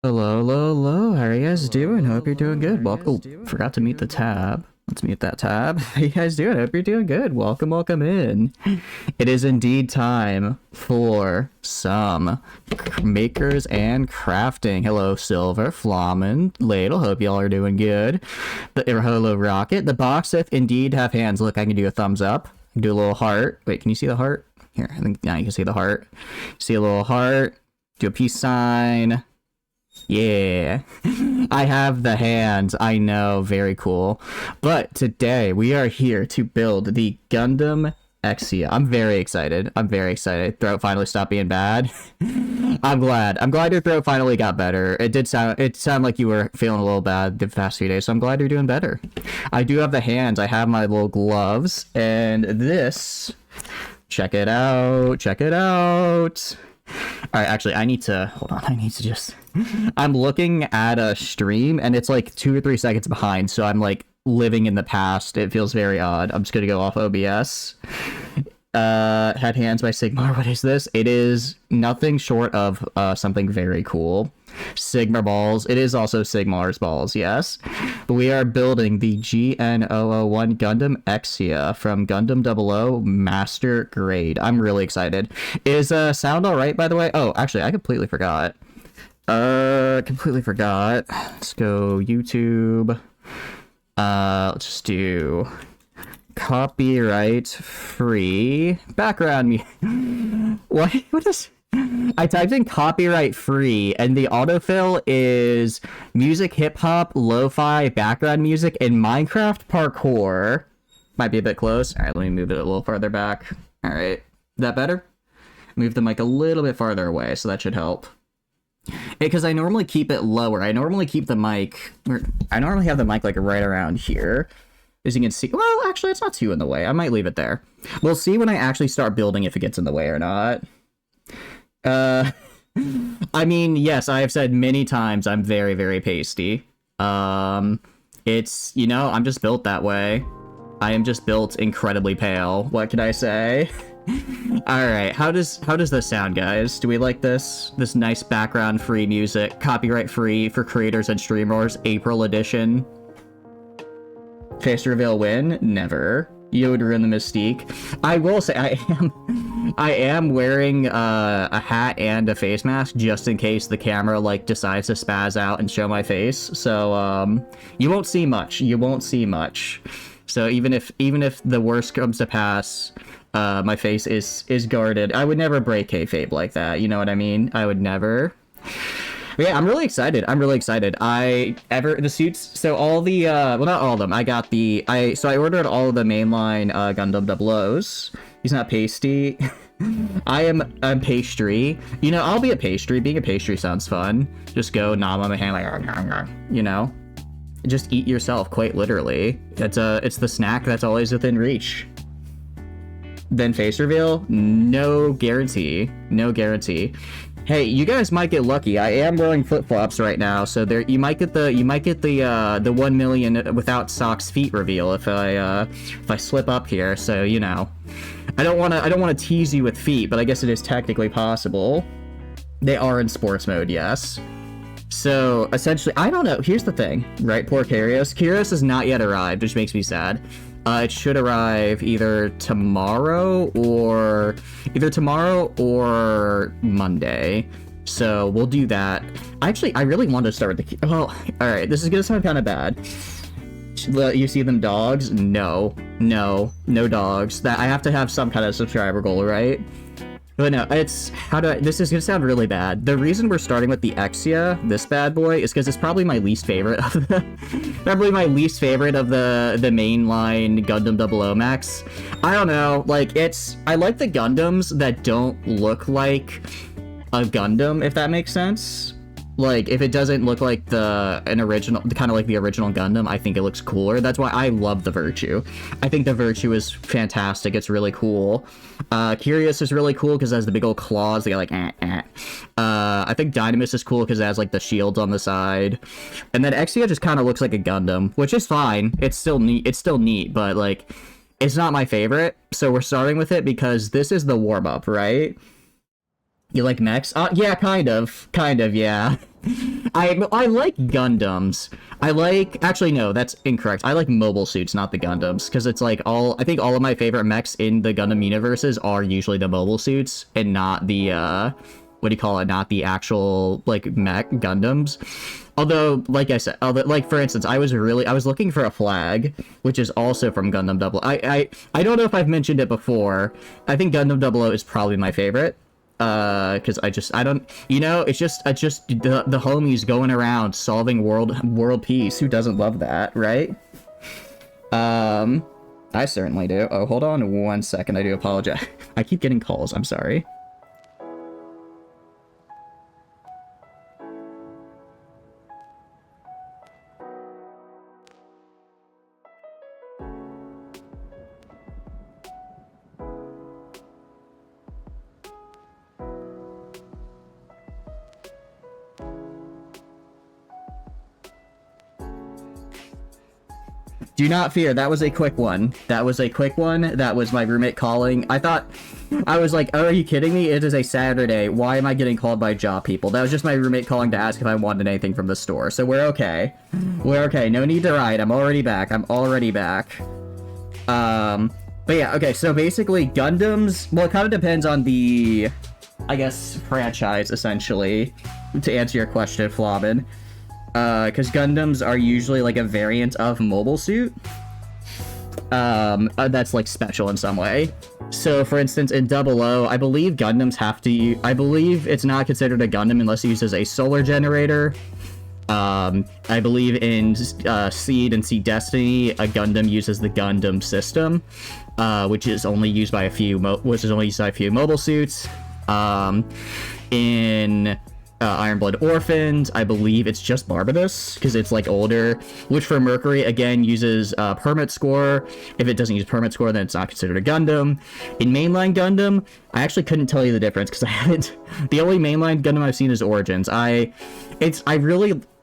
Hello, hello, hello. How are you guys doing? Hope you're doing good. Welcome. Forgot to mute the tab. Let's mute that tab. How you guys doing? Hope you're doing good. Welcome in. It is indeed time for some makers and crafting. Hello, Silver, Flamen, Ladle. Hope y'all are doing good. Hello, Rocket. The box if indeed have hands. Look, I can do a thumbs up. I can do a little heart. Wait, can you see the heart? Here, I think now you can see the heart. See a little heart. Do a peace sign. Yeah, I have the hands. I know, very cool. But today we are here to build the Gundam Exia. I'm very excited. Throat finally stopped being bad. I'm glad your throat finally got better. It sounded like you were feeling a little bad the past few days, so I'm glad you're doing better. I do have the hands. I have my little gloves, and this. Check it out. All right, actually, hold on. I'm looking at a stream and it's like 2 or 3 seconds behind. So I'm like living in the past. It feels very odd. I'm just going to go off OBS. Head Hands by Sigmar. What is this? It is nothing short of something very cool. Sigmar balls. It is also Sigmar's balls, yes. But we are building the GN-001 Gundam Exia from Gundam 00 Master Grade. I'm really excited. Is sound alright, by the way? Oh, actually, I completely forgot. Let's go YouTube. Let's just do copyright free background music. What is... I typed in copyright free and the autofill is music, hip hop, lo-fi, background music, and Minecraft parkour. Might be a bit close. All right, let me move it a little farther back. All right, is that better? Move the mic a little bit farther away, so that should help. Because I normally keep it lower. I normally have the mic like right around here. As you can see, well, actually, it's not too in the way. I might leave it there. We'll see when I actually start building if it gets in the way or not. I mean, yes, I have said many times I'm very, very pasty. It's, I'm just built that way. I am just built incredibly pale. What can I say? Alright, how does this sound, guys? Do we like this? This nice background free music, copyright free for creators and streamers, April edition. Face reveal win? Never. You would ruin the mystique. I will say I am wearing a hat and a face mask just in case the camera like decides to spaz out and show my face. So you won't see much. So even if the worst comes to pass, my face is guarded. I would never break kayfabe like that. You know what I mean? I would never. But yeah, I'm really excited. The suits, so all the, well, not all of them. I ordered all of the mainline Gundam 00s. He's not pasty. I'm pastry. I'll be a pastry. Being a pastry sounds fun. Just go nom on my hand like, just eat yourself, quite literally. It's the snack that's always within reach. Then face reveal? No guarantee. Hey, you guys might get lucky. I am wearing flip-flops right now, so you might get the 1 million without socks feet reveal if I slip up here. So I don't want to tease you with feet, but I guess it is technically possible. They are in sports mode, yes. So essentially, I don't know. Here's the thing, right? Poor Kyrios. Kyrios has not yet arrived, which makes me sad. It should arrive either tomorrow or Monday. So we'll do that. Actually, I really want to start with the... Well, alright, this is gonna sound kind of bad. You see them dogs? No dogs. That I have to have some kind of subscriber goal, right? But no, this is gonna sound really bad. The reason we're starting with the Exia, this bad boy, is because it's probably my least favorite of the mainline Gundam 00 Max. I don't know, I like the Gundams that don't look like a Gundam, if that makes sense. Like, if it doesn't look like the original Gundam, I think it looks cooler. That's why I love the Virtue. I think the Virtue is fantastic. It's really cool. Curious is really cool because it has the big old claws. They got like, I think Dynamis is cool because it has like the shields on the side. And then Exia just kind of looks like a Gundam, which is fine. It's still neat, but like, it's not my favorite. So we're starting with it because this is the warm-up, right? You like mechs? Yeah, kind of, yeah. I like Gundams. Actually no, that's incorrect. I like mobile suits, not the Gundams, because it's like I think all of my favorite mechs in the Gundam universes are usually the mobile suits and not the what do you call it? Not the actual like mech Gundams. Although, like I said, like for instance, I was looking for a flag, which is also from Gundam 00. I don't know if I've mentioned it before. I think Gundam 00 is probably my favorite. Because I don't, it's just the homies going around solving world peace. Who doesn't love that, right? I certainly do. Oh, hold on 1 second. I do apologize. I keep getting calls. I'm sorry. Do not fear, that was a quick one. That was my roommate calling. I was like, oh, are you kidding me? It is a Saturday. Why am I getting called by job people? That was just my roommate calling to ask if I wanted anything from the store. So we're okay. We're okay. No need to ride. I'm already back. But yeah, okay, so basically Gundams, well, it kind of depends on the, I guess, franchise, essentially, to answer your question, Flaubin. Because Gundams are usually like a variant of mobile suit. That's like special in some way. So for instance, in 00, I believe Gundams I believe it's not considered a Gundam unless it uses a solar generator. I believe in Seed and Seed Destiny, a Gundam uses the Gundam system, which is only used by a few mobile suits. In Iron Blood Orphans, I believe it's just Barbados, because it's like older, which for Mercury, again, uses permit score. If it doesn't use permit score, then it's not considered a Gundam. In mainline Gundam, I actually couldn't tell you the difference, because the only mainline Gundam I've seen is Origins.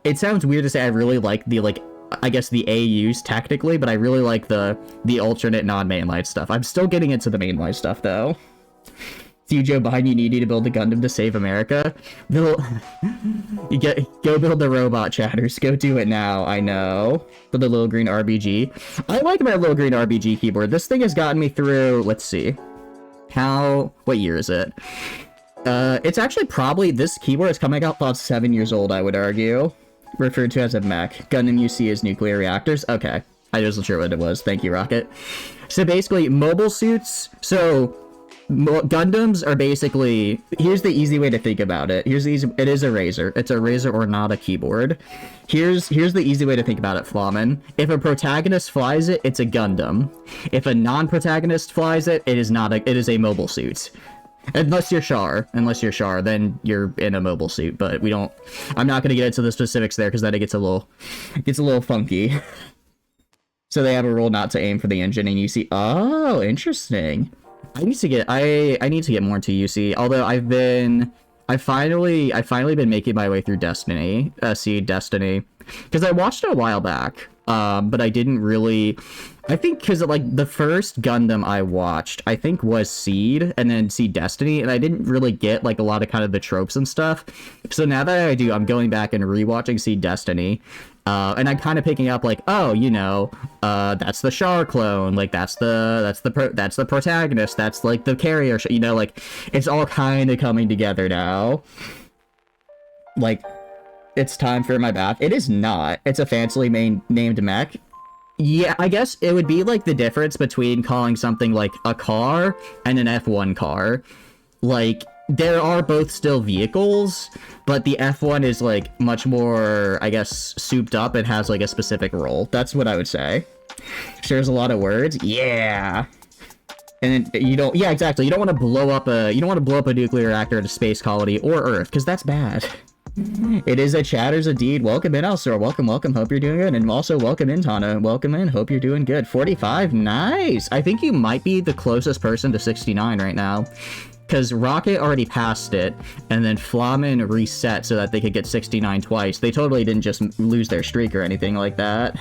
It sounds weird to say I really like I guess the AUs technically, but I really like the alternate non-mainline stuff. I'm still getting into the mainline stuff, though. See Joe behind you, need to build a Gundam to save America. Go build the robot, chatters. Go do it now. I know. For the little green RBG. I like my little green RBG keyboard. This thing has gotten me through, let's see. What year is it? It's actually probably, this keyboard is coming out about 7 years old, I would argue. Referred to as a mech. Gundam you see as nuclear reactors. Okay. I wasn't sure what it was. Thank you, Rocket. So basically, mobile suits. So Gundams are basically, here's the easy way to think about it. It is a Razer. It's a Razer or not a keyboard. Here's the easy way to think about it, Flamen. If a protagonist flies it, it's a Gundam. If a non-protagonist flies it, it is a mobile suit. Unless you're Char, then you're in a mobile suit, but I'm not going to get into the specifics there, because then it gets a little funky. So they have a rule not to aim for the engine, and you see, oh, interesting. I need to get more into UC, although I've finally been making my way through Destiny, Seed Destiny, because I watched it a while back, but I didn't really, I think because like the first Gundam I watched, I think was Seed, and then Seed Destiny, and I didn't really get like a lot of kind of the tropes and stuff, so now that I do, I'm going back and rewatching Seed Destiny, and I'm kind of picking up like, oh, that's the Char clone, like that's the protagonist, that's like the carrier, like it's all kind of coming together now. Like, it's time for my bath. It is not. It's a fancily named mech. Yeah, I guess it would be like the difference between calling something like a car and an F1 car. Like, there are both still vehicles, but the F1 is like much more, I guess, souped up and has like a specific role. That's what I would say. Shares a lot of words. Yeah. And then yeah, exactly. You don't want to blow up a nuclear reactor at a space colony or Earth, because that's bad. It is a chatters indeed. Welcome in, Elsor. Welcome. Hope you're doing good. And also welcome in, Tana. Welcome in. Hope you're doing good. 45. Nice. I think you might be the closest person to 69 right now, because Rocket already passed it, and then Flamen reset so that they could get 69 twice. They totally didn't just lose their streak or anything like that.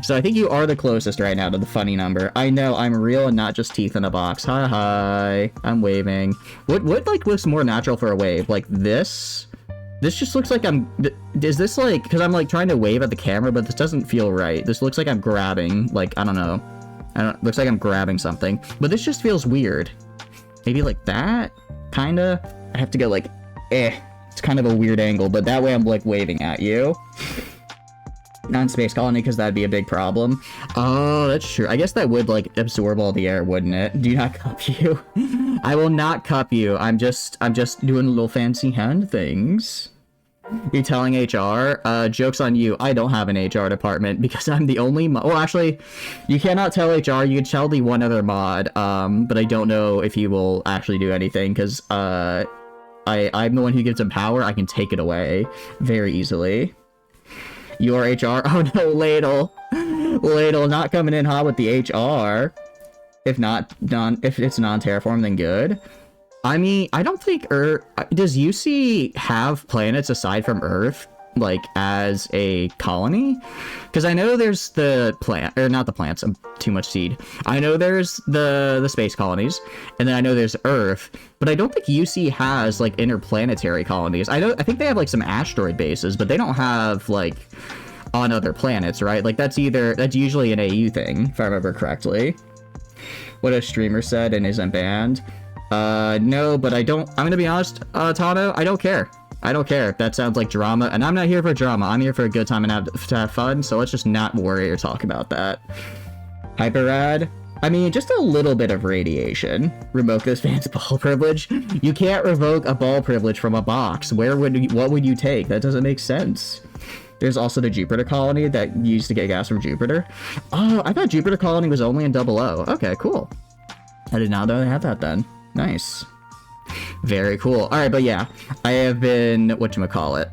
So I think you are the closest right now to the funny number. I know, I'm real and not just teeth in a box. Hi. I'm waving. What like looks more natural for a wave? Like this? This just looks like is this like, because I'm like trying to wave at the camera, but this doesn't feel right. This looks like I'm grabbing, like, I don't know. Looks like I'm grabbing something, but this just feels weird. Maybe like that, kinda. I have to go like, it's kind of a weird angle, but that way I'm like waving at you. Not in Space Colony, because that'd be a big problem. Oh, that's true. I guess that would, like, absorb all the air, wouldn't it? Do not cup you. I will not cup you. I'm just doing little fancy hand things. You're telling HR? Joke's on you. I don't have an HR department, because I'm the only well, actually, you cannot tell HR. You can tell the one other mod, but I don't know if he will actually do anything, because, I'm the one who gives him power. I can take it away very easily. Your HR? Oh no, Ladle. Ladle, not coming in hot with the HR. If it's non-terraform, then good. I mean, I don't think does UC have planets aside from Earth, like, as a colony? Because I know there's the not the plants, I'm too much seed. I know there's the space colonies, and then I know there's Earth, but I don't think UC has, like, interplanetary colonies. I think they have, like, some asteroid bases, but they don't have, like, on other planets, right? Like, that's usually an AU thing, if I remember correctly. What a streamer said and isn't banned. No, but I'm gonna be honest, Tano, I don't care. I don't care. That sounds like drama, and I'm not here for drama. I'm here for a good time and to have fun, so let's just not worry or talk about that. Hyperrad? I mean, just a little bit of radiation. Revoke this fan's ball privilege? You can't revoke a ball privilege from a box. What would you take? That doesn't make sense. There's also the Jupiter colony that used to get gas from Jupiter. Oh, I thought Jupiter colony was only in 00. Okay, cool. I did not know they had that then. Nice. Very cool. Alright, but yeah, I have been, whatchamacallit,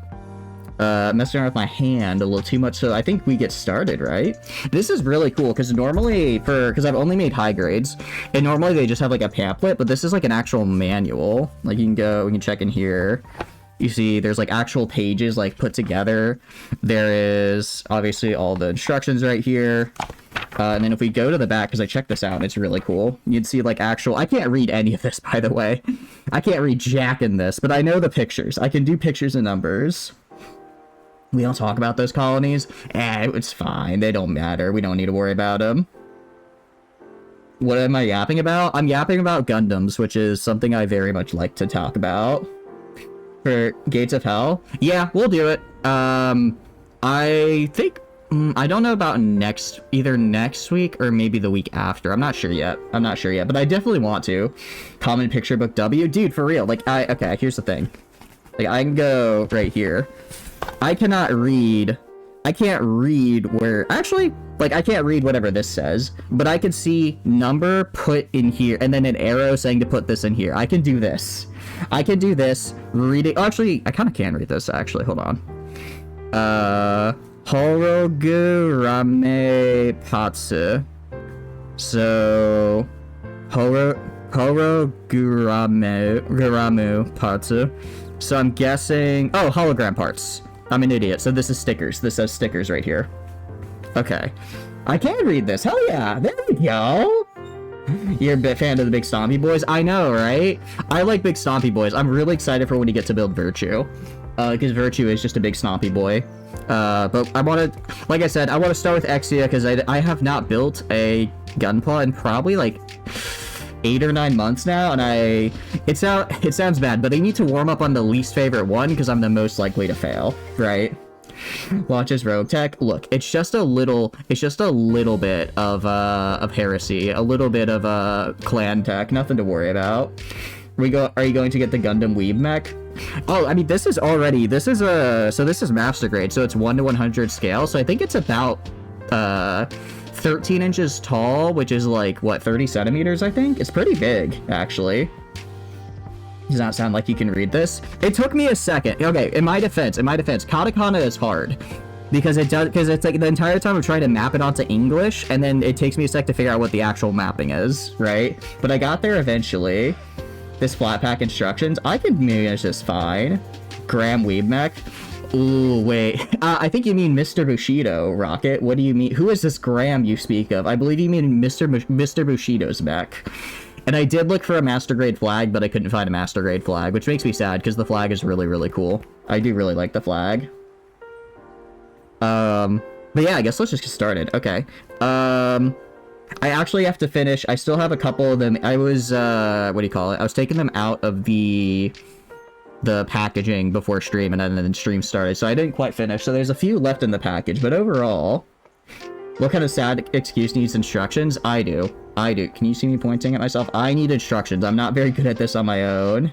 messing around with my hand a little too much, so I think we get started, right? This is really cool, because normally, because I've only made high grades, and normally they just have, like, a pamphlet, but this is, like, an actual manual. Like, we can check in here. You see, there's, like, actual pages, like, put together. There is, obviously, all the instructions right here. And then if we go to the back, because I checked this out, it's really cool. You'd see, like, I can't read any of this, by the way. I can't read jack in this, but I know the pictures. I can do pictures and numbers. We don't talk about those colonies. It's fine. They don't matter. We don't need to worry about them. What am I yapping about? I'm yapping about Gundams, which is something I very much like to talk about. For Gates of Hell? Yeah, we'll do it. I think... I don't know about either next week or maybe the week after. I'm not sure yet, but I definitely want to. Common Picture Book W? Dude, for real. Like, okay, here's the thing. Like, I can go right here. I can't read where... Actually, like, I can't read whatever this says, but I can see number put in here, and then an arrow saying to put this in here. I can do this. Reading... Oh, actually, I kind of can read this, actually. Hold on. Horogurame Patsu. So, Horoguramu Patsu. So I'm guessing... Oh, hologram parts. I'm an idiot. So this is stickers. This says stickers right here. Okay. I can read this. Hell yeah. There we go. You're a big fan of the Big Stompy Boys? I know, right? I like Big Stompy Boys. I'm really excited for when you get to build Virtue. Because Virtue is just a big Stompy Boy. But I want to, like I said, I want to start with Exia because I have not built a Gunpla in probably like 8 or 9 months now, and it sounds bad, but I need to warm up on the least favorite one because I'm the most likely to fail, right? Launches Rogue Tech. Look, it's just a little bit of heresy, a little bit of clan tech, nothing to worry about. Are you going to get the Gundam Weeb mech? Oh, I mean, this is master grade, so it's 1 to 100 scale, so I think it's about 13 inches tall, which is like, what, 30 centimeters, I think? It's pretty big, actually. Does not sound like you can read this. It took me a second. Okay, in my defense, katakana is hard. Because it's like the entire time I'm trying to map it onto English, and then it takes me a sec to figure out what the actual mapping is, right? But I got there eventually. This flat pack instructions, I can manage this fine. Graham Weeb mech. Ooh, wait. I think you mean Mr. Bushido, Rocket. What do you mean? Who is this Graham you speak of? I believe you mean Mr. Bushido's mech. And I did look for a master grade flag, but I couldn't find a master grade flag, which makes me sad because the flag is really, really cool. I do really like the flag. But yeah, I guess let's just get started. Okay. I actually have to finish. I still have a couple of them. I was, what do you call it? I was taking them out of the packaging before stream, and then stream started, so I didn't quite finish. So there's a few left in the package, but overall, what kind of sad excuse needs instructions? I do. Can you see me pointing at myself? I need instructions. I'm not very good at this on my own.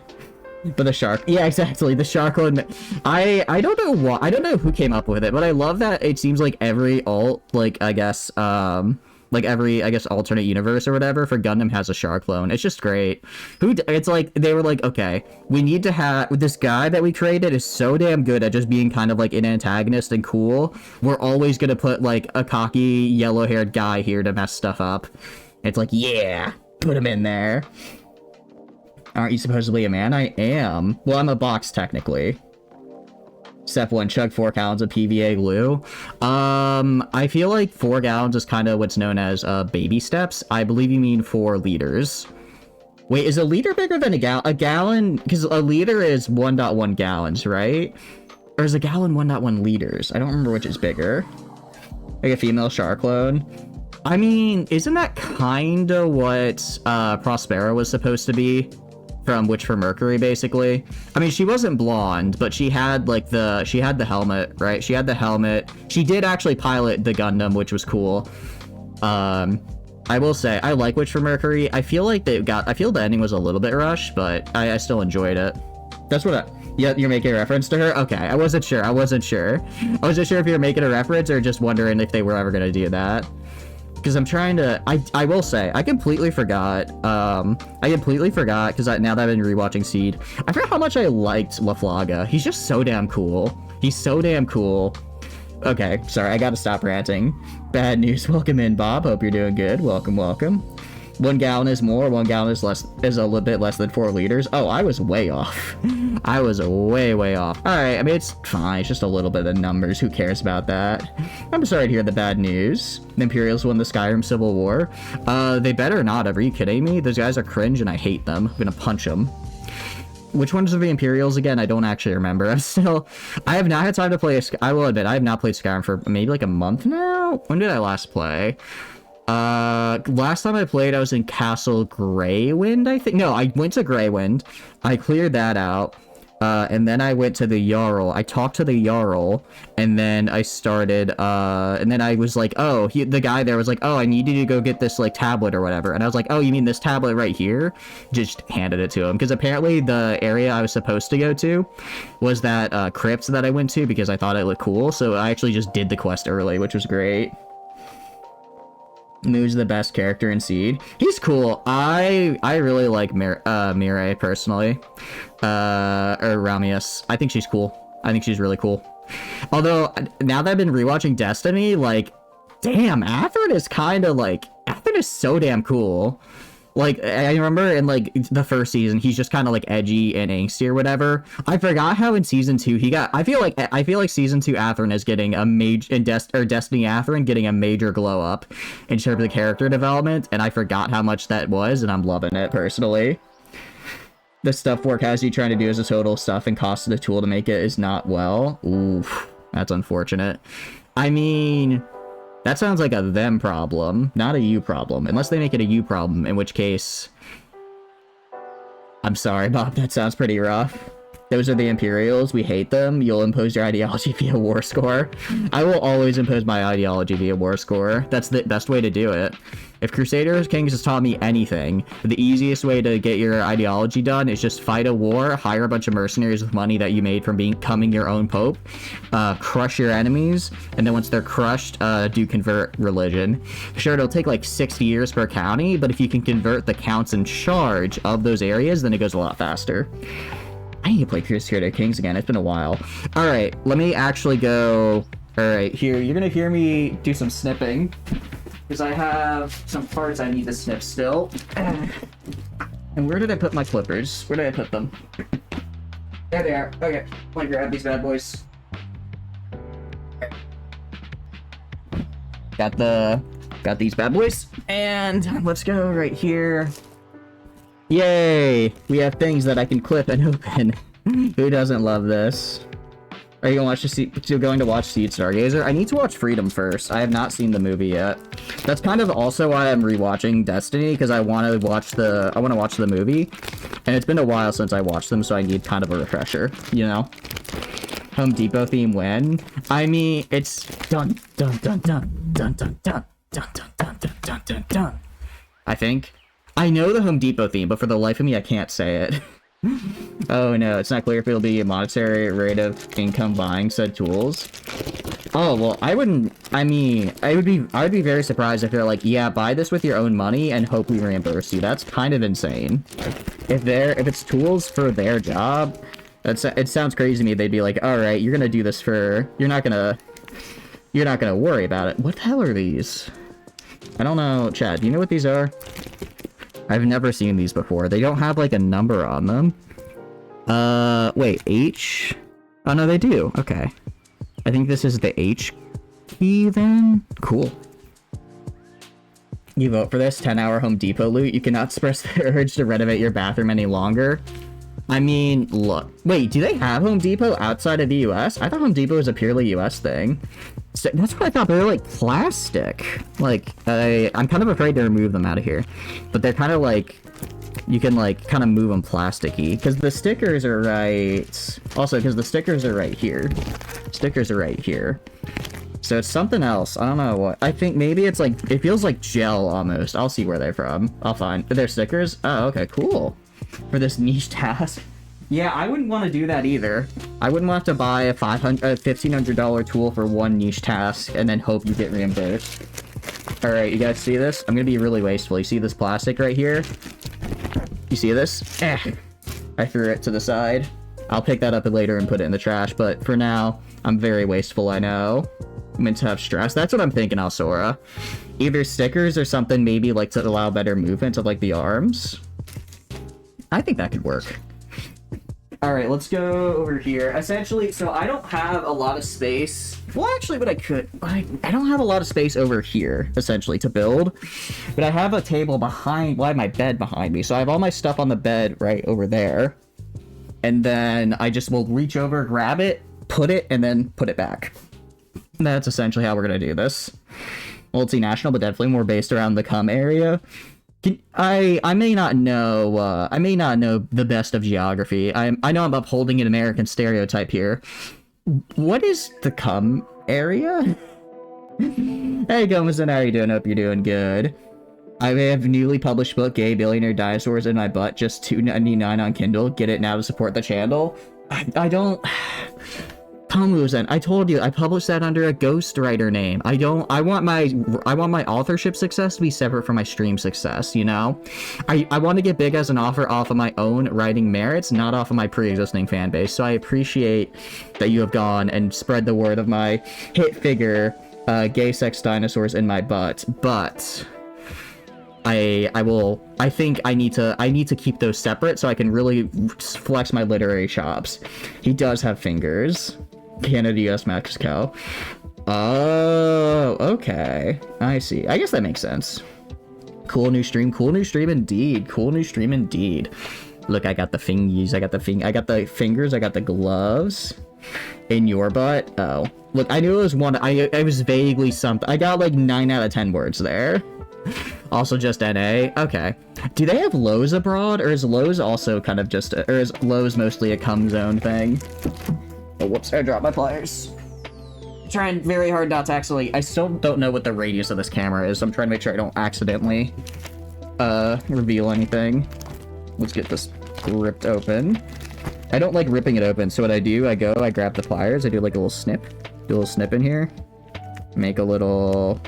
But the shark, yeah, exactly. The shark one. I don't know why. I don't know who came up with it, but I love that it seems like every alt, like I guess, like every, I guess, alternate universe or whatever for Gundam has a shark clone. It's just great. It's like they were like, okay, we need to have this guy that we created is so damn good at just being kind of like an antagonist and cool. We're always gonna put like a cocky yellow-haired guy here to mess stuff up. It's like, yeah, put him in there. Aren't you supposedly a man? I am. Well, I'm a box, technically. Step 1, chug 4 gallons of PVA glue. I feel like 4 gallons is kind of what's known as baby steps. I believe you mean 4 liters. Wait, is a liter bigger than a gallon? A gallon? Because a liter is 1.1 gallons, right? Or is a gallon 1.1 liters? I don't remember which is bigger. Like a female shark clone. I mean, isn't that kind of what Prospera was supposed to be? From Witch for Mercury, basically. I mean, she wasn't blonde, but she had like she had the helmet, right? She had the helmet. She did actually pilot the Gundam, which was cool. I will say I like Witch for Mercury. I feel like I feel the ending was a little bit rushed, but I still enjoyed it. That's what yeah, you're making a reference to her? Okay, I wasn't sure. I wasn't sure if you were making a reference or just wondering if they were ever gonna do that. Because I'm trying to, I will say, I completely forgot, because now that I've been rewatching Seed, I forgot how much I liked LaFlaga. He's just so damn cool. He's so damn cool. Okay, sorry, I gotta stop ranting. Bad news, welcome in, Bob. Hope you're doing good. Welcome, welcome. 1 gallon is more, 1 gallon is a little bit less than 4 liters. Oh, I was way off. I was way off. Alright, I mean, it's fine. It's just a little bit of numbers. Who cares about that? I'm sorry to hear the bad news. The Imperials won the Skyrim Civil War. They better not have. Are you kidding me? Those guys are cringe and I hate them. I'm gonna punch them. Which ones are the Imperials again? I don't actually remember. I have not had time to play, I will admit, I have not played Skyrim for maybe like a month now? When did I last play? Last time I played, I was in Castle Greywind, I think. No, I went to Greywind. I cleared that out. And then I went to the Jarl. I talked to the Jarl, and then I started, and then I was like, oh, the guy there was like, oh, I need you to go get this, like, tablet or whatever. And I was like, oh, you mean this tablet right here? Just handed it to him. Because apparently the area I was supposed to go to was that, crypt that I went to because I thought it looked cool. So I actually just did the quest early, which was great. Moo's the best character in Seed. He's cool. I really like Mirai personally. Or Ramius. I think she's cool. I think she's really cool. Although, now that I've been rewatching Destiny, like, damn, Atherin is kind of like, Atherin is so damn cool. Like, I remember in, like, the first season, he's just kind of, like, edgy and angsty or whatever. I forgot how in Season 2 he got... I feel like Season 2 Atherin is getting a major... Destiny Atherin getting a major glow-up in terms of the character development, and I forgot how much that was, and I'm loving it, personally. The stuff Forecast you trying to do as a total stuff and cost of the tool to make it is not well. Oof, that's unfortunate. I mean... That sounds like a them problem, not a you problem. Unless they make it a you problem, in which case... I'm sorry, Bob, that sounds pretty rough. Those are the Imperials. We hate them. You'll impose your ideology via war score. I will always impose my ideology via war score. That's the best way to do it. If Crusader Kings has taught me anything, the easiest way to get your ideology done is just fight a war, hire a bunch of mercenaries with money that you made from becoming your own pope, crush your enemies, and then once they're crushed, do convert religion. Sure, it'll take like 60 years per county, but if you can convert the counts in charge of those areas, then it goes a lot faster. I need to play Crusader Kings again. It's been a while. All right, let me actually go. All right, here, you're going to hear me do some snipping because I have some parts I need to snip still. And where did I put my clippers? Where did I put them? There they are. Okay, let me grab these bad boys. Got these bad boys. And let's go right here. Yay! We have things that I can clip and open. Who doesn't love this? Are you going to watch Seed Stargazer? I need to watch Freedom first. I have not seen the movie yet. That's kind of also why I'm rewatching Destiny, because I want to watch the movie, and it's been a while since I watched them, so I need kind of a refresher, you know? Home Depot theme when? I mean, it's dun dun dun dun dun dun dun dun dun dun dun dun dun dun. I think. I know the Home Depot theme, but for the life of me, I can't say it. Oh no, it's not clear if it'll be a monetary rate of income buying said tools. Oh, well, I would be very surprised if they're like, yeah, buy this with your own money and hope we reimburse you. That's kind of insane. If it's tools for their job, it sounds crazy to me. They'd be like, all right, you're gonna do this for, you're not gonna worry about it. What the hell are these? I don't know. Chad, do you know what these are? I've never seen these before. They don't have like a number on them. Wait, H? Oh no, they do. Okay. I think this is the H key then? Cool. You vote for this 10-hour Home Depot loot? You cannot suppress the urge to renovate your bathroom any longer. I mean, look. Wait, do they have Home Depot outside of the US? I thought Home Depot was a purely US thing. So, that's what I thought, but they're like plastic. Like, I'm kind of afraid to remove them out of here. But they're kind of like, you can like kind of move them plasticky. Because the stickers are right. Also, because the stickers are right here. Stickers are right here. So it's something else. I don't know what. I think maybe it's like, it feels like gel almost. I'll see where they're from. I'll find. They're stickers? Oh, okay, cool. For this niche task. Yeah, I wouldn't want to do that either. I wouldn't want to buy a $1,500 tool for one niche task and then hope you get reimbursed. Alright, you guys see this? I'm gonna be really wasteful. You see this plastic right here? You see this? I threw it to the side. I'll pick that up later and put it in the trash, but for now, I'm very wasteful, I know. I'm meant to have stress. That's what I'm thinking, Alsora. Either stickers or something maybe like to allow better movement of like the arms. I think that could work. Alright, let's go over here. Essentially, so I don't have a lot of space. Well, actually, but I could. I don't have a lot of space over here, essentially, to build. But I have a table behind, well, I have my bed behind me. So I have all my stuff on the bed right over there. And then I just will reach over, grab it, put it, and then put it back. And that's essentially how we're going to do this. Multinational, but definitely more based around the cum area. I may not know the best of geography. I know I'm upholding an American stereotype here. What is the cum area? Hey Gomazin, how are you doing? Hope you're doing good. I have a newly published book, Gay Billionaire Dinosaurs in My Butt, just $2.99 on Kindle. Get it now to support the channel. I don't... Gomazin, I told you, I published that under a ghostwriter name. I want my authorship success to be separate from my stream success, you know? I want to get big as an author off of my own writing merits, not off of my pre-existing fan base. So I appreciate that you have gone and spread the word of my hit figure, Gay Sex Dinosaurs in My Butt, but... I think I need to keep those separate so I can really flex my literary chops. He does have fingers. Canada, US, Mexico. Oh, okay. I see. I guess that makes sense. Cool new stream. Cool new stream indeed. Cool new stream indeed. Look, I got the fingies. I got the fingers. I got the gloves. In your butt. Oh. Look, I knew it was one. I was vaguely something. I got like 9 out of 10 words there. Also just NA. Okay. Do they have Lowe's abroad, or is Lowe's also kind of just or is Lowe's mostly a cum zone thing? Oh, whoops, I dropped my pliers. Trying very hard not to actually... I still don't know what the radius of this camera is, so I'm trying to make sure I don't accidentally reveal anything. Let's get this ripped open. I don't like ripping it open, so what I do, I grab the pliers, I do like a little snip. Do a little snip in here. Make a little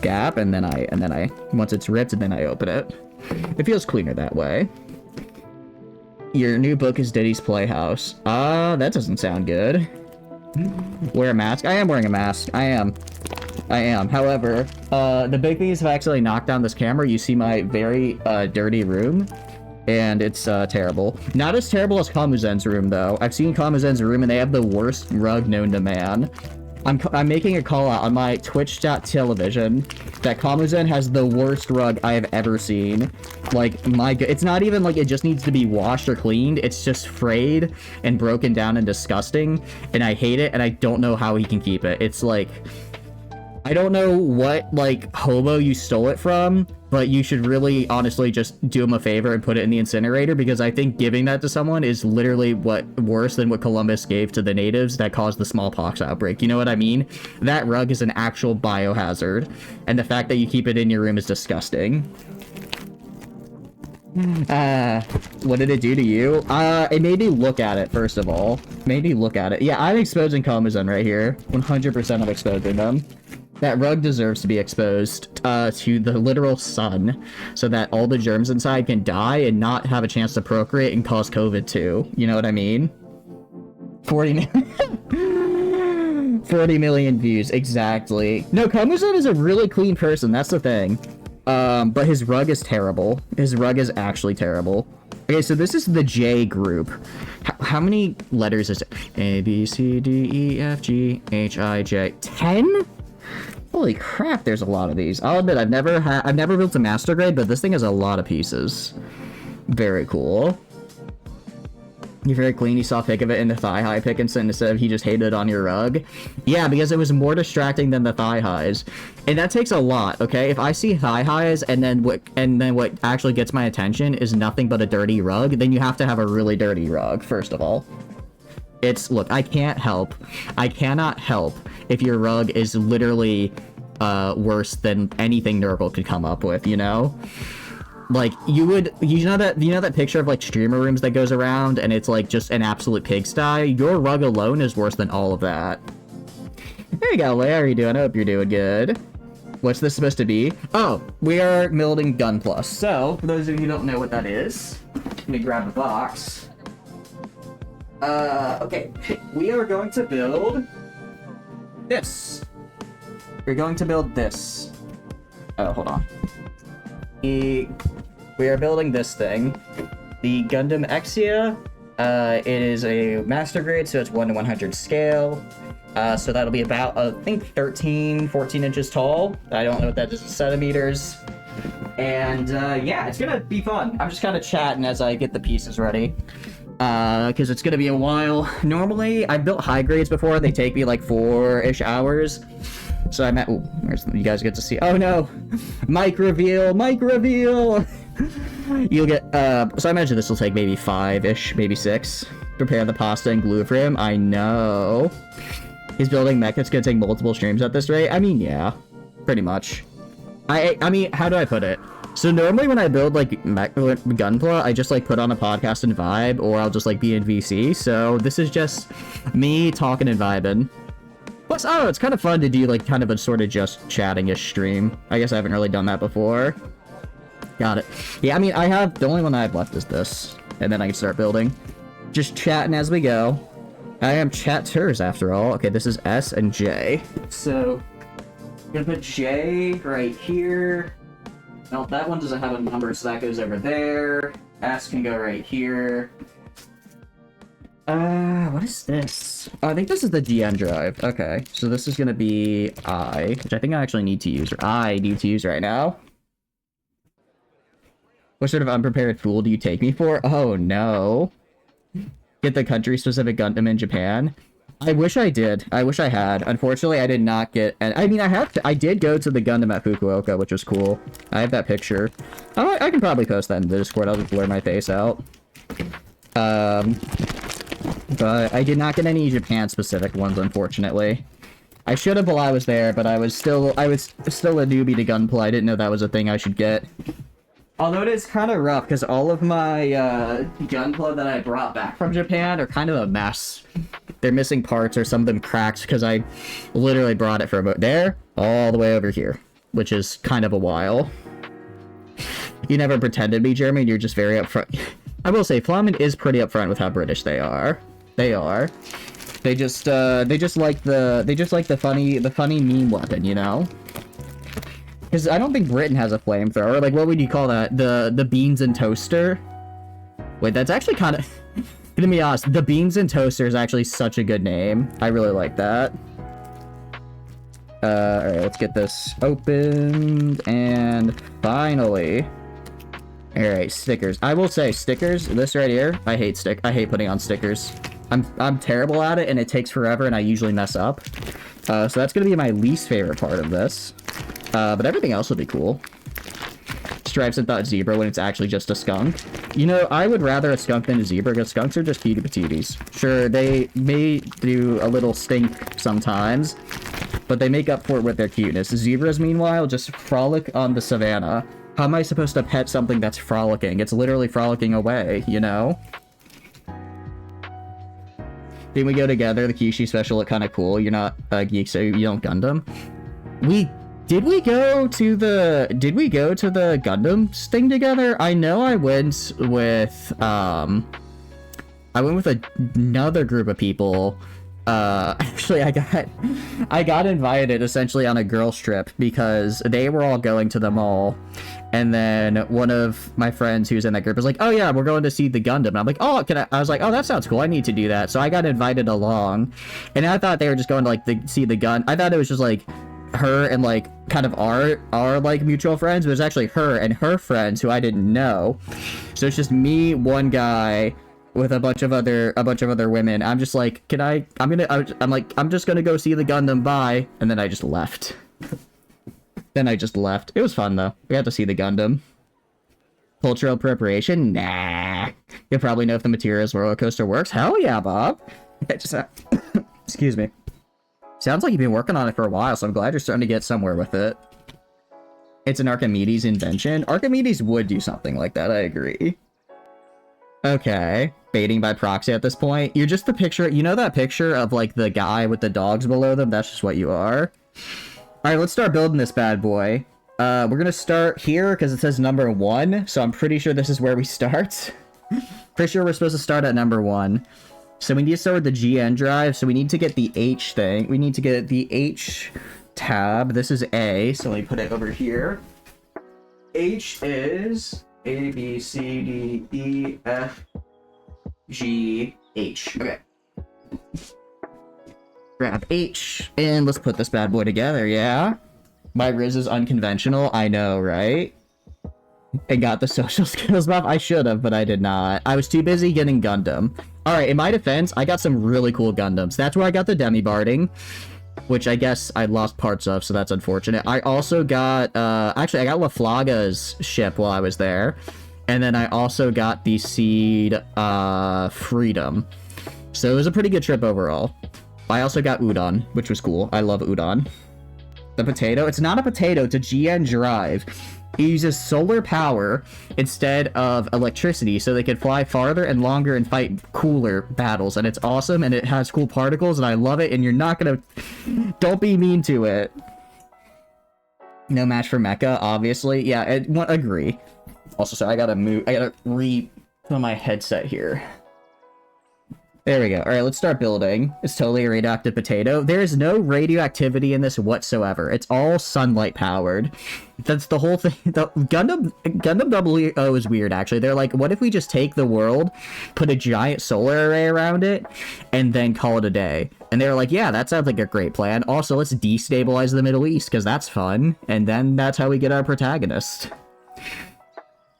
gap, and then I once it's ripped, and then I open it. It feels cleaner that way. Your new book is Diddy's Playhouse. That doesn't sound good. Wear a mask? I am wearing a mask. I am. However, the big thing is if I actually knock down this camera, you see my very dirty room, and it's terrible. Not as terrible as Kamuzen's room, though. I've seen Kamuzen's room, and they have the worst rug known to man. I'm making a call out on my Twitch.television that Kamuzen has the worst rug I have ever seen. Like, it's not even like it just needs to be washed or cleaned. It's just frayed and broken down and disgusting. And I hate it, and I don't know how he can keep it. It's like, I don't know what, like, hobo you stole it from, but you should really, honestly, just do him a favor and put it in the incinerator, because I think giving that to someone is literally worse than what Columbus gave to the natives that caused the smallpox outbreak. You know what I mean? That rug is an actual biohazard, and the fact that you keep it in your room is disgusting. What did it do to you? It made me look at it, first of all. Made me look at it. Yeah, I'm exposing Kamuzen right here. 100% I'm exposing them. That rug deserves to be exposed to the literal sun, so that all the germs inside can die and not have a chance to procreate and cause COVID too. You know what I mean? 40 million views, exactly. No, Kamuzen is a really clean person, that's the thing. But his rug is terrible. His rug is actually terrible. Okay, so this is the J group. How many letters is it? A, B, C, D, E, F, G, H, I, J. 10? Holy crap, there's a lot of these. I'll admit, I've never built a master grade, but this thing has a lot of pieces. Very cool. You're very clean. You saw a pic of it in the thigh-high pic instead of he just hated it on your rug. Yeah, because it was more distracting than the thigh-highs. And that takes a lot, okay? If I see thigh-highs and then what actually gets my attention is nothing but a dirty rug, then you have to have a really dirty rug, first of all. Look, I cannot help if your rug is literally worse than anything Nurgle could come up with, you know? Like, you know that picture of, like, streamer rooms that goes around and it's, like, just an absolute pigsty? Your rug alone is worse than all of that. There you go, Leia. How are you doing? I hope you're doing good. What's this supposed to be? Oh, we are building Gunpla. So, for those of you who don't know what that is, let me grab the box. Okay. We are going to build this. We're going to build this. Oh, hold on. We are building this thing. The Gundam Exia. It is a master grade, so it's 1 to 100 scale. So that'll be about, I think, 13, 14 inches tall. I don't know what that is in centimeters. And, yeah, it's gonna be fun. I'm just kind of chatting as I get the pieces ready. Because it's gonna be a while. Normally, I've built high grades before. They take me like 4-ish hours. So I'm at, ooh, you guys get to see, oh no, mic reveal. You'll get, so I imagine this will take maybe 5-ish, maybe 6. Prepare the pasta and glue for him. I know. He's building mech. It's gonna take multiple streams at this rate. I mean, yeah, pretty much. I mean, how do I put it? So normally when I build, like, Gunpla, I just, like, put on a podcast and vibe, or I'll just, like, be in VC. So this is just me talking and vibing. Plus, oh, it's kind of fun to do, like, kind of a sort of just chatting-ish stream. I guess I haven't really done that before. Got it. Yeah, I mean, the only one I have left is this. And then I can start building. Just chatting as we go. I am chatters, after all. Okay, this is S and J. So, I'm gonna put J right here. No, that one doesn't have a number, so that goes over there. S can go right here. What is this? Oh, I think this is the DN drive. Okay, so this is gonna be I, which I think I actually need to use, or I need to use right now. What sort of unprepared fool do you take me for? Oh, no. Get the country-specific Gundam in Japan? I wish I did. I wish I had. Unfortunately, I did not get... And I mean, I did go to the Gundam at Fukuoka, which was cool. I have that picture. I can probably post that in the Discord. I'll just blur my face out. But I did not get any Japan-specific ones, unfortunately. I should have while I was there, but I was still a newbie to Gunpla. I didn't know that was a thing I should get. Although it is kind of rough, because all of my Gunpla that I brought back from Japan are kind of a mess. They're missing parts, or some of them cracked, because I literally brought it from there all the way over here, which is kind of a while. You never pretended to be German, you're just very upfront. I will say, Flamen is pretty upfront with how British they are. They are. They just like the funny meme weapon, you know? Because I don't think Britain has a flamethrower. Like, what would you call that? The beans and toaster? Wait, that's actually kind of... Gonna be honest, the beans and toaster is actually such a good name. I really like that. Alright, let's get this opened, and finally. Alright, stickers. I will say, stickers, this right here, I hate putting on stickers. I'm terrible at it, and it takes forever, and I usually mess up. So that's gonna be my least favorite part of this. But everything else will be cool. Stripes and thought zebra when it's actually just a skunk. You know, I would rather a skunk than a zebra, because skunks are just cutie patooties. Sure, they may do a little stink sometimes, but they make up for it with their cuteness. Zebras, meanwhile, just frolic on the savannah. How am I supposed to pet something that's frolicking? It's literally frolicking away, you know? Didn't we go together? The Kyushu special looked kind of cool. You're not a geek, so you don't Gundam. Did we go to the Gundam thing together? I know I went with another group of people. Actually, I got invited essentially on a girls trip because they were all going to the mall. And then one of my friends who's in that group was like, oh yeah, we're going to see the Gundam. And I'm like, oh, I was like, oh, that sounds cool. I need to do that. So I got invited along. And I thought they were just going to like see the gun. I thought it was just like her and like kind of our like mutual friends, but it was actually her and her friends who I didn't know. So it's just me, one guy, with a bunch of other women. I'm just like, I'm just gonna go see the Gundam, bye. And then I just left. It was fun though. We got to see the Gundam. Cultural appropriation? Nah. You'll probably know if the materials roller coaster works. Hell yeah, Bob. Excuse me. Sounds like you've been working on it for a while, so I'm glad you're starting to get somewhere with it. It's an Archimedes invention. Archimedes would do something like that, I agree. Okay. Baiting by proxy at this point. You're just the picture, you know that picture of like the guy with the dogs below them? That's just what you are. Alright, let's start building this bad boy. We're gonna start here because it says number 1, so I'm pretty sure this is where we start. Pretty sure we're supposed to start at number 1. So we need to start with the GN drive, so we need to get the H thing. We need to get the H tab. This is A, so let me put it over here. H is A, B, C, D, E, F, G, H. Okay. Grab H, and let's put this bad boy together, yeah? My Riz is unconventional, I know, right? I got the social skills buff. I should have, but I did not. I was too busy getting Gundam. Alright, in my defense, I got some really cool Gundams. That's where I got the Demi-Barding, which I guess I lost parts of, so that's unfortunate. I also got, actually, I got LaFlaga's ship while I was there. And then I also got the Seed, Freedom. So it was a pretty good trip overall. I also got Udon, which was cool. I love Udon. The potato? It's not a potato, it's a GN drive. It uses solar power instead of electricity, so they can fly farther and longer and fight cooler battles. And it's awesome, and it has cool particles, and I love it, and you're not gonna... Don't be mean to it. No match for Mecha, obviously. Yeah, agree. Also, sorry, I gotta put my headset here. There we go. Alright, let's start building. It's totally a radioactive potato. There is no radioactivity in this whatsoever. It's all sunlight powered. That's the whole thing. The Gundam 00 is weird, actually. They're like, what if we just take the world, put a giant solar array around it, and then call it a day? And they were like, yeah, that sounds like a great plan. Also, let's destabilize the Middle East, because that's fun. And then that's how we get our protagonist.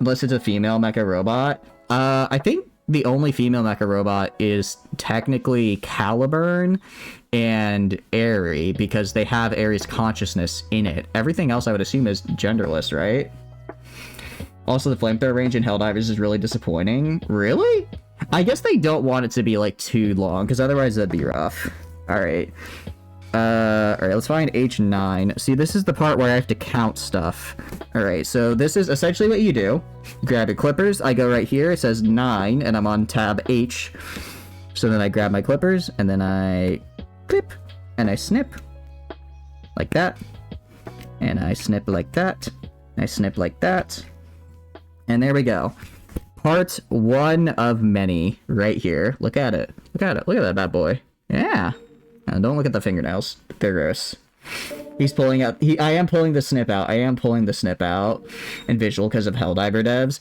Unless it's a female mecha robot. I think the only female mecha robot is technically Caliburn and Aerie, because they have Aerie's consciousness in it. Everything else I would assume is genderless, right? Also, the flamethrower range in Helldivers is really disappointing. Really? I guess they don't want it to be, like, too long, because otherwise that'd be rough. Alright. Alright, let's find H9. See, this is the part where I have to count stuff. Alright, so this is essentially what you do. You grab your clippers, I go right here, it says 9, and I'm on tab H. So then I grab my clippers, and then I clip, and I snip. Like that. And I snip like that. I snip like that. And there we go. Part 1 of many, right here. Look at it. Look at it. Look at that bad boy. Yeah. And don't look at the fingernails. They're gross. He's pulling out... I am pulling the snip out. I am pulling the snip out in visual because of Helldiver devs.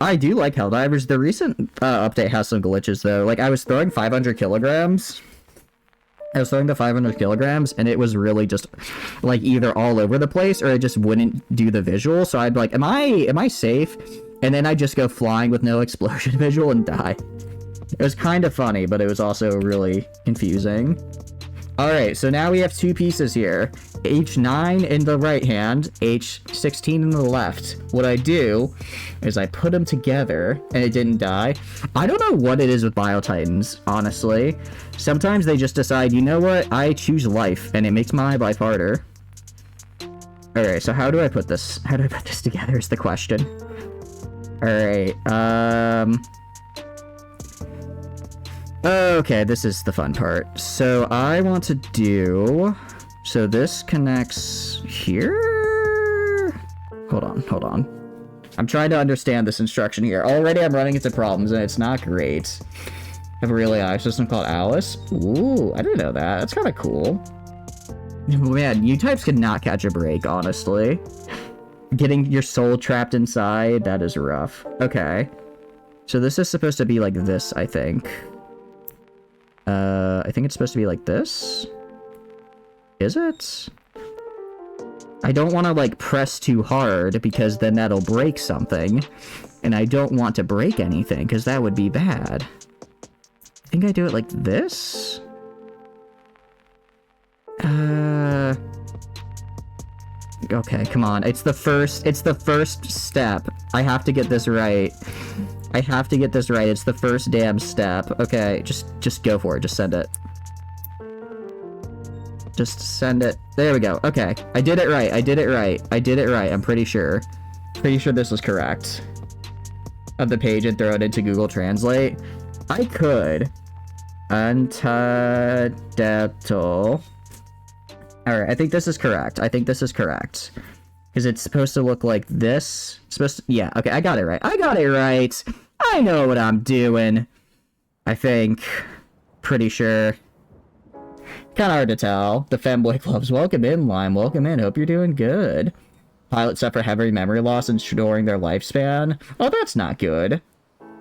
I do like Helldivers. The recent update has some glitches, though. Like, I was throwing 500 kilograms, I was throwing the 500 kilograms, and it was really just, like, either all over the place, or it just wouldn't do the visual, so I'd be like, am I safe? And then I'd just go flying with no explosion visual and die. It was kind of funny, but it was also really confusing. Alright, so now we have two pieces here. H9 in the right hand, H16 in the left. What I do is I put them together, and it didn't die. I don't know what it is with Biotitans, honestly. Sometimes they just decide, you know what, I choose life, and it makes my life harder. Alright, so how do I put this? How do I put this together is the question. Alright, okay, this is the fun part. So I want to do... So this connects here? Hold on. I'm trying to understand this instruction here. Already I'm running into problems, and it's not great. I have a really AI system called Alice. Ooh, I didn't know that. That's kind of cool. Man, U-types could not catch a break, honestly. Getting your soul trapped inside, that is rough. Okay. So this is supposed to be like this, I think. I think it's supposed to be like this. Is it? I don't want to, like, press too hard, because then that'll break something. And I don't want to break anything, because that would be bad. I think I do it like this? Okay, come on. It's the first step. I have to get this right. I have to get this right. It's the first damn step. Okay, just go for it. Just send it. Just send it. There we go. Okay. I did it right. I did it right. I did it right. I'm pretty sure. Pretty sure this was correct. Of the page and throw it into Google Translate. I could. Antidactyl. Alright, I think this is correct. I think this is correct. Because it's supposed to look like this. It's supposed to... Yeah, okay, I got it right. I got it right! I know what I'm doing. I think. Pretty sure. Kind of hard to tell. The Femboy Clubs. Welcome in, Lime. Welcome in. Hope you're doing good. Pilots suffer heavy memory loss and storing their lifespan. Oh, that's not good.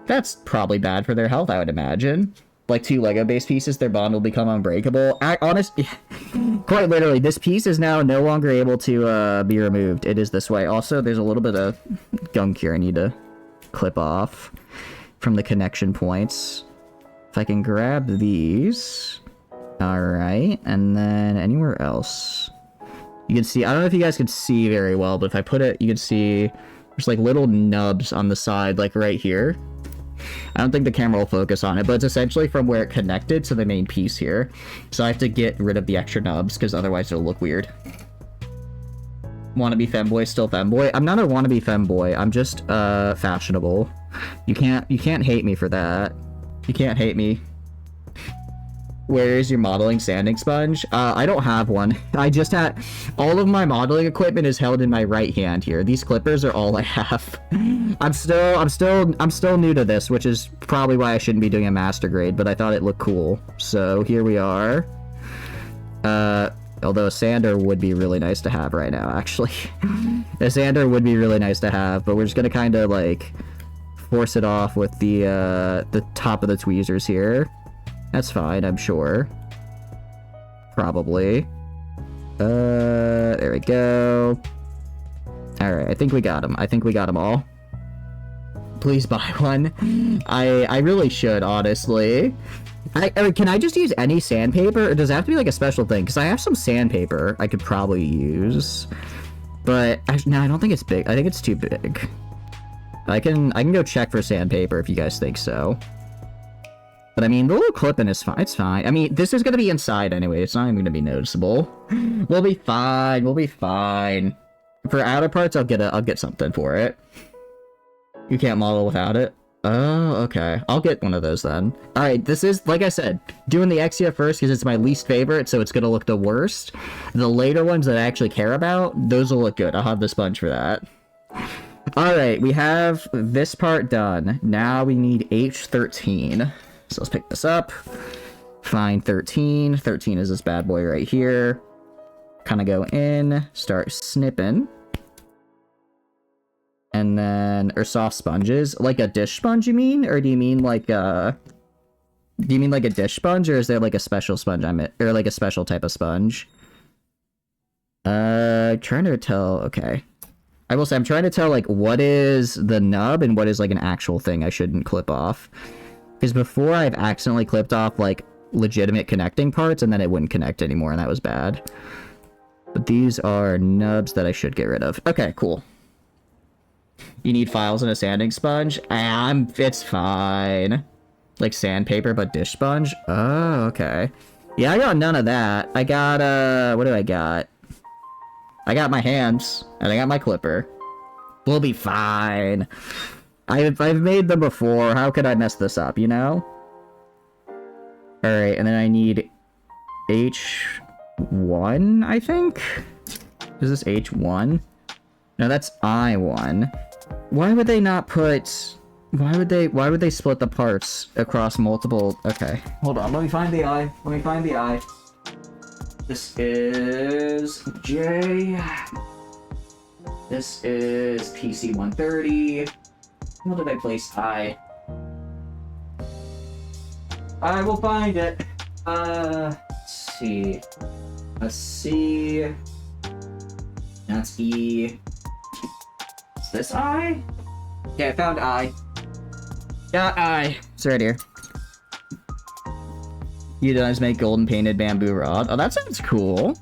That's probably bad for their health, I would imagine. Like 2 Lego-based pieces, their bond will become unbreakable. Honestly, quite literally, this piece is now no longer able to be removed. It is this way. Also, there's a little bit of gunk here I need to clip off from the connection points. If I can grab these. Alright, and then anywhere else. You can see, I don't know if you guys can see very well, but if I put it, you can see there's like little nubs on the side, like right here. I don't think the camera will focus on it, but it's essentially from where it connected to the main piece here. So I have to get rid of the extra nubs, because otherwise it'll look weird. Wannabe femboy, still femboy? I'm not a wannabe femboy, I'm just, fashionable. You can't hate me for that. You can't hate me. Where is your modeling sanding sponge? I don't have one. I just had... All of my modeling equipment is held in my right hand here. These clippers are all I have. I'm still new to this, which is probably why I shouldn't be doing a master grade, but I thought it looked cool. So, here we are. Although a sander would be really nice to have right now, actually. A sander would be really nice to have, but we're just gonna kind of, like, force it off with the top of the tweezers here. That's fine, I'm sure. Probably. There we go. Alright, I think we got them. I think we got them all. Please buy one. I really should, honestly. Can I just use any sandpaper, or does it have to be like a special thing? Because I have some sandpaper I could probably use. But, no, I don't think it's big. I think it's too big. I can go check for sandpaper if you guys think so. But I mean, the little clipping is fine. It's fine. I mean, this is gonna be inside anyway. It's not even gonna be noticeable. We'll be fine. We'll be fine. For outer parts, I'll get something for it. You can't model without it. Oh, okay. I'll get one of those then. Alright, this is, like I said, doing the Exia first because it's my least favorite, so it's gonna look the worst. The later ones that I actually care about, those will look good. I'll have the sponge for that. Alright, we have this part done. Now we need H13. So let's pick this up. Find 13. 13 is this bad boy right here. Kind of go in, start snipping. And then, or soft sponges. Like a dish sponge, you mean? Or do you mean like, Do you mean like a dish sponge, or is there like a special sponge or like a special type of sponge? Trying to tell, okay. I will say, I'm trying to tell, like, what is the nub and what is, like, an actual thing I shouldn't clip off. Because before, I've accidentally clipped off, like, legitimate connecting parts, and then it wouldn't connect anymore, and that was bad. But these are nubs that I should get rid of. Okay, cool. You need files and a sanding sponge? It's fine. Like sandpaper, but dish sponge? Oh, okay. Yeah, I got none of that. I got, what do I got? I got my hands, and I got my clipper. We'll be fine. I've made them before. How could I mess this up, you know? Alright, and then I need H1, I think? Is this H1? No, that's I1. Why would they not put... Why would they split the parts across multiple... Okay, hold on. Let me find the I. Let me find the I. This is J. This is PC 130. How did I place I? I will find it. Let's see. A C. That's E. Is this I? Yeah, I found I. Got I. It's right here. You guys make golden painted bamboo rod. Oh, that sounds cool.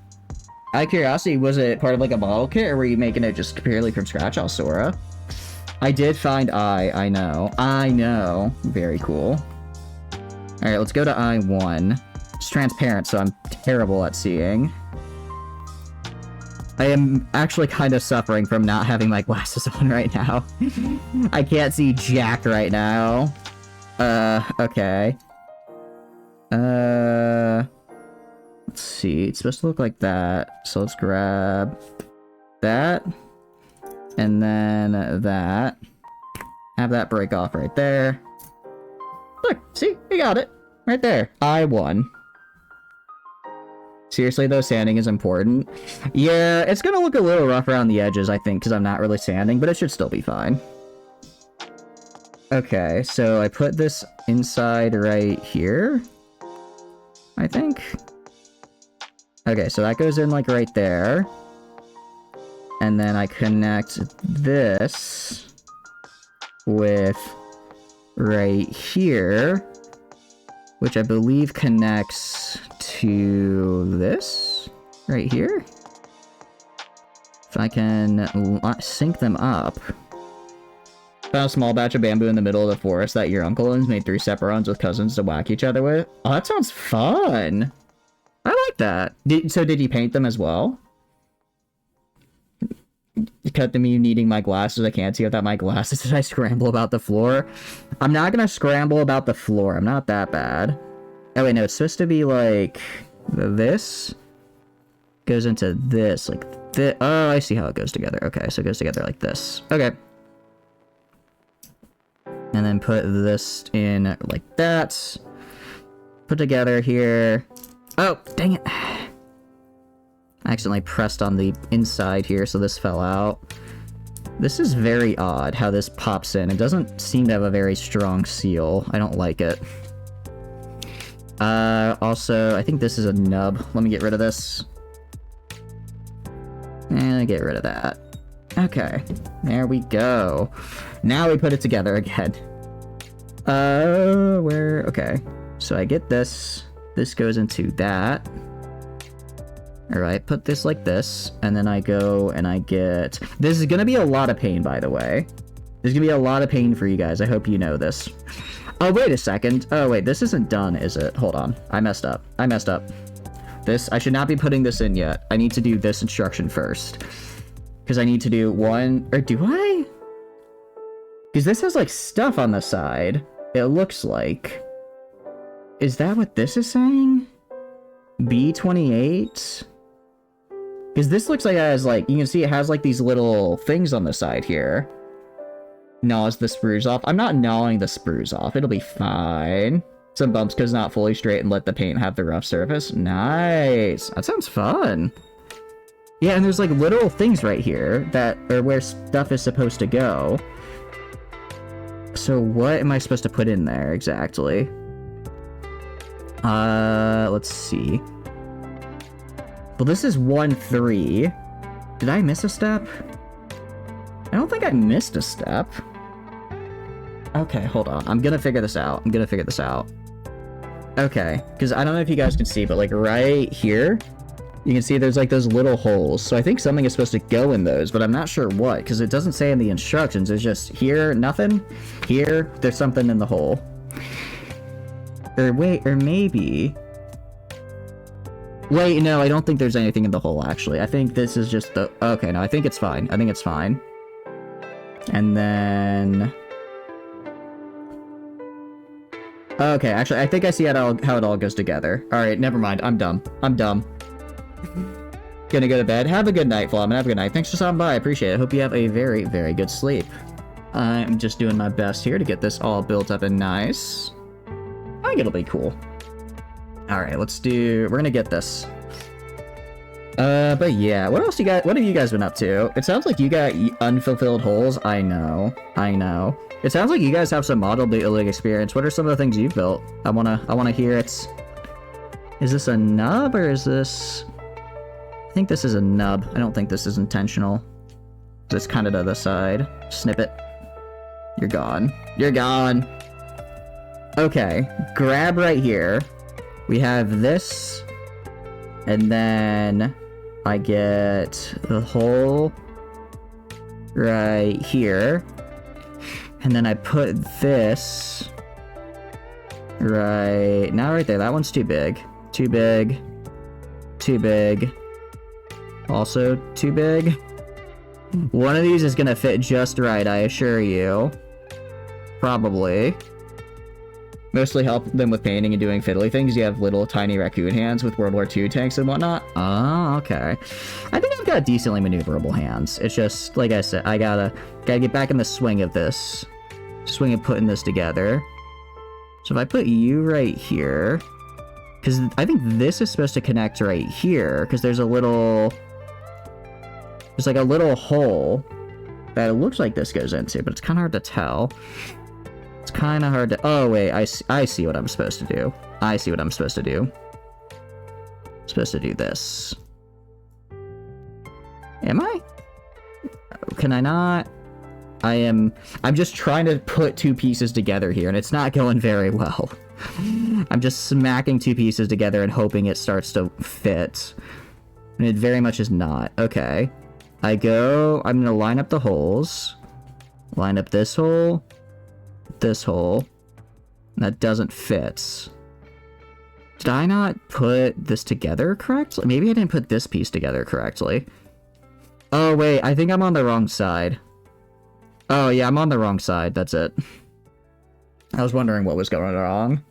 Out of curiosity, was it part of like a model kit, or were you making it just purely from scratch, Alsora? I did find I know. I know. Very cool. Alright, let's go to I1. It's transparent, so I'm terrible at seeing. I am actually kind of suffering from not having my glasses on right now. I can't see jack right now. Okay. Let's see. It's supposed to look like that. So let's grab that. And then that. Have that break off right there. Look, see? We got it. Right there. I1. Seriously, though, sanding is important. Yeah, it's gonna look a little rough around the edges, I think, because I'm not really sanding, but it should still be fine. Okay, so I put this inside right here, I think. Okay, so that goes in, like, right there. And then I connect this with right here, which I believe connects to this right here. If I can sync them up. Found a small batch of bamboo in the middle of the forest that your uncle owns, made 3 separate runs with cousins to whack each other with. Oh, that sounds fun. I like that. So did you paint them as well? Cut to me needing my glasses. I can't see without my glasses. Did I scramble about the floor? I'm not gonna scramble about the floor. I'm not that bad. Oh wait, no, it's supposed to be like this goes into this, like this. Oh, I see how it goes together. Okay, so it goes together like this. Okay. And then put this in like that. Put together here. Oh, dang it. I accidentally pressed on the inside here, so this fell out. This is very odd how this pops in. It doesn't seem to have a very strong seal. I don't like it. Also, I think this is a nub. Let me get rid of this. And get rid of that. Okay, there we go. Now we put it together again. Okay. So I get this. This goes into that. Alright, put this like this, and then I go and I get... This is gonna be a lot of pain, by the way. There's gonna be a lot of pain for you guys. I hope you know this. Oh, wait a second. Oh, wait, this isn't done, is it? Hold on. I messed up. I messed up. I should not be putting this in yet. I need to do this instruction first. Because I need to do one... Or do I? Because this has, like, stuff on the side. It looks like. Is that what this is saying? B28? Because this looks like it has, like... You can see it has, like, these little things on the side here. Gnaws the sprues off. I'm not gnawing the sprues off. It'll be fine. Some bumps because not fully straight and let the paint have the rough surface. Nice. That sounds fun. Yeah, and there's like little things right here that are where stuff is supposed to go. So what am I supposed to put in there exactly? Let's see. Well, this is 1-3. Did I miss a step? I don't think I missed a step. Okay, hold on. I'm gonna figure this out. Okay, because I don't know if you guys can see, but like right here, you can see there's like those little holes. So I think something is supposed to go in those, but I'm not sure what, because it doesn't say in the instructions. It's just here, nothing. Here, there's something in the hole. Or wait, or maybe... Wait, no, I don't think there's anything in the hole, actually. I think this is just the... Okay, no, I think it's fine. And then... Okay, actually, I think I see how it all goes together. Alright, never mind. I'm dumb. Gonna go to bed. Have a good night, Flom, have a good night. Thanks for stopping by. I appreciate it. Hope you have a very, very good sleep. I'm just doing my best here to get this all built up and nice. I think it'll be cool. Alright, we're gonna get this. But yeah, what have you guys been up to? It sounds like you got unfulfilled holes. I know. It sounds like you guys have some model building experience. What are some of the things you've built? I wanna hear it. Is this a nub or is this... I think this is a nub. I don't think this is intentional. Just kind of to the side. Snip it. You're gone. Okay, grab right here. We have this, and then I get the hole right here, and then I put this right there. That one's too big, also too big. One of these is gonna fit just right, I assure you. Probably. Mostly help them with painting and doing fiddly things. You have little tiny raccoon hands with World War II tanks and whatnot. Oh, okay. I think I've got decently maneuverable hands. It's just, like I said, I gotta get back in the swing of this. Swing of putting this together. So if I put you right here, because I think this is supposed to connect right here, because there's like a little hole that it looks like this goes into, but it's kind of hard to tell. It's kind of hard to... Oh, wait. I see what I'm supposed to do. I'm supposed to do this. Am I? Can I not? I'm just trying to put two pieces together here, and it's not going very well. I'm just smacking two pieces together and hoping it starts to fit. And it very much is not. Okay. I'm going to line up the holes. Line up this hole. This hole. That doesn't fit. Did I not put this together correctly? Maybe I didn't put this piece together correctly. Oh, wait. I think I'm on the wrong side. Oh, yeah. I'm on the wrong side. That's it. I was wondering what was going wrong.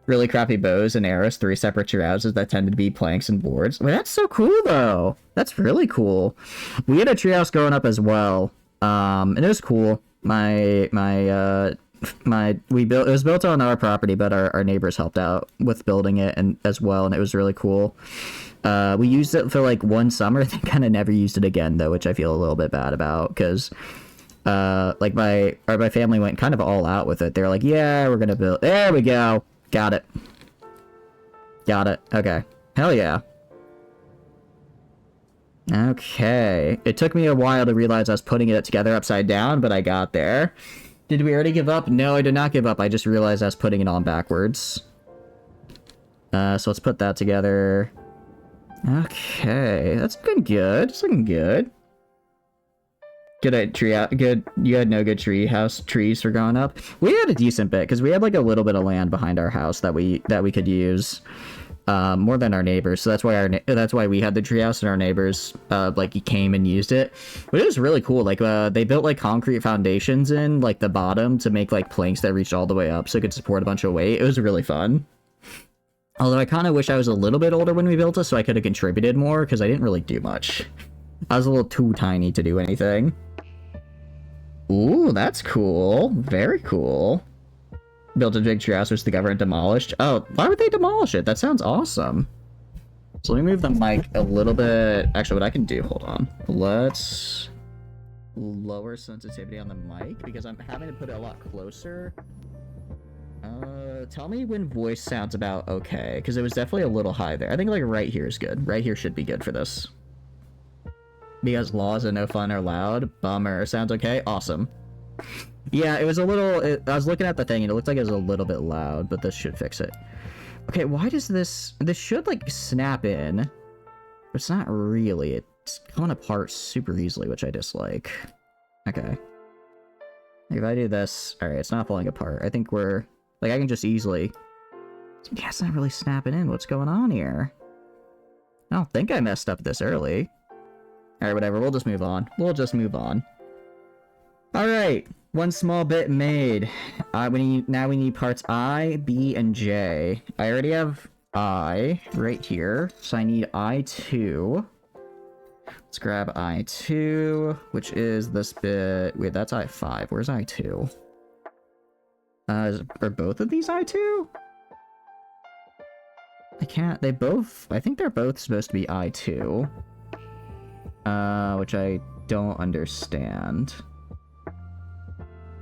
Really crappy bows and arrows. 3 separate tree houses that tended to be planks and boards. Well, that's so cool, though. That's really cool. We had a treehouse growing up as well. And it was cool. It was built on our property, but our neighbors helped out with building it and as well, and it was really cool. We used it for like one summer. They kind of never used it again though, which I feel a little bit bad about because like my family went kind of all out with it. They're like, yeah, we're gonna build. There we go. Got it. Okay. Hell yeah. Okay. It took me a while to realize I was putting it together upside down, but I got there. Did we already give up? No, I did not give up. I just realized I was putting it on backwards. So let's put that together. Okay. That's looking good. It's looking good. Good at tree out. Good. You had no good trees for growing up. We had a decent bit because we had like a little bit of land behind our house that we could use. More than our neighbors, so that's why we had the treehouse and our neighbors like came and used it. But it was really cool. Like they built like concrete foundations in like the bottom to make like planks that reached all the way up, so it could support a bunch of weight. It was really fun. Although I kind of wish I was a little bit older when we built it, so I could have contributed more because I didn't really do much. I was a little too tiny to do anything. Ooh, that's cool. Very cool. Built a big treehouse which the government demolished. Oh, why would they demolish it? That sounds awesome. So let me move the mic a little bit. Actually, what I can do, hold on. Let's lower sensitivity on the mic because I'm having to put it a lot closer. So tell me when voice sounds about okay, because it was definitely a little high there. I think like right here is good. Right here should be good for this. Because laws and no fun are loud. Bummer. Sounds okay? Awesome. Yeah, it was a little... I was looking at the thing and it looked like it was a little bit loud, but this should fix it. Okay, why does this... This should like snap in. But it's not really. It's coming apart super easily, which I dislike. Okay. If I do this... Alright, it's not falling apart. I think we're... Like, I can just easily... Yeah, it's not really snapping in. What's going on here? I don't think I messed up this early. Alright, whatever. We'll just move on. We'll just move on. Alright. One small bit made. Now we need parts I, B, and J. I already have I right here. So I need I2. Let's grab I2, which is this bit... Wait, that's I5. Where's I2? Are both of these I2? I can't... They both... I think they're both supposed to be I2. Which I don't understand.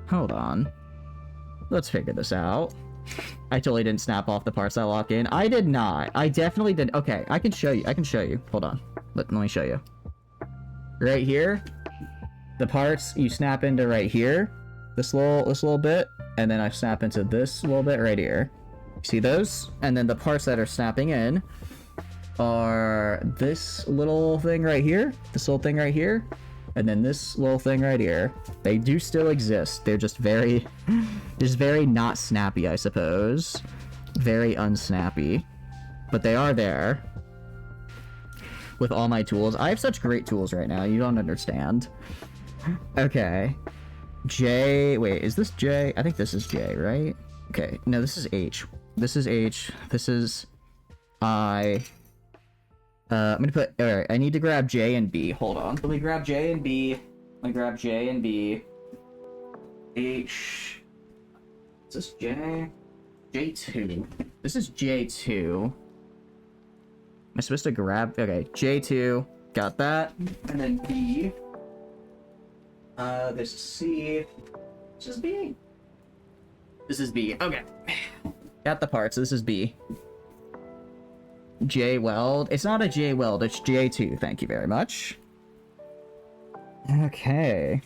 Hold on. Let's figure this out. I totally didn't snap off the parts that lock in. I did not. I definitely did. Okay, I can show you. I can show you. Hold on. Let me show you. Right here, the parts you snap into right here, this little bit, and then I snap into this little bit right here. See those? And then the parts that are snapping in are this little thing right here, this little thing right here, and then this little thing right here. They do still exist. They're just very not snappy, I suppose. Very unsnappy. But they are there. With all my tools. I have such great tools right now, you don't understand. Okay. J, wait, is this J? I think this is J, right? Okay, no, this is H. This is H. This is I. I'm gonna put, alright, I need to grab J and B. Hold on. Let me grab J and B. Let me grab J and B. H. Is this J? J2. This is J2. Am I supposed to grab? Okay, J2. Got that. And then B. This is C. This is B. This is B. Okay. Got the parts. This is B. J weld. It's not a J weld, it's J2. Thank you very much. Okay.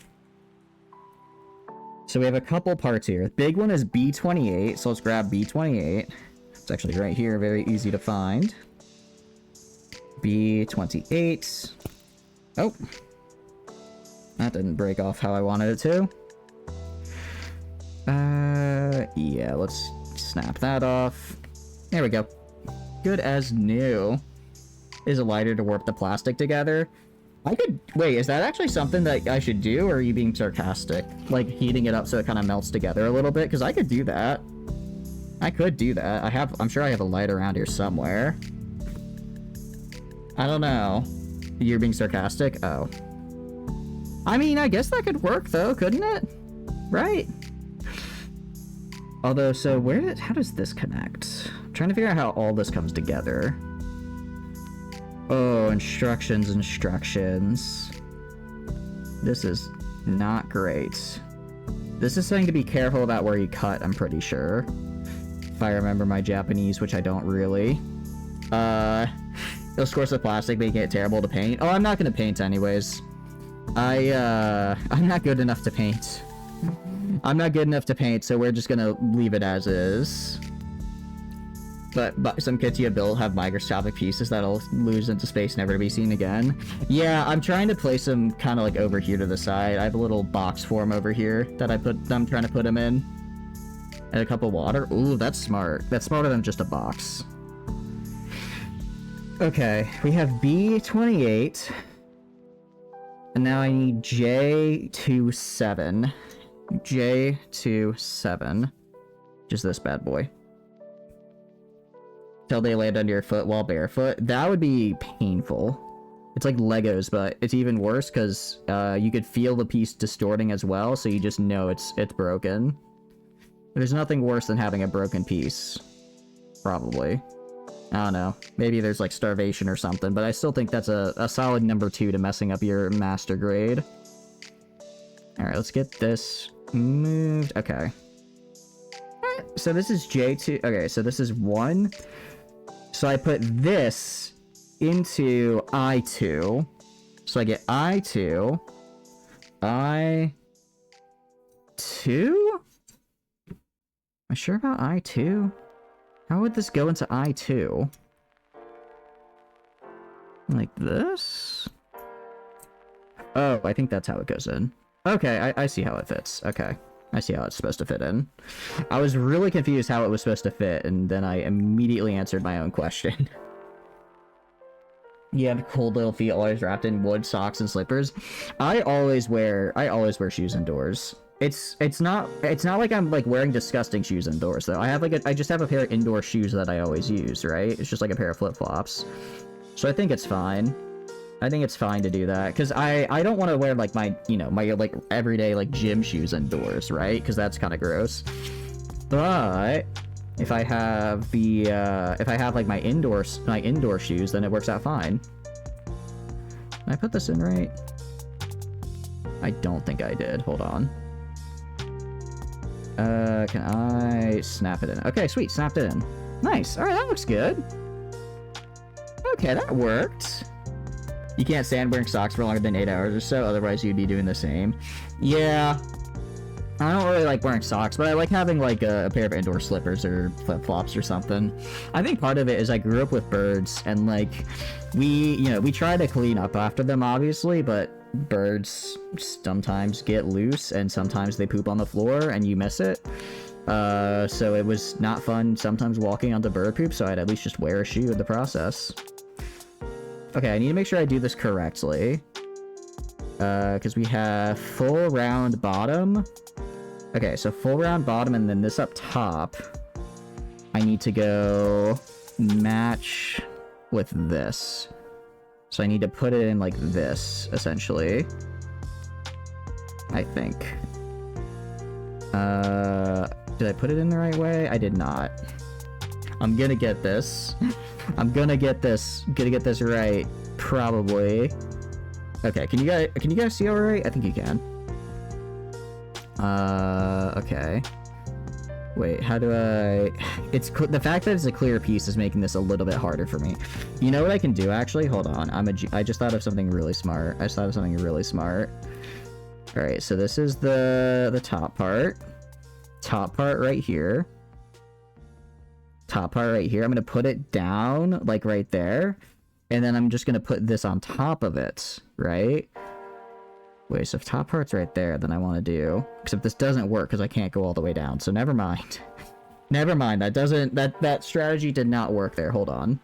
So we have a couple parts here. The big one is B28, so let's grab B28. It's actually right here, very easy to find. B28. Oh. That didn't break off how I wanted it to. Yeah, let's snap that off. There we go. Good as new. Is a lighter to warp the plastic together. I could... Wait, is that actually something that I should do, or are you being sarcastic? Like, heating it up so it kind of melts together a little bit? Because I could do that. I could do that. I'm sure I have a light around here somewhere. I don't know. You're being sarcastic? Oh. I mean, I guess that could work, though, couldn't it? Right? Although, so how does this connect? I'm trying to figure out how all this comes together. Oh, instructions. This is not great. This is something to be careful about where you cut, I'm pretty sure. If I remember my Japanese, which I don't really. It'll score the plastic, making it terrible to paint. Oh, I'm not gonna paint anyways. I'm not good enough to paint. I'm not good enough to paint, so we're just gonna leave it as is. But some kits you build have microscopic pieces that'll lose into space, never to be seen again. Yeah, I'm trying to place them kind of like over here to the side. I have a little box form over here that I'm trying to put them in. And a cup of water. Ooh, that's smart. That's smarter than just a box. Okay, we have B28. And now I need J27. J27. Just this bad boy. Till they land under your foot while barefoot. That would be painful. It's like Legos, but it's even worse because you could feel the piece distorting as well, so you just know it's broken. There's nothing worse than having a broken piece. Probably. I don't know. Maybe there's like starvation or something, but I still think that's a solid number 2 to messing up your master grade. Alright, let's get this moved. Okay. Alright. So this is J2. Okay, so this is 1. So I put this into I2. So I get I2. I2? Am I sure about I2? How would this go into I2? Like this? Oh, I think that's how it goes in. Okay, I see how it fits. Okay. I see how it's supposed to fit in. I was really confused how it was supposed to fit, and then I immediately answered my own question. You have cold little feet always wrapped in wood, socks, and slippers. I always wear shoes indoors. It's not like I'm like wearing disgusting shoes indoors though. I just have a pair of indoor shoes that I always use, right? It's just like a pair of flip-flops. So I think it's fine. I think it's fine to do that, because I don't want to wear like my, you know, my like everyday like gym shoes indoors, right? Because that's kind of gross. But if I have the if I have like my indoor shoes, then it works out fine. Can I put this in right? I don't think I did. Hold on. Can I snap it in? Okay, sweet, snapped it in. Nice. All right, that looks good. Okay, that worked. You can't stand wearing socks for longer than 8 hours or so, otherwise you'd be doing the same. Yeah. I don't really like wearing socks, but I like having like a pair of indoor slippers or flip-flops or something. I think part of it is I grew up with birds, and like we try to clean up after them obviously, but birds sometimes get loose and sometimes they poop on the floor and you miss it. So it was not fun sometimes walking onto bird poop, so I'd at least just wear a shoe in the process. Okay, I need to make sure I do this correctly. Because we have full round bottom. Okay, so full round bottom, and then this up top. I need to go match with this. So I need to put it in like this, essentially. I think. Did I put it in the right way? I did not. I'm gonna get this. I'm gonna get this right, probably. Okay, can you guys see all right? I think you can. Okay. Wait, how do I... It's the fact that it's a clear piece is making this a little bit harder for me. You know what I can do, actually? Hold on. I just thought of something really smart. Alright, so this is the top part. Top part right here. Top part right here. I'm gonna put it down, like right there. And then I'm just gonna put this on top of it, right? Wait, so if top part's right there, then I want to do... Except this doesn't work because I can't go all the way down, so never mind. Never mind, that strategy did not work there. Hold on.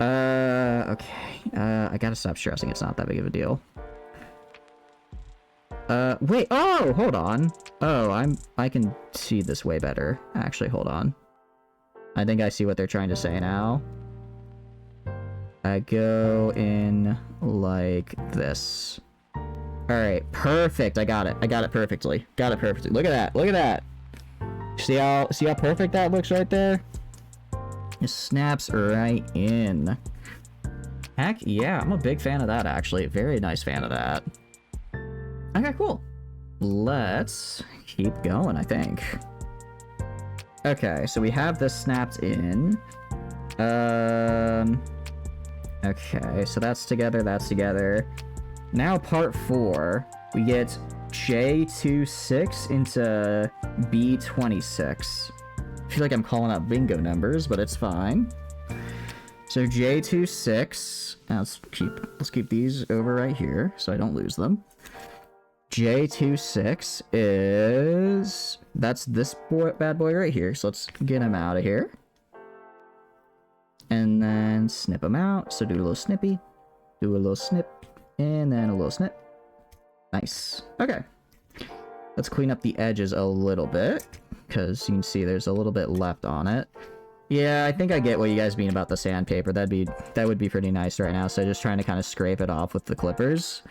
Okay. I gotta stop stressing. It's not that big of a deal. Wait, oh, hold on. Oh, I can see this way better. Actually, hold on. I think I see what they're trying to say now. I go in like this. Alright, perfect. I got it perfectly. Look at that. See how perfect that looks right there? It snaps right in. Heck yeah, I'm a big fan of that, actually. Very nice fan of that. Okay, cool. Let's keep going, I think. Okay, so we have this snapped in. Okay, so that's together. Now part 4, we get J26 into B26. I feel like I'm calling out bingo numbers, but it's fine. So J26, let's keep these over right here so I don't lose them. J26 is, that's this bad boy right here, so let's get him out of here. And then snip him out, so do a little snippy, do a little snip, and then a little snip. Nice. Okay. Let's clean up the edges a little bit, because you can see there's a little bit left on it. Yeah, I think I get what you guys mean about the sandpaper. That would be pretty nice right now, so just trying to kind of scrape it off with the clippers.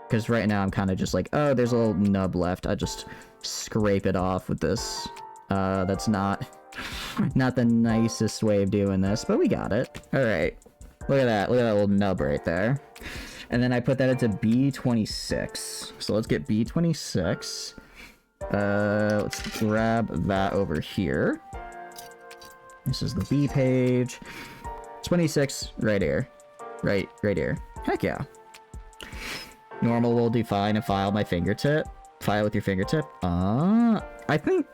Because right now I'm kind of just like, oh, there's a little nub left. I just scrape it off with this. That's not the nicest way of doing this, but we got it. All right. Look at that little nub right there. And then I put that into B26. So let's get B26. Let's grab that over here. This is the B page. 26, right here. Right here. Heck yeah. Normal will do fine and file my fingertip. File with your fingertip. I think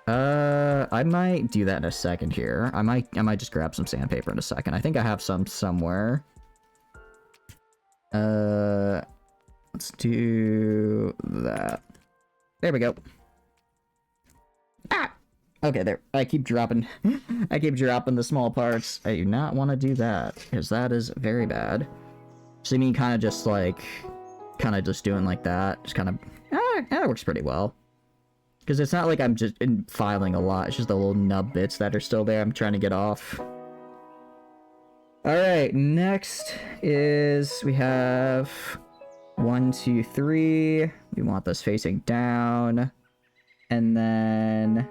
I might do that in a second here. I might just grab some sandpaper in a second. I think I have some somewhere. Let's do that. There we go. Ah! Okay, there. I keep dropping the small parts. I do not want to do that, because that is very bad. So you mean kind of just doing like that? Just kind of, that works pretty well. Because it's not like I'm just filing a lot. It's just the little nub bits that are still there I'm trying to get off. Alright, next is we have 1, 2, 3. We want this facing down. And then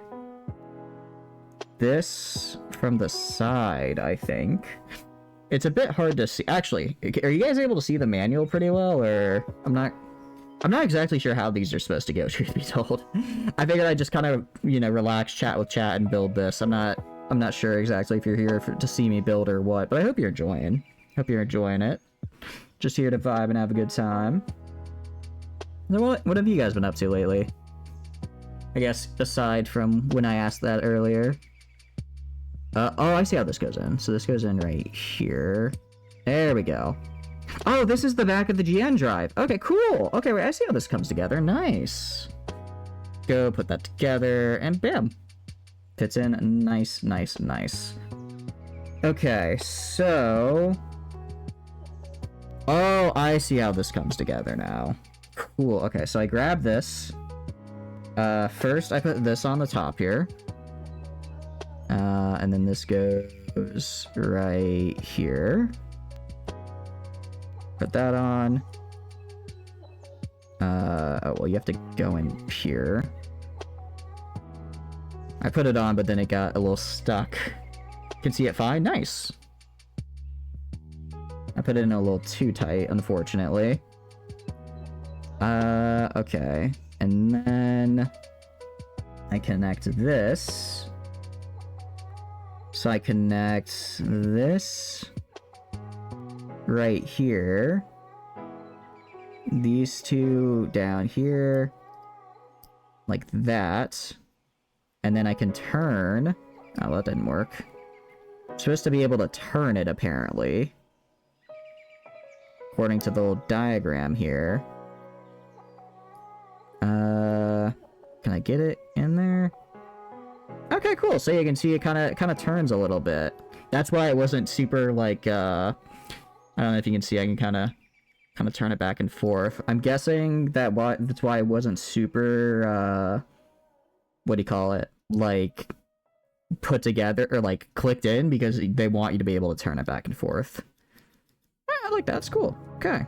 this from the side, I think. It's a bit hard to see. Actually, are you guys able to see the manual pretty well, or I'm not exactly sure how these are supposed to go, truth be told. I figured I'd just kind of, relax, chat with chat, and build this. I'm not sure exactly if you're here to see me build or what, but I hope you're enjoying. Hope you're enjoying it. Just here to vibe and have a good time. So what have you guys been up to lately? I guess aside from when I asked that earlier. Oh, I see how this goes in. So this goes in right here. There we go. Oh, this is the back of the GN drive. Okay, cool. Okay, wait, I see how this comes together. Nice. Go put that together, and bam. Fits in nice, nice, nice. Okay, so... Oh, I see how this comes together now. Cool. Okay, so I grab this. First, I put this on the top here. And then this goes right here. Put that on. Oh, well, you have to go in here. I put it on, but then it got a little stuck. You can see it fine. Nice. I put it in a little too tight, unfortunately. Okay. And then I connect this. So I connect this right here. These two down here. Like that. And then I can turn... Oh, that didn't work. I'm supposed to be able to turn it, apparently. According to the little diagram here. Can I get it in there? Okay, cool. So you can see it kind of turns a little bit. That's why it wasn't super, like, I don't know if you can see, I can kind of turn it back and forth. I'm guessing that's why it wasn't super, what do you call it? Like, put together, or, like, clicked in, because they want you to be able to turn it back and forth. I like that. That's cool. Okay.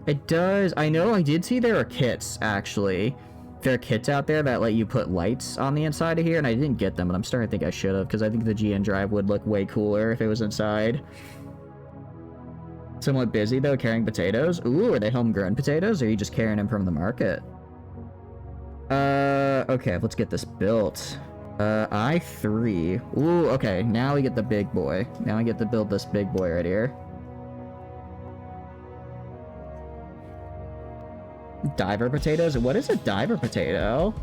It does... I know I did see there are kits, actually. There are kits out there that let you put lights on the inside of here, and I didn't get them, but I'm starting to think I should have, because I think the GN drive would look way cooler if it was inside. Somewhat busy, though, carrying potatoes. Ooh, are they homegrown potatoes, or are you just carrying them from the market? Okay, let's get this built. I3. Ooh, okay, now we get the big boy. Now I get to build this big boy right here. Diver potatoes? What is a diver potato?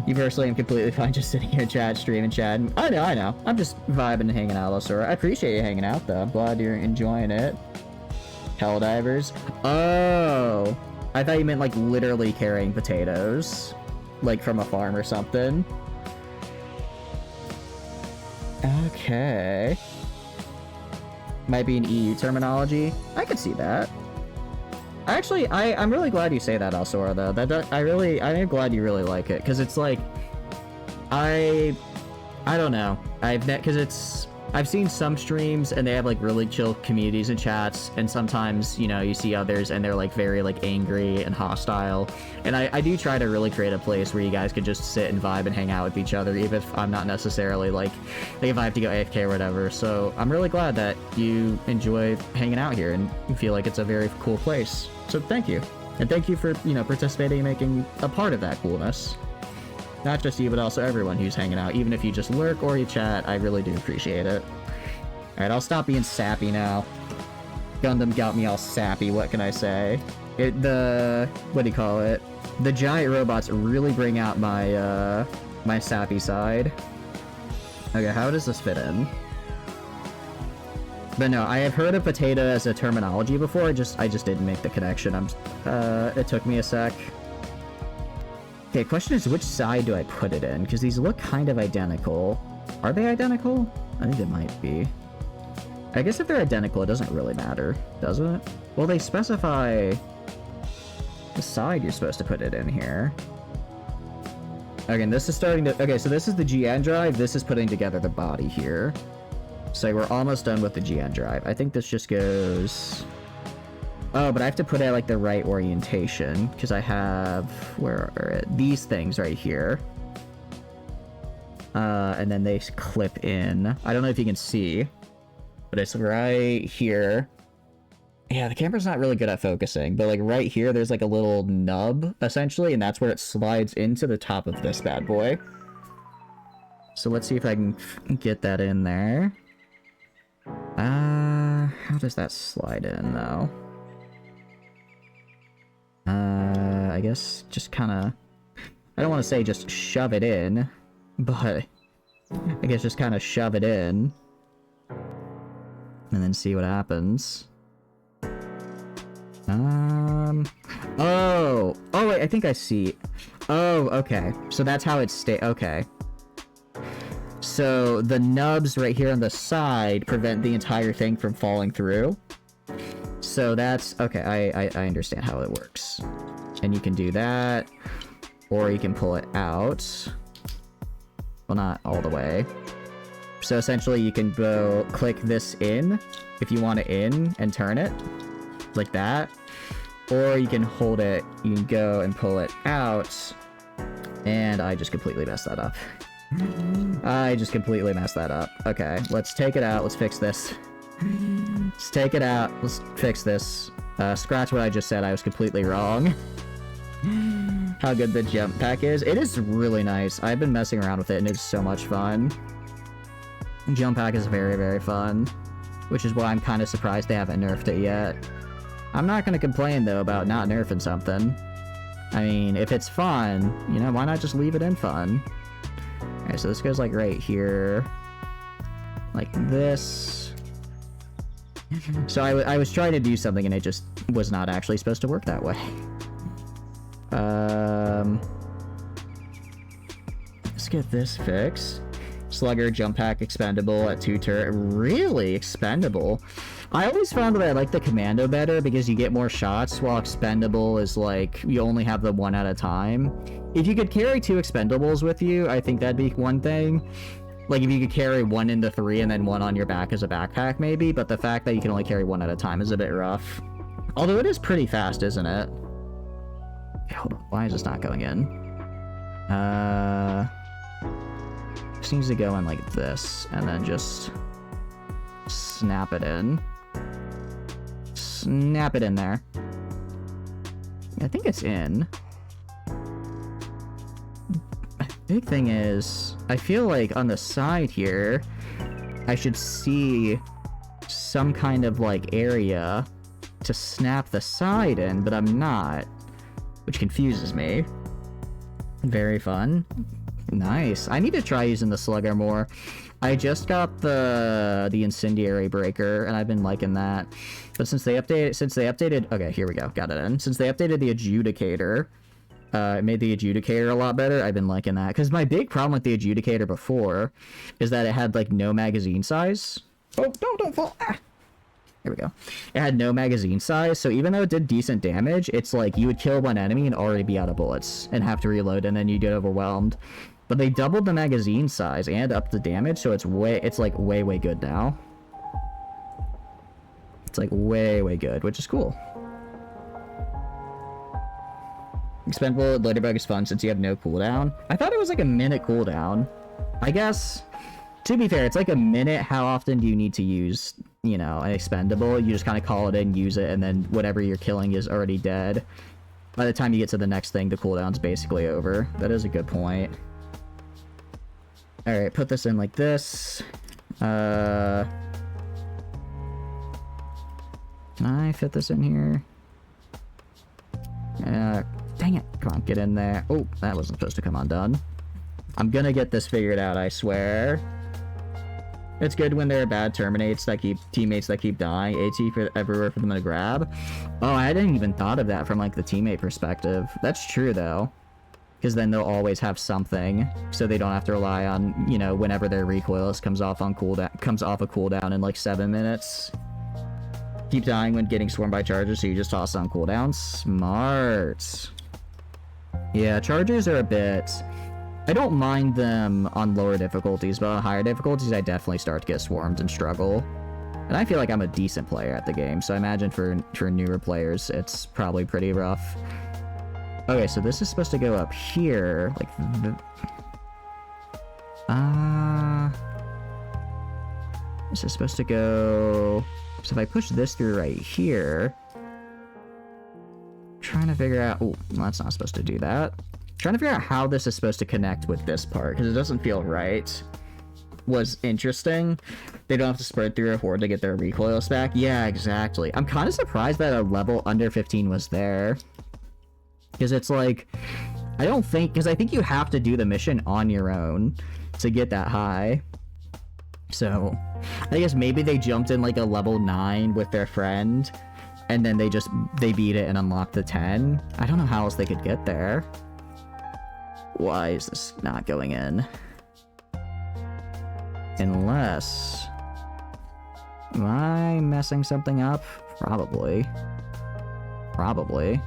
You personally am completely fine just sitting here chat, streaming, chat. I know. I'm just vibing and hanging out, Losora. I appreciate you hanging out, though. I'm glad you're enjoying it. Hell divers. Oh. I thought you meant, like, literally carrying potatoes. Like, from a farm or something. Okay. Might be an EU terminology. I could see that. Actually, I'm really glad you say that, Alsora, though. I am glad you really like it, because it's like, I don't know. I've seen some streams, and they have, like, really chill communities and chats, and sometimes, you see others, and they're, like, very, like, angry and hostile, and I do try to really create a place where you guys can just sit and vibe and hang out with each other, even if I'm not necessarily, like if I have to go AFK or whatever, so I'm really glad that you enjoy hanging out here, and feel like it's a very cool place, so thank you. And thank you for, you know, participating and making a part of that coolness. Not just you, but also everyone who's hanging out. Even if you just lurk or you chat, I really do appreciate it. Alright, I'll stop being sappy now. Gundam got me all sappy, what can I say? What do you call it? The giant robots really bring out my, my sappy side. Okay, how does this fit in? But no, I have heard of potato as a terminology before, I just didn't make the connection. It took me a sec. Okay, question is, which side do I put it in? Because these look kind of identical. Are they identical? I think they might be. I guess if they're identical, it doesn't really matter, does it? Well, they specify the side you're supposed to put it in here. Okay, and this is starting to... Okay, so this is the GN drive. This is putting together the body here. So we're almost done with the GN drive. I think this just goes... Oh, but I have to put it like the right orientation, because I have... Where are it? These things right here. And then they clip in. I don't know if you can see, but it's right here. Yeah, the camera's not really good at focusing, but like right here, there's like a little nub, essentially, and that's where it slides into the top of this bad boy. So let's see if I can get that in there. How does that slide in, though? I guess just kind of... I don't want to say just shove it in, but I guess just kind of shove it in. And then see what happens. Oh, wait, I think I see. Oh, okay. So that's how it okay. So the nubs right here on the side prevent the entire thing from falling through. So that's, okay, I understand how it works. And you can do that, or you can pull it out. Well, not all the way. So essentially you can go click this in, if you want it in, and turn it, like that. Or you can hold it, you can go and pull it out, and I just completely messed that up. I just completely messed that up. Okay, let's take it out, let's fix this. Let's take it out, let's fix this. Scratch what I just said, I was completely wrong. How good the jump pack is. It is really nice. I've been messing around with it, and it's so much fun. Jump pack is very, very fun, which is why I'm kind of surprised they haven't nerfed it yet. I'm not going to complain, though, about not nerfing something. I mean, if it's fun, you know, why not just leave it in fun? Alright, so this goes, like, right here. Like this. So I was trying to do something, and it just was not actually supposed to work that way. Let's get this fixed. Slugger, jump pack, expendable at 2 turret. Really? Expendable? I always found that I like the commando better because you get more shots, while expendable is like, you only have the one at a time. If you could carry 2 expendables with you, I think that'd be one thing. Like, if you could carry 1 into 3 and then 1 on your back as a backpack, maybe, but the fact that you can only carry 1 at a time is a bit rough. Although it is pretty fast, isn't it? Hold on, why is this not going in? This needs to go in like this, and then just snap it in. Snap it in there. I think it's in. Big thing is, I feel like on the side here, I should see some kind of like area to snap the side in, but I'm not, which confuses me. Very fun. Nice. I need to try using the slugger more. I just got the incendiary breaker, and I've been liking that. But since they updated, okay, here we go, got it in. Since they updated the adjudicator, it made the adjudicator a lot better. I've been liking that, because my big problem with the adjudicator before is that it had like no magazine size. Oh, don't fall. Ah. Here we go. It had no magazine size, so even though it did decent damage, it's like you would kill one enemy and already be out of bullets and have to reload, and then you get overwhelmed. But they doubled the magazine size and upped the damage, so it's like way good now. It's like way good, which is cool. Expendable Ladybug is fun since you have no cooldown. I thought it was like a minute cooldown. I guess, to be fair, it's like a minute. How often do you need to use, you know, an expendable? You just kind of call it in, use it, and then whatever you're killing is already dead. by the time you get to the next thing, the cooldown's basically over. That is a good point. Alright, put this in like this. Can I fit this in here? Dang it. Come on, get in there. Oh, that wasn't supposed to come undone. I'm gonna get this figured out, I swear. It's good when there are bad teammates that keep dying. AT for everywhere for them to grab. Oh, I hadn't even thought of that from like the teammate perspective. That's true though, because then they'll always have something, so they don't have to rely on, you know, whenever their recoilless comes off a cooldown in like 7 minutes. Keep dying when getting swarmed by charges, so you just toss on cooldown. Smart. Yeah, charges are a bit. I don't mind them on lower difficulties, but on higher difficulties, I definitely start to get swarmed and struggle. And I feel like I'm a decent player at the game, so I imagine for newer players, it's probably pretty rough. Okay, so this is supposed to go up here, like this is supposed to go. So if I push this through right here, trying to figure out. Oh, well, that's not supposed to do that. Trying to figure out how this is supposed to connect with this part, because it doesn't feel right. Was interesting. They don't have to spread through a horde to get their recoils back. Yeah, exactly. I'm kind of surprised that a level under 15 was there. Because it's like, I don't think, because I think you have to do the mission on your own to get that high. So, I guess maybe they jumped in like a level 9 with their friend, and then they beat it and unlocked the 10. I don't know how else they could get there. Why is this not going in? Unless... Am I messing something up? Probably. Probably.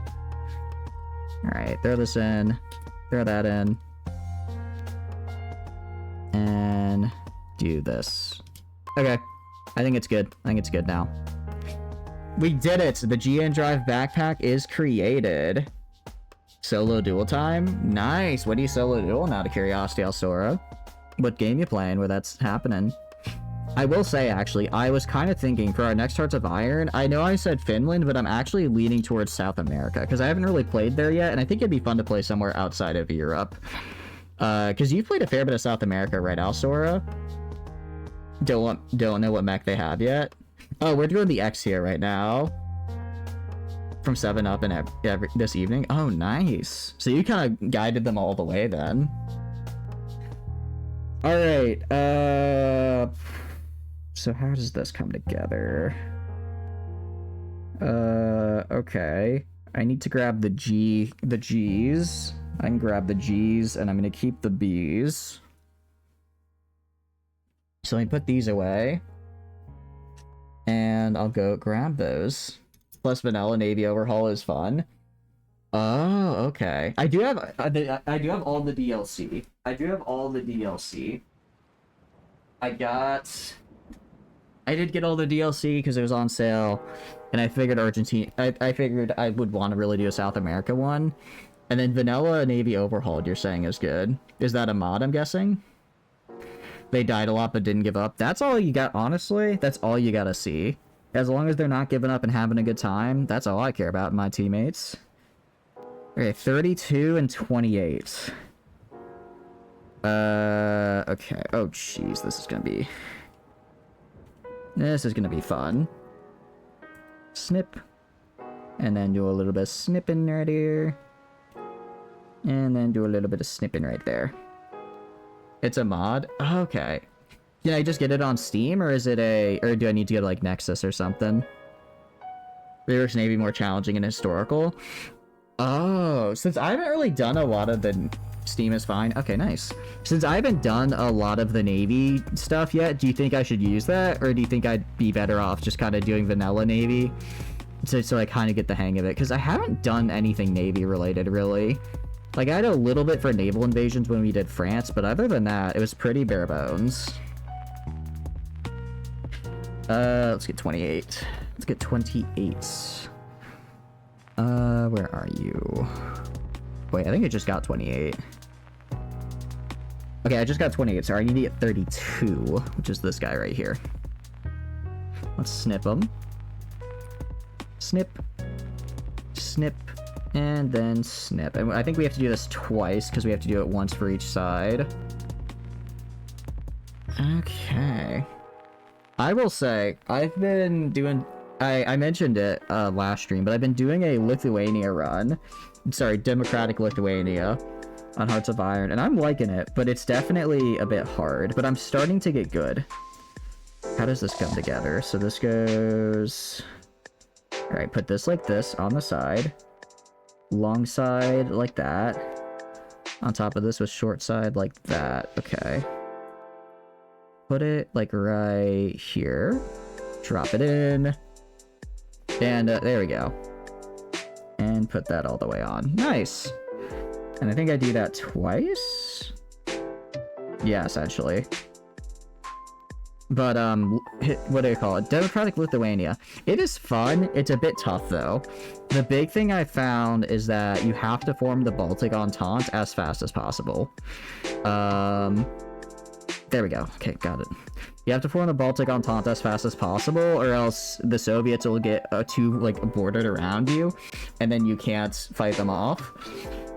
Alright, throw this in. Throw that in. And... do this. Okay. I think it's good. I think it's good now. We did it! The GN Drive backpack is created. Solo duel time? Nice! What do you solo duel? Out of curiosity, Alsora. What game you playing where that's happening? I will say, actually, I was kind of thinking for our next Hearts of Iron, I know I said Finland, but I'm actually leaning towards South America, because I haven't really played there yet, and I think it'd be fun to play somewhere outside of Europe. Because you've played a fair bit of South America, right, Alsora? Don't know what mech they have yet. Oh, we're doing the Exia right now. From 7-Up and this evening. Oh, nice. So you kind of guided them all the way then. Alright, so how does this come together? Okay. I need to grab the G's. I can grab the G's, and I'm gonna keep the B's. So I put these away. And I'll go grab those. Plus vanilla navy overhaul is fun. Oh, okay. I do have all the DLC. I did get all the DLC because it was on sale, and I figured I figured I would want to really do a South America one. And then vanilla navy overhauled, you're saying is good. Is that a mod, I'm guessing? They died a lot but didn't give up. That's all you got, honestly. That's all you gotta see. As long as they're not giving up and having a good time, that's all I care about in my teammates. Okay, 32 and 28. Okay. Oh, jeez, this is gonna be fun. Snip. And then do a little bit of snipping right here. And then do a little bit of snipping right there. It's a mod? Okay. Can I just get it on Steam, or is it or do I need to go to, like, Nexus or something? Reverse Navy more challenging and historical? Oh, since I haven't really done a lot of the... Steam is fine. Okay, nice. Since I haven't done a lot of the Navy stuff yet, do you think I should use that? Or do you think I'd be better off just kind of doing vanilla Navy? So I kind of get the hang of it. Because I haven't done anything Navy related, really. Like, I had a little bit for naval invasions when we did France, but other than that, it was pretty bare bones. Let's get 28. Let's get 28. Where are you? Wait, I think I just got 28. Okay, I just got 28, so I need to get 32, which is this guy right here. Let's snip him. Snip. Snip. And then snip. And I think we have to do this twice, because we have to do it once for each side. Okay. I will say, I've been doing... I mentioned it last stream, but I've been doing a Lithuania run. Sorry, Democratic Lithuania on Hearts of Iron, and I'm liking it, but it's definitely a bit hard. But I'm starting to get good. How does this come together? So this goes... Alright, put this like this on the side. Long side like that. On top of this with short side like that. Okay. Put it like right here. Drop it in. And there we go. And put that all the way on. Nice. And I think I do that twice. Yeah, essentially. But, what do you call it? Democratic Lithuania. It is fun. It's a bit tough, though. The big thing I found is that you have to form the Baltic Entente as fast as possible. There we go. Okay, got it. You have to form the Baltic Entente as fast as possible, or else the Soviets will get bordered around you, and then you can't fight them off.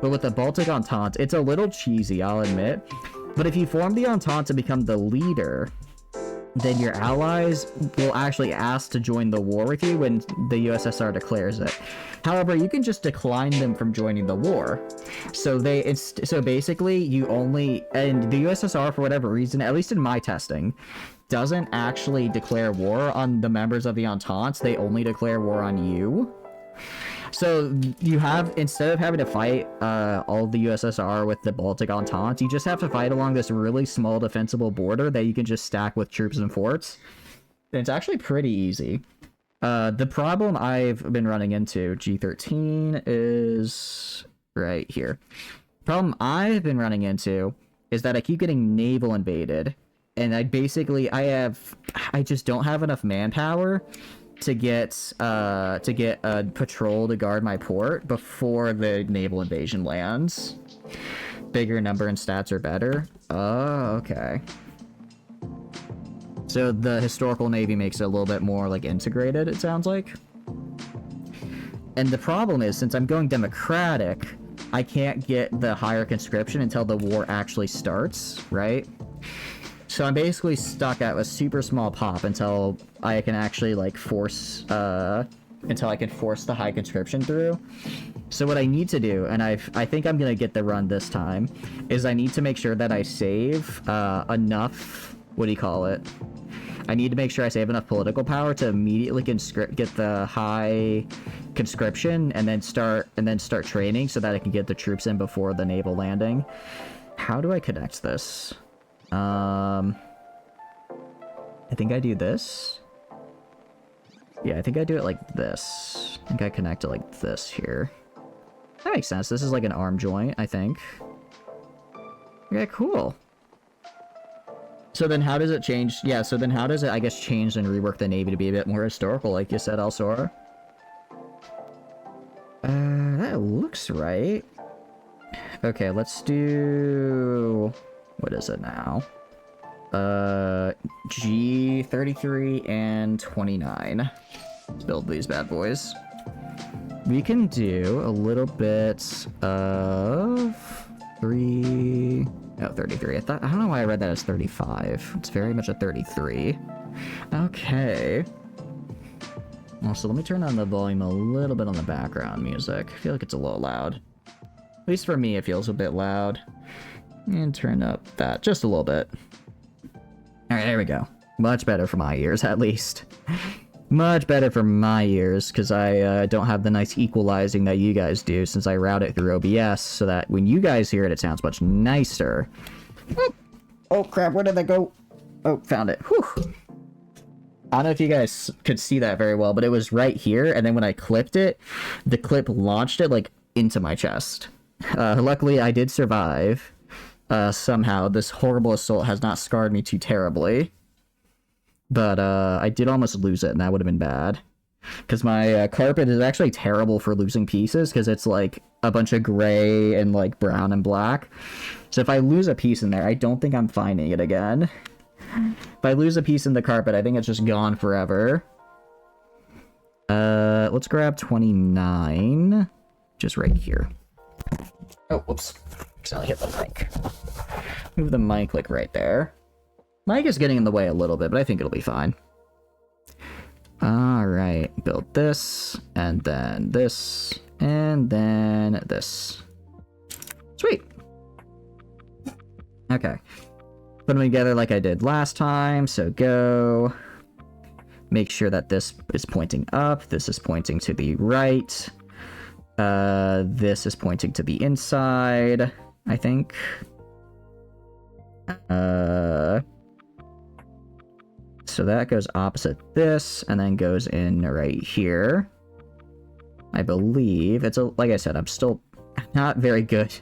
But with the Baltic Entente, it's a little cheesy, I'll admit. But if you form the Entente to become the leader, then your allies will actually ask to join the war with you when the USSR declares it. However, you can just decline them from joining the war. So basically you only, and the USSR for whatever reason, at least in my testing, doesn't actually declare war on the members of the Entente. They only declare war on you. So you have, instead of having to fight all of the USSR with the Baltic Entente, you just have to fight along this really small defensible border that you can just stack with troops and forts. And it's actually pretty easy. The problem I've been running into, G13, is right here. Problem I've been running into is that I keep getting naval invaded, and I just don't have enough manpower to get a patrol to guard my port before the naval invasion lands. Bigger number and stats are better. Oh, okay. So the historical navy makes it a little bit more like integrated, it sounds like. And the problem is, since I'm going democratic, I can't get the higher conscription until the war actually starts, right? So I'm basically stuck at a super small pop until I can actually force the high conscription through. So what I need to do, and I think I'm gonna get the run this time, is I need to make sure that I save enough. What do you call it? I need to make sure I save enough political power to immediately get the high conscription, and then start training so that I can get the troops in before the naval landing. How do I connect this? I think I do this. Yeah, I think I do it like this. I think I connect it like this here. That makes sense. This is like an arm joint, I think. Okay, cool. So then how does it change? Yeah, so then how does it, I guess, change and rework the Navy to be a bit more historical, like you said, Alsora? That looks right. Okay, let's do... What is it now? G33 and 29. Let's build these bad boys. We can do a little bit of 33. I don't know why I read that as 35. It's very much a 33. Okay. Well, so let me turn on the volume a little bit on the background music. I feel like it's a little loud. At least for me, it feels a bit loud. And turn up that just a little bit. Alright, there we go. Much better for my ears, at least. Much better for my ears, because I don't have the nice equalizing that you guys do, since I route it through OBS, so that when you guys hear it, it sounds much nicer. Oh crap, where did that go? Oh, found it. Whew. I don't know if you guys could see that very well, but it was right here, and then when I clipped it, the clip launched it, into my chest. Luckily, I did survive. Somehow. This horrible assault has not scarred me too terribly. But, I did almost lose it, and that would have been bad. Because my carpet is actually terrible for losing pieces, because it's, a bunch of gray and, brown and black. So if I lose a piece in there, I don't think I'm finding it again. If I lose a piece in the carpet, I think it's just gone forever. Let's grab 29. which is right here. Oh, whoops. Accidentally hit the mic. Move the mic, like, right there. Mic is getting in the way a little bit, but I think it'll be fine. Alright, build this, and then this, and then this. Sweet! Okay. Put them together like I did last time, so go. Make sure that this is pointing up, this is pointing to the right. This is pointing to the inside, I think. So that goes opposite this, and then goes in right here. I believe. It's a, like I said, I'm still not very good.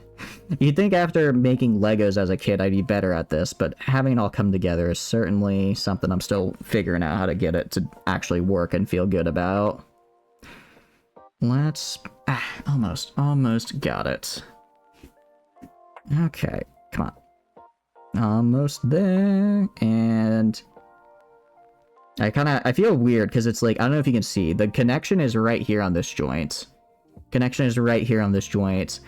You'd think after making Legos as a kid I'd be better at this, but having it all come together is certainly something I'm still figuring out how to get it to actually work and feel good about. Let's... almost got it. Okay, come on. Almost there, and... I feel weird, because it's like, I don't know if you can see, the connection is right here on this joint. Connection is right here on this joint.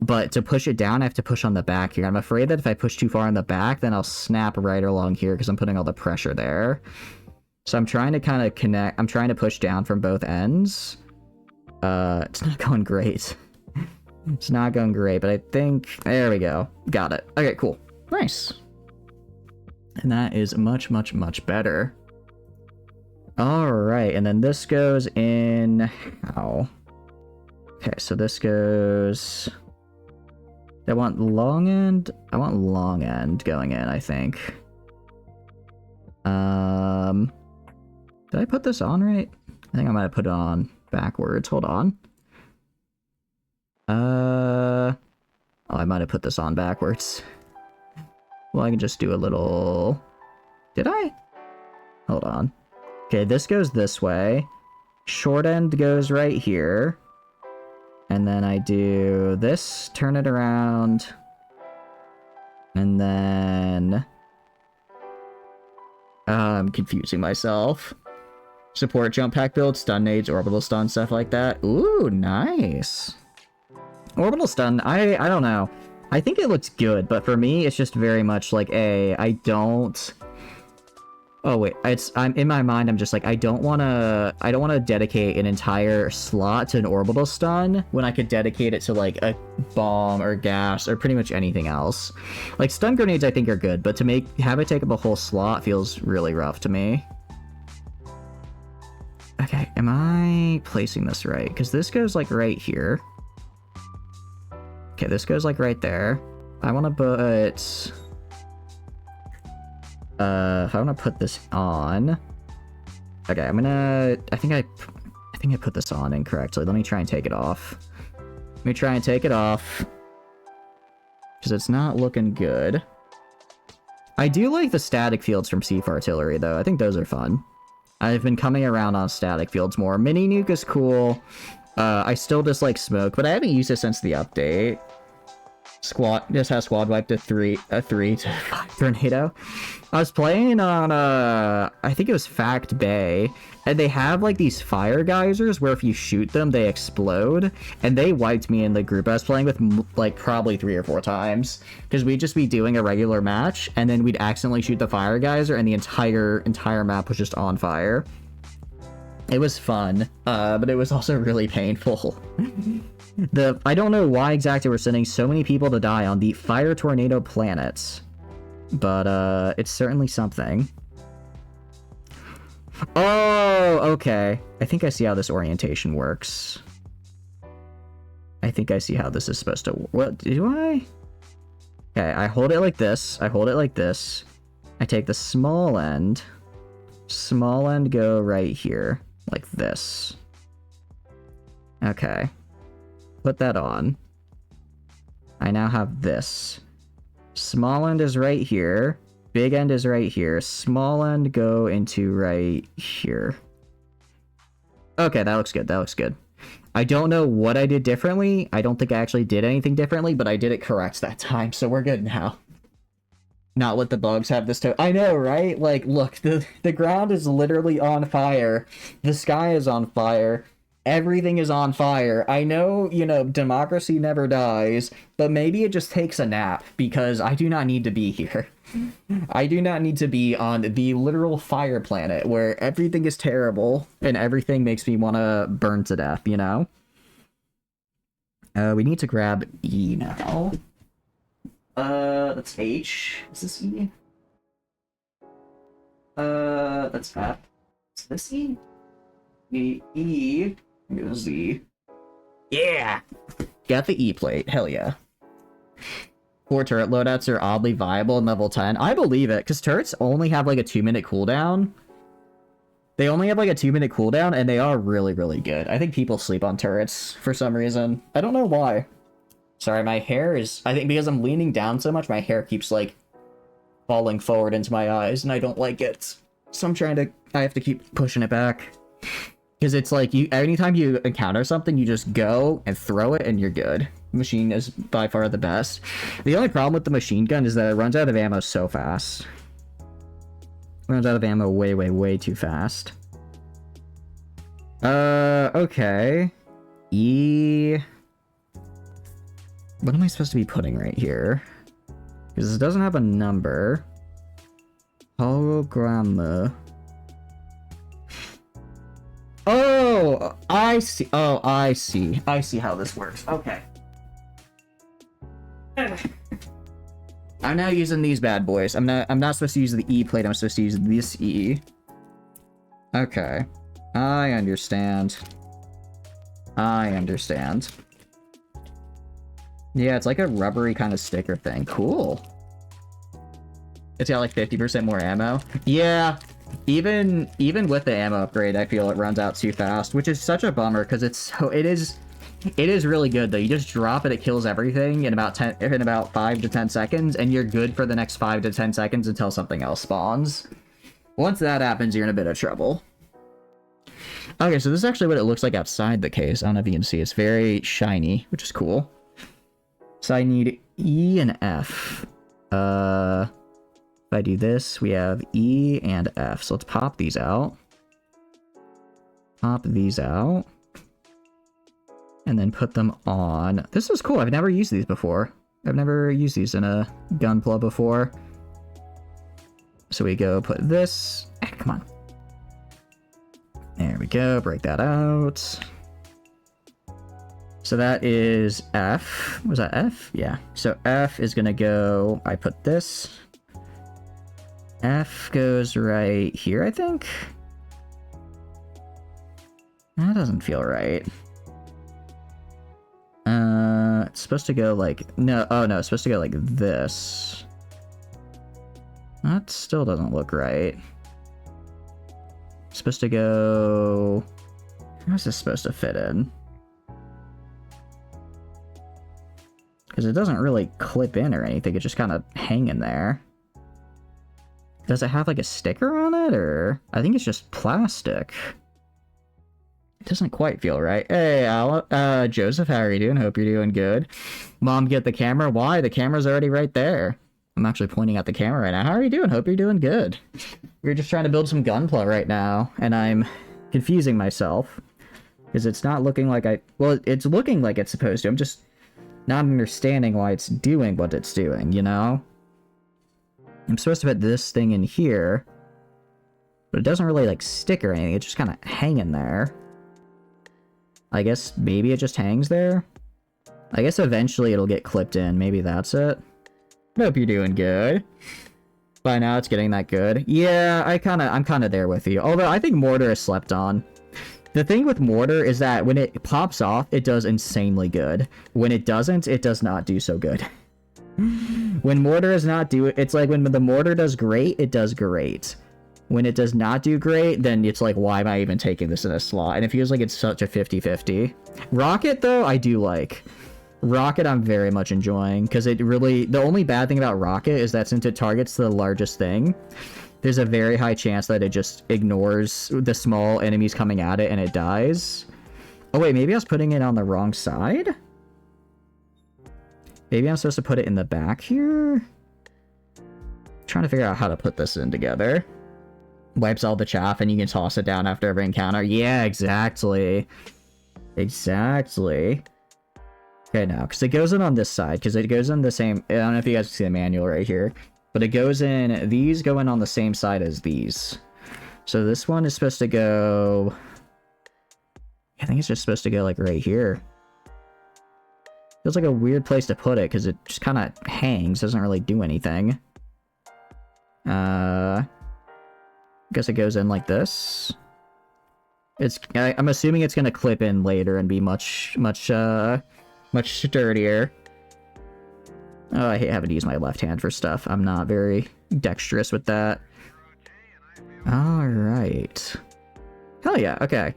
But to push it down, I have to push on the back here. I'm afraid that if I push too far on the back, then I'll snap right along here because I'm putting all the pressure there. So I'm trying to kind of connect. I'm trying to push down from both ends. It's not going great. It's not going great, but I think... There we go. Got it. Okay, cool. Nice. And that is much, much, much better. Alright, and then this goes in... How? Okay, so this goes... I want long end? I want long end going in, I think. Did I put this on right? I think I might have put it on backwards. Hold on. Oh, I might have put this on backwards. Well, I can just do a little... Did I? Hold on. Okay, this goes this way. Short end goes right here. And then I do this, turn it around, and then... I'm confusing myself. Support jump pack build, stun nades, orbital stun, stuff like that. Ooh, nice. Orbital stun, I don't know. I think it looks good, but for me, it's just very much like, I don't... Oh wait, I'm in my mind. I'm just like I don't want to dedicate an entire slot to an orbital stun when I could dedicate it to like a bomb or gas or pretty much anything else. Like stun grenades, I think are good, but to have it take up a whole slot feels really rough to me. Okay, am I placing this right? Because this goes like right here. Okay, this goes like right there. I want to put. If I want to put this on... Okay, I'm gonna... I think I put this on incorrectly. Let me try and take it off. Let me try and take it off. Because it's not looking good. I do like the static fields from Siege Artillery, though. I think those are fun. I've been coming around on static fields more. Mini nuke is cool. I still dislike smoke, but I haven't used it since the update. Squad just has squad wiped a 3 to 5 tornado. I was playing on I think it was Fact Bay, and they have like these fire geysers where if you shoot them they explode, and they wiped me in the group I was playing with like probably 3 or 4 times because we'd just be doing a regular match and then we'd accidentally shoot the fire geyser and the entire map was just on fire. It was fun, but it was also really painful. I don't know why exactly we're sending so many people to die on the Fire Tornado planets, but it's certainly something. Oh, okay. I think I see how this orientation works. I think I see how this is supposed to... What, do I? Okay, I hold it like this. I hold it like this. I take the small end. Small end go right here, like this. Okay. Put that on. I now have this. Small end is right here. Big end is right here. Small end go into right here. Okay, that looks good. That looks good. I don't know what I did differently. I don't think I actually did anything differently, but I did it correct that time, so we're good now. Not let the bugs have this I know, right? Like, look, the ground is literally on fire. The sky is on fire. Everything is on fire. I know, you know, democracy never dies, but maybe it just takes a nap because I do not need to be here. I do not need to be on the literal fire planet where everything is terrible and everything makes me want to burn to death, you know? We need to grab E now. That's H. Is this E? That's F. Is this E? E. Z. Yeah! Got the E plate. Hell yeah. 4 turret loadouts are oddly viable in level 10. I believe it, because turrets only have like a 2-minute cooldown. They only have like a 2-minute cooldown, and they are really, really good. I think people sleep on turrets for some reason. I don't know why. Sorry, my hair is... I think because I'm leaning down so much, my hair keeps like falling forward into my eyes, and I don't like it. So I'm trying to... I have to keep pushing it back. Because it's like, anytime you encounter something, you just go and throw it and you're good. Machine is by far the best. The only problem with the machine gun is that it runs out of ammo so fast. It runs out of ammo way, way, way too fast. Okay. E... What am I supposed to be putting right here? Because it doesn't have a number. Hologram... Oh, I see. Oh, I see. I see how this works. Okay. I'm now using these bad boys. I'm not supposed to use the E plate. I'm supposed to use this E. Okay. I understand. I understand. Yeah, it's like a rubbery kind of sticker thing. Cool. It's got like 50% more ammo. Yeah. Even with the ammo upgrade, I feel it runs out too fast, which is such a bummer because it is really good though. You just drop it, it kills everything in about 5 to 10 seconds, and you're good for the next 5 to 10 seconds until something else spawns. Once that happens, you're in a bit of trouble. Okay, so this is actually what it looks like outside the case. I don't know if you can see. It's very shiny, which is cool. So I need E and F. If I do this, we have E and F. So let's pop these out. Pop these out. And then put them on. This is cool. I've never used these before. I've never used these in a Gunpla before. So we go put this. Come on. There we go. Break that out. So that is F. Was that F? Yeah. So F is going to go... I put this... F goes right here, I think? That doesn't feel right. It's supposed to go like... No, oh no, it's supposed to go like this. That still doesn't look right. It's supposed to go... How's this supposed to fit in? Because it doesn't really clip in or anything, it's just kind of hanging there. Does it have like a sticker on it, or... I think it's just plastic. It doesn't quite feel right. Hey, Joseph, how are you doing? Hope you're doing good. Mom, get the camera. Why? The camera's already right there. I'm actually pointing at the camera right now. How are you doing? Hope you're doing good. We're just trying to build some Gunpla right now, and I'm confusing myself. Because it's not looking like well, it's looking like it's supposed to. I'm just not understanding why it's doing what it's doing, you know? I'm supposed to put this thing in here, but it doesn't really, like, stick or anything. It's just kind of hanging there. I guess maybe it just hangs there? I guess eventually it'll get clipped in. Maybe that's it. Hope you're doing good. By now it's getting that good. Yeah, I'm kind of there with you. Although I think Mortar is slept on. The thing with Mortar is that when it pops off, it does insanely good. When it doesn't, it does not do so good. When Mortar is not do it's like when the Mortar does great, it does great. When it does not do great, then it's like, why am I even taking this in a slot? And it feels like it's such a 50-50. Rocket, though, I do like. Rocket, I'm very much enjoying, because it really... The only bad thing about Rocket is that since it targets the largest thing, there's a very high chance that it just ignores the small enemies coming at it and it dies. Oh, wait, maybe I was putting it on the wrong side? Maybe I'm supposed to put it in the back here? I'm trying to figure out how to put this in together. Wipes all the chaff and you can toss it down after every encounter. Yeah, exactly. Exactly. Okay, now, because it goes in on this side, because it goes in the same... I don't know if you guys can see the manual right here, but it goes in... These go in on the same side as these. So this one is supposed to go... I think it's just supposed to go, like, right here. Feels like a weird place to put it, because it just kind of hangs, doesn't really do anything. Guess it goes in like this. I'm assuming it's going to clip in later and be much sturdier. Oh, I hate having to use my left hand for stuff. I'm not very dexterous with that. Alright. Hell yeah, okay.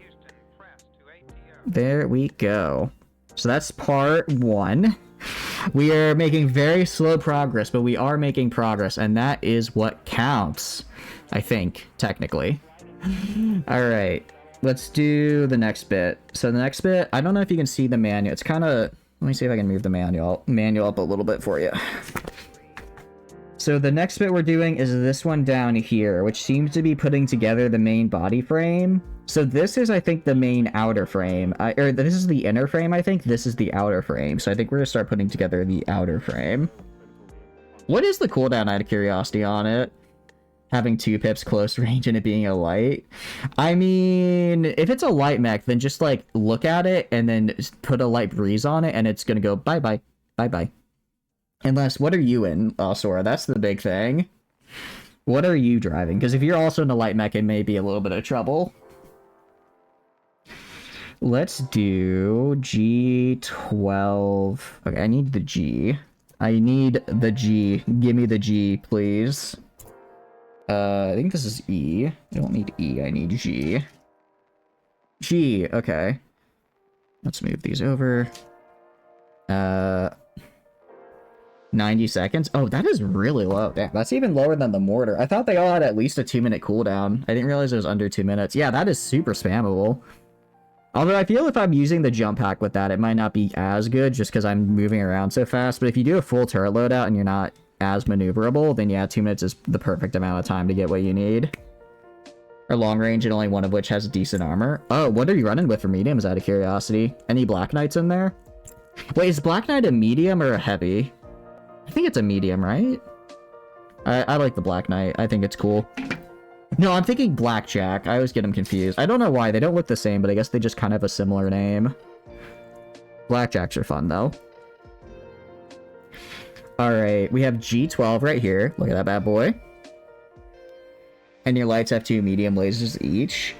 There we go. So that's part 1. We are making very slow progress, but we are making progress, and that is what counts. I think, technically. Alright. Let's do the next bit. So the next bit, I don't know if you can see the manual. It's kind of... Let me see if I can move the manual up a little bit for you. So the next bit we're doing is this one down here, which seems to be putting together the main body frame. So this is, I think, the main outer frame. Or this is the inner frame, I think. This is the outer frame. So I think we're going to start putting together the outer frame. What is the cooldown, out of curiosity, on it? Having 2 pips close range and it being a light. I mean, if it's a light mech, then just, like, look at it and then put a light breeze on it and it's gonna go bye-bye. Bye-bye. Unless, what are you in, Sora? That's the big thing. What are you driving? Because if you're also in a light mech, it may be a little bit of trouble. Let's do G12. Okay, I need the G. I need the G. Give me the G, please. I think this is E. I don't need E, I need G. G, okay. Let's move these over. 90 seconds? Oh, that is really low. Damn, that's even lower than the mortar. I thought they all had at least a 2-minute cooldown. I didn't realize it was under 2 minutes. Yeah, that is super spammable. Although I feel if I'm using the jump hack with that, it might not be as good just because I'm moving around so fast. But if you do a full turret loadout and you're not as maneuverable, then yeah, 2 minutes is the perfect amount of time to get what you need. Or long range, and only one of which has decent armor. Oh, what are you running with for mediums, out of curiosity? Any Black Knights in there? Wait, is Black Knight a medium or a heavy? I think it's a medium, right? I like the Black Knight. I think it's cool. No, I'm thinking Blackjack. I always get them confused. I don't know why. They don't look the same, but I guess they just kind of have a similar name. Blackjacks are fun, though. Alright, we have G12 right here. Look at that bad boy. And your lights have 2 medium lasers each.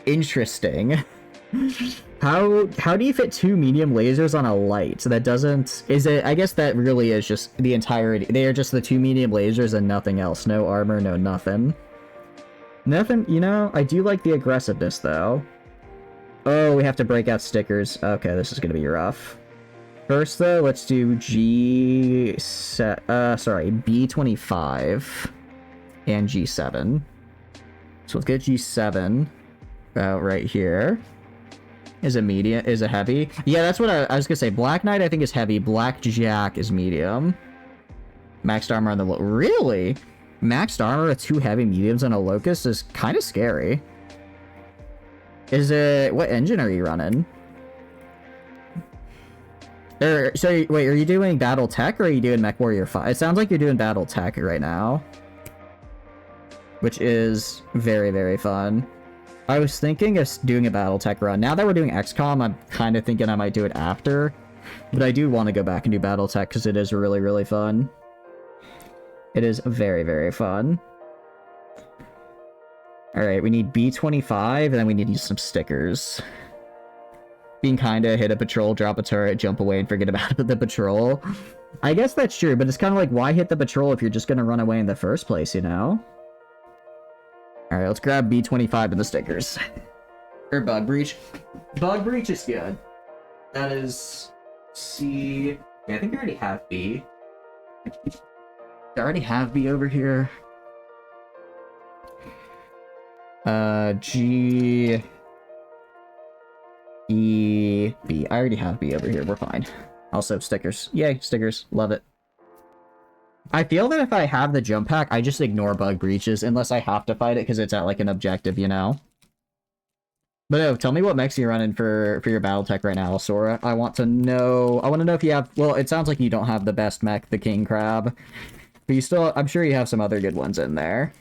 Interesting. How do you fit 2 medium lasers on a light? So that doesn't... Is it... I guess that really is just the entirety. They are just the 2 medium lasers and nothing else. No armor, no nothing. Nothing... You know, I do like the aggressiveness, though. Oh, we have to break out stickers. Okay, this is gonna be rough. First, though, let's do B25 and G7. So let's get G7 out right here. Is a medium? Is a heavy? Yeah, that's what I was gonna say. Black Knight, I think, is heavy. Blackjack is medium. Maxed armor on the... Really? Maxed armor with 2 heavy mediums and a Locust is kind of scary. Is it... What engine are you running? So, wait, are you doing Battle Tech or are you doing Mech Warrior 5? It sounds like you're doing Battle Tech right now. Which is very, very fun. I was thinking of doing a Battle Tech run. Now that we're doing XCOM, I'm kind of thinking I might do it after. But I do want to go back and do Battle Tech because it is really, really fun. It is very, very fun. Alright, we need B25, and then we need to use some stickers. Being kinda hit a patrol, drop a turret, jump away, and forget about the patrol. I guess that's true, but it's kind of like, why hit the patrol if you're just gonna run away in the first place, you know? Alright, let's grab B25 and the stickers. Or Bug Breach. Bug Breach is good. That is... C... Yeah, I think I already have B. I already have B over here. G... E... B. I already have B over here, we're fine. Also, stickers. Yay, stickers. Love it. I feel that if I have the jump pack, I just ignore bug breaches unless I have to fight it because it's at like an objective, you know? But no, tell me what mechs you're running for your BattleTech right now, Sora. I want to know if you have, well, it sounds like you don't have the best mech, the King Crab. But you still, I'm sure you have some other good ones in there.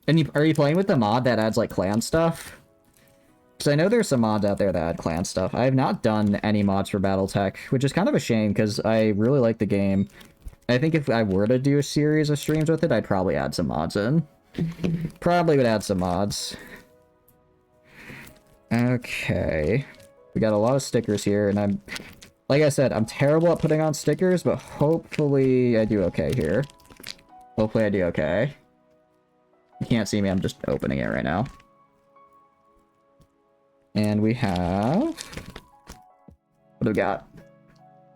And are you playing with the mod that adds, like, clan stuff? Because I know there's some mods out there that add clan stuff. I have not done any mods for BattleTech, which is kind of a shame, because I really like the game. I think if I were to do a series of streams with it, I'd probably add some mods in. Probably would add some mods. Okay. We got a lot of stickers here, and I'm... Like I said, I'm terrible at putting on stickers, but hopefully I do okay here. Hopefully I do okay. You can't see me, I'm just opening it right now. And we have... What do we got?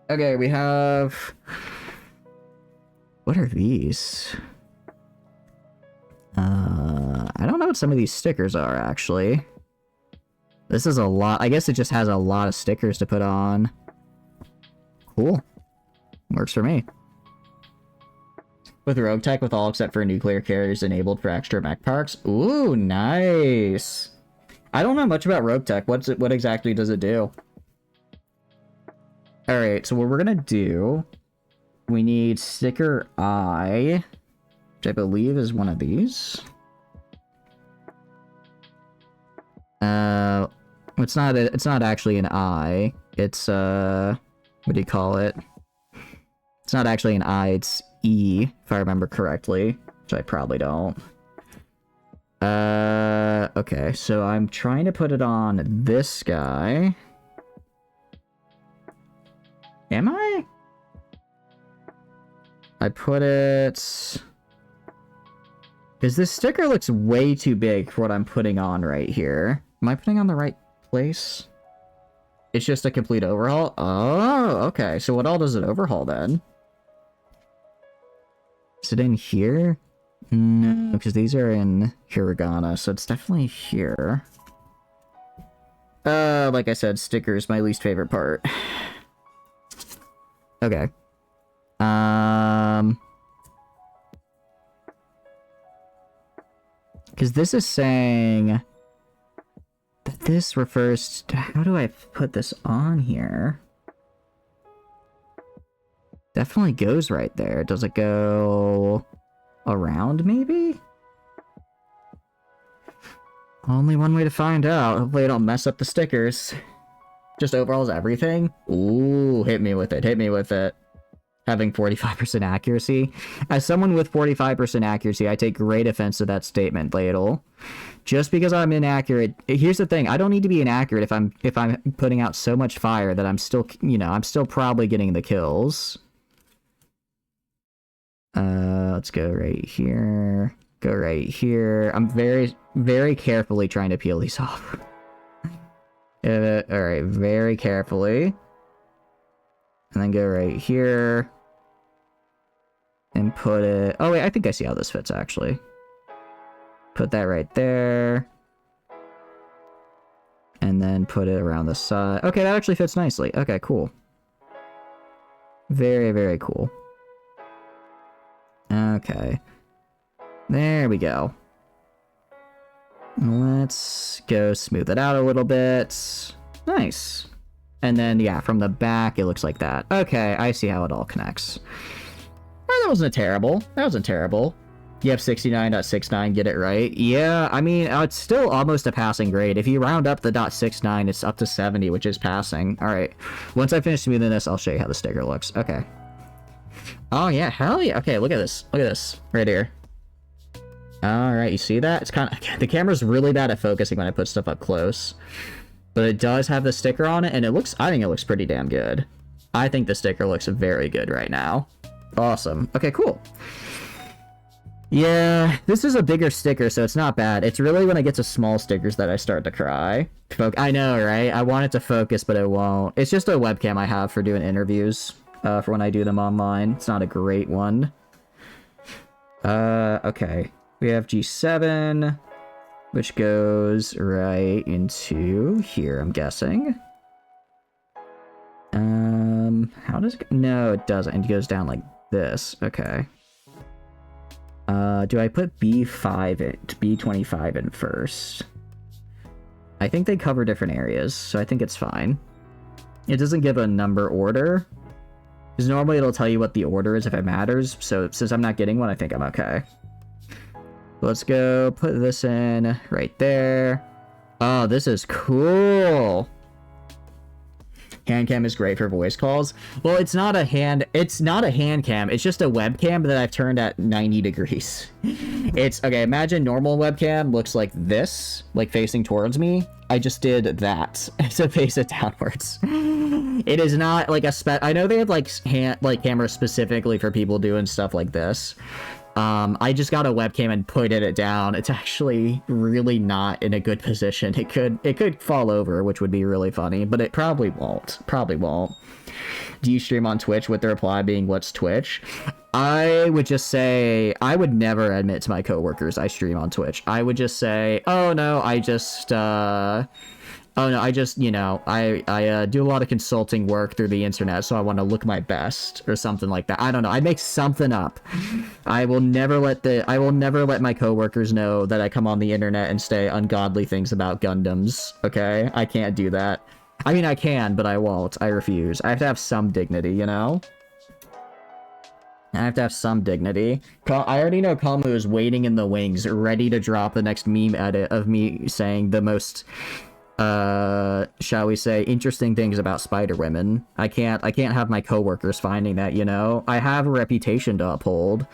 Okay, we have... What are these? I don't know what some of these stickers are, actually. This is a lot. I guess it just has a lot of stickers to put on. Cool. Works for me. With Rogue Tech, with all except for nuclear carriers enabled for extra mech parks. Ooh, nice. I don't know much about Rogue Tech. What exactly does it do? Alright, so what we're gonna do... We need sticker I, which I believe is one of these. It's not actually an I. It's what do you call it? It's not actually an I, it's E, if I remember correctly, which I probably don't. Okay, so I'm trying to put it on this guy. Am I? I put it... Because this sticker looks way too big for what I'm putting on right here. Am I putting on the right place? It's just a complete overhaul? Oh, okay. So what all does it overhaul then? Is it in here? No, because these are in Hiragana, so it's definitely here. Like I said, stickers, my least favorite part. Okay. Because this is saying that this refers to... How do I put this on here? Definitely goes right there. Does it go around, maybe? Only one way to find out. Hopefully I don't mess up the stickers. Just overalls everything? Ooh, hit me with it. Hit me with it. Having 45% accuracy. As someone with 45% accuracy, I take great offense to that statement, Ladle. Just because I'm inaccurate, here's the thing, I don't need to be inaccurate if I'm putting out so much fire that I'm still, you know, I'm still probably getting the kills. Let's go right here. Go right here. I'm very, very carefully trying to peel these off. Alright, very carefully. And then go right here. And put it... Oh, wait, I think I see how this fits, actually. Put that right there. And then put it around the side. Okay, that actually fits nicely. Okay, cool. Very, very cool. Okay. There we go. Let's go smooth it out a little bit. Nice. And then, yeah, from the back, it looks like that. Okay, I see how it all connects. Oh, that wasn't terrible. That wasn't terrible. You have 69.69, get it right. Yeah, I mean, it's still almost a passing grade. If you round up the .69, it's up to 70, which is passing. Alright. Once I finish smoothing this, I'll show you how the sticker looks. Okay. Oh, yeah, hell yeah. Okay, look at this. Look at this. Right here. Alright, you see that? It's kind of... The camera's really bad at focusing when I put stuff up close. But it does have the sticker on it, and it looks... I think it looks pretty damn good. I think the sticker looks very good right now. Awesome. Okay, cool. Yeah, this is a bigger sticker, so it's not bad. It's really when it gets to small stickers that I start to cry. I know, right? I want it to focus, but it won't. It's just a webcam I have for doing interviews, for when I do them online. It's not a great one. Okay. We have G7, which goes right into here, I'm guessing. How does it... No, it doesn't. It goes down like this. Okay. Do I put B5 in, B25 in first? I think they cover different areas, so I think it's fine. It doesn't give a number order, because normally it'll tell you what the order is if it matters, so since I'm not getting one, I think I'm okay. Let's go put this in right there. Oh, this is cool. Hand cam is great for voice calls. Well, it's not a hand cam. It's just a webcam that I've turned at 90 degrees. It's okay. Imagine normal webcam looks like this, like facing towards me. I just did that to face it downwards. It is not like I know they have like cameras specifically for people doing stuff like this. I just got a webcam and pointed it down. It's actually really not in a good position. It could fall over, which would be really funny, but it probably won't. Probably won't. Do you stream on Twitch with the reply being, what's Twitch? I would just say, I would never admit to my coworkers I stream on Twitch. I would just say, oh no, I just, you know, I do a lot of consulting work through the internet, so I want to look my best or something like that. I don't know. I make something up. I will never let my coworkers know that I come on the internet and say ungodly things about Gundams. Okay? I can't do that. I mean, I can, but I won't. I refuse. I have to have some dignity, you know? I have to have some dignity. I already know Kamu is waiting in the wings, ready to drop the next meme edit of me saying the most, shall we say, interesting things about Spider Women. I can't have my coworkers finding that, you know? I have a reputation to uphold.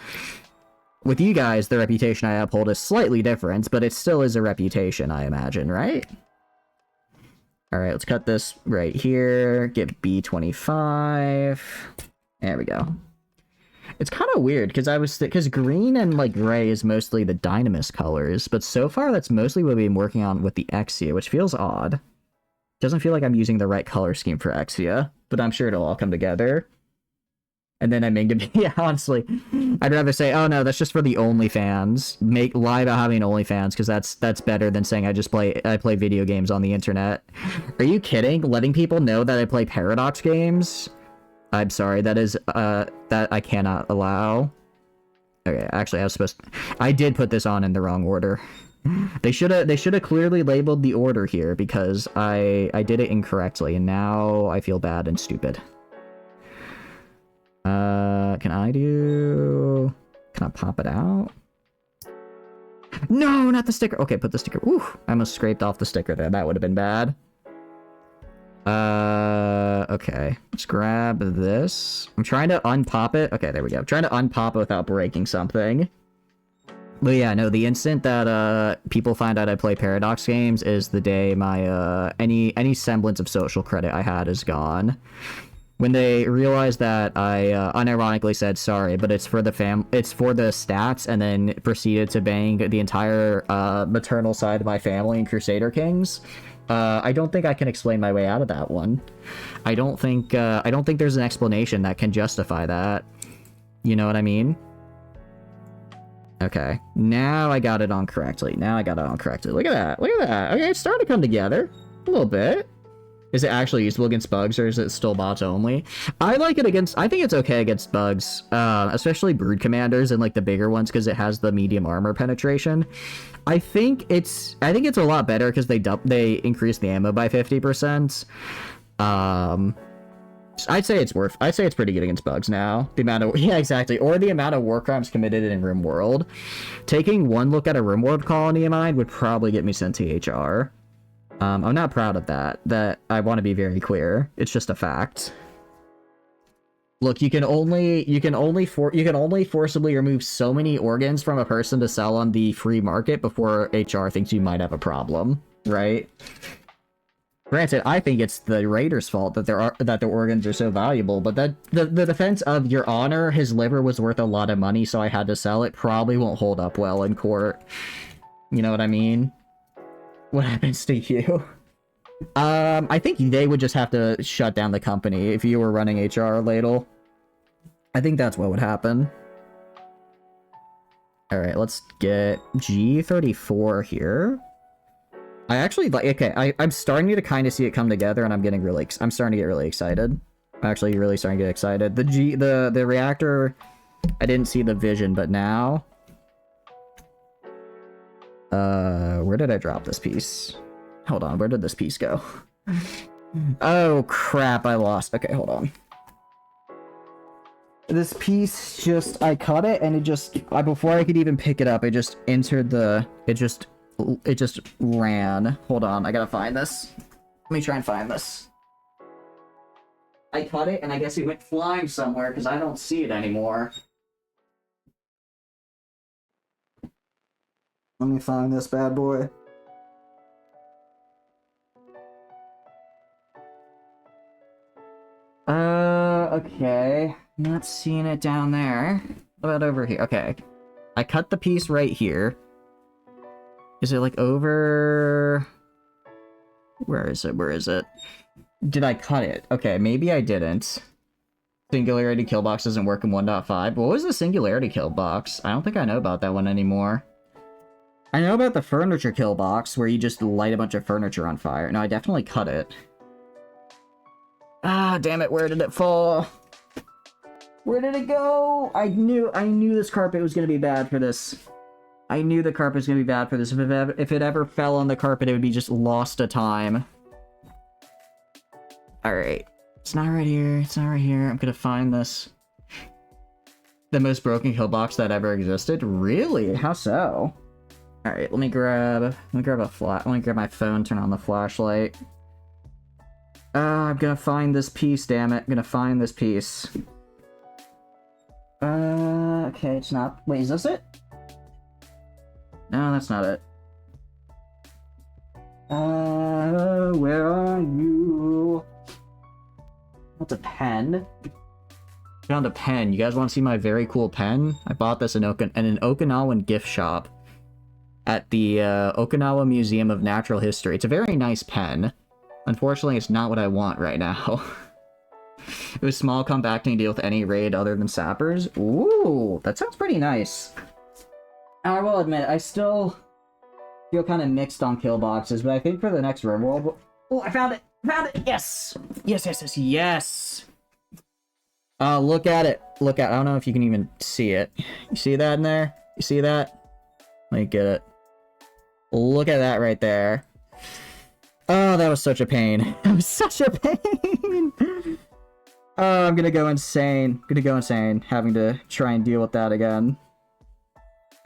With you guys, the reputation I uphold is slightly different, but it still is a reputation, I imagine, right? Alright, let's cut this right here. Get B25. There we go. It's kind of weird, because green and, like, gray is mostly the Dynamis colors, but so far that's mostly what we've been working on with the Exia, which feels odd. Doesn't feel like I'm using the right color scheme for Exia, but I'm sure it'll all come together. And then I'm going to be, yeah, honestly, I'd rather say, oh no, that's just for the OnlyFans. Lie about having OnlyFans, because that's better than saying I play video games on the internet. Are you kidding? Letting people know that I play Paradox games? I'm sorry, that is, that I cannot allow. Okay, actually, I did put this on in the wrong order. They should have clearly labeled the order here, because I did it incorrectly, and now I feel bad and stupid. Can I pop it out? No, not the sticker. Okay, put the sticker. Ooh, I almost scraped off the sticker there. That would have been bad. Okay. Let's grab this. I'm trying to unpop it. Okay, there we go. I'm trying to unpop it without breaking something. But yeah, no, the instant that, people find out I play Paradox games is the day my, any semblance of social credit I had is gone. When they realized that I, unironically said sorry, but it's for the stats, and then proceeded to bang the entire, maternal side of my family in Crusader Kings, I don't think I can explain my way out of that one. I don't think there's an explanation that can justify that. You know what I mean? Okay. Now I got it on correctly. Look at that. Okay, it's starting to come together. A little bit. Is it actually usable against bugs, or is it still bots only? I like it against... I think it's okay against bugs. Especially brood commanders and, like, the bigger ones, because it has the medium armor penetration. I think it's a lot better because they increase the ammo by 50%. I'd say it's pretty good against bugs now. The amount of... Yeah, exactly. Or the amount of war crimes committed in RimWorld. Taking one look at a RimWorld colony of mine would probably get me sent to HR. I'm not proud of that. That I want to be very clear. It's just a fact. Look, you can only forcibly remove so many organs from a person to sell on the free market before HR thinks you might have a problem, right? Granted, I think it's the Raiders' fault that their organs are so valuable, but that the defense of Your Honor, his liver was worth a lot of money, so I had to sell it, probably won't hold up well in court. You know what I mean? What happens to you? I think they would just have to shut down the company if you were running HR, Ladle. I think that's what would happen. Alright, let's get G34 here. I actually like... Okay, I'm starting to kind of see it come together, and I'm starting to get really excited. I'm actually really starting to get excited. The reactor... I didn't see the vision, but now... where did I drop this piece? Hold on, where did this piece go? Oh, crap, I lost. Okay, hold on. This piece just, I cut it, and it just, before I could even pick it up, it just entered the, it just ran. Hold on, I gotta find this. Let me try and find this. I cut it, and I guess it went flying somewhere, because I don't see it anymore. Let me find this bad boy. Okay. Not seeing it down there. What about over here? Okay. I cut the piece right here. Is it like over... Where is it? Where is it? Did I cut it? Okay, maybe I didn't. Singularity kill box doesn't work in 1.5. What was the singularity kill box? I don't think I know about that one anymore. I know about the furniture kill box, where you just light a bunch of furniture on fire. No, I definitely cut it. Ah, damn it, where did it fall? Where did it go? I knew this carpet was gonna be bad for this. I knew the carpet was gonna be bad for this. If it ever fell on the carpet, it would be just lost to time. Alright. It's not right here. It's not right here. I'm gonna find this. The most broken kill box that ever existed? Really? How so? Alright, let me grab my phone, turn on the flashlight. I'm gonna find this piece, damn it. I'm gonna find this piece. Okay, it's not. Wait, is this it? No, that's not it. Where are you? That's a pen. Found a pen. You guys want to see my very cool pen? I bought this in an Okinawan gift shop at the Okinawa Museum of Natural History. It's a very nice pen. Unfortunately, it's not what I want right now. It was small, compact, and deal with any raid other than sappers. Ooh, that sounds pretty nice. I will admit, I still feel kind of mixed on kill boxes, but I think for the next RimWorld... Oh, I found it! Found it! Yes! Yes, yes, yes, yes! Look at it. Look at it. I don't know if you can even see it. You see that in there? You see that? Let me get it. Look at that right there. Oh, that was such a pain. That was such a pain! Oh, I'm gonna go insane. I'm gonna go insane having to try and deal with that again.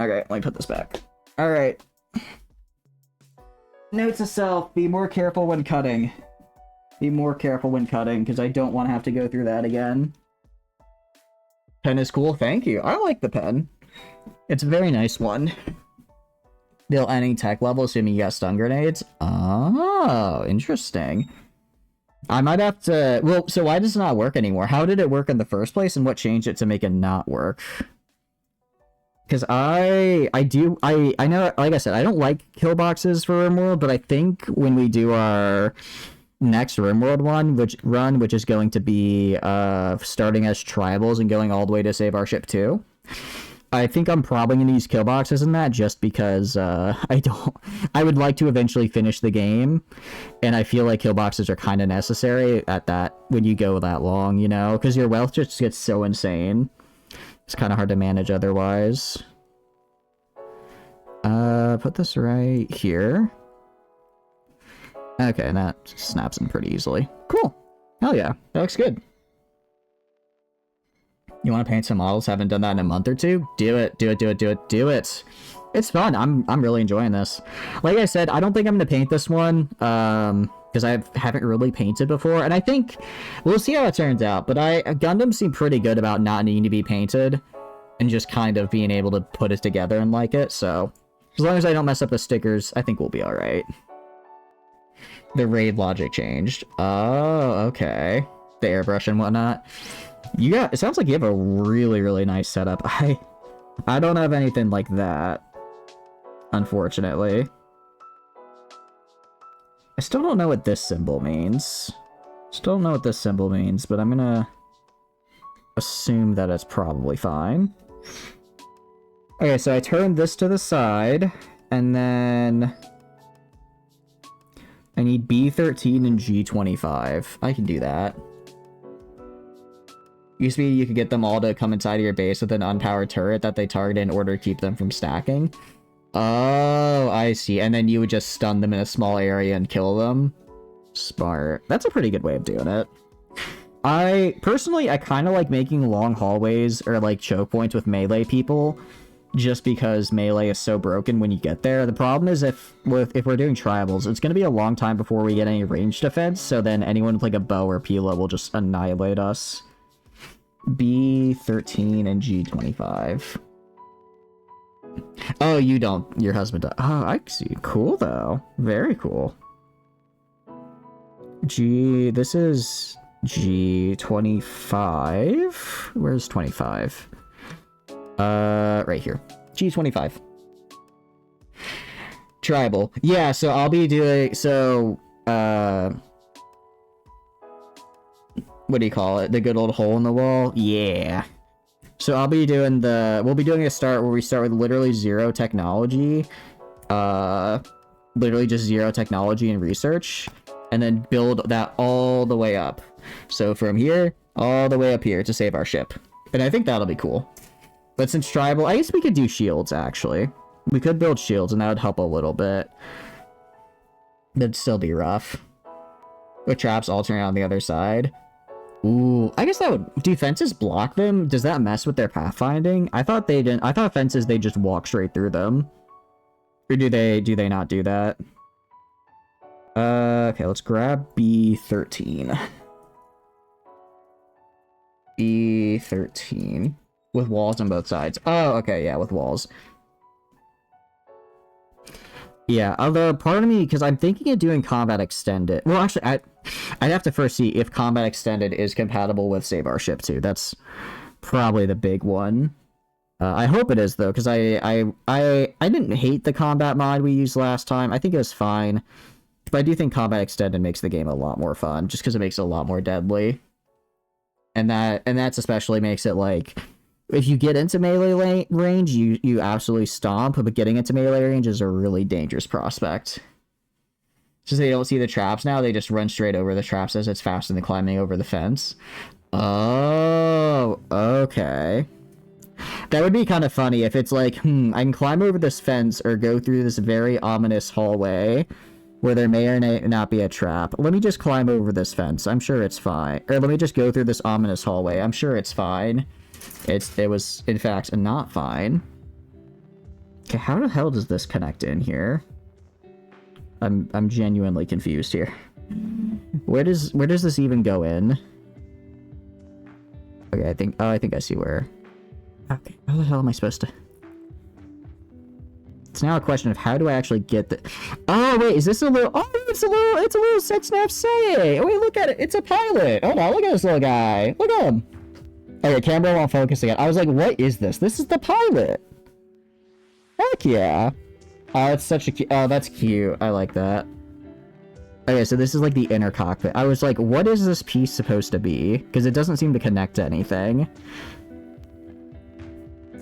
Okay, let me put this back. Alright. Note to self, be more careful when cutting. Be more careful when cutting, because I don't want to have to go through that again. Pen is cool, thank you. I like the pen. It's a very nice one. Deal any tech level, assuming you got stun grenades. Oh, interesting. I might have to... Well, so why does it not work anymore? How did it work in the first place, and what changed it to make it not work? Because I know, like I said, I don't like kill boxes for RimWorld, but I think when we do our next RimWorld run, which is going to be starting as tribals and going all the way to save our ship 2, I think I'm probably going to use kill boxes in that just because I would like to eventually finish the game, and I feel like kill boxes are kind of necessary at that when you go that long, you know, because your wealth just gets so insane. It's kind of hard to manage otherwise. Put this right here. Okay, that snaps in pretty easily. Cool. Hell yeah, that looks good. You want to paint some models? Haven't done that in a month or two? Do it, do it, do it, do it, do it. It's fun. I'm really enjoying this. Like I said, I don't think I'm going to paint this one, because I haven't really painted before, and I think we'll see how it turns out, but Gundam seem pretty good about not needing to be painted, and just kind of being able to put it together and like it, so as long as I don't mess up the stickers, I think we'll be alright. The raid logic changed. Oh, okay. The airbrush and whatnot. It sounds like you have a really, really nice setup. I don't have anything like that, unfortunately. I still don't know what this symbol means. Still don't know what this symbol means, but I'm gonna assume that it's probably fine. Okay, so I turned this to the side, and then I need B13 and G25. I can do that. Used to be you could get them all to come inside of your base with an unpowered turret that they target in order to keep them from stacking. Oh, I see. And then you would just stun them in a small area and kill them. Smart. That's a pretty good way of doing it. I kind of like making long hallways or like choke points with melee people, just because melee is so broken when you get there. The problem is if we're doing tribals, it's going to be a long time before we get any range defense, so then anyone with like a bow or pila will just annihilate us. B13 and G25. Oh, you don't. Your husband does. Oh, I see. Cool, though. Very cool. This is G25. Where's 25? Right here. G25. Tribal. Yeah, so I'll be doing, what do you call it? The good old hole in the wall? Yeah. So we'll be doing a start where we start with literally zero technology. Literally just zero technology and research. And then build that all the way up. So from here, all the way up here to save our ship. And I think that'll be cool. But since tribal, I guess we could do shields, actually. We could build shields, and that would help a little bit. That'd still be rough. With traps alternate on the other side. Ooh, I guess that would... Do fences block them? Does that mess with their pathfinding? I thought they didn't. I thought fences, they just walk straight through them. Or do they not do that? Okay, let's grab B13. B13. With walls on both sides. Oh, okay, yeah, with walls. Yeah, although part of me, because I'm thinking of doing combat extended. Well, actually, I'd have to first see if combat extended is compatible with Save Our Ship too. That's probably the big one. I hope it is though, because I didn't hate the combat mod we used last time. I think it was fine, but I do think combat extended makes the game a lot more fun, just because it makes it a lot more deadly. And that's especially makes it like, if you get into melee range, you absolutely stomp, but getting into melee range is a really dangerous prospect. Just they don't see the traps now, they just run straight over the traps as it's faster than climbing over the fence. Oh, okay. That would be kind of funny if it's like, I can climb over this fence or go through this very ominous hallway where there may or may not be a trap. Let me just climb over this fence. I'm sure it's fine. Or let me just go through this ominous hallway. I'm sure it's fine. It was, in fact, not fine. Okay, how the hell does this connect in here? I'm genuinely confused here. Where does this even go in? Okay, I think I see where. Okay, how the hell am I supposed to? It's now a question of how do I actually get the... Oh, wait, is this a little... Oh, it's a little Sexnap Say. Oh, wait, look at it. It's a pilot. Oh, no, look at this little guy. Look at him. Okay, camera won't focus again. I was like, what is this? This is the pilot. Heck yeah. Oh, it's such a cute... Oh, that's cute. I like that. Okay, so this is like the inner cockpit. I was like, what is this piece supposed to be? Because it doesn't seem to connect to anything.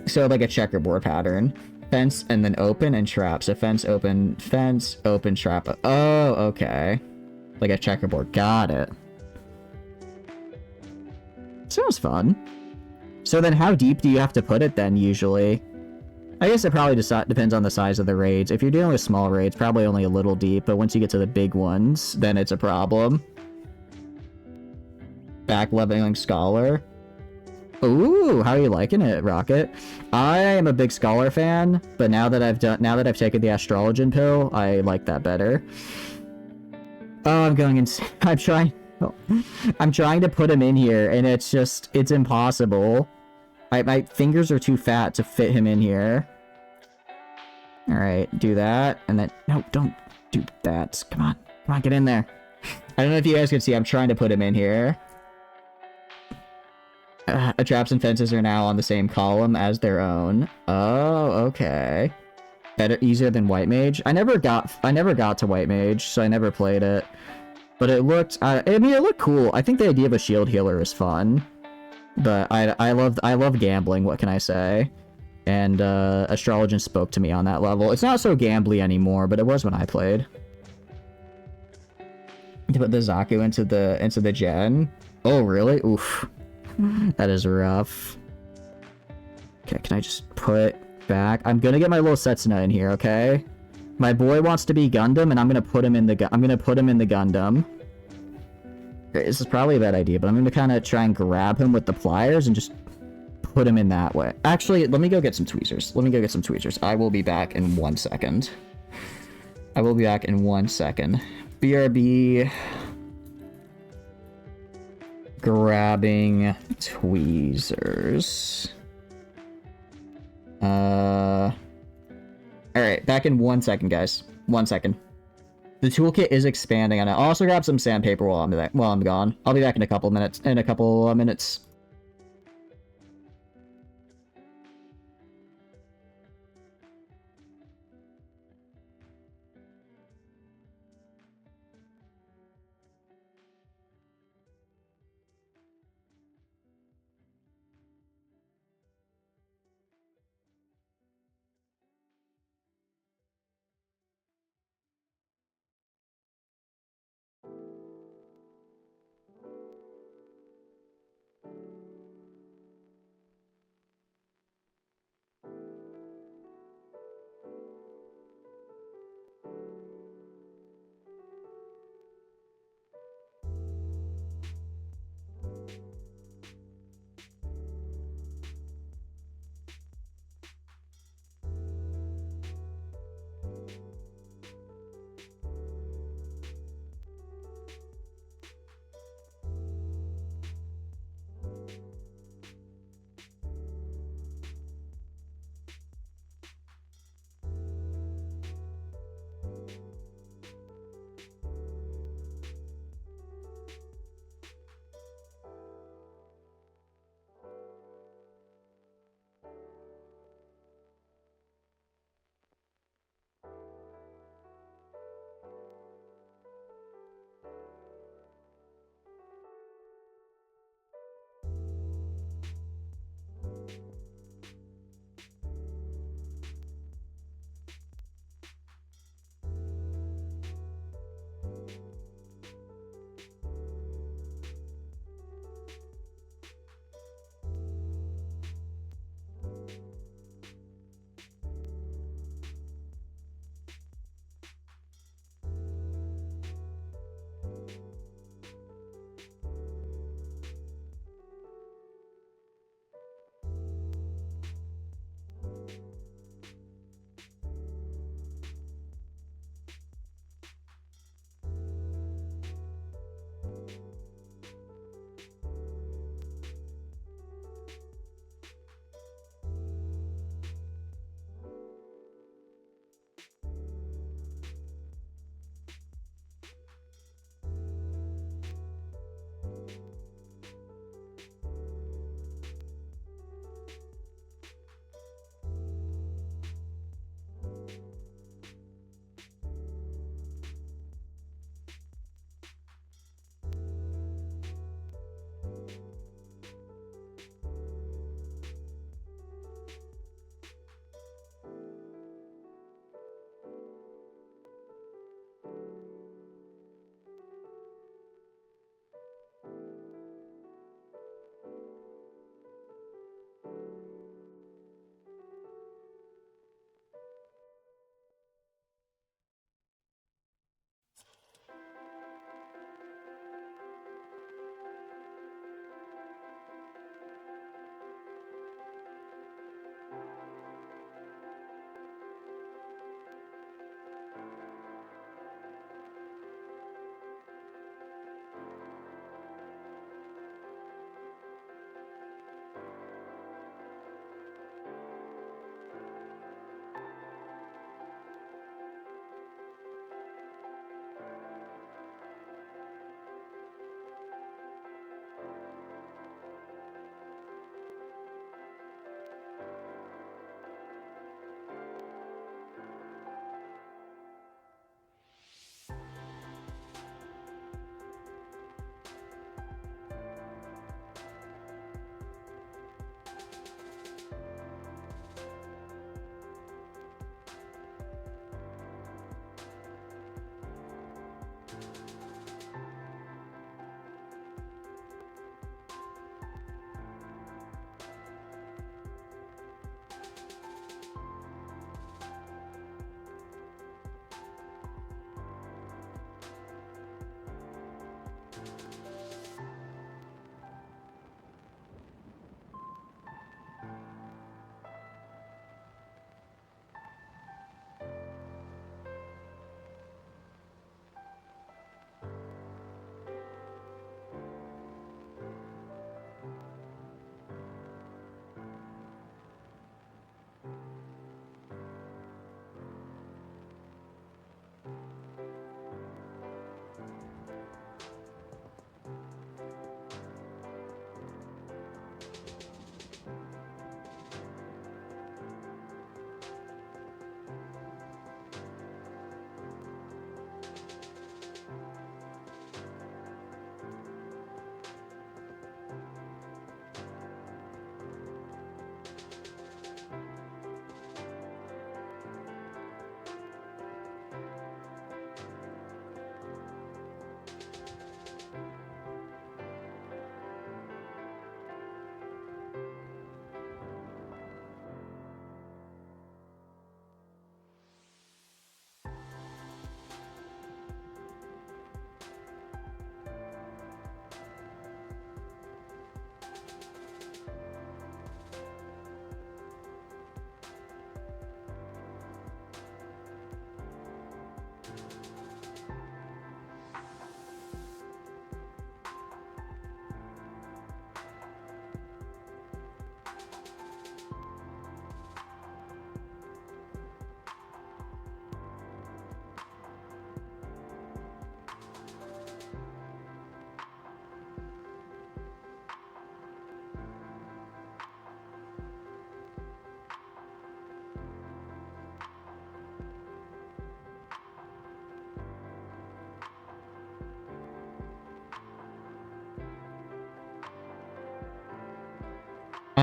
So like a checkerboard pattern. Fence and then open and trap. So fence, open, trap. Oh, okay. Like a checkerboard. Got it. Sounds fun. So then how deep do you have to put it then, usually? I guess it probably depends on the size of the raids. If you're dealing with small raids, probably only a little deep, but once you get to the big ones, then it's a problem. Back leveling Scholar. Ooh, how are you liking it, Rocket? I am a big Scholar fan, but now that I've taken the Astrologian pill, I like that better. Oh, I'm going insane. I'm trying to put him in here, and it's impossible. My fingers are too fat to fit him in here. Alright, do that, and then... No, don't do that. Come on, get in there. I don't know if you guys can see, I'm trying to put him in here. Traps and fences are now on the same column as their own. Oh, okay. Easier than White Mage. I never got to White Mage, so I never played it. But it looked, I mean, it looked cool. I think the idea of a shield healer is fun. But I love gambling, what can I say? And Astrologian spoke to me on that level. It's not so gambly anymore, but it was when I played. To put the Zaku into the gen. Oh, really? Oof. That is rough. Okay, can I just put... back. I'm gonna get my little Setsuna in here, okay? My boy wants to be Gundam, and I'm gonna put him in the Gundam. Okay, this is probably a bad idea, but I'm gonna kind of try and grab him with the pliers and just put him in that way. Actually, let me go get some tweezers. I will be back in 1 second. BRB... grabbing tweezers. Alright, back in 1 second, guys. 1 second. The toolkit is expanding, and I'll also grab some sandpaper while I'm gone. I'll be back in a couple minutes.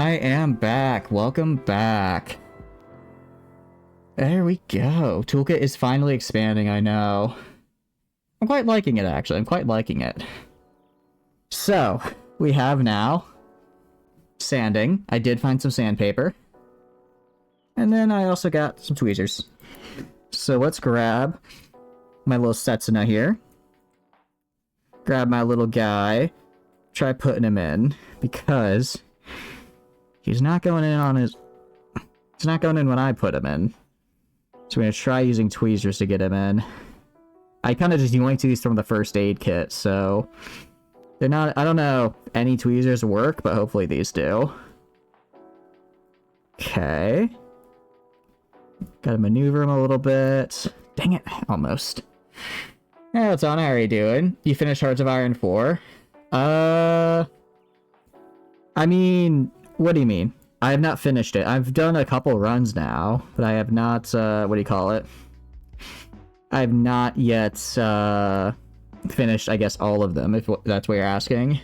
I am back. Welcome back. There we go. Toolkit is finally expanding, I know. I'm quite liking it, actually. I'm quite liking it. So, we have now sanding. I did find some sandpaper. And then I also got some tweezers. So let's grab my little Setsuna here. Grab my little guy. Try putting him in. Because he's not going in on his... He's not going in when I put him in. So we're going to try using tweezers to get him in. I kind of just yoinked these from the first aid kit, so... They're not... I don't know if any tweezers work, but hopefully these do. Okay. Gotta maneuver him a little bit. Dang it, almost. Hey, what's on? How are you doing? You finished Hearts of Iron 4? I mean... What do you mean? I have not finished it. I've done a couple runs now, but I have not, what do you call it? I have not yet, finished, I guess, all of them, if that's what you're asking.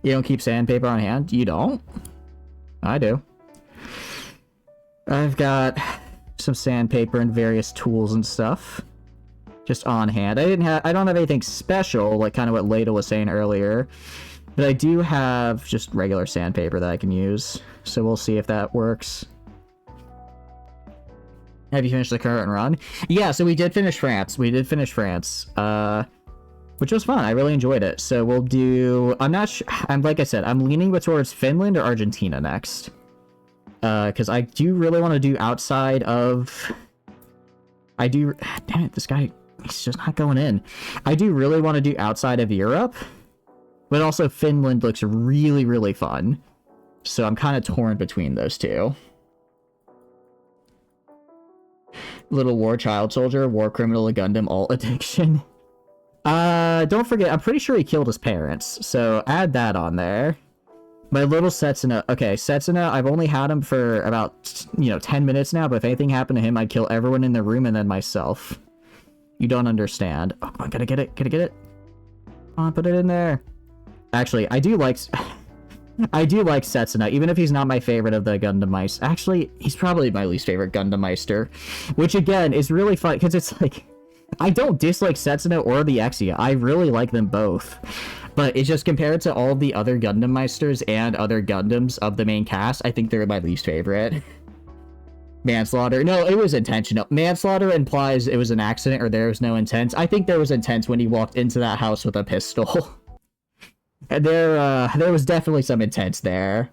You don't keep sandpaper on hand? You don't? I do. I've got some sandpaper and various tools and stuff just on hand. I don't have anything special, like kind of what Leda was saying earlier. But I do have just regular sandpaper that I can use, so we'll see if that works. Have you finished the current run? Yeah, so we did finish France. Which was fun. I really enjoyed it. So we'll do... I'm not sure... like I said, I'm leaning towards Finland or Argentina next. Because I do really want to do outside of... Damn it, this guy... He's just not going in. I do really want to do outside of Europe. But also Finland looks really, really fun. So I'm kind of torn between those two. Little war child soldier, war criminal, Gundam, alt addiction. Don't forget, I'm pretty sure he killed his parents. So add that on there. My little Setsuna. Okay, Setsuna, I've only had him for about, 10 minutes now. But if anything happened to him, I'd kill everyone in the room and then myself. You don't understand. Oh, come on, gotta get it. Gotta get it. Come on, put it in there. Actually, I do like Setsuna, even if he's not my favorite of the Gundam Meister. Actually, he's probably my least favorite Gundam Meister, which again is really fun because it's like I don't dislike Setsuna or the Exia. I really like them both, but it's just compared to all the other Gundam Meisters and other Gundams of the main cast, I think they're my least favorite. Manslaughter. No, it was intentional. Manslaughter implies it was an accident or there was no intent. I think there was intent when he walked into that house with a pistol. There was definitely some intent there.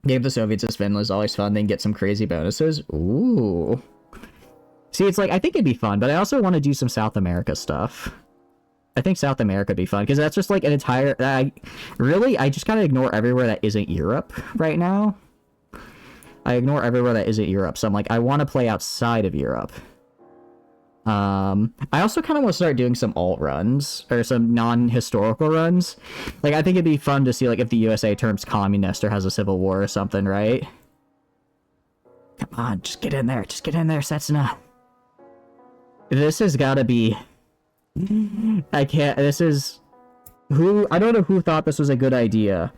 Gave the Soviets to Finland was always fun, then get some crazy bonuses. Ooh. See, it's like, I think it'd be fun, but I also want to do some South America stuff. I think South America would be fun, because that's just like an entire... I just kind of ignore everywhere that isn't Europe right now. I ignore everywhere that isn't Europe, so I'm like, I want to play outside of Europe. I also kind of want to start doing some alt runs, or some non-historical runs. Like, I think it'd be fun to see, like, if the USA turns communist or has a civil war or something, right? Come on, just get in there, Setsuna. This has gotta be... I don't know who thought this was a good idea.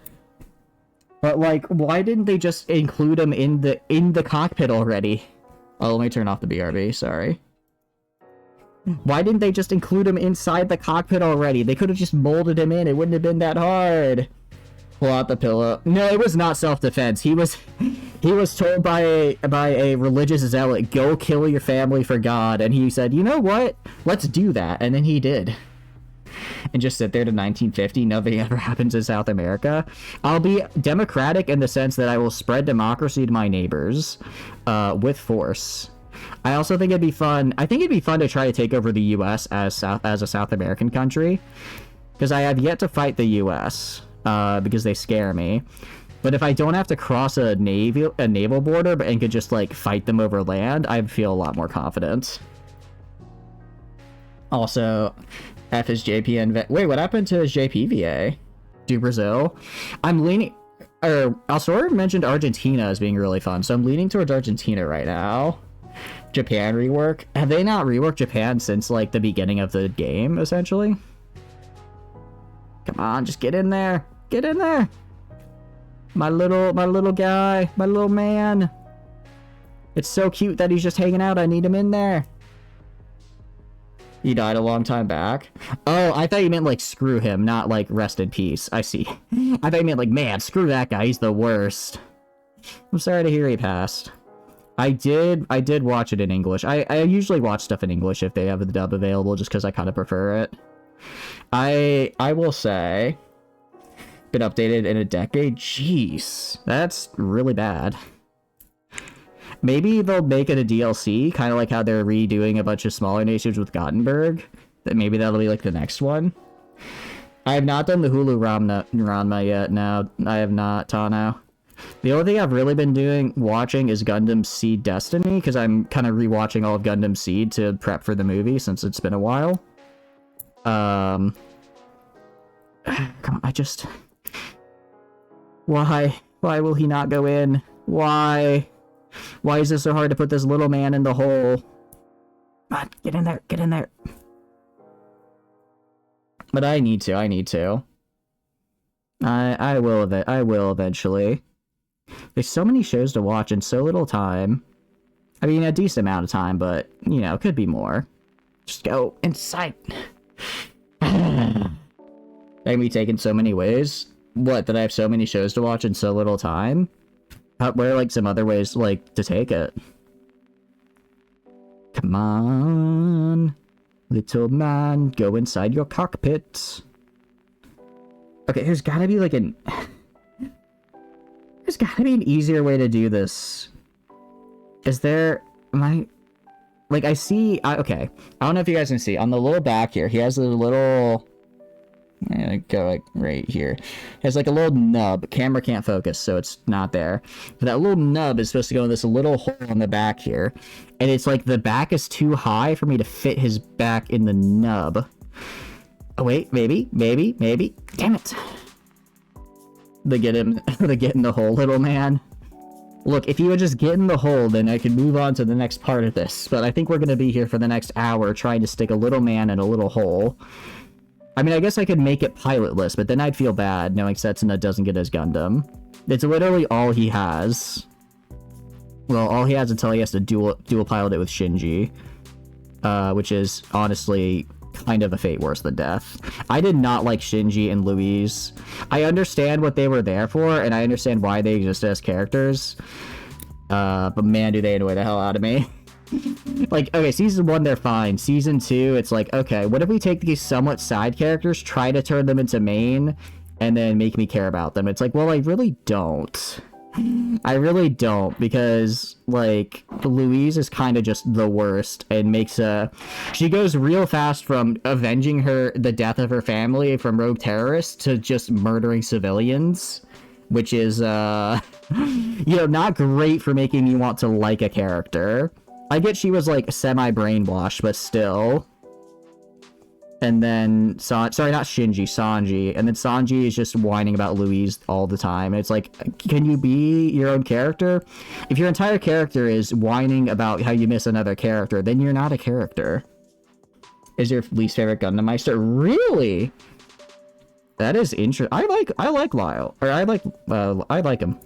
But, like, why didn't they just include him in the cockpit already? Oh, let me turn off the BRB, sorry. Why didn't they just include him inside the cockpit already? They could have just molded him in. It wouldn't have been that hard. Pull out the pillow. No, it was not self-defense. He was told by a religious zealot, go kill your family for God. And he said, you know what? Let's do that. And then he did. And just sit there to 1950. Nothing ever happens in South America. I'll be democratic in the sense that I will spread democracy to my neighbors with force. I also think it'd be fun. I think it'd be fun to try to take over the U.S. as a South American country, because I have yet to fight the U.S. Because they scare me. But if I don't have to cross a naval border and could just like fight them over land, I'd feel a lot more confident. Also, F is JPN. Wait, what happened to his JPVA? Do Brazil? I'm leaning. Also mentioned Argentina as being really fun, so I'm leaning towards Argentina right now. Japan rework. Have they not reworked Japan since like the beginning of the game, essentially? Come on, just get in there. Get in there. My little guy. My little man. It's so cute that he's just hanging out. I need him in there. He died a long time back. Oh, I thought you meant, like, screw him, not, like, rest in peace. I see. I thought you meant, like, man, screw that guy. He's the worst. I'm sorry to hear he passed. I did watch it in English. I usually watch stuff in English if they have the dub available, just because I kind of prefer it. I will say, been updated in a decade? Jeez, that's really bad. Maybe they'll make it a DLC, kind of like how they're redoing a bunch of smaller nations with Gothenburg. That maybe that'll be like the next one. I have not done the Hulu Ranma yet. No, I have not, Tano. The only thing I've really been watching is Gundam Seed Destiny, because I'm kind of rewatching all of Gundam Seed to prep for the movie since it's been a while. Come on, Why will he not go in? Why is it so hard to put this little man in the hole? Come on, get in there. But I need to. I will eventually. There's so many shows to watch in so little time. I mean, a decent amount of time, but, you know, could be more. Just go inside. That can be taken so many ways. What, that I have so many shows to watch in so little time? What are, like, some other ways, like, to take it? Come on, little man, go inside your cockpit. Okay, there's gotta be, like, there's gotta be an easier way to do this. Is there... Like, I see... okay. I don't know if you guys can see. On the little back here, he has a little... go, like, right here. It has, like, a little nub. Camera can't focus, so it's not there. But that little nub is supposed to go in this little hole on the back here. And it's, like, the back is too high for me to fit his back in the nub. Oh, wait. Maybe. Damn it. They get in the hole, little man. Look, if you would just get in the hole, then I could move on to the next part of this. But I think we're going to be here for the next hour trying to stick a little man in a little hole. I mean, I guess I could make it pilotless, but then I'd feel bad knowing Setsuna doesn't get his Gundam. It's literally all he has. Well, all he has until he has to dual pilot it with Shinji. Which is, honestly, kind of a fate worse than death. I did not like Shinji and Louise. I understand what they were there for, and I understand why they exist as characters. But man, do they annoy the hell out of me. Like, okay, season 1, they're fine. Season 2, it's like, okay, what if we take these somewhat side characters, try to turn them into main, and then make me care about them? It's like, well, I really don't. Because, like, Louise is kind of just the worst, and she goes real fast from avenging the death of her family from rogue terrorists to just murdering civilians, which is, you know, not great for making me want to like a character. I get she was, like, semi-brainwashed, but still. And then, sorry, not Shinji, Sanji. And then Sanji is just whining about Louise all the time. It's like, can you be your own character? If your entire character is whining about how you miss another character, then you're not a character. Is your least favorite Gundam Meister? Really? That is interesting. I like Lyle. Or I like him.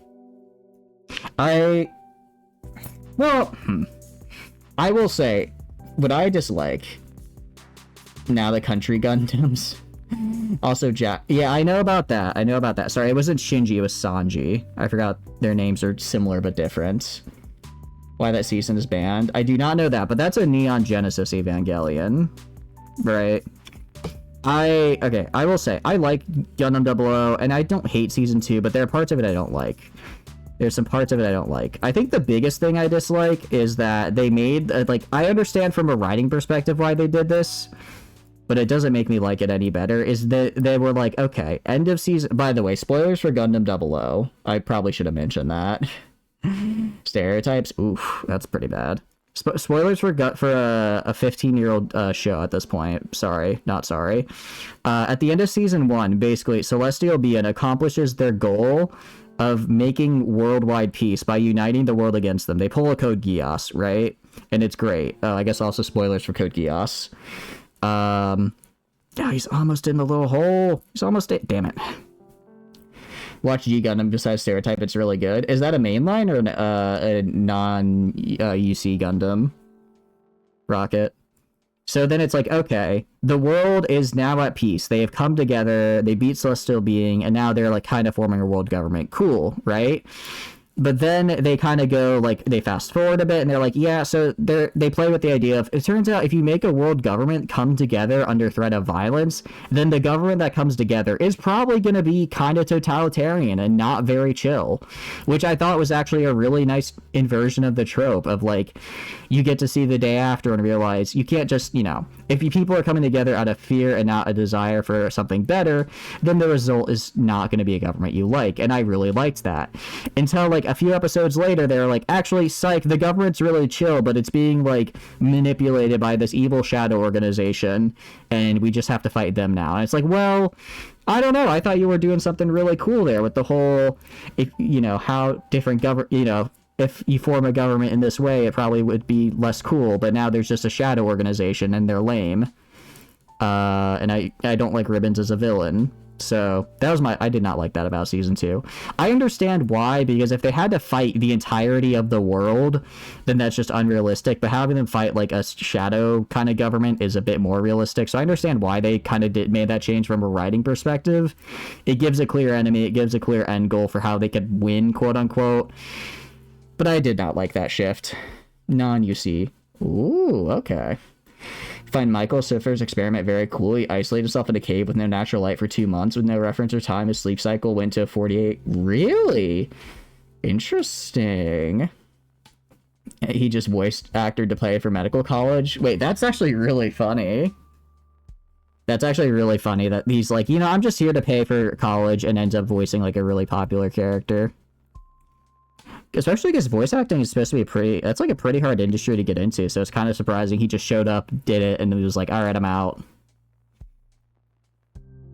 I will say, what I dislike... Now the country Gundams. Also Jack. Yeah, I know about that. Sorry, it wasn't Shinji, it was Sanji. I forgot their names are similar but different. Why that season is banned. I do not know that, but that's a Neon Genesis Evangelion. Right. I will say, I like Gundam 00, and I don't hate season 2, but there are parts of it I don't like. There's some parts of it I don't like. I think the biggest thing I dislike is that they made, like, I understand from a writing perspective why they did this, but it doesn't make me like it any better, is that they were like, okay, end of season... By the way, spoilers for Gundam 00. I probably should have mentioned that. Stereotypes? Oof, that's pretty bad. Spoilers for a 15-year-old show at this point. Sorry, not sorry. At the end of season 1, basically, Celestial Being accomplishes their goal of making worldwide peace by uniting the world against them. They pull a Code Geass, right? And it's great. I guess also spoilers for Code Geass. Yeah, he's almost in the little hole. He's almost in. Damn it. watch G Gundam besides Stereotype. It's really good. Is that a mainline or a non UC Gundam rocket? So then it's like, okay, the world is now at peace. They have come together. They beat Celestial Being, and now they're like kind of forming a world government. Cool, right? But then they kind of go, like, they fast forward a bit, and they're like, yeah, so they play with the idea of, it turns out if you make a world government come together under threat of violence, then the government that comes together is probably going to be kind of totalitarian and not very chill, which I thought was actually a really nice inversion of the trope of, like, you get to see the day after and realize you can't just, you know, if people are coming together out of fear and not a desire for something better, then the result is not going to be a government you like, and I really liked that. Until, like, a few episodes later, they're like, actually, psych, the government's really chill, but it's being, like, manipulated by this evil shadow organization, and we just have to fight them now. And it's like, well, I don't know, I thought you were doing something really cool there with the whole, if, you know, how different you know, if you form a government in this way, it probably would be less cool, but now there's just a shadow organization, and they're lame. And I don't like Ribbons as a villain. So that was I did not like that about season 2. I understand why, because if they had to fight the entirety of the world, then that's just unrealistic, but having them fight like a shadow kind of government is a bit more realistic. So I understand why they kind of made that change from a writing perspective. It gives a clear enemy, it gives a clear end goal for how they could win, quote unquote. But I did not like that shift. Non-UC. Ooh, okay. Find Michael Siffer's experiment very cool. He isolated himself in a cave with no natural light for 2 months with no reference or time. His sleep cycle went to 48. Really? Interesting. He just voiced actor to play for medical college. Wait, that's actually really funny. That's actually really funny that he's like, you know, I'm just here to pay for college, and ends up voicing like a really popular character. Especially because voice acting is supposed to be that's like a pretty hard industry to get into, so it's kind of surprising he just showed up, did it, and he was like, alright, I'm out.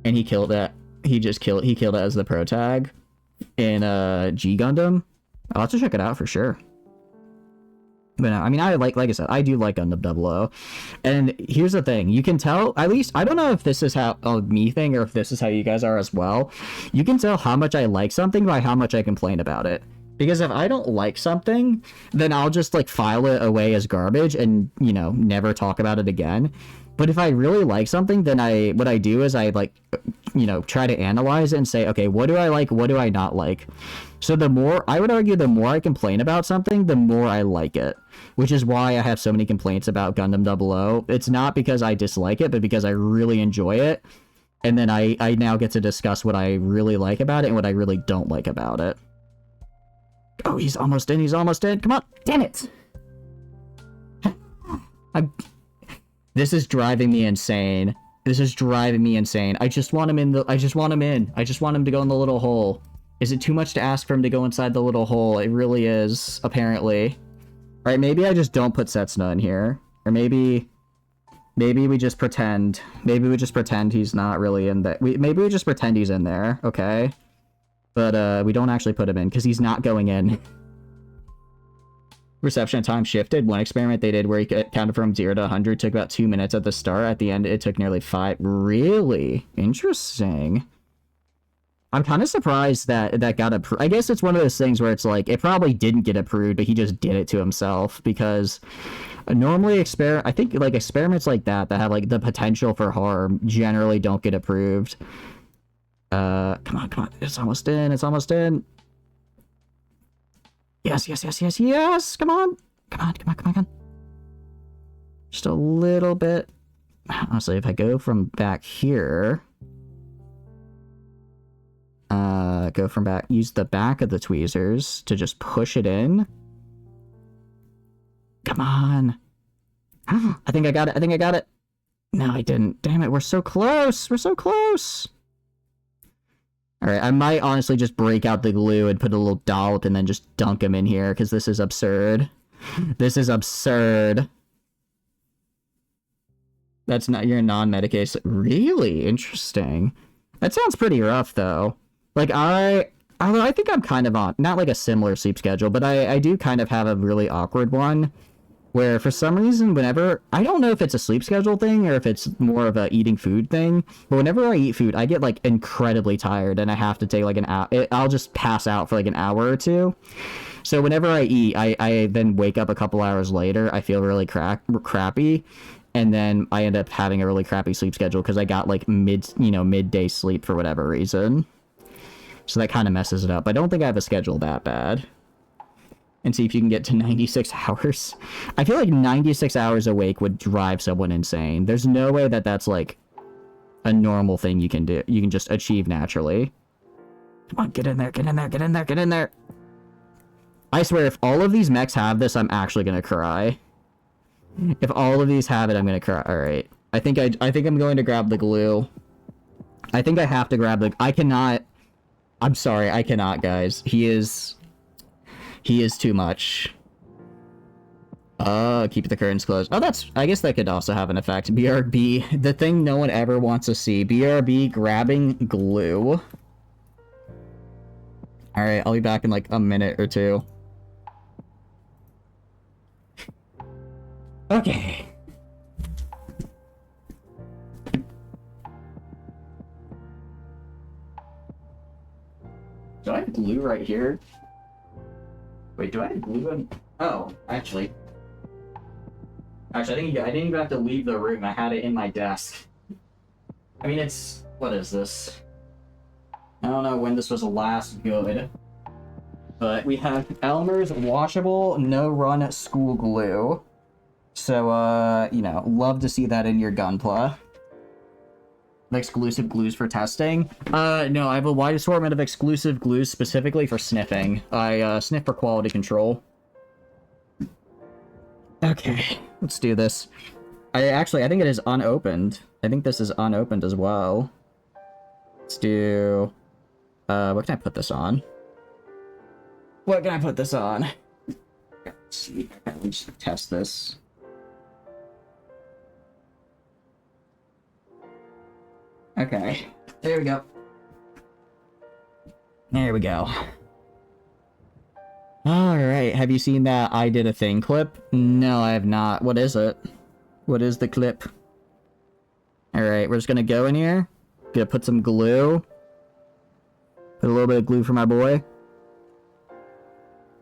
And he killed it. He killed it as the pro tag in G Gundam. I'll have to check it out for sure. But I mean, like I said, I do like Gundam 00. And here's the thing, you can tell, at least, I don't know if this is how a me thing or if this is how you guys are as well. You can tell how much I like something by how much I complain about it. Because if I don't like something, then I'll just, like, file it away as garbage and, you know, never talk about it again. But if I really like something, then what I do is I, like, you know, try to analyze it and say, okay, what do I like, what do I not like? So I would argue the more I complain about something, the more I like it. Which is why I have so many complaints about Gundam 00. It's not because I dislike it, but because I really enjoy it. And then I now get to discuss what I really like about it and what I really don't like about it. Oh, he's almost in, come on, damn it! This is driving me insane. I just want him in. I just want him to go in the little hole. Is it too much to ask for him to go inside the little hole? It really is, apparently. Alright, maybe I just don't put Setsuna in here. Or maybe we just pretend. Maybe we just pretend he's not really in there. Maybe we just pretend he's in there, okay? But we don't actually put him in, because he's not going in. Reception time shifted. One experiment they did where he counted from 0 to 100 took about 2 minutes at the start. At the end, it took nearly 5. Really? Interesting. I'm kind of surprised that got approved. I guess it's one of those things where it's like, it probably didn't get approved, but he just did it to himself, because normally I think like experiments like that have like the potential for harm generally don't get approved. Come on. It's almost in. Yes. Come on. Just a little bit. Honestly, if I go from back here, use the back of the tweezers to just push it in. Come on. I think I got it. No, I didn't. Damn it, we're so close. Alright, I might honestly just break out the glue and put a little dollop and then just dunk him in here, because this is absurd. That's not your non-medication. Really? Interesting. That sounds pretty rough, though. Like, I think I'm kind of on, not like a similar sleep schedule, but I do kind of have a really awkward one. where for some reason, whenever, I don't know if it's a sleep schedule thing or if it's more of a eating food thing, but whenever I eat food, I get like incredibly tired and I have to take like an hour. I'll just pass out for like an hour or two. So whenever I eat, I then wake up a couple hours later. I feel really crappy. And then I end up having a really crappy sleep schedule because I got like midday sleep for whatever reason. So that kind of messes it up. I don't think I have a schedule that bad. And see if you can get to 96 hours. I feel like 96 hours awake would drive someone insane. There's no way that that's like a normal thing you can do. You can just achieve naturally. Come on, get in there, get in there, get in there, get in there. I swear, if all of these mechs have this, I'm actually gonna cry. If all of these have it, I'm gonna cry. All right, I think I'm going to grab the glue. I think I have to grab the. I cannot. I'm sorry, I cannot, guys. He is too much. Keep the curtains closed. Oh, I guess that could also have an effect. BRB, the thing no one ever wants to see. BRB grabbing glue. All right, I'll be back in like a minute or two. Okay. Do I have glue right here? Wait, do I have glue in? Oh, actually, I didn't even have to leave the room. I had it in my desk. I mean, what is this? I don't know when this was last good. But we have Elmer's washable no-run school glue. So, love to see that in your Gunpla. Exclusive glues for testing? No, I have a wide assortment of exclusive glues specifically for sniffing. I sniff for quality control. Okay, let's do this. I think it is unopened. I think this is unopened as well. Let's do... what can I put this on? What can I put this on? Let's see. Let me just test this. Okay, there we go. There we go. Alright, have you seen that I did a thing clip? No, I have not. What is it? What is the clip? Alright, we're just gonna go in here. Gonna put some glue. Put a little bit of glue for my boy.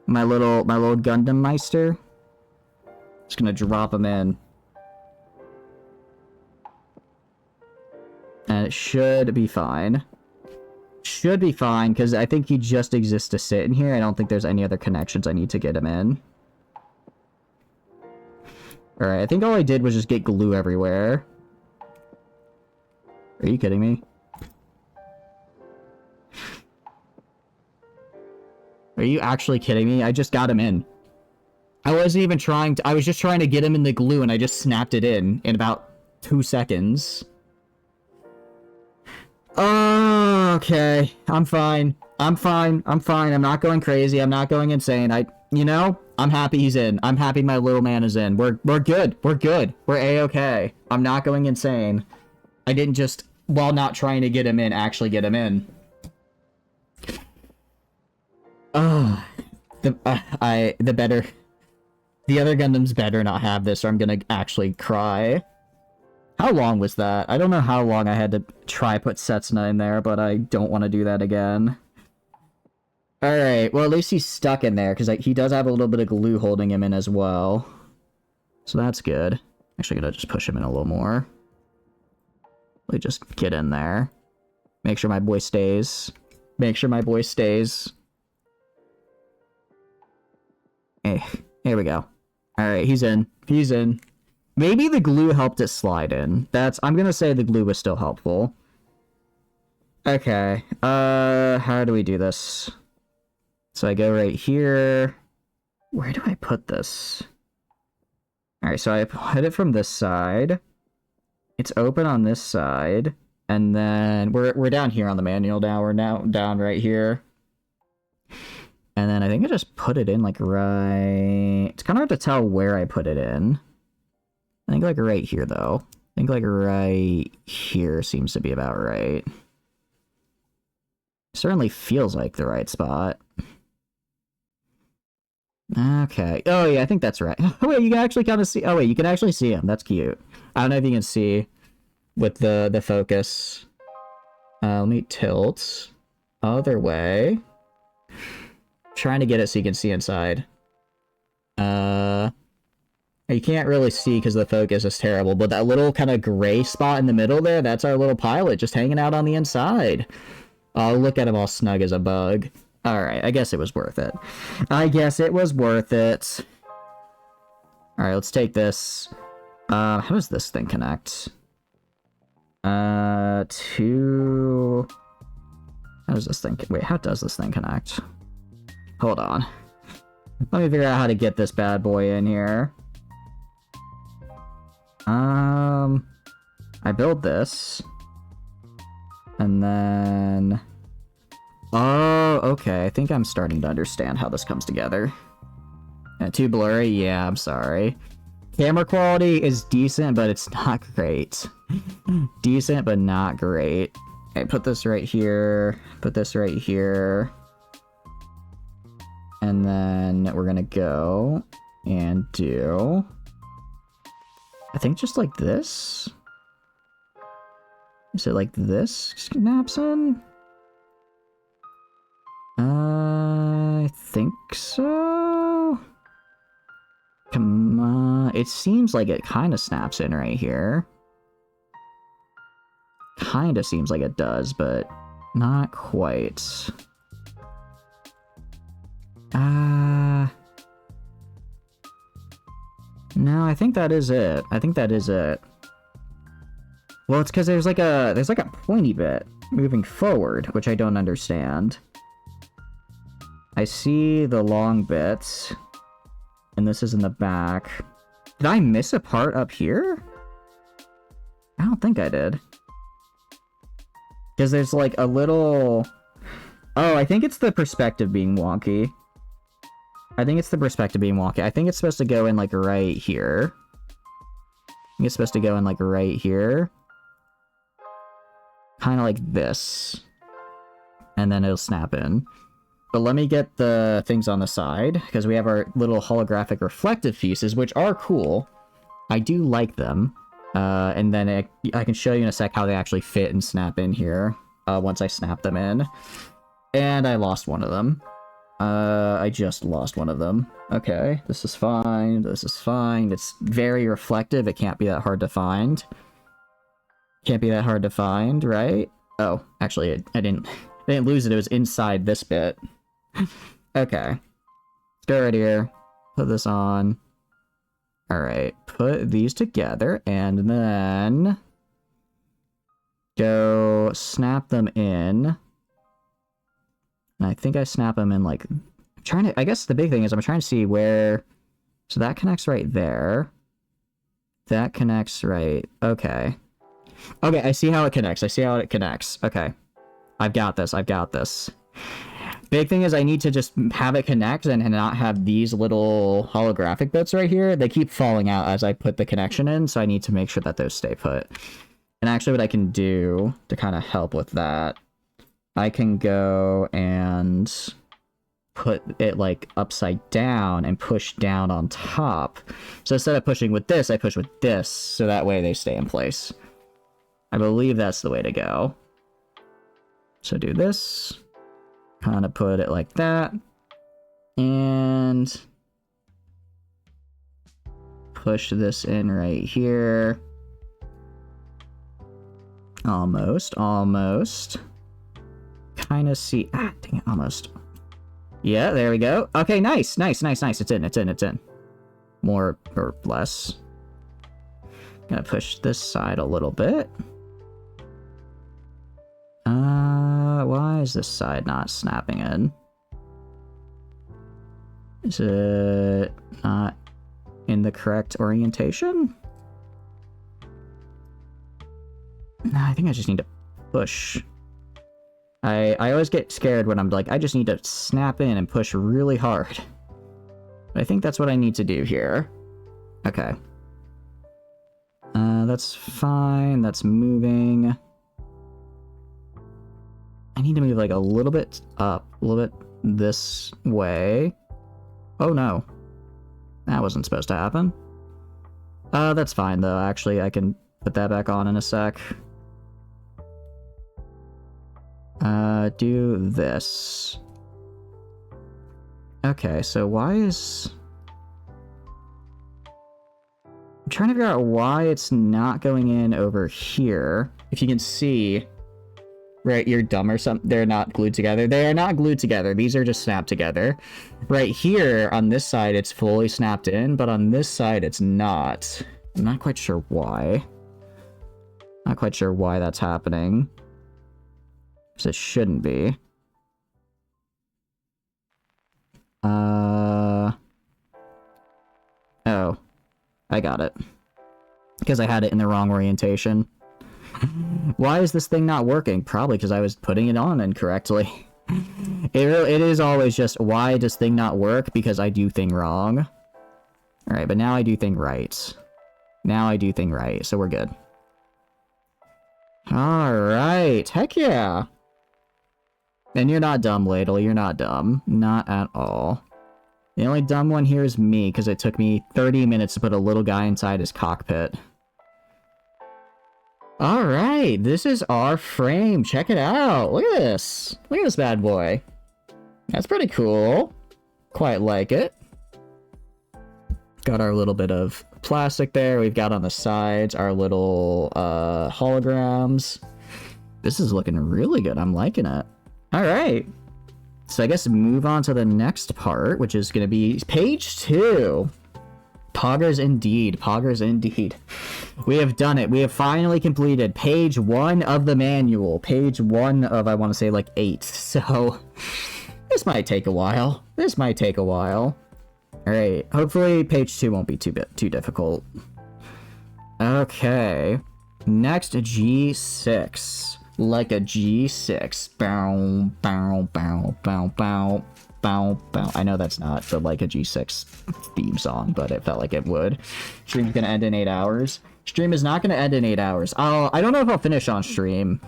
My little Gundam Meister. Just gonna drop him in. And it should be fine. Should be fine, because I think he just exists to sit in here. I don't think there's any other connections I need to get him in. Alright, I think all I did was just get glue everywhere. Are you kidding me? Are you actually kidding me? I just got him in. I wasn't even trying to... I was just trying to get him in the glue, and I just snapped it in about 2 seconds. Oh, okay. I'm fine. I'm fine. I'm fine. I'm not going crazy. I'm not going insane. I'm happy he's in. I'm happy my little man is in. We're good. We're good. We're A-okay. I'm not going insane. I didn't just, while not trying to get him in, actually get him in. The other Gundams better not have this or I'm gonna actually cry. How long was that? I don't know how long I had to try put Setsuna in there, but I don't want to do that again. Alright, well at least he's stuck in there, because he does have a little bit of glue holding him in as well. So that's good. Actually gonna just push him in a little more. Really just get in there. Make sure my boy stays. Make sure my boy stays. Hey, here we go. Alright, he's in. He's in. Maybe the glue helped it slide in. I'm gonna say the glue was still helpful. Okay, how do we do this? So I go right here. Where do I put this? Alright, so I put it from this side. It's open on this side. And then we're down here on the manual now. We're now down right here. And then I think I just put it in like right... It's kind of hard to tell where I put it in. I think like right here though. I think like right here seems to be about right. Certainly feels like the right spot. Okay. Oh yeah, I think that's right. Oh wait, you can actually kind of see. Oh wait, you can actually see him. That's cute. I don't know if you can see with the focus. Let me tilt other way. Trying to get it so you can see inside. You can't really see because the focus is terrible, but that little kind of gray spot in the middle there, that's our little pilot just hanging out on the inside. Oh, look at him all snug as a bug. Alright, I guess it was worth it. I guess it was worth it. Alright, let's take this. How does this thing connect? How does this thing... Wait, how does this thing connect? Hold on. Let me figure out how to get this bad boy in here. I build this. And then... Oh, okay. I think I'm starting to understand how this comes together. Too blurry? Yeah, I'm sorry. Camera quality is decent, but it's not great. Decent, but not great. Okay, put this right here. Put this right here. And then we're gonna go and do... I think just like this? Is it like this snaps in? I think so. Come on. It seems like it kind of snaps in right here. Kind of seems like it does, but not quite. No, I think that is it. I think that is it. Well, it's because there's like a pointy bit moving forward, which I don't understand. I see the long bits, and this is in the back. Did I miss a part up here? I don't think I did. Because there's like a little... Oh, I think it's the perspective being wonky. I think it's the perspective being wonky. I think it's supposed to go in like right here. I think it's supposed to go in like right here. Kind of like this. And then it'll snap in. But let me get the things on the side, because we have our little holographic reflective pieces, which are cool. I do like them. And then I can show you in a sec how they actually fit and snap in here, once I snap them in. And I lost one of them. I just lost one of them. Okay, this is fine, this is fine. It's very reflective, it can't be that hard to find. Can't be that hard to find, right? Oh, actually, I didn't lose it, it was inside this bit. Okay. Let's go right here. Put this on. Alright, put these together, and then... go snap them in. And I think I snap them in, like... I guess the big thing is I'm trying to see where... So that connects right there. That connects right... Okay. Okay, I see how it connects. I see how it connects. Okay. I've got this. I've got this. Big thing is I need to just have it connect and not have these little holographic bits right here. They keep falling out as I put the connection in, so I need to make sure that those stay put. And actually what I can do to kind of help with that, I can go and put it like upside down and push down on top. So instead of pushing with this, I push with this, so that way they stay in place. I believe that's the way to go. So do this. Kind of put it like that. And push this in right here. Almost, almost. Kind of see... Ah, dang it, almost. Yeah, there we go. Okay, nice, nice, nice, nice. It's in, it's in, it's in. More or less. Gonna push this side a little bit. Why is this side not snapping in? Is it not in the correct orientation? No, I think I just need to push. I always get scared when I'm like, I just need to snap in and push really hard. But I think that's what I need to do here. Okay. That's fine. That's moving. I need to move like a little bit up, a little bit this way. Oh no. That wasn't supposed to happen. That's fine though, actually. I can put that back on in a sec. Do this. Okay, so why is... I'm trying to figure out why it's not going in over here. If you can see, right, you're dumb or something. They're not glued together. They are not glued together. These are just snapped together. Right here, on this side, it's fully snapped in, but on this side, it's not. I'm not quite sure why. Not quite sure why that's happening. Because it shouldn't be. Oh. I got it. Because I had it in the wrong orientation. Why is this thing not working? Probably because I was putting it on incorrectly. It is always just, why does thing not work? Because I do thing wrong. Alright, but now I do thing right. Now I do thing right, so we're good. Alright, heck yeah! And you're not dumb, Ladle, you're not dumb. Not at all. The only dumb one here is me, because it took me 30 minutes to put a little guy inside his cockpit. Alright, this is our frame. Check it out. Look at this. Look at this bad boy. That's pretty cool. Quite like it. Got our little bit of plastic there. We've got on the sides our little holograms. This is looking really good. I'm liking it. Alright. So I guess move on to the next part, which is going to be page 2. Poggers indeed. Poggers indeed. We have done it. We have finally completed page 1 of the manual. Page 1 of, I want to say, like 8. So this might take a while. This might take a while. Alright. Hopefully page 2 won't be too difficult. Okay. Next, G6. Like a G6. Bow, bow, bow, bow, bow, bow, bow. I know that's not the Like a G6 theme song, but it felt like it would. Stream's gonna end in 8 hours. Stream is not gonna end in 8 hours. I don't know if I'll finish on stream.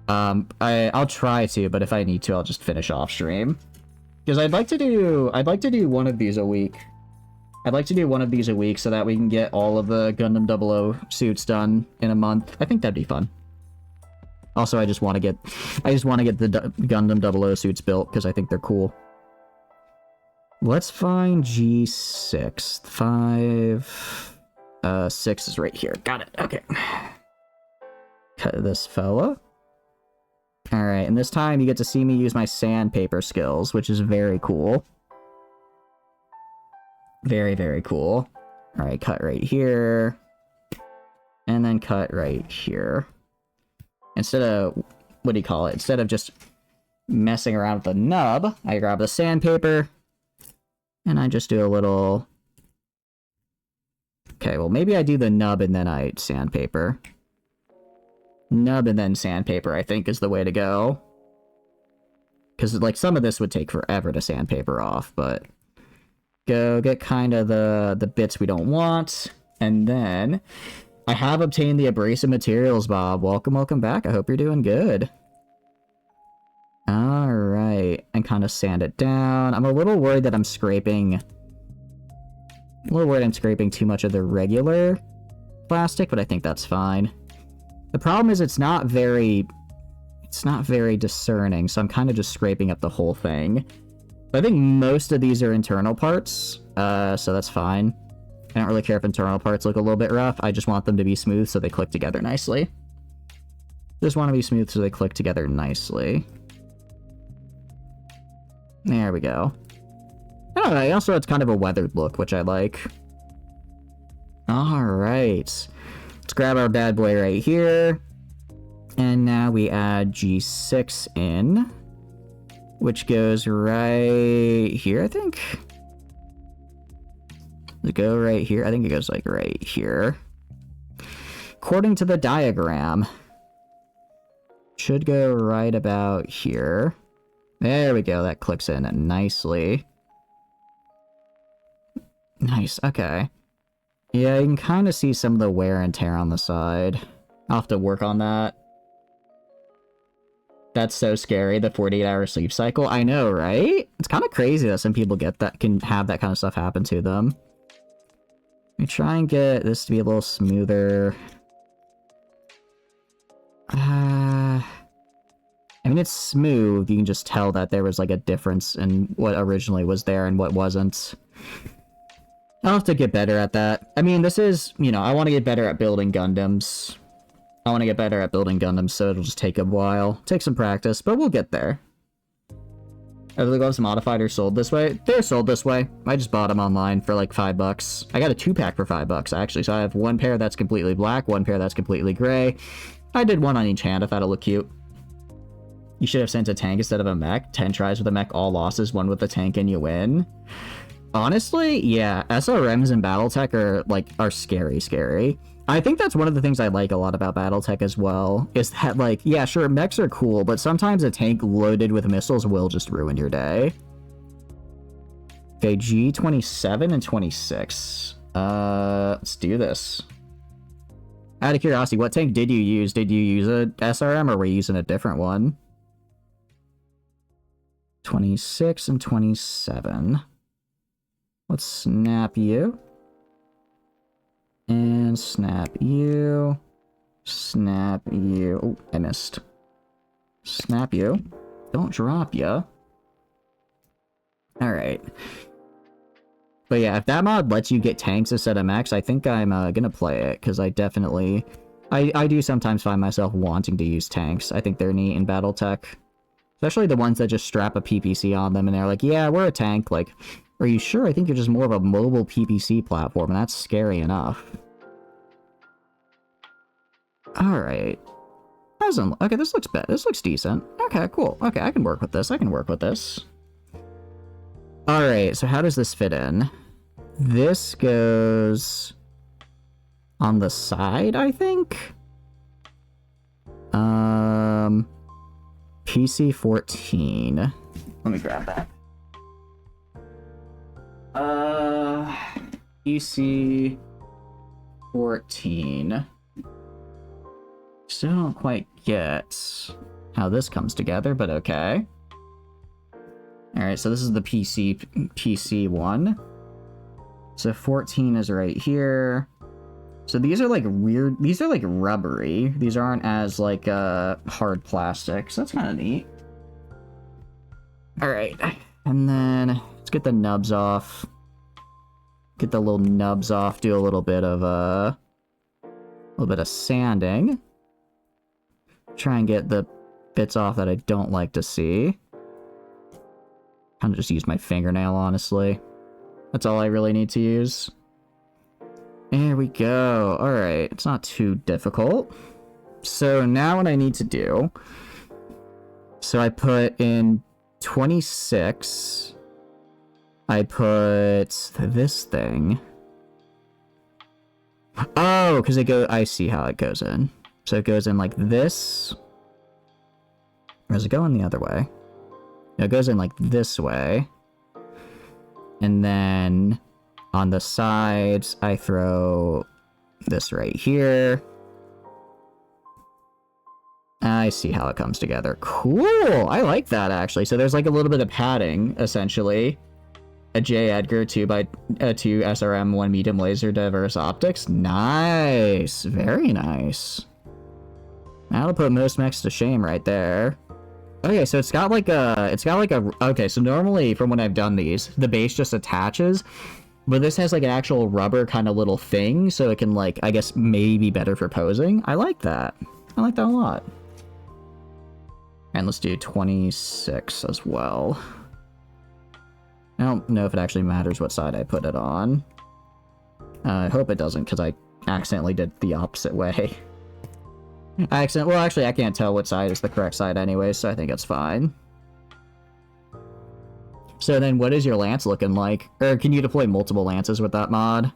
I'll try to, but if I need to, I'll just finish off stream. Because I'd like to do one of these a week. I'd like to do one of these a week so that we can get all of the Gundam 00 suits done in a month. I think that'd be fun. Also, I just want to get the Gundam 00 suits built because I think they're cool. Let's find G6. 6 is right here. Got it. Okay. Cut this fella. Alright, and this time you get to see me use my sandpaper skills, which is very cool. Very, very cool. Alright, cut right here. And then cut right here. Instead of, what do you call it? Instead of just messing around with the nub, I grab the sandpaper, and I just do a little... Okay, well, maybe I do the nub and then I sandpaper. Nub and then sandpaper, I think, is the way to go. Because, like, some of this would take forever to sandpaper off, but... Go get kind of the bits we don't want, and then... I have obtained the abrasive materials, Bob. Welcome, welcome back. I hope you're doing good. Alright. And kind of sand it down. I'm a little worried that I'm scraping... I'm a little worried I'm scraping too much of the regular plastic, but I think that's fine. The problem is it's not very discerning, so I'm kind of just scraping up the whole thing. But I think most of these are internal parts, so that's fine. I don't really care if internal parts look a little bit rough. I just want them to be smooth so they click together nicely. Just want to be smooth so they click together nicely. There we go. I don't know, also it's kind of a weathered look, which I like. Alright. Let's grab our bad boy right here. And now we add G6 in. Which goes right here, I think. Does it go right here? I think it goes like right here. According to the diagram. Should go right about here. There we go, that clicks in nicely. Nice, okay. Yeah, you can kind of see some of the wear and tear on the side. I'll have to work on that. That's so scary, the 48-hour sleep cycle. I know, right? It's kind of crazy that some people can have that kind of stuff happen to them. Let me try and get this to be a little smoother. I mean, it's smooth. You can just tell that there was like a difference in what originally was there and what wasn't. I'll have to get better at that. I mean, this is, you know, I want to get better at building Gundams. So it'll just take a while. Take some practice, but we'll get there. Are the gloves modified or sold this way? They're sold this way. I just bought them online for like $5. I got a 2-pack for $5, actually. So I have one pair that's completely black, one pair that's completely gray. I did one on each hand. I thought it looked cute. You should have sent a tank instead of a mech. 10 tries with a mech, all losses, 1 with the tank, and you win. Honestly, yeah, SRMs and Battletech are scary. I think that's one of the things I like a lot about Battletech as well, is that, like, yeah, sure, mechs are cool, but sometimes a tank loaded with missiles will just ruin your day. Okay, G27 and 26. Let's do this. Out of curiosity, what tank did you use? Did you use a SRM, or were you using a different one? 26 and 27. Let's snap you. And snap you. Snap you. Oh, I missed. Snap you. Don't drop ya. Alright. But yeah, if that mod lets you get tanks instead of mechs, I think I'm gonna play it, because I definitely... I do sometimes find myself wanting to use tanks. I think they're neat in Battletech. Especially the ones that just strap a PPC on them and they're like, yeah, we're a tank. Like, are you sure? I think you're just more of a mobile PPC platform, and that's scary enough. Alright. Okay, this looks bad. This looks decent. Okay, cool. Okay, I can work with this. Alright, so how does this fit in? This goes on the side, I think? PC 14. Let me grab that. PC 14. Still don't quite get how this comes together, but okay. Alright, so this is the PC one. So 14 is right here. So these are like weird, these are like rubbery. These aren't as like hard plastic, so that's kind of neat. Alright, and then let's get the nubs off. Get the little nubs off, do a little bit of sanding. Try and get the bits off that I don't like to see. Kind of just use my fingernail, honestly. That's all I really need to use. There we go. Alright, it's not too difficult. So now what I need to do... So I put in 26... I put this thing... Oh, because I see how it goes in. So it goes in like this... Or does it go in the other way? No, it goes in like this way. And then... On the sides, I throw this right here. I see how it comes together. Cool! I like that, actually. So there's like a little bit of padding, essentially. A J. Edgar 2 SRM 1 medium laser diverse optics. Nice! Very nice. That'll put most mechs to shame right there. Okay, so it's got like a... Okay, so normally, from when I've done these, the base just attaches. But this has like an actual rubber kind of little thing, so it can like, I guess, maybe better for posing. I like that. I like that a lot. And let's do 26 as well. I don't know if it actually matters what side I put it on. I hope it doesn't, because I accidentally did the opposite way. Well, actually, I can't tell what side is the correct side anyway, so I think it's fine. So then what is your lance looking like? Or can you deploy multiple lances with that mod?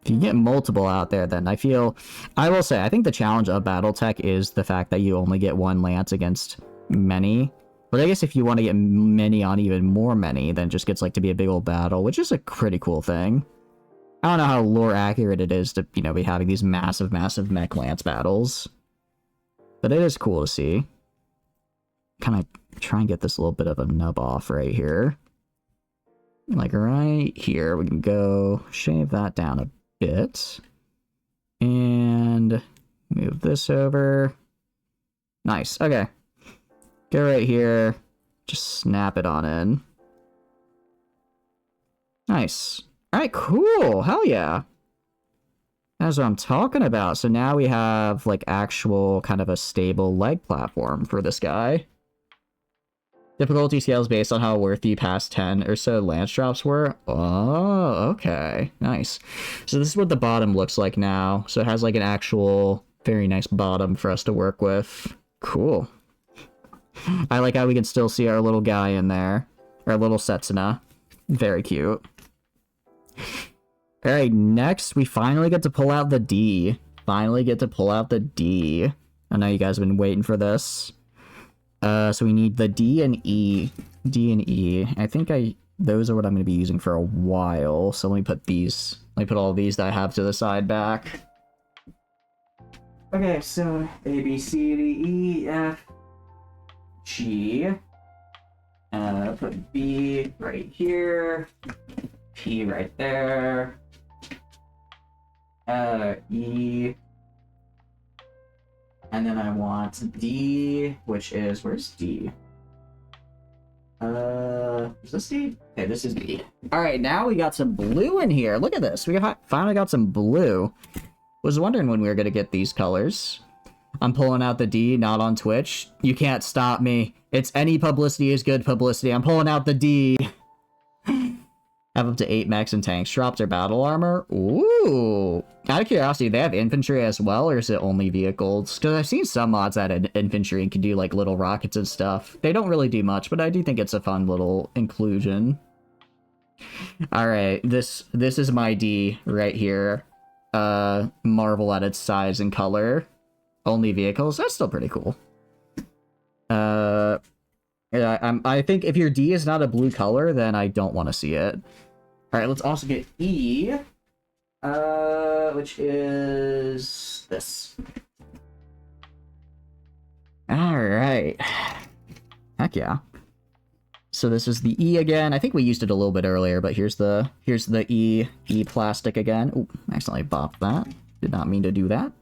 If you get multiple out there, then I will say, I think the challenge of Battletech is the fact that you only get one lance against many. But I guess if you want to get many on even more many, then it just gets like to be a big old battle, which is a pretty cool thing. I don't know how lore accurate it is to, you know, be having these massive mech lance battles. But it is cool to see. kind of try and get this little bit of a nub off right here. Like right here, we can go shave that down a bit. And move this over. Nice, okay. Go right here, just snap it on in. Nice. Alright, cool, hell yeah. That's what I'm talking about. So now we have, like, actual kind of a stable leg platform for this guy. Difficulty scales based on how worthy past 10 or so lance drops were. Oh, okay. Nice. So this is what the bottom looks like now. So it has like an actual very nice bottom for us to work with. Cool. I like how we can still see our little guy in there. Our little Setsuna. Very cute. Alright, next we finally get to pull out the D. Finally get to pull out the D. I know you guys have been waiting for this. So we need the D and E. D and E. I think those are what I'm going to be using for a while. So let me put all these that I have to the side back. Okay, so A, B, C, D, E, F, G. Put B right here. P right there. E. And then I want D, which is, where's D? Is this D? Okay, this is D. Alright, now we got some blue in here. Look at this. We finally got some blue. Was wondering when we were gonna get these colors. I'm pulling out the D, not on Twitch. You can't stop me. It's any publicity is good publicity. I'm pulling out the D. Have up to 8 mechs and tanks. Drops their battle armor. Ooh. Out of curiosity, they have infantry as well, or is it only vehicles? Because I've seen some mods that infantry can do like little rockets and stuff. They don't really do much, but I do think it's a fun little inclusion. Alright, this is my D right here. Marvel at its size and color. Only vehicles. That's still pretty cool. Yeah, I think if your D is not a blue color, then I don't want to see it. Alright, let's also get E, which is this. Alright. Heck yeah. So this is the E again. I think we used it a little bit earlier, but here's the E plastic again. Ooh, I accidentally bopped that. Did not mean to do that.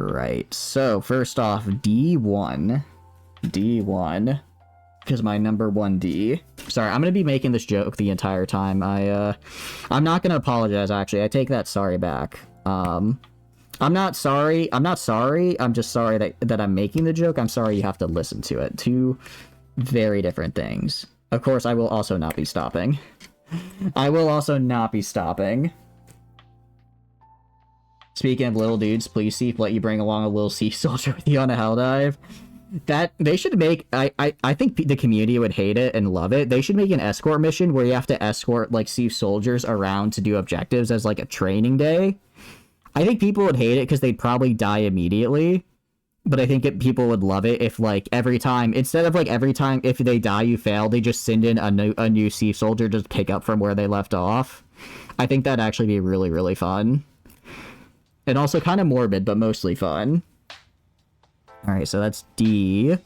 Right. So, first off, D1. Because my number 1D. Sorry, I'm gonna be making this joke the entire time. I'm not gonna apologize, actually. I take that sorry back. I'm not sorry. I'm just sorry that I'm making the joke. I'm sorry you have to listen to it. Two very different things. Of course, I will also not be stopping. Speaking of little dudes, please see if let you bring along a little sea soldier with you on a hell dive. That they should make. I think the community would hate it and love it. They should make an escort mission where you have to escort like sea soldiers around to do objectives as like a training day. I think people would hate it because they'd probably die immediately. But I think people would love it if like every time if they die you fail, they just send in a new sea soldier to pick up from where they left off. I think that'd actually be really, really fun. And also kind of morbid, but mostly fun. Alright, so that's D.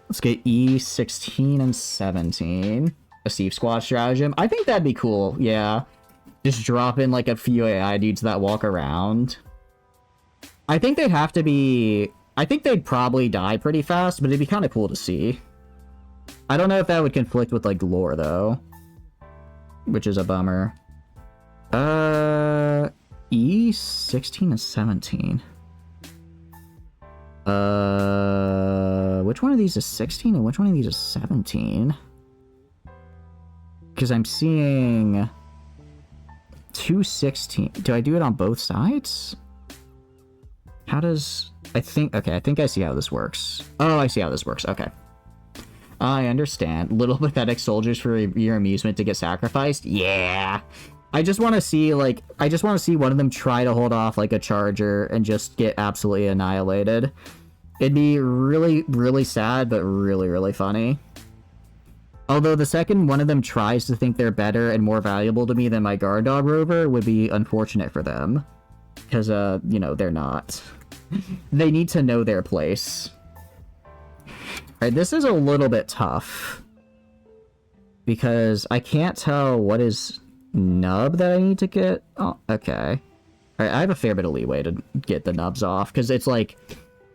Let's get E, 16, and 17. A Steve Squad stratagem. I think that'd be cool, yeah. Just drop in, like, a few AI dudes that walk around. I think they'd have to be... I think they'd probably die pretty fast, but it'd be kind of cool to see. I don't know if that would conflict with, like, lore, though. Which is a bummer. E, 16, and 17. Which one of these is 16 and which one of these is 17? Because I'm seeing 216. Do I do it on both sides? How does... I think I see how this works. Oh, I see how this works. Okay. I understand. Little pathetic soldiers for your amusement to get sacrificed? Yeah. I just want to see one of them try to hold off like a charger and just get absolutely annihilated. It'd be really, really sad, but really, really funny. Although the second one of them tries to think they're better and more valuable to me than my guard dog rover would be unfortunate for them. Because, you know, they're not. They need to know their place. Alright, this is a little bit tough. Because I can't tell what is nub that I need to get. Oh, okay. Alright, I have a fair bit of leeway to get the nubs off, because it's like,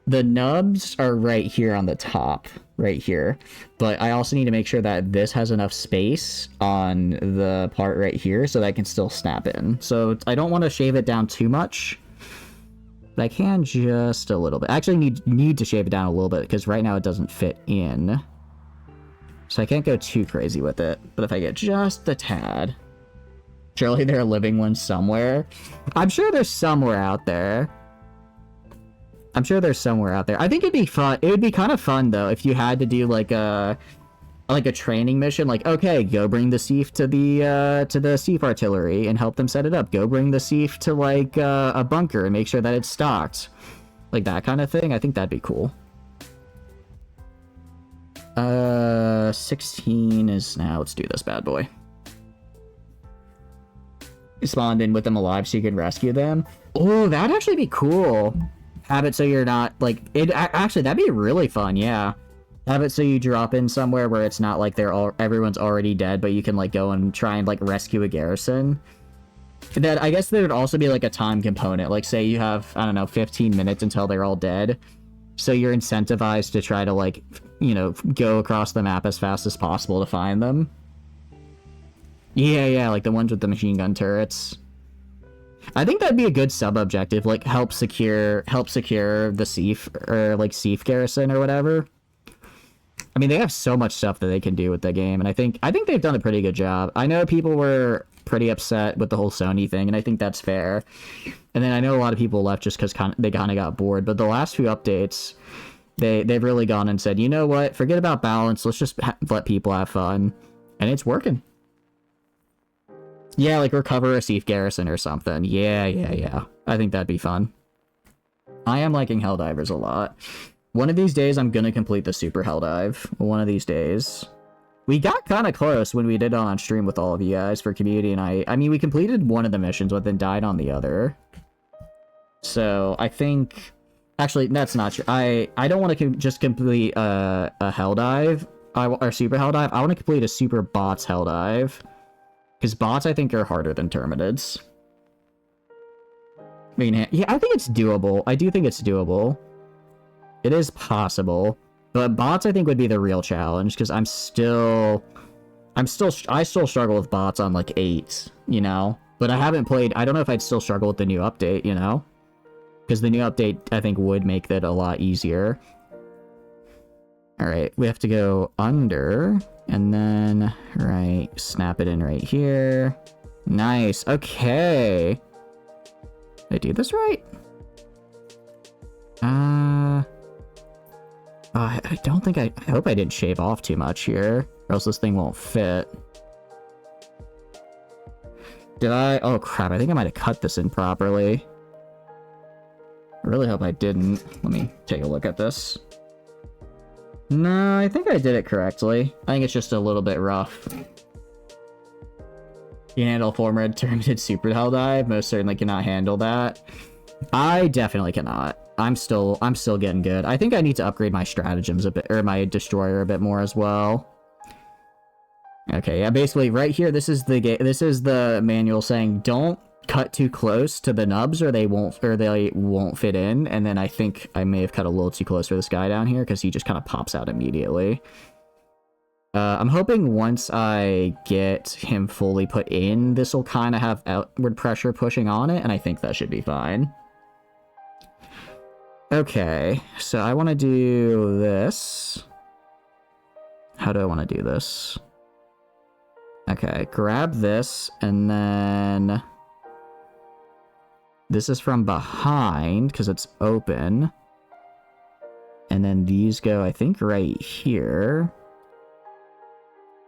the nubs are right here on the top, right here. But I also need to make sure that this has enough space on the part right here so that I can still snap in. So I don't want to shave it down too much, but I can just a little bit. I actually need to shave it down a little bit, because right now it doesn't fit in. So I can't go too crazy with it, but if I get just a tad... Surely there are living ones somewhere. I'm sure there's somewhere out there. I think it'd be fun. It would be kind of fun though if you had to do like a training mission. Like, okay, go bring the sieve to the sieve artillery and help them set it up. Go bring the sieve to like a bunker and make sure that it's stocked. Like that kind of thing. I think that'd be cool. 16 is now. Let's do this bad boy. Spawned in with them alive so you can rescue them. Oh, that'd actually be cool. Have it so you're not, like, actually, that'd be really fun, yeah. Have it so you drop in somewhere where it's not like everyone's already dead, but you can, like, go and try and, like, rescue a garrison. That, I guess there would also be, like, a time component. Like, say you have, I don't know, 15 minutes until they're all dead. So you're incentivized to try to, like, you know, go across the map as fast as possible to find them. Yeah, like the ones with the machine gun turrets. I think that'd be a good sub-objective, like help secure the Sief, or like Sief garrison or whatever. I mean, they have so much stuff that they can do with the game, and I think they've done a pretty good job. I know people were pretty upset with the whole Sony thing, and I think that's fair. And then I know a lot of people left just because they kind of got bored, but the last few updates, they've really gone and said, you know what, forget about balance, let's just let people have fun. And it's working. Yeah, like recover a Sief garrison or something. Yeah. I think that'd be fun. I am liking Helldivers a lot. One of these days, I'm gonna complete the Super Helldive. One of these days. We got kind of close when we did it on stream with all of you guys for community night. I mean, we completed one of the missions, but then died on the other. So, I think... Actually, that's not true. I don't want to just complete a Helldive, or Super Helldive. I want to complete a Super Bots Helldive. Because bots, I think, are harder than Terminids. I mean, yeah, I think it's doable. I do think it's doable. It is possible. But bots, I think, would be the real challenge, because I still struggle with bots on, like, 8, you know? But I haven't played... I don't know if I'd still struggle with the new update, you know? Because the new update, I think, would make that a lot easier. Alright, we have to go under... And then, right, snap it in right here. Nice, okay. Did I do this right? I don't think I hope I didn't shave off too much here, or else this thing won't fit. Did I? Oh crap, I think I might have cut this in properly. I really hope I didn't. Let me take a look at this. No, I think I did it correctly. I think it's just a little bit rough. You handle former Terminated Super Helldive? Most certainly cannot handle that. I definitely cannot. I'm still getting good. I think I need to upgrade my stratagems a bit, or my destroyer a bit more as well. Okay, yeah, basically right here, this is the manual saying don't cut too close to the nubs or they won't fit in. And then I think I may have cut a little too close for this guy down here because he just kind of pops out immediately. I'm hoping once I get him fully put in, this will kind of have outward pressure pushing on it, and I think that should be fine. Okay, so I want to do this. How do I want to do this? Okay, grab this, and then... This is from behind, because it's open. And then these go, I think, right here.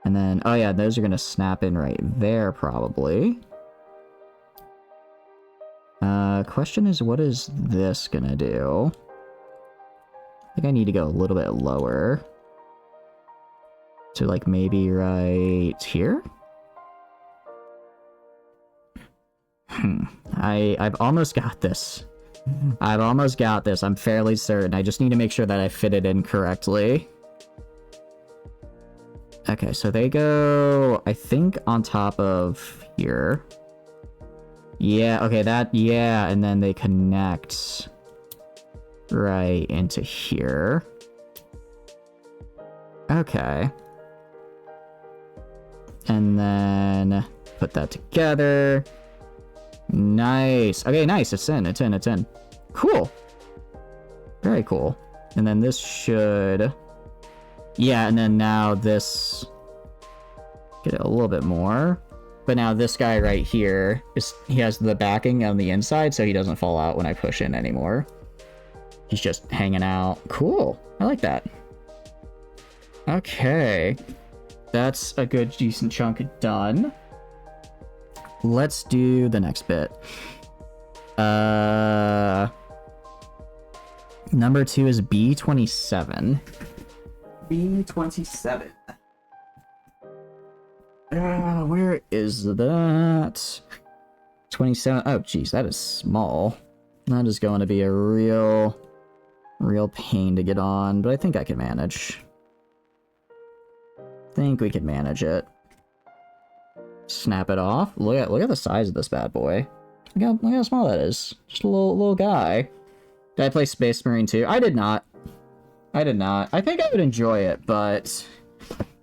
And then, oh yeah, those are going to snap in right there, probably. Question is, what is this going to do? I think I need to go a little bit lower. So, like, maybe right here? I've almost got this. I've almost got this. I'm fairly certain. I just need to make sure that I fit it in correctly. Okay, so they go, I think, on top of here. Yeah, okay, yeah, and then they connect right into here. Okay. And then put that together. Nice. Okay, nice. It's in. Cool. Very cool. And then this should... Yeah, and then now this... Get it a little bit more. But now this guy right here, he has the backing on the inside, so he doesn't fall out when I push in anymore. He's just hanging out. Cool. I like that. Okay. That's a good, decent chunk done. Let's do the next bit. Number 2 is B27. B27. Where is that? 27. Oh, geez, that is small. That is going to be a real pain to get on, but I think I can manage. Think we can manage it. Snap it off. Look at the size of this bad boy. Look how small that is. Just a little guy. Did I play Space Marine 2? I did not. I think I would enjoy it, but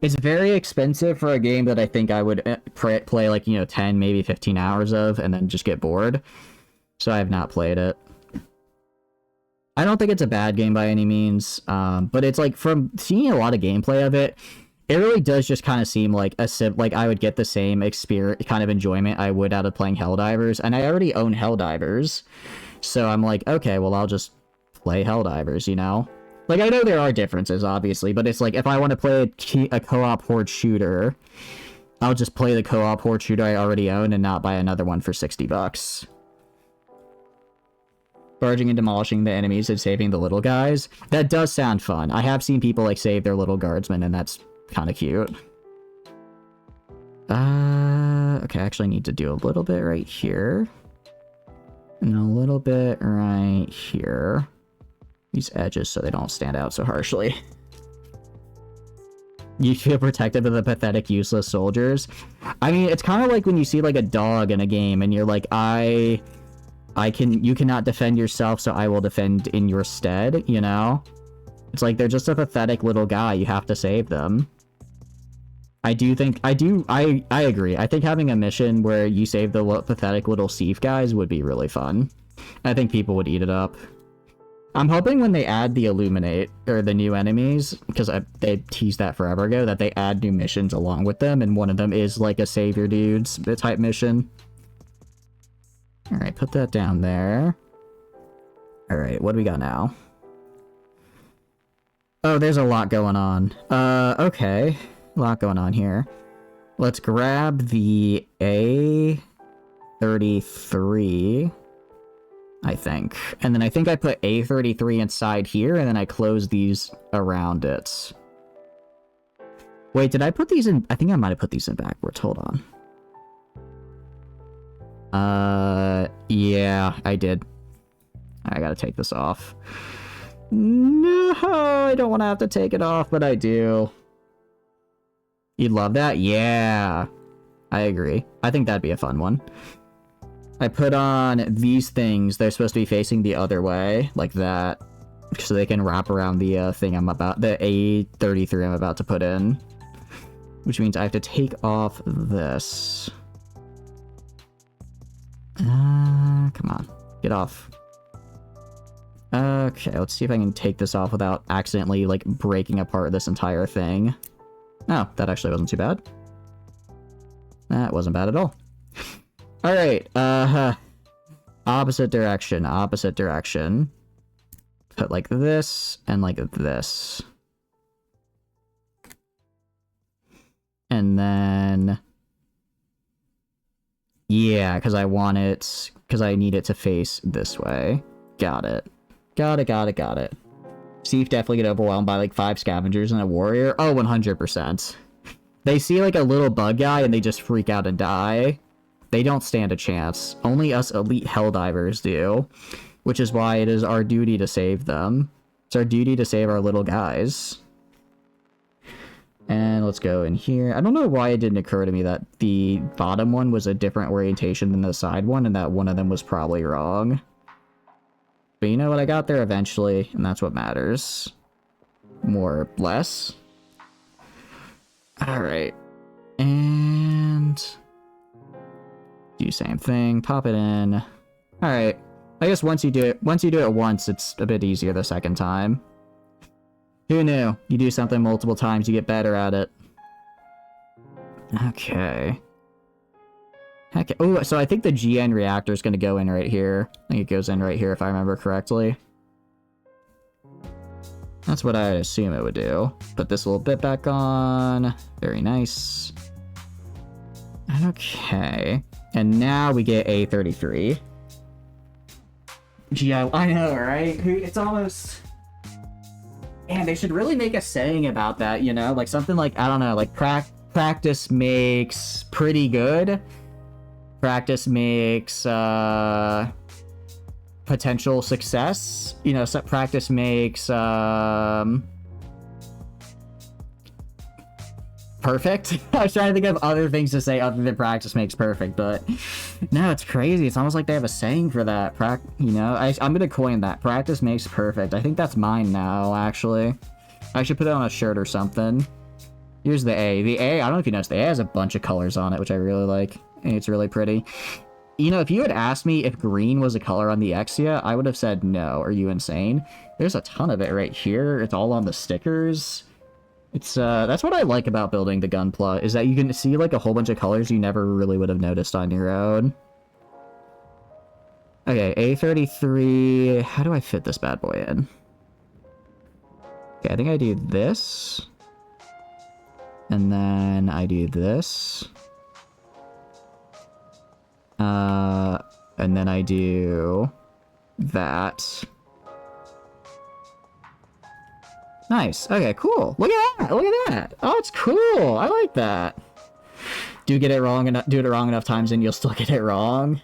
it's very expensive for a game that I think I would play like, 10, maybe 15 hours of, and then just get bored. So I have not played it. I don't think it's a bad game by any means, but it's like, from seeing a lot of gameplay of it, it really does just kind of seem like I would get the same experience, kind of enjoyment I would out of playing Helldivers, and I already own Helldivers, so I'm like, okay, well, I'll just play Helldivers, Like, I know there are differences, obviously, but it's like, if I want to play a co-op horde shooter, I'll just play the co-op horde shooter I already own and not buy another one for $60. Barging and demolishing the enemies and saving the little guys. That does sound fun. I have seen people, like, save their little guardsmen, and that's kind of cute. Okay, I actually need to do a little bit right here. And a little bit right here. These edges so they don't stand out so harshly. You feel protective of the pathetic, useless soldiers. I mean, it's kind of like when you see, like, a dog in a game, and you're like, you cannot defend yourself, so I will defend in your stead, It's like, they're just a pathetic little guy, you have to save them. I agree. I think having a mission where you save the pathetic little thief guys would be really fun. I think people would eat it up. I'm hoping when they add the Illuminate, or the new enemies, because they teased that forever ago, that they add new missions along with them, and one of them is like a Savior Dudes type mission. Alright, put that down there. Alright, what do we got now? Oh, there's a lot going on. Okay. A lot going on here. Let's grab the A33, I think. And then I think I put A33 inside here, and then I close these around it. Wait, did I put these in? I think I might have put these in backwards. Hold on. Yeah, I did. I gotta take this off. No, I don't want to have to take it off, but I do. You'd love that? Yeah. I agree. I think that'd be a fun one. I put on these things. They're supposed to be facing the other way, like that. So they can wrap around the thing the A33 I'm about to put in. Which means I have to take off this. Come on. Get off. Okay, let's see if I can take this off without accidentally, like, breaking apart this entire thing. Oh, that actually wasn't too bad. That wasn't bad at all. Alright, opposite direction. Put like this, and like this. And then... Yeah, because I need it to face this way. Got it. Got it. Steve definitely get overwhelmed by like 5 scavengers and a warrior. Oh, 100%. They see like a little bug guy and they just freak out and die. They don't stand a chance. Only us elite Helldivers do. which is why it is our duty to save them. It's our duty to save our little guys. And let's go in here. I don't know why it didn't occur to me that the bottom one was a different orientation than the side one, and that one of them was probably wrong. But you know what? I got there eventually, and that's what matters. More or less. Alright. And... do same thing. Pop it in. Alright. I guess once you do it once, it's a bit easier the second time. Who knew? You do something multiple times, you get better at it. Okay. Heck, oh, so I think the GN reactor is going to go in right here. I think it goes in right here if I remember correctly. That's what I would assume it would do. Put this little bit back on. Very nice. Okay. And now we get A33. Yeah, I know, right? It's almost... Man, they should really make a saying about that, you know? Like something like, I don't know, like practice makes pretty good. Practice makes potential success. You know, practice makes perfect. I was trying to think of other things to say other than practice makes perfect, but no, it's crazy. It's almost like they have a saying for that. You know, I'm gonna coin that. Practice makes perfect. I think that's mine now, actually. I should put it on a shirt or something. Here's the A. The A, I don't know if you noticed, the A has a bunch of colors on it, which I really like. And it's really pretty. You know, if you had asked me if green was a color on the Exia, I would have said no. Are you insane? There's a ton of it right here. It's all on the stickers. It's, that's what I like about building the Gunpla, is that you can see, like, a whole bunch of colors you never really would have noticed on your own. Okay, A33... How do I fit this bad boy in? Okay, I think I do this. And then I do this. And then I do... that. Nice. Okay, cool. Look at that. Look at that. Oh, it's cool. I like that. Do it wrong enough times and you'll still get it wrong.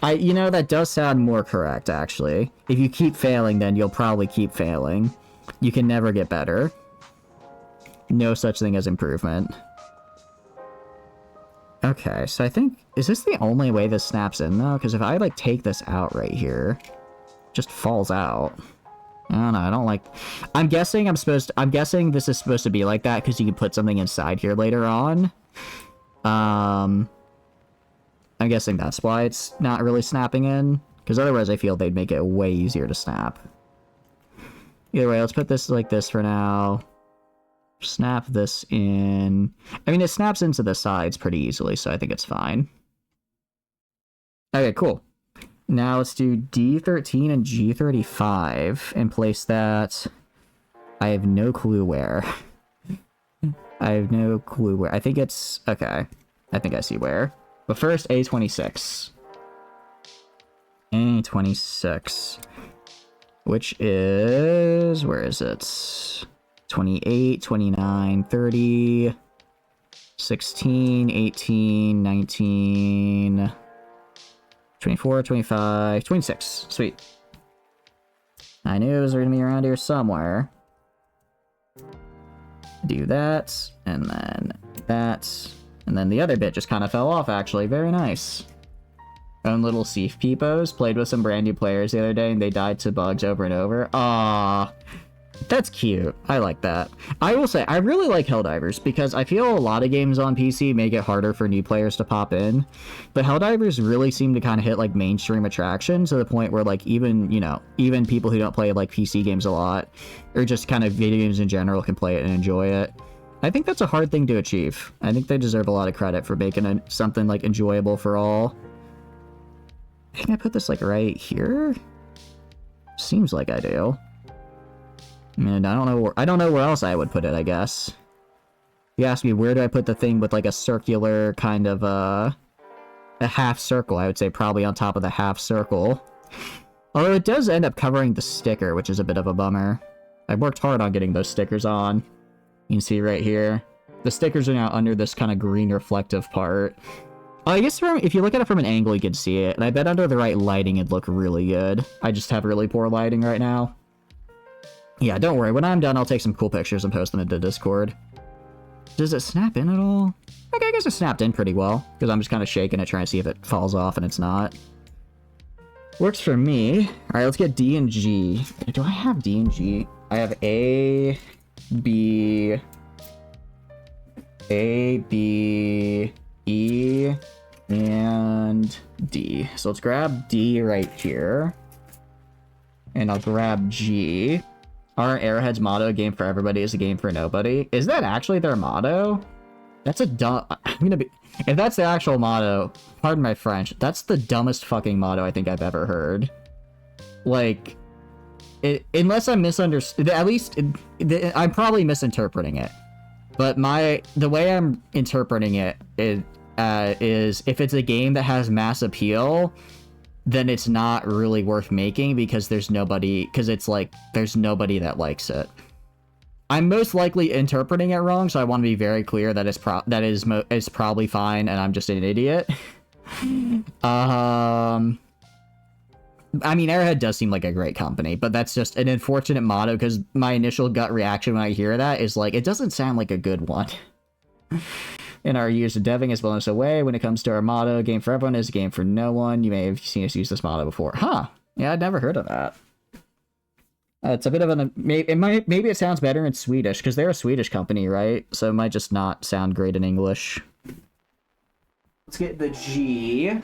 You know, that does sound more correct, actually. If you keep failing, then you'll probably keep failing. You can never get better. No such thing as improvement. Okay, so I think... Is this the only way this snaps in, though? Because if I, like, take this out right here, it just falls out. I don't know, I don't like... I'm guessing this is supposed to be like that because you can put something inside here later on. I'm guessing that's why it's not really snapping in. Because otherwise I feel they'd make it way easier to snap. Either way, let's put this like this for now. Snap this in. I mean, it snaps into the sides pretty easily, so I think it's fine. Okay, cool. Now let's do D13 and G35 and place that... I have no clue where. I have no clue where. I think it's... Okay. I think I see where. But first, A26. A26. Which is... Where is it? 28, 29, 30... 16, 18, 19... 24, 25, 26. Sweet. I knew it was going to be around here somewhere. Do that, and then that, and then the other bit just kind of fell off, actually. Very nice. Own little Seaf Peepos. Played with some brand new players the other day, and they died to bugs over and over. Aww. That's cute. I like that. I will say, I really like Helldivers, because I feel a lot of games on PC make it harder for new players to pop in. But Helldivers really seem to kind of hit, like, mainstream attraction to the point where, like, even, you know, even people who don't play, like, PC games a lot, or just kind of video games in general can play it and enjoy it. I think that's a hard thing to achieve. I think they deserve a lot of credit for making something, like, enjoyable for all. Can I put this, like, right here? Seems like I do. I mean, I don't know where else I would put it, I guess. You ask me, where do I put the thing with, like, a circular kind of, a half circle? I would say probably on top of the half circle. Although it does end up covering the sticker, which is a bit of a bummer. I worked hard on getting those stickers on. You can see right here. The stickers are now under this kind of green reflective part. Oh, I guess if you look at it from an angle, you can see it. And I bet under the right lighting, it'd look really good. I just have really poor lighting right now. Yeah, don't worry. When I'm done, I'll take some cool pictures and post them into Discord. Does it snap in at all? Okay, I guess it snapped in pretty well. Because I'm just kind of shaking it, trying to see if it falls off, and it's not. Works for me. Alright, let's get D and G. Do I have D and G? I have A, B, E, and D. So let's grab D right here. And I'll grab G. Our Arrowhead's motto, a game for everybody is a game for nobody. Is that actually their motto? That's a dumb... If that's the actual motto, pardon my French, that's the dumbest fucking motto I think I've ever heard. Like, unless I'm misunderstood, at least I'm probably misinterpreting it. But the way I'm interpreting it is if it's a game that has mass appeal, then it's not really worth making because there's nobody that likes it. I'm most likely interpreting it wrong, so I want to be very clear that it's probably fine, and I'm just an idiot. I mean, Arrowhead does seem like a great company, but that's just an unfortunate motto, because my initial gut reaction when I hear that is like, it doesn't sound like a good one. In our years of deving has blown us away. When it comes to our motto, a game for everyone is a game for no one. You may have seen us use this motto before. Huh. Yeah, I'd never heard of that. It's a bit of an... Maybe it sounds better in Swedish, because they're a Swedish company, right? So it might just not sound great in English. Let's get the G.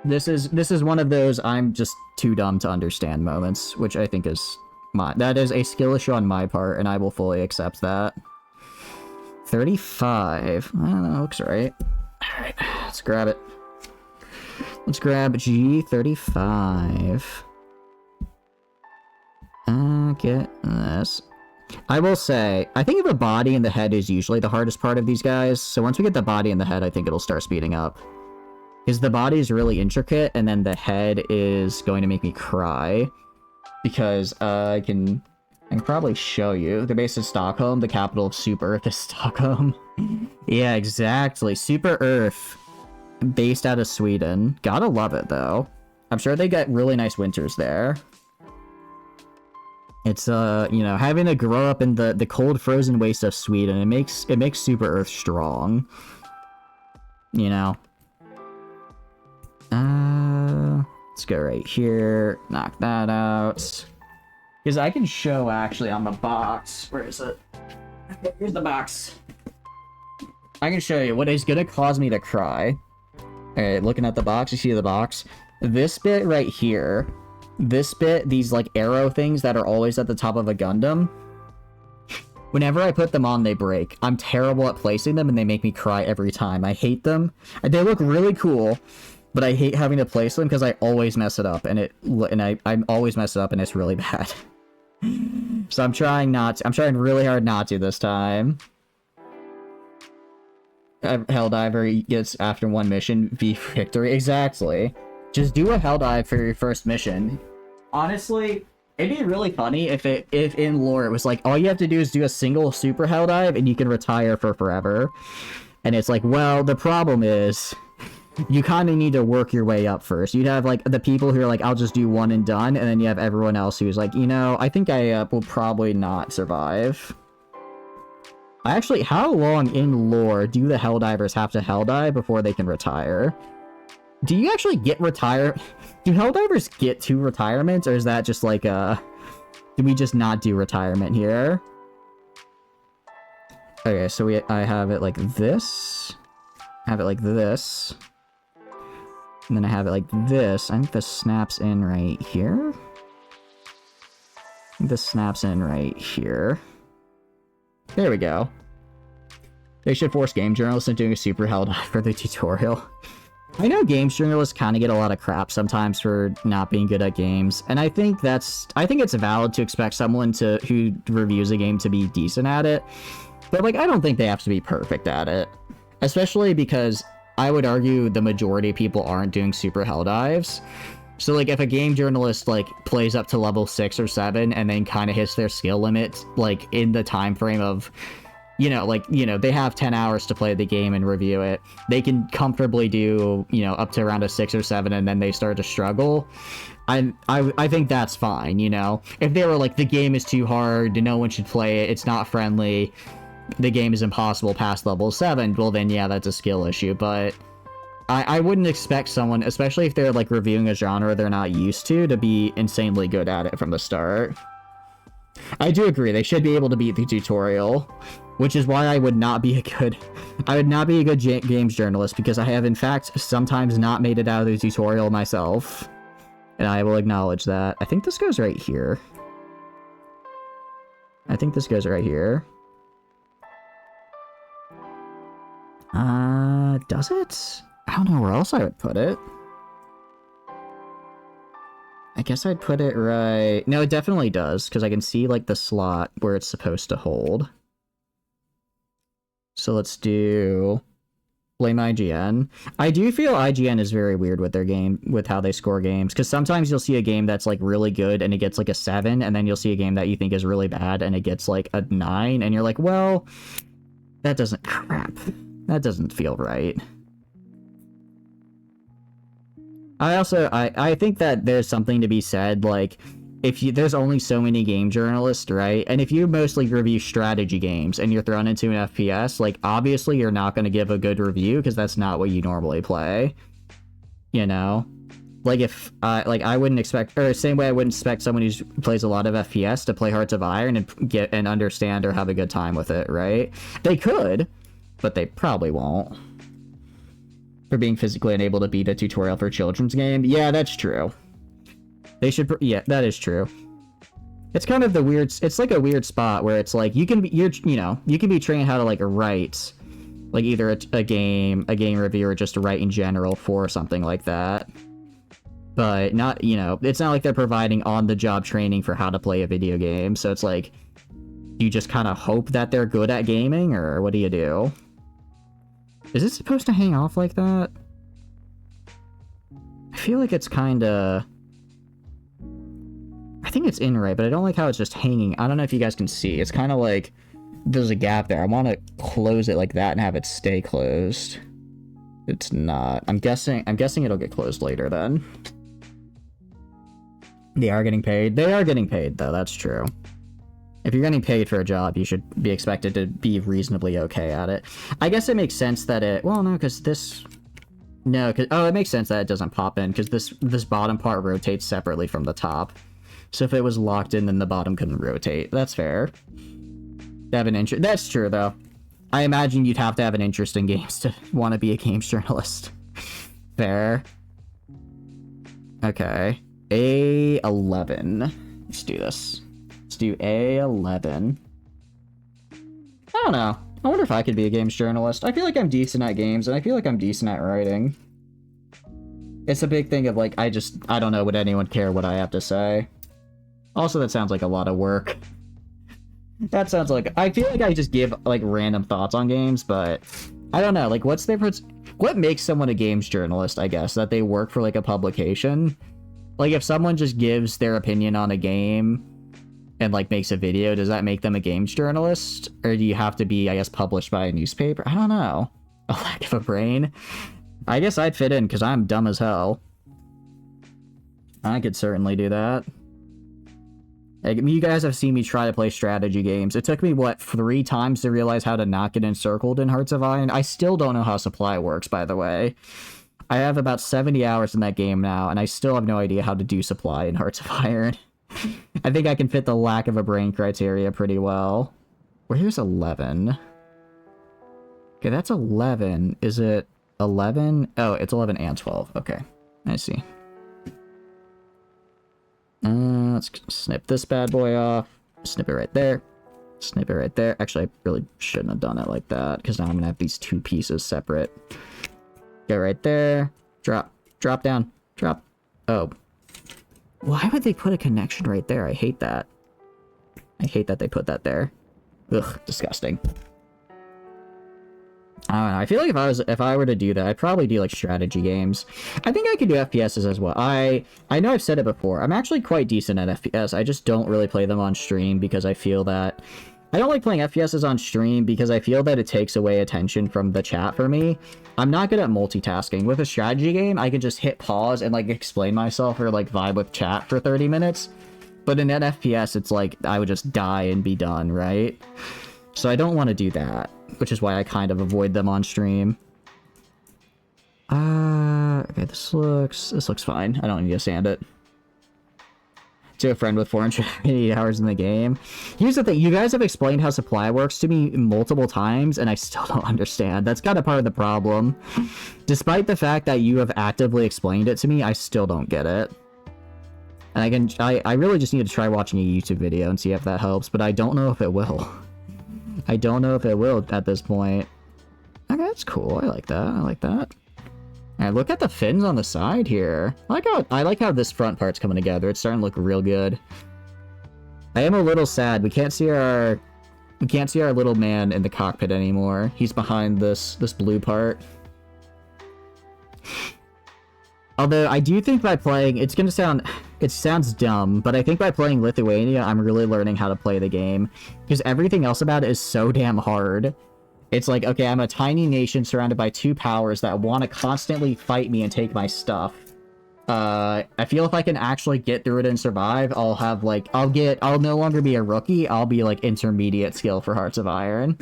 This is one of those I'm just too dumb to understand moments, which I think is that is a skill issue on my part, and I will fully accept that. 35. I don't know, looks right. Alright, let's grab it. Let's grab G35. Get this. I will say, I think the body and the head is usually the hardest part of these guys, so once we get the body and the head, I think it'll start speeding up. Because the body is really intricate, and then the head is going to make me cry. Because I can probably show you. They're based in Stockholm. The capital of Super Earth is Stockholm. Yeah, exactly. Super Earth. Based out of Sweden. Gotta love it, though. I'm sure they get really nice winters there. It's, you know, having to grow up in the cold, frozen waste of Sweden, it makes Super Earth strong. You know? Let's go right here. Knock that out. Because I can show, actually, on the box. Where is it? Here's the box. I can show you what is going to cause me to cry. Alright, looking at the box, you see the box? This bit right here, this bit, these, like, arrow things that are always at the top of a Gundam, whenever I put them on, they break. I'm terrible at placing them, and they make me cry every time. I hate them. They look really cool, but I hate having to place them because I always mess it up, and I always mess it up, and it's really bad. So I'm trying really hard not to this time. Helldiver gets after one mission, V victory. Exactly. Just do a Helldive for your first mission. Honestly, it'd be really funny if in lore it was like, all you have to do is do a single super Helldive and you can retire for forever. And it's like, well, the problem is, you kind of need to work your way up first. You'd have, like, the people who are like, I'll just do one and done, and then you have everyone else who's like, you know, I think I will probably not survive. Actually, how long in lore do the Helldivers have to Helldive before they can retire? Do you actually get retire? Do Helldivers get to retirement, or is that just like do we just not do retirement here? Okay, so I have it like this. I have it like this. And then I have it like this. I think this snaps in right here. I think this snaps in right here. There we go. They should force game journalists into doing a super Helldive for the tutorial. I know games journalists kind of get a lot of crap sometimes for not being good at games, and I think it's valid to expect someone who reviews a game to be decent at it, but like I don't think they have to be perfect at it, especially because I would argue the majority of people aren't doing super Helldives. So like if a game journalist like plays up to level 6 or 7 and then kind of hits their skill limit like in the time frame of you know, like, you know, they have 10 hours to play the game and review it. They can comfortably do, you know, up to around a 6 or 7, and then they start to struggle. I think that's fine, you know? If they were like, the game is too hard, no one should play it, it's not friendly, the game is impossible past level 7, well then, yeah, that's a skill issue, but I wouldn't expect someone, especially if they're, like, reviewing a genre they're not used to be insanely good at it from the start. I do agree, they should be able to beat the tutorial, which is why I would not be a good games journalist, because I have, in fact, sometimes not made it out of the tutorial myself. And I will acknowledge that. I think this goes right here. I think this goes right here. Does it? I don't know where else I would put it. I guess I'd put it right... No, it definitely does, because I can see, like, the slot where it's supposed to hold. So let's do... Blame IGN. I do feel IGN is very weird with their game, with how they score games, because sometimes you'll see a game that's, like, really good and it gets, like, a 7, and then you'll see a game that you think is really bad and it gets, like, a 9, and you're like, well, that doesn't... Crap. That doesn't feel right. I think that there's something to be said, like, there's only so many game journalists, right? And if you mostly review strategy games and you're thrown into an FPS, like, obviously you're not going to give a good review because that's not what you normally play. You know? Like, I wouldn't expect, or same way I wouldn't expect someone who plays a lot of FPS to play Hearts of Iron and understand or have a good time with it, right? They could, but they probably won't. For being physically unable to beat a tutorial for a children's game. Yeah, that's true. They should, yeah, that is true. It's kind of the weird, it's like a weird spot where it's like, you can be trained how to, like, write, like, either a game review or just to write in general for something like that. But not, you know, it's not like they're providing on-the-job training for how to play a video game, so it's like, you just kind of hope that they're good at gaming, or what do you do? Is it supposed to hang off like that? I feel like it's kinda... I think it's in right, but I don't like how it's just hanging. I don't know if you guys can see. It's kind of like there's a gap there. I want to close it like that and have it stay closed. It's not. I'm guessing it'll get closed later then. They are getting paid. They are getting paid, though. That's true. If you're getting paid for a job, you should be expected to be reasonably okay at it. I guess it makes sense that it... Well, no, because this... No, because... Oh, it makes sense that it doesn't pop in, because this bottom part rotates separately from the top. So if it was locked in, then the bottom couldn't rotate. That's fair. They have an interest... That's true, though. I imagine you'd have to have an interest in games to want to be a games journalist. Fair. Okay. A11. Let's do this. Let's do A11. I don't know. I wonder if I could be a games journalist. I feel like I'm decent at games, and I feel like I'm decent at writing. It's a big thing of, like, I don't know, would anyone care what I have to say? Also, that sounds like a lot of work. That sounds like... I feel like I just give, like, random thoughts on games, but... I don't know, like, what makes someone a games journalist, I guess? That they work for, like, a publication? Like, if someone just gives their opinion on a game and, like, makes a video, does that make them a games journalist? Or do you have to be, I guess, published by a newspaper? I don't know. A lack of a brain? I guess I'd fit in, because I'm dumb as hell. I could certainly do that. Like, you guys have seen me try to play strategy games. It took me, what, 3 times to realize how to not get encircled in Hearts of Iron? I still don't know how supply works, by the way. I have about 70 hours in that game now, and I still have no idea how to do supply in Hearts of Iron. I think I can fit the lack of a brain criteria pretty well. Where's 11? Okay, that's 11. Is it 11? Oh, it's 11 and 12. Okay, I see. Let's snip this bad boy off. Snip it right there. Snip it right there. Actually, I really shouldn't have done it like that, because now I'm gonna have these 2 pieces separate. Go right there. Drop. Drop down. Drop. Oh. Why would they put a connection right there? I hate that. I hate that they put that there. Ugh, disgusting. I don't know. I feel like if I were to do that, I'd probably do, like, strategy games. I think I could do FPSs as well. I know I've said it before. I'm actually quite decent at FPS. I just don't really play them on stream because I feel that I don't like playing FPSs on stream because I feel that it takes away attention from the chat for me. I'm not good at multitasking. With a strategy game, I can just hit pause and, like, explain myself or, like, vibe with chat for 30 minutes. But in an FPS, it's like, I would just die and be done, right? So I don't want to do that, which is why I kind of avoid them on stream. Okay, this looks fine. I don't need to sand it. To a friend with 480 hours in the game. Here's the thing, you guys have explained how supply works to me multiple times, and I still don't understand. That's kind of part of the problem. Despite the fact that you have actively explained it to me, I still don't get it. And I really just need to try watching a YouTube video and see if that helps, but I don't know if it will. I don't know if it will at this point. Okay, that's cool. I like that. I like that. Alright, look at the fins on the side here. I like how this front part's coming together. It's starting to look real good. I am a little sad. We can't see our little man in the cockpit anymore. He's behind this blue part. Although I do think by playing, it sounds dumb, but I think by playing Lithuania, I'm really learning how to play the game. Because everything else about it is so damn hard. It's like, okay, I'm a tiny nation surrounded by two powers that want to constantly fight me and take my stuff. I feel if I can actually get through it and survive, I'll have, like, I'll no longer be a rookie, I'll be, like, intermediate skill for Hearts of Iron.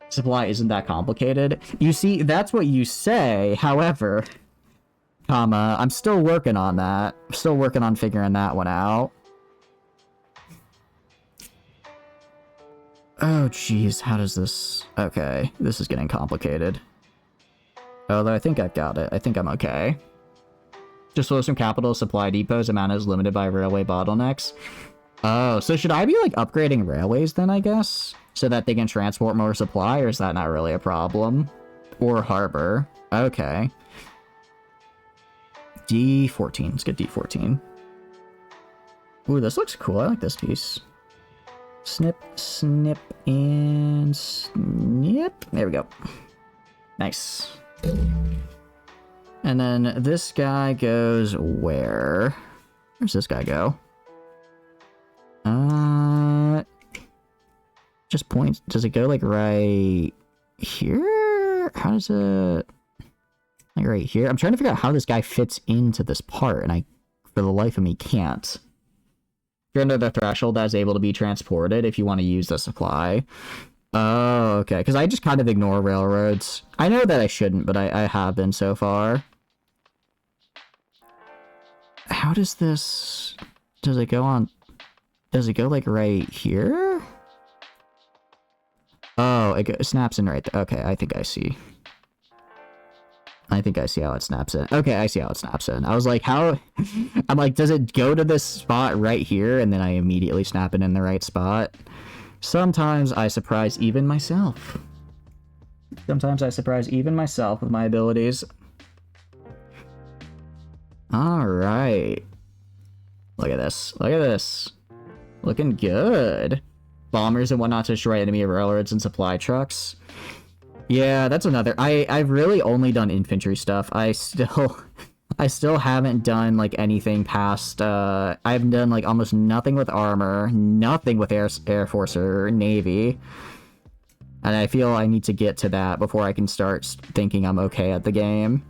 Supply isn't that complicated. You see, that's what you say, however, I'm still working on that. I'm still working on figuring that one out. Oh, jeez, how does this... Okay, this is getting complicated. Although I think I've got it. I think I'm okay. Just flows from capital supply depots. Amount is limited by railway bottlenecks. Oh, so should I be, like, upgrading railways then, I guess? So that they can transport more supply, or is that not really a problem? Or harbor. Okay. D14. Let's get D14. Ooh, this looks cool. I like this piece. Snip, snip, and snip. There we go. Nice. And then this guy goes where? Where's this guy go? Just points. Does it go like right here? How does it... Like right here? I'm trying to figure out how this guy fits into this part, and I, for the life of me, can't. You're under the threshold that is able to be transported if you want to use the supply. Oh, okay. Because I just kind of ignore railroads. I know that I shouldn't, but I have been so far. How does this... Does it go on... Does it go, like, right here? Oh, it snaps in right there. Okay, I think I see. I think I see how it snaps in. Okay, I see how it snaps in. I was like, how... I'm like, does it go to this spot right here? And then I immediately snap it in the right spot. Sometimes I surprise even myself. Sometimes I surprise even myself with my abilities. Alright. Look at this. Look at this. Looking good. Bombers and whatnot to destroy enemy railroads and supply trucks. Yeah, that's another. I've really only done infantry stuff. I still haven't done like anything past I've done like almost nothing with armor, nothing with Air Force or Navy. And I feel I need to get to that before I can start thinking I'm okay at the game.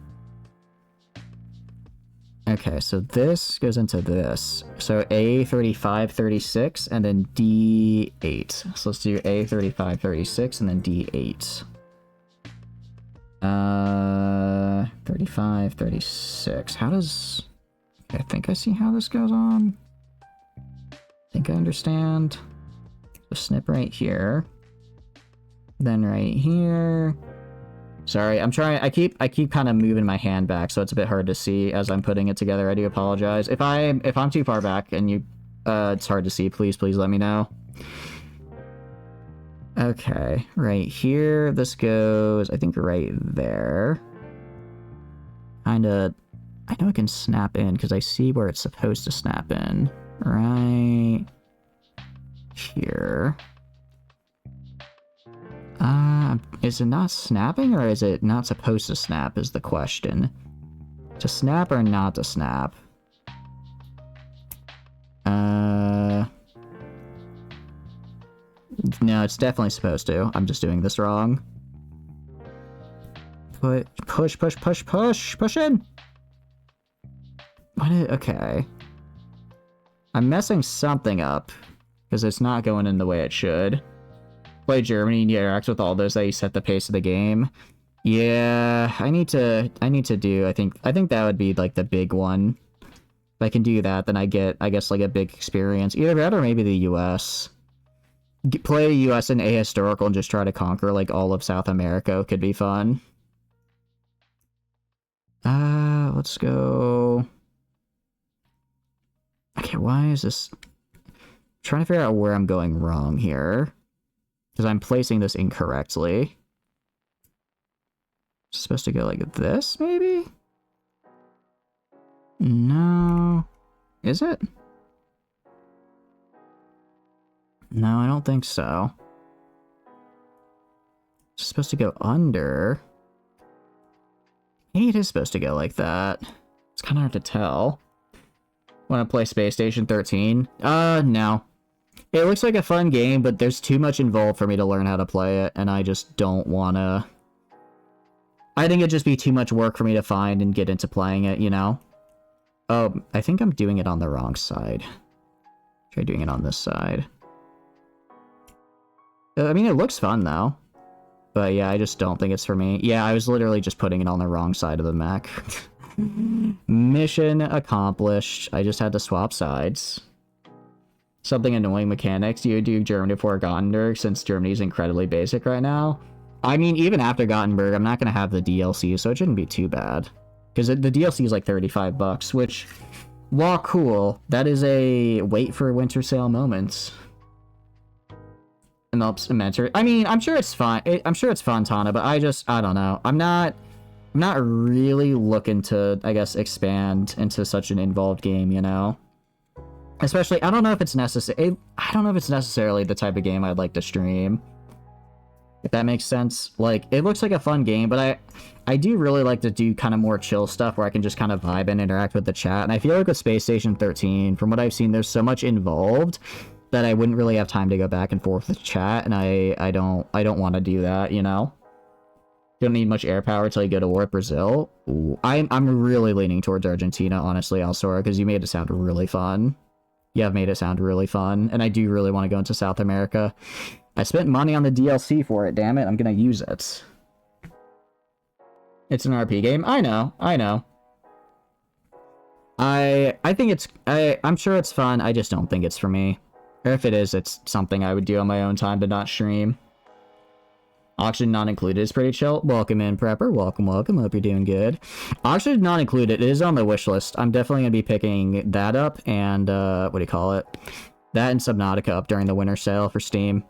Okay, so this goes into this. So A35, 36, and then D8. So let's do A35, 36, and then D8. 35, 36. How does... I think I see how this goes on. I think I understand. The snip right here. Then right here. Sorry, I'm trying... I keep kind of moving my hand back, so it's a bit hard to see as I'm putting it together. I do apologize. If I'm too far back and you... it's hard to see, please let me know. Okay, right here, this goes, I think, right there. Kinda, I know it can snap in, because I see where it's supposed to snap in. Right here. Is it not snapping, or is it not supposed to snap, is the question. To snap or not to snap? No, it's definitely supposed to. I'm just doing this wrong. Push, push, push, push, push in! Okay. I'm messing something up, because it's not going in the way it should. Play Germany and you interact with all those that you set the pace of the game. Yeah, I need to do, I think that would be, like, the big one. If I can do that, then I get, I guess, like, a big experience. Either that or maybe the US. Play US and ahistorical and just try to conquer, like, all of South America could be fun. Let's go... Okay, why is this... I'm trying to figure out where I'm going wrong here. Because I'm placing this incorrectly. It's supposed to go like this, maybe? No. Is it? No, I don't think so. It's supposed to go under. Maybe it is supposed to go like that. It's kind of hard to tell. Want to play Space Station 13? No. It looks like a fun game, but there's too much involved for me to learn how to play it, and I just don't want to... I think it'd just be too much work for me to find and get into playing it, you know? Oh, I think I'm doing it on the wrong side. Try doing it on this side. I mean, it looks fun, though. But yeah, I just don't think it's for me. Yeah, I was literally just putting it on the wrong side of the mech. Mission accomplished. I just had to swap sides. Something annoying mechanics. Do you do Germany before Gothenburg, since Germany's incredibly basic right now? I mean, even after Gothenburg, I'm not going to have the DLC, so it shouldn't be too bad. Because the DLC is like $35, which, while cool, that is a wait for winter sale moment. And I'll mentor. I mean, I'm sure it's fine. I'm sure it's fun, Tana, but I don't know. I'm not really looking to, I guess, expand into such an involved game, you know? Especially, I don't know if it's necessary. I don't know if it's necessarily the type of game I'd like to stream. If that makes sense. Like, it looks like a fun game, but I do really like to do kind of more chill stuff where I can just kind of vibe and interact with the chat. And I feel like with Space Station 13, from what I've seen, there's so much involved that I wouldn't really have time to go back and forth with chat, and I don't want to do that, you know? You don't need much air power until you go to war with Brazil. Ooh, I'm really leaning towards Argentina, honestly, Alsora, because you made it sound really fun. You have made it sound really fun, and I do really want to go into South America. I spent money on the DLC for it, damn it, I'm gonna use it. It's an RP game? I know. I think it's... I'm sure it's fun, I just don't think it's for me. Or if it is, it's something I would do on my own time, but not stream. Auction not included is pretty chill. Welcome in, Prepper. Welcome. Hope you're doing good. Auction not included. It is on the wish list. I'm definitely going to be picking that up and, what do you call it? That and Subnautica up during the winter sale for Steam.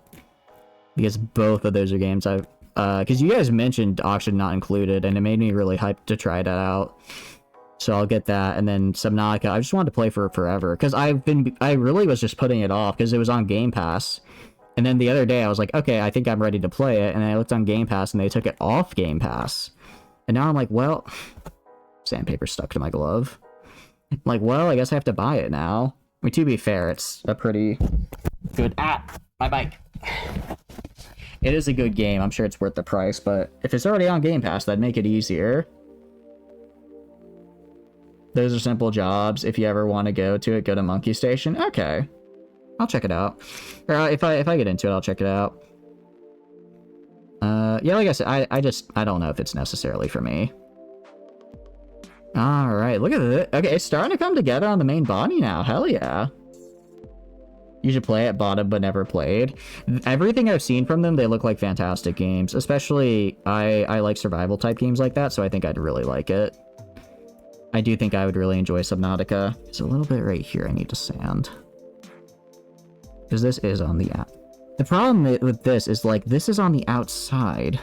Because both of those are games I've... because you guys mentioned Auction not included, and it made me really hyped to try that out. So I'll get that, and then Subnautica, I just wanted to play for it forever, because I really was just putting it off, because it was on Game Pass. And then the other day, I was like, okay, I think I'm ready to play it, and I looked on Game Pass, and they took it off Game Pass. And now I'm like, well... Sandpaper stuck to my glove. I'm like, well, I guess I have to buy it now. I mean, to be fair, it's a pretty good... my bike. It is a good game, I'm sure it's worth the price, but if it's already on Game Pass, that'd make it easier. Those are simple jobs. If you ever want to go to it, go to Monkey Station. Okay. I'll check it out. Or if I get into it, I'll check it out. Yeah, like I said, I don't know if it's necessarily for me. Alright, look at it. Okay, it's starting to come together on the main body now. Hell yeah. You should play it, bought it, but never played. Everything I've seen from them, they look like fantastic games. Especially, I like survival type games like that, so I think I'd really like it. I do think I would really enjoy Subnautica. It's a little bit right here I need to sand. Because this is on the out. The problem with this is, like, this is on the outside.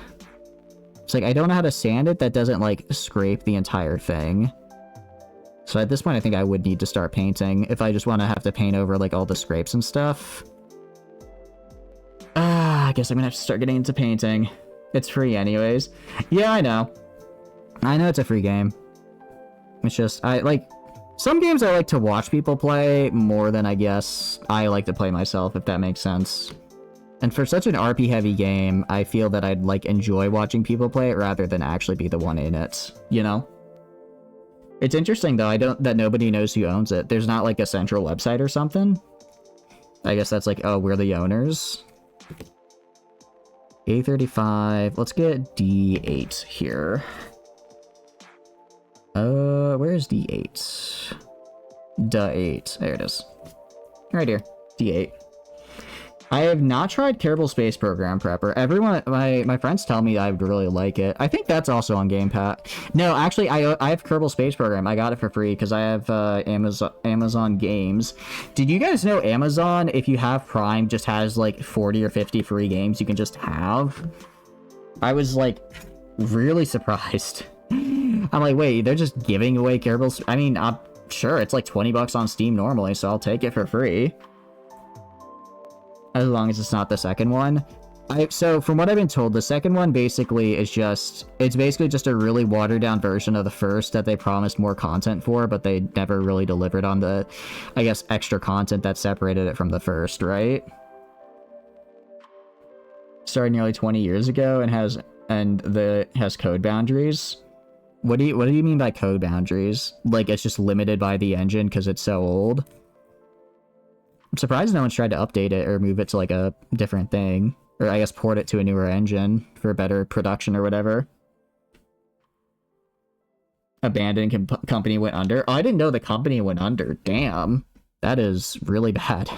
It's like, I don't know how to sand it that doesn't, like, scrape the entire thing. So at this point, I think I would need to start painting if I just want to have to paint over, like, all the scrapes and stuff. I guess I'm gonna have to start getting into painting. It's free anyways. Yeah, I know. I know it's a free game. It's just, some games I like to watch people play more than I guess I like to play myself, if that makes sense. And for such an RP heavy game, I feel that I'd like enjoy watching people play it rather than actually be the one in it, you know? It's interesting though, that nobody knows who owns it. There's not like a central website or something. I guess that's like, oh, we're the owners. A35, let's get D8 here. Where's D8? D8, there it is. Right here, D8. I have not tried Kerbal Space Program Prepper. Everyone, my friends tell me I would really like it. I think that's also on Game Pass. No, actually, I have Kerbal Space Program. I got it for free because I have Amazon Games. Did you guys know Amazon, if you have Prime, just has like 40 or 50 free games you can just have? I was like really surprised. I'm like, wait, they're just giving away Kerbal. I mean, I'm sure it's like 20 bucks on Steam normally, so I'll take it for free. As long as it's not the second one. So from what I've been told, the second one basically is it's basically just a really watered down version of the first that they promised more content for, but they never really delivered on the, I guess, extra content that separated it from the first, right? Started nearly 20 years ago and has code boundaries. What do you mean by code boundaries? Like it's just limited by the engine because it's so old? I'm surprised no one's tried to update it or move it to like a different thing. Or I guess port it to a newer engine for better production or whatever. Abandoned company went under. Oh, I didn't know the company went under. Damn. That is really bad.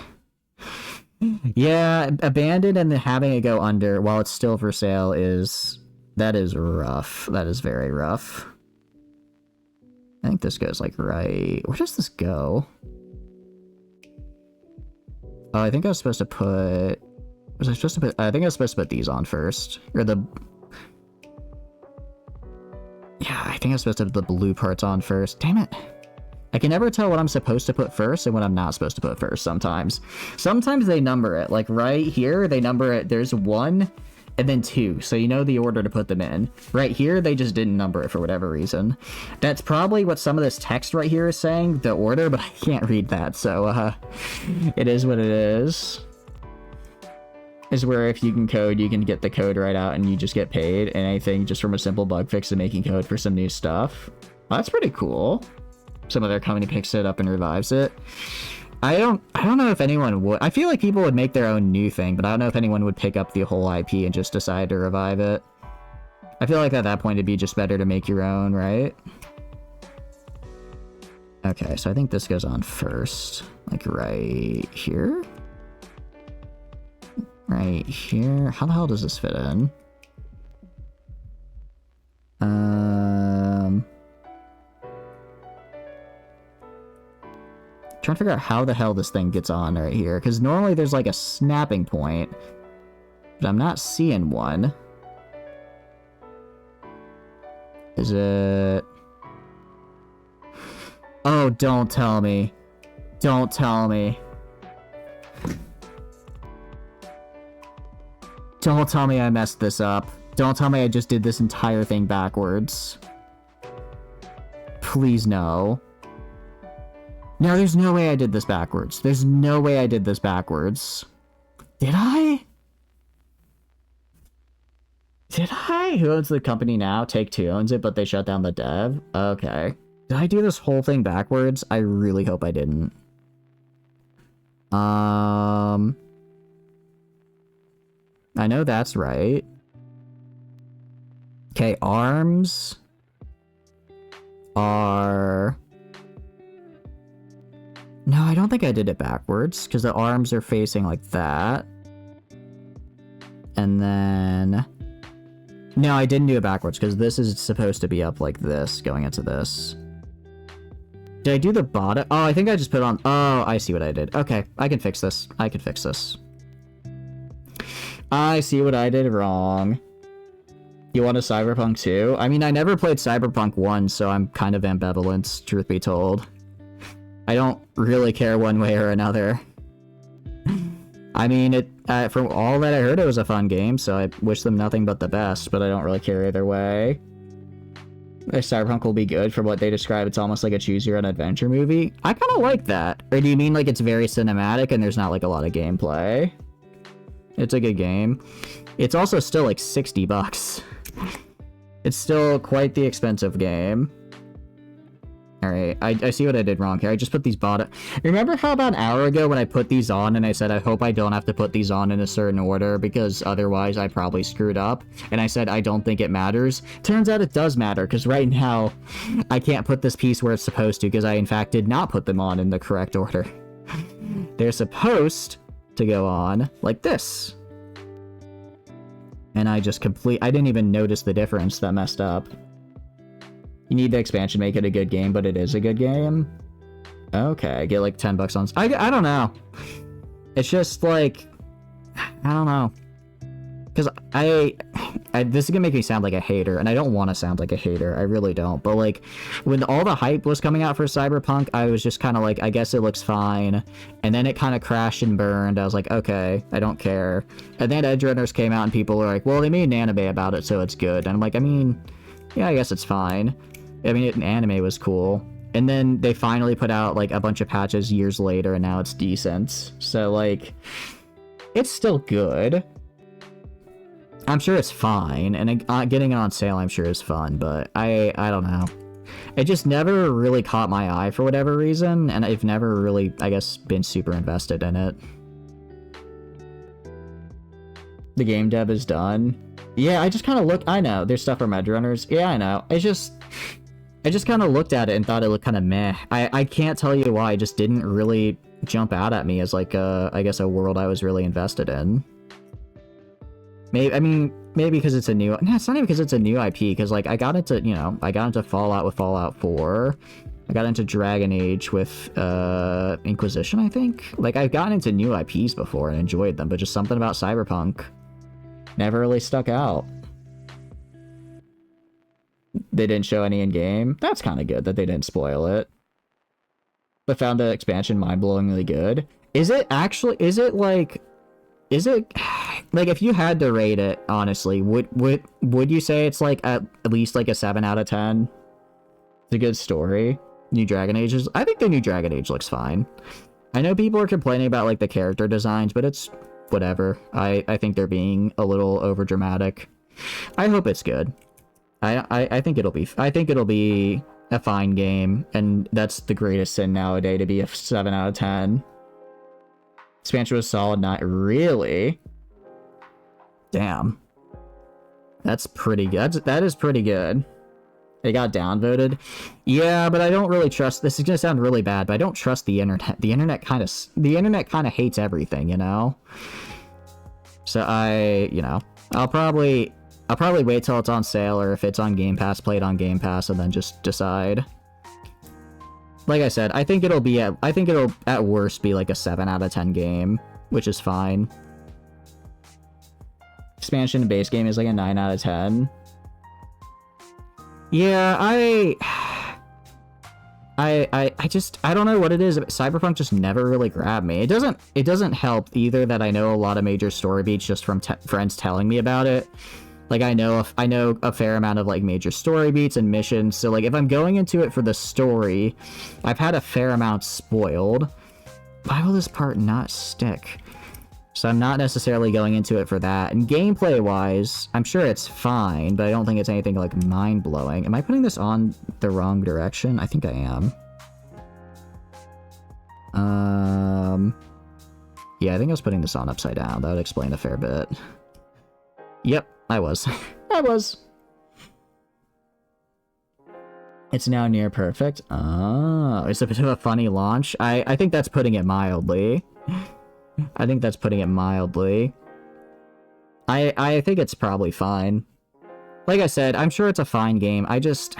Yeah, abandoned and then having it go under while it's still for sale that is rough. That is very rough. I think this goes like right. Where does this go? Oh, I think I was supposed to put... Was I supposed to put... I think I was supposed to put these on first. Or the... Yeah, I think I was supposed to put the blue parts on first. Damn it. I can never tell what I'm supposed to put first and what I'm not supposed to put first sometimes. Sometimes they number it. Like right here, they number it. There's 1 and then 2. So you know the order to put them in. Right here, they just didn't number it for whatever reason. That's probably what some of this text right here is saying, the order, but I can't read that. So it is what it is. Is where if you can code, you can get the code right out and you just get paid. And anything just from a simple bug fix to making code for some new stuff. Well, that's pretty cool. Some other company picks it up and revives it. I don't know if anyone would. I feel like people would make their own new thing, but I don't know if anyone would pick up the whole IP and just decide to revive it. I feel like at that point it'd be just better to make your own, right? Okay, so I think this goes on first. Like right here? Right here? How the hell does this fit in? Trying to figure out how the hell this thing gets on right here, because normally there's like a snapping point, but I'm not seeing one. Is it... Oh, don't tell me. Don't tell me. Don't tell me I messed this up. Don't tell me I just did this entire thing backwards. Please no. No, there's no way I did this backwards. There's no way I did this backwards. Did I? Did I? Who owns the company now? Take-Two owns it, but they shut down the dev? Okay. Did I do this whole thing backwards? I really hope I didn't. I know that's right. Okay, arms are... No, I don't think I did it backwards, because the arms are facing like that. And then... No, I didn't do it backwards, because this is supposed to be up like this, going into this. Did I do the bottom? Oh, I think I just put on... Oh, I see what I did. Okay, I can fix this. I can fix this. I see what I did wrong. You want a Cyberpunk 2? I mean, I never played Cyberpunk 1, so I'm kind of ambivalent, truth be told. I don't really care one way or another. I mean, from all that I heard, it was a fun game, so I wish them nothing but the best, but I don't really care either way. If Cyberpunk will be good for what they describe, it's almost like a choose-your-own adventure movie. I kind of like that. Or do you mean like it's very cinematic and there's not like a lot of gameplay? It's a good game. It's also still like 60 bucks. It's still quite the expensive game. Alright, I see what I did wrong here. I just put these bottom... Remember how about an hour ago when I put these on and I said I hope I don't have to put these on in a certain order because otherwise I probably screwed up? And I said I don't think it matters. Turns out it does matter because right now I can't put this piece where it's supposed to because I in fact did not put them on in the correct order. They're supposed to go on like this. And I didn't even notice the difference. That messed up. You need the expansion to make it a good game, but it is a good game. Okay, get like 10 bucks on... I don't know. It's just like... I don't know. Because this is gonna make me sound like a hater, and I don't want to sound like a hater. I really don't. But like, when all the hype was coming out for Cyberpunk, I was just kind of like, I guess it looks fine. And then it kind of crashed and burned. I was like, okay, I don't care. And then Edge Runners came out and people were like, well, they made an anime about it, so it's good. And I'm like, I mean, yeah, I guess it's fine. I mean, an anime was cool. And then they finally put out, like, a bunch of patches years later, and now it's decent. So, like, it's still good. I'm sure it's fine, and getting it on sale I'm sure is fun, but I don't know. It just never really caught my eye for whatever reason, and I've never really, I guess, been super invested in it. The game dev is done. Yeah, I just kind of looked... I know, there's stuff from Edge Runners. Yeah, I know. I just kind of looked at it and thought it looked kind of meh. I can't tell you why. It just didn't really jump out at me as, like, I guess a world I was really invested in. Maybe because it's a new... No, it's not even because it's a new IP, because, like, I got into Fallout with Fallout 4. I got into Dragon Age with, Inquisition, I think? Like, I've gotten into new IPs before and enjoyed them, but just something about Cyberpunk never really stuck out. They didn't show any in-game. That's kind of good that they didn't spoil it. But found the expansion mind-blowingly good. Is it, like, if you had to rate it, honestly, would you say it's, like, at least, like, a 7 out of 10? It's a good story. New Dragon Age I think the new Dragon Age looks fine. I know people are complaining about, like, the character designs, but it's whatever. I think they're being a little overdramatic. I hope it's good. I think it'll be a fine game, and that's the greatest sin nowadays, to be a 7 out of 10. Expansion was solid, not really. Damn. That's pretty good. That is pretty good. It got downvoted. Yeah, but I don't really trust... This is gonna sound really bad, but I don't trust the internet. The internet kind of hates everything, you know? So I'll probably wait till it's on sale, or if it's on Game Pass, play it on Game Pass, and then just decide. Like I said, I think it'll at worst be like a 7 out of 10 game, which is fine. Expansion and base game is like a 9 out of 10. Yeah, I don't know what it is. Cyberpunk just never really grabbed me. It doesn't help either that I know a lot of major story beats just from friends telling me about it. Like, I know a fair amount of, like, major story beats and missions, so, like, if I'm going into it for the story, I've had a fair amount spoiled. Why will this part not stick? So I'm not necessarily going into it for that. And gameplay-wise, I'm sure it's fine, but I don't think it's anything, like, mind-blowing. Am I putting this on the wrong direction? I think I am. Yeah, I think I was putting this on upside down. That would explain a fair bit. Yep. I was. It's now near perfect. Oh, it's a bit of a funny launch. I think that's putting it mildly. I think it's probably fine. Like I said, I'm sure it's a fine game. It just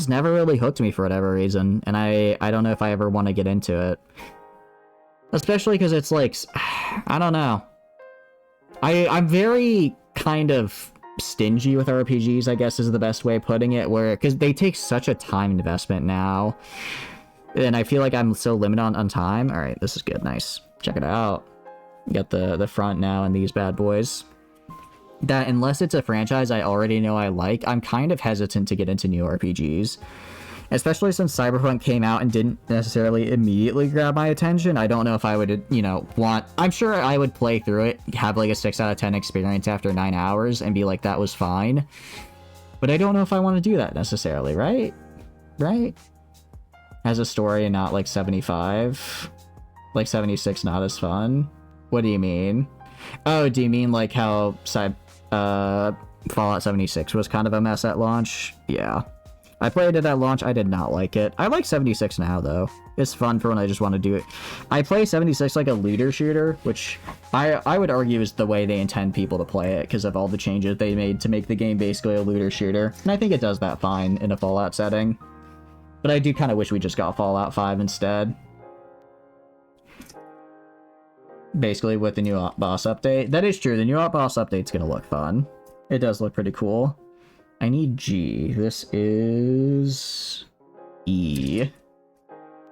never really hooked me for whatever reason, and I don't know if I ever want to get into it. Especially because it's like, I don't know. I'm very kind of stingy with RPGs, I guess is the best way of putting it, because they take such a time investment now, and I feel like I'm so limited on time. All right, this is good. Nice. Check it out. You got the front now and these bad boys. That, unless it's a franchise I already know I like, I'm kind of hesitant to get into new RPGs. Especially since Cyberpunk came out and didn't necessarily immediately grab my attention. I don't know if I would, you know, I'm sure I would play through it, have like a 6 out of 10 experience after 9 hours and be like, that was fine. But I don't know if I want to do that necessarily, right? Right? Has a story and not like 75. Like 76 not as fun. What do you mean? Oh, do you mean like how Fallout 76 was kind of a mess at launch? Yeah. I played it at launch. I did not like it. I like 76 now, though. It's fun for when I just want to do it. I play 76 like a looter shooter, which I would argue is the way they intend people to play it because of all the changes they made to make the game basically a looter shooter. And I think it does that fine in a Fallout setting. But I do kind of wish we just got Fallout 5 instead. Basically with the new boss update. That is true. The new boss update's going to look fun. It does look pretty cool. I need G. This is E.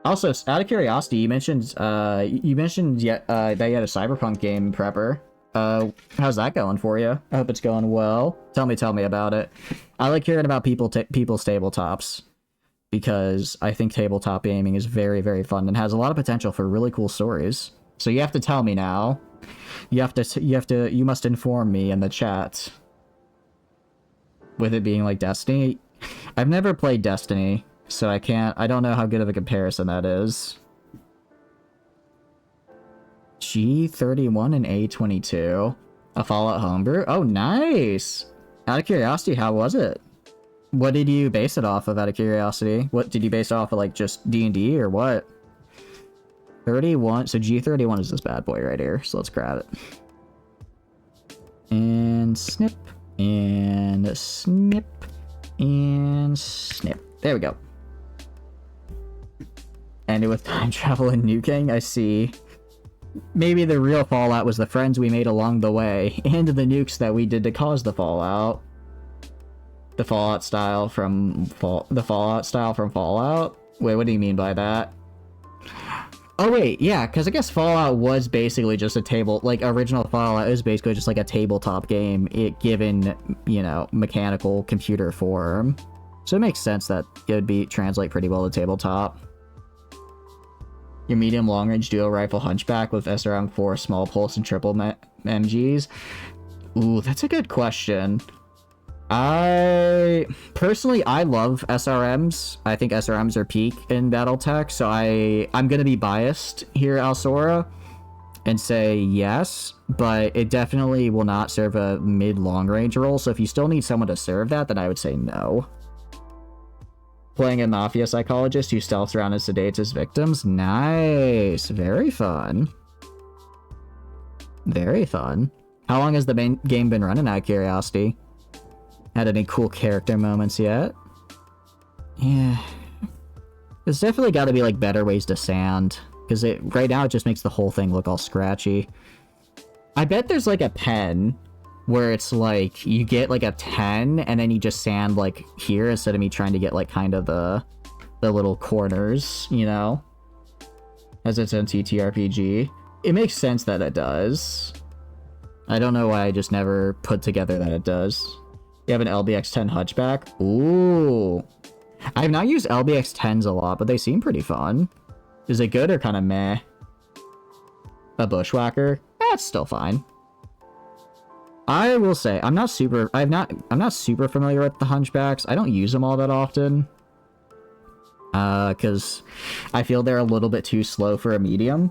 Also, out of curiosity, you mentioned that you had a Cyberpunk game prepper. How's that going for you? I hope it's going well. Tell me about it. I like hearing about people's tabletops because I think tabletop gaming is very, very fun and has a lot of potential for really cool stories. So you have to tell me now. You must inform me in the chat. With it being like Destiny. I've never played Destiny, so I don't know how good of a comparison that is. G-31 and A-22. A Fallout homebrew? Oh, nice! Out of curiosity, how was it? What did you base it off of, out of curiosity? What did you base it off of, like, just D&D, or what? 31, so G-31 is this bad boy right here, so let's grab it. And snip. And snip. And snip. There we go. Ended with time travel and nuking, I see. Maybe the real Fallout was the friends we made along the way, and the nukes that we did to cause the Fallout. The Fallout style from Fallout? Wait, what do you mean by that? Oh wait, yeah, because I guess Fallout was basically just a original Fallout is basically just like a tabletop game, given, you know, mechanical computer form. So it makes sense that it would translate pretty well to tabletop. Your medium long-range dual rifle hunchback with SRM-4 small pulse and triple MGs? Ooh, that's a good question. Personally, I love SRMs. I think SRMs are peak in Battletech, so I'm gonna be biased here, Alsora, and say yes, but it definitely will not serve a mid-long range role, so if you still need someone to serve that, then I would say no. Playing a mafia psychologist who stealths around and sedates his victims? Nice! Very fun. Very fun. How long has the main game been running, out of curiosity? Had any cool character moments yet? Yeah. There's definitely got to be, like, better ways to sand. Because right now it just makes the whole thing look all scratchy. I bet there's, like, a pen where it's, like, you get, like, a 10, and then you just sand, like, here, instead of me trying to get, like, kind of the little corners, you know? As its own TTRPG. It makes sense that it does. I don't know why I just never put together that it does. You have an LBX-10 Hunchback? Ooh. I have not used LBX-10s a lot, but they seem pretty fun. Is it good or kind of meh? A Bushwhacker? That's still fine. I will say, I'm not super familiar with the Hunchbacks. I don't use them all that often. Because I feel they're a little bit too slow for a medium.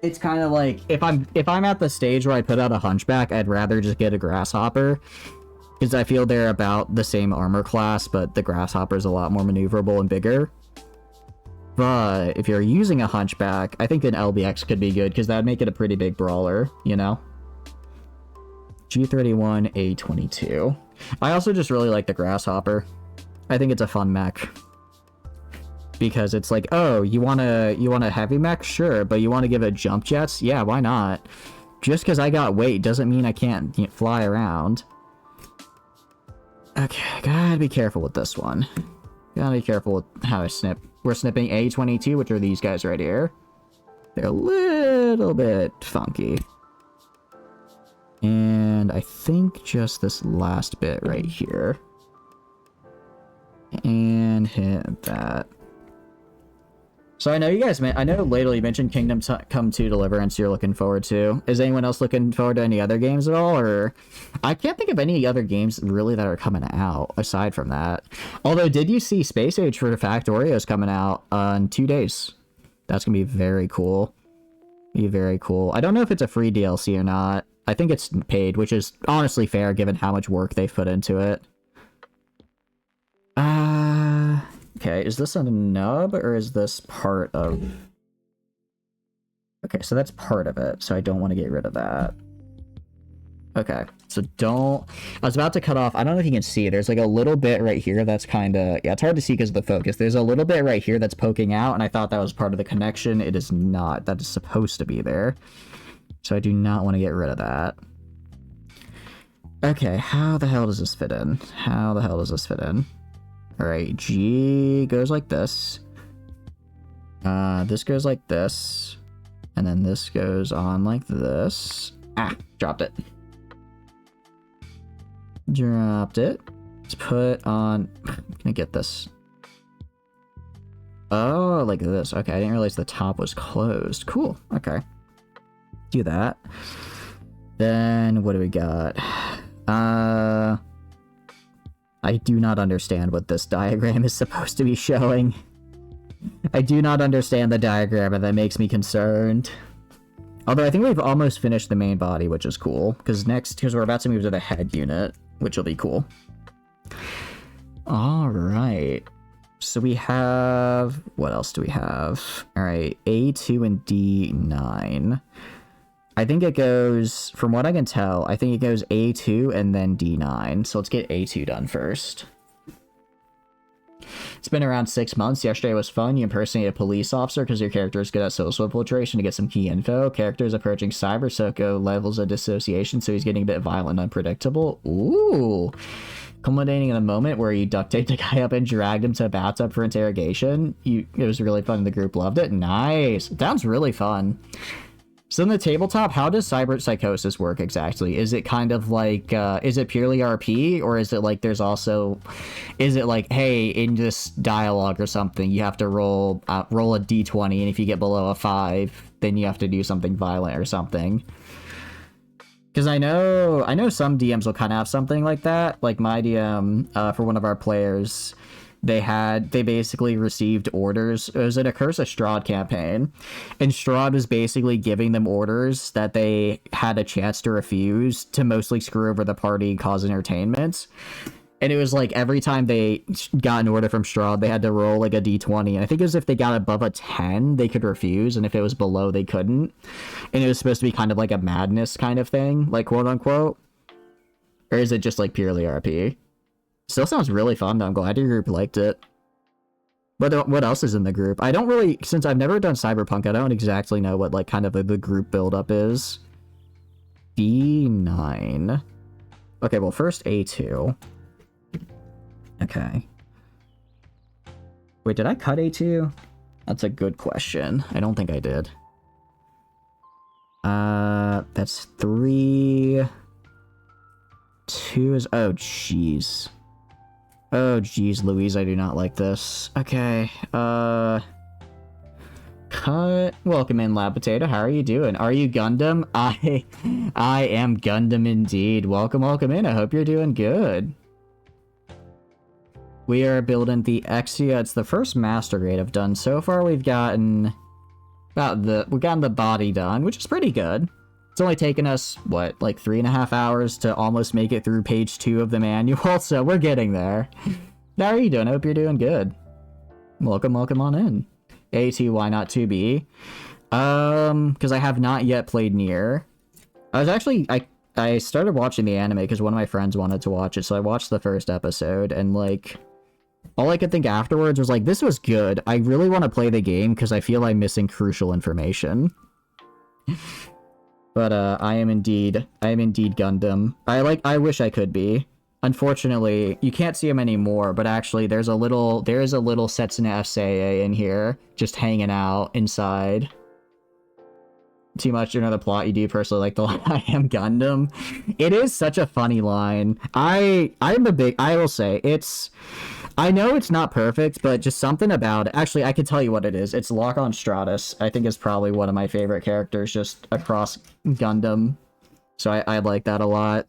It's kind of like, if I'm at the stage where I put out a Hunchback, I'd rather just get a Grasshopper. Because I feel they're about the same armor class, but the Grasshopper's a lot more maneuverable and bigger. But if you're using a Hunchback, I think an LBX could be good, because that'd make it a pretty big brawler, you know? G-31, A-22. I also just really like the Grasshopper. I think it's a fun mech. Because it's like, oh, you want a heavy mech? Sure, but you want to give it jump jets? Yeah, why not? Just because I got weight doesn't mean I can't fly around. Okay, gotta be careful with this one. Gotta be careful with how I snip. We're snipping A-22, which are these guys right here. They're a little bit funky. And I think just this last bit right here. And hit that. So I know you guys, I know lately you mentioned Kingdom Come 2 Deliverance you're looking forward to. Is anyone else looking forward to any other games at all? Or I can't think of any other games really that are coming out aside from that. Although, did you see Space Age for Factorio is coming out in 2 days? That's going to be very cool. Be very cool. I don't know if it's a free DLC or not. I think it's paid, which is honestly fair given how much work they've put into it. Okay, is this a nub or is this part of... Okay, so that's part of it, so I don't want to get rid of that. Okay, so don't... I was about to cut off... I don't know if you can see. There's like a little bit right here that's kind of... Yeah, it's hard to see because of the focus. There's a little bit right here that's poking out, and I thought that was part of the connection. It is not. That is supposed to be there. So I do not want to get rid of that. Okay, how the hell does this fit in? How the hell does this fit in? Alright, G goes like this. This goes like this. And then this goes on like this. Ah, dropped it. Dropped it. Let's put on... I'm gonna get this. Oh, like this. Okay, I didn't realize the top was closed. Cool, okay. Do that. Then, what do we got? I do not understand what this diagram is supposed to be showing. I do not understand the diagram, and that makes me concerned. Although I think we've almost finished the main body, which is cool. Because we're about to move to the head unit, which will be cool. Alright. So we have... What else do we have? Alright, A2 and D9. I think it goes, from what I can tell, I think it goes A2 and then D9. So let's get A2 done first. It's been around 6 months. Yesterday was fun. You impersonate a police officer because your character is good at social infiltration to get some key info. Character is approaching Cyber Soko levels of dissociation, so he's getting a bit violent and unpredictable. Ooh. Culminating in a moment where you duct taped a guy up and dragged him to a bathtub for interrogation. It was really fun. The group loved it. Nice. Sounds really fun. So in the tabletop, how does cyber psychosis work exactly? Is it kind of like, is it purely RP, or is it like there's also, is it like, hey, in this dialogue or something, you have to roll a d20, and if you get below a 5, then you have to do something violent or something? Because I know some DMs will kind of have something like that. Like my DM, for one of our players, they basically received orders. It was in a Curse of Strahd campaign, and Strahd was basically giving them orders that they had a chance to refuse to mostly screw over the party, cause entertainment. And it was like every time they got an order from Strahd, they had to roll like a d20. And I think it was if they got above a 10, they could refuse, and if it was below, they couldn't. And it was supposed to be kind of like a madness kind of thing, like quote unquote. Or is it just like purely RP? Still sounds really fun, though. I'm glad your group liked it. But what else is in the group? I don't really... Since I've never done Cyberpunk, I don't exactly know what, like, kind of the group buildup is. B9. Okay, well, first A2. Okay. Wait, did I cut A2? That's a good question. I don't think I did. That's 3... 2 is... Oh, jeez. Oh, jeez, Louise, I do not like this. Okay, cut. Welcome in, Lab Potato. How are you doing? Are you Gundam? I am Gundam indeed. Welcome in. I hope you're doing good. We are building the Exia. It's the first master grade I've done. So far, we've gotten the body done, which is pretty good. It's only taken us, what, like 3.5 hours to almost make it through page 2 of the manual, so we're getting there. How are you doing? I hope you're doing good. Welcome on in. A2, why not 2B? Because I have not yet played Nier. I was actually, I started watching the anime because one of my friends wanted to watch it, so I watched the first episode, and like, all I could think afterwards was like, this was good. I really want to play the game because I feel I'm missing crucial information. But I am indeed Gundam. I wish I could be. Unfortunately, you can't see him anymore, but actually there is a little Setsuna FCA in here, just hanging out inside. Too much to know the plot. You do personally like the line, I am Gundam. It is such a funny line. I will say, I know it's not perfect, but just something about it. Actually, I could tell you what it is. It's Lock-On Stratus. I think is probably one of my favorite characters just across Gundam. So I like that a lot.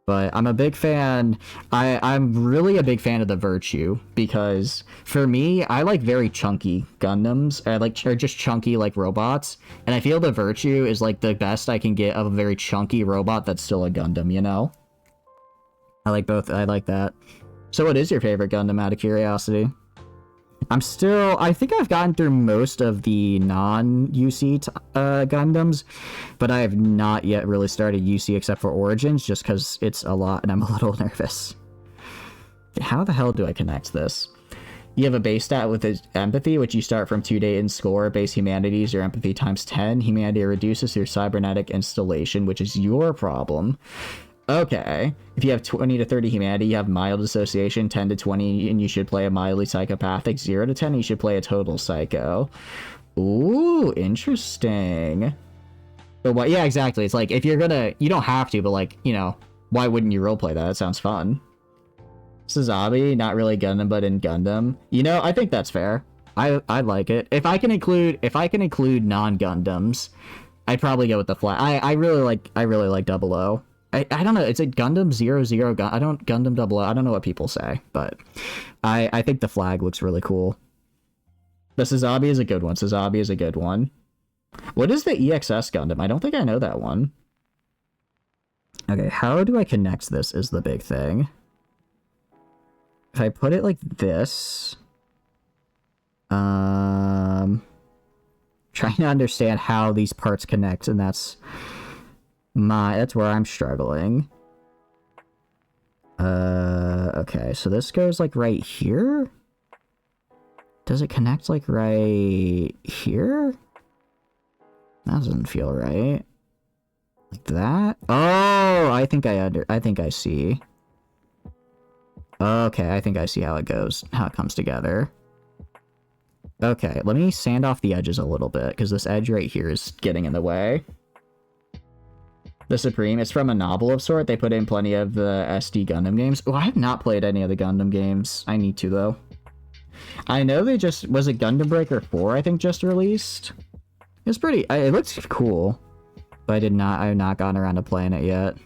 But I'm a big fan. I'm really a big fan of the Virtue because for me, I like very chunky Gundams. Or just chunky like robots, and I feel the Virtue is like the best I can get of a very chunky robot that's still a Gundam. You know, I like both. I like that. So, what is your favorite Gundam? Out of curiosity. I think I've gotten through most of the non-UC Gundams, but I have not yet really started UC except for Origins, just because it's a lot and I'm a little nervous. How the hell do I connect this? You have a base stat with empathy, which you start from 2 day in score. Base humanities, your empathy times 10. Humanity reduces your cybernetic installation, which is your problem. Okay. If you have 20 to 30 humanity, you have mild dissociation, 10 to 20, and you should play a mildly psychopathic. 0 to 10, you should play a total psycho. Ooh, interesting. But what? Yeah, exactly. It's like, if you're gonna, you don't have to, but like, you know, why wouldn't you roleplay that? That sounds fun. Suzabi, not really Gundam, but in Gundam. You know, I think that's fair. I like it. If I can include non-Gundams, I'd probably go with the flag. I really like 00. I don't know. It's a Gundam 00 Gundam 00. I don't know what people say, but I think the flag looks really cool. The Suzabi is a good one. Suzabi is a good one. What is the EXS Gundam? I don't think I know that one. Okay, how do I connect this is the big thing. If I put it like this, trying to understand how these parts connect, and that's where I'm struggling. Okay, so this goes like right here? Does it connect like right here? That doesn't feel right. Like that? Oh, I think I see. Okay, I think I see how it goes, how it comes together. Okay, let me sand off the edges a little bit, because this edge right here is getting in the way. The Supreme, it's from a novel of sort. They put in plenty of the SD Gundam games. Oh, I have not played any of the Gundam games. I need to, though. I know they just... Was it Gundam Breaker 4, I think, just released? It's pretty... It looks cool. But I have not gotten around to playing it yet.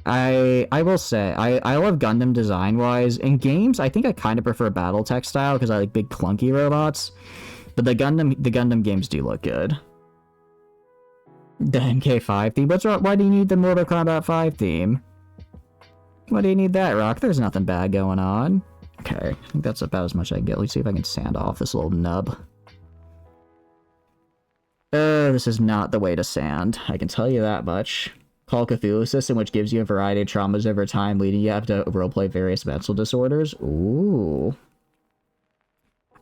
I will say, I love Gundam design-wise. In games, I think I kind of prefer Battletech style, because I like big clunky robots. But the Gundam games do look good. The MK5 theme? What's wrong? Why do you need the Mortal Kombat 5 theme? Why do you need that, Rock? There's nothing bad going on. Okay, I think that's about as much as I can get. Let's see if I can sand off this little nub. This is not the way to sand. I can tell you that much. Call of Cthulhu system, which gives you a variety of traumas over time, leading you to roleplay various mental disorders. Ooh.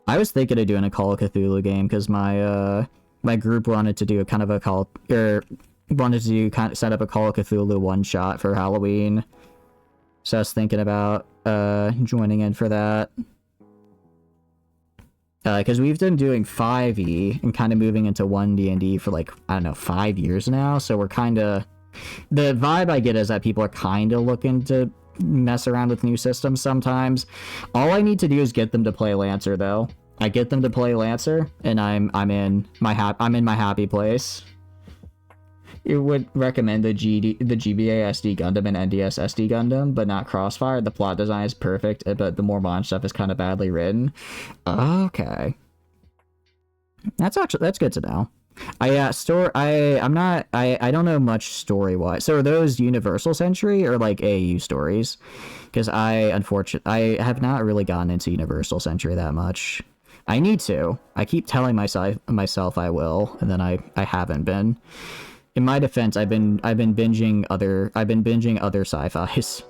I was thinking of doing a Call of Cthulhu game, because my group wanted to do a kind of a set up a Call of Cthulhu one-shot for Halloween. So I was thinking about joining in for that. Because we've been doing 5e and kind of moving into 1D&D for like, I don't know, 5 years now. So we're kind of... The vibe I get is that people are kind of looking to mess around with new systems sometimes. All I need to do is get them to play Lancer, though. I get them to play Lancer, and I'm in my happy place. It would recommend the GBA SD Gundam and NDS SD Gundam, but not Crossfire. The plot design is perfect, but the more modern stuff is kind of badly written. Okay, that's good to know. I don't know much story wise. So are those Universal Century or like AU stories? Because I have not really gotten into Universal Century that much. I need to. I keep telling myself I will, and then I haven't been. In my defense, I've been binging other sci-fis.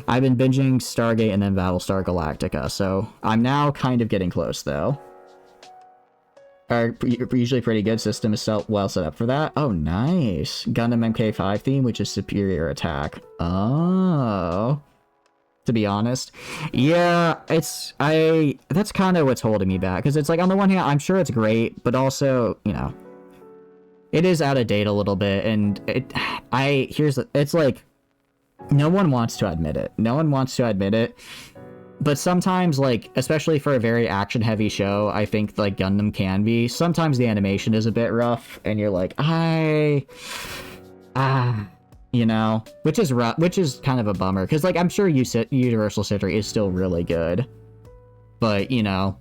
I've been binging Stargate and then Battlestar Galactica, so I'm now kind of getting close though. Our usually pretty good system is well set up for that. Oh, nice. Gundam MK5 theme, which is superior attack. Oh. To be honest. Yeah, that's kind of what's holding me back. Because it's like, on the one hand, I'm sure it's great, but also, you know, it is out of date a little bit. And it's like, no one wants to admit it. No one wants to admit it. But sometimes, like, especially for a very action-heavy show, I think, like, Gundam can be. Sometimes the animation is a bit rough, and you're like, you know? Which is rough, which is kind of a bummer, because, like, I'm sure Universal Century is still really good. But, you know,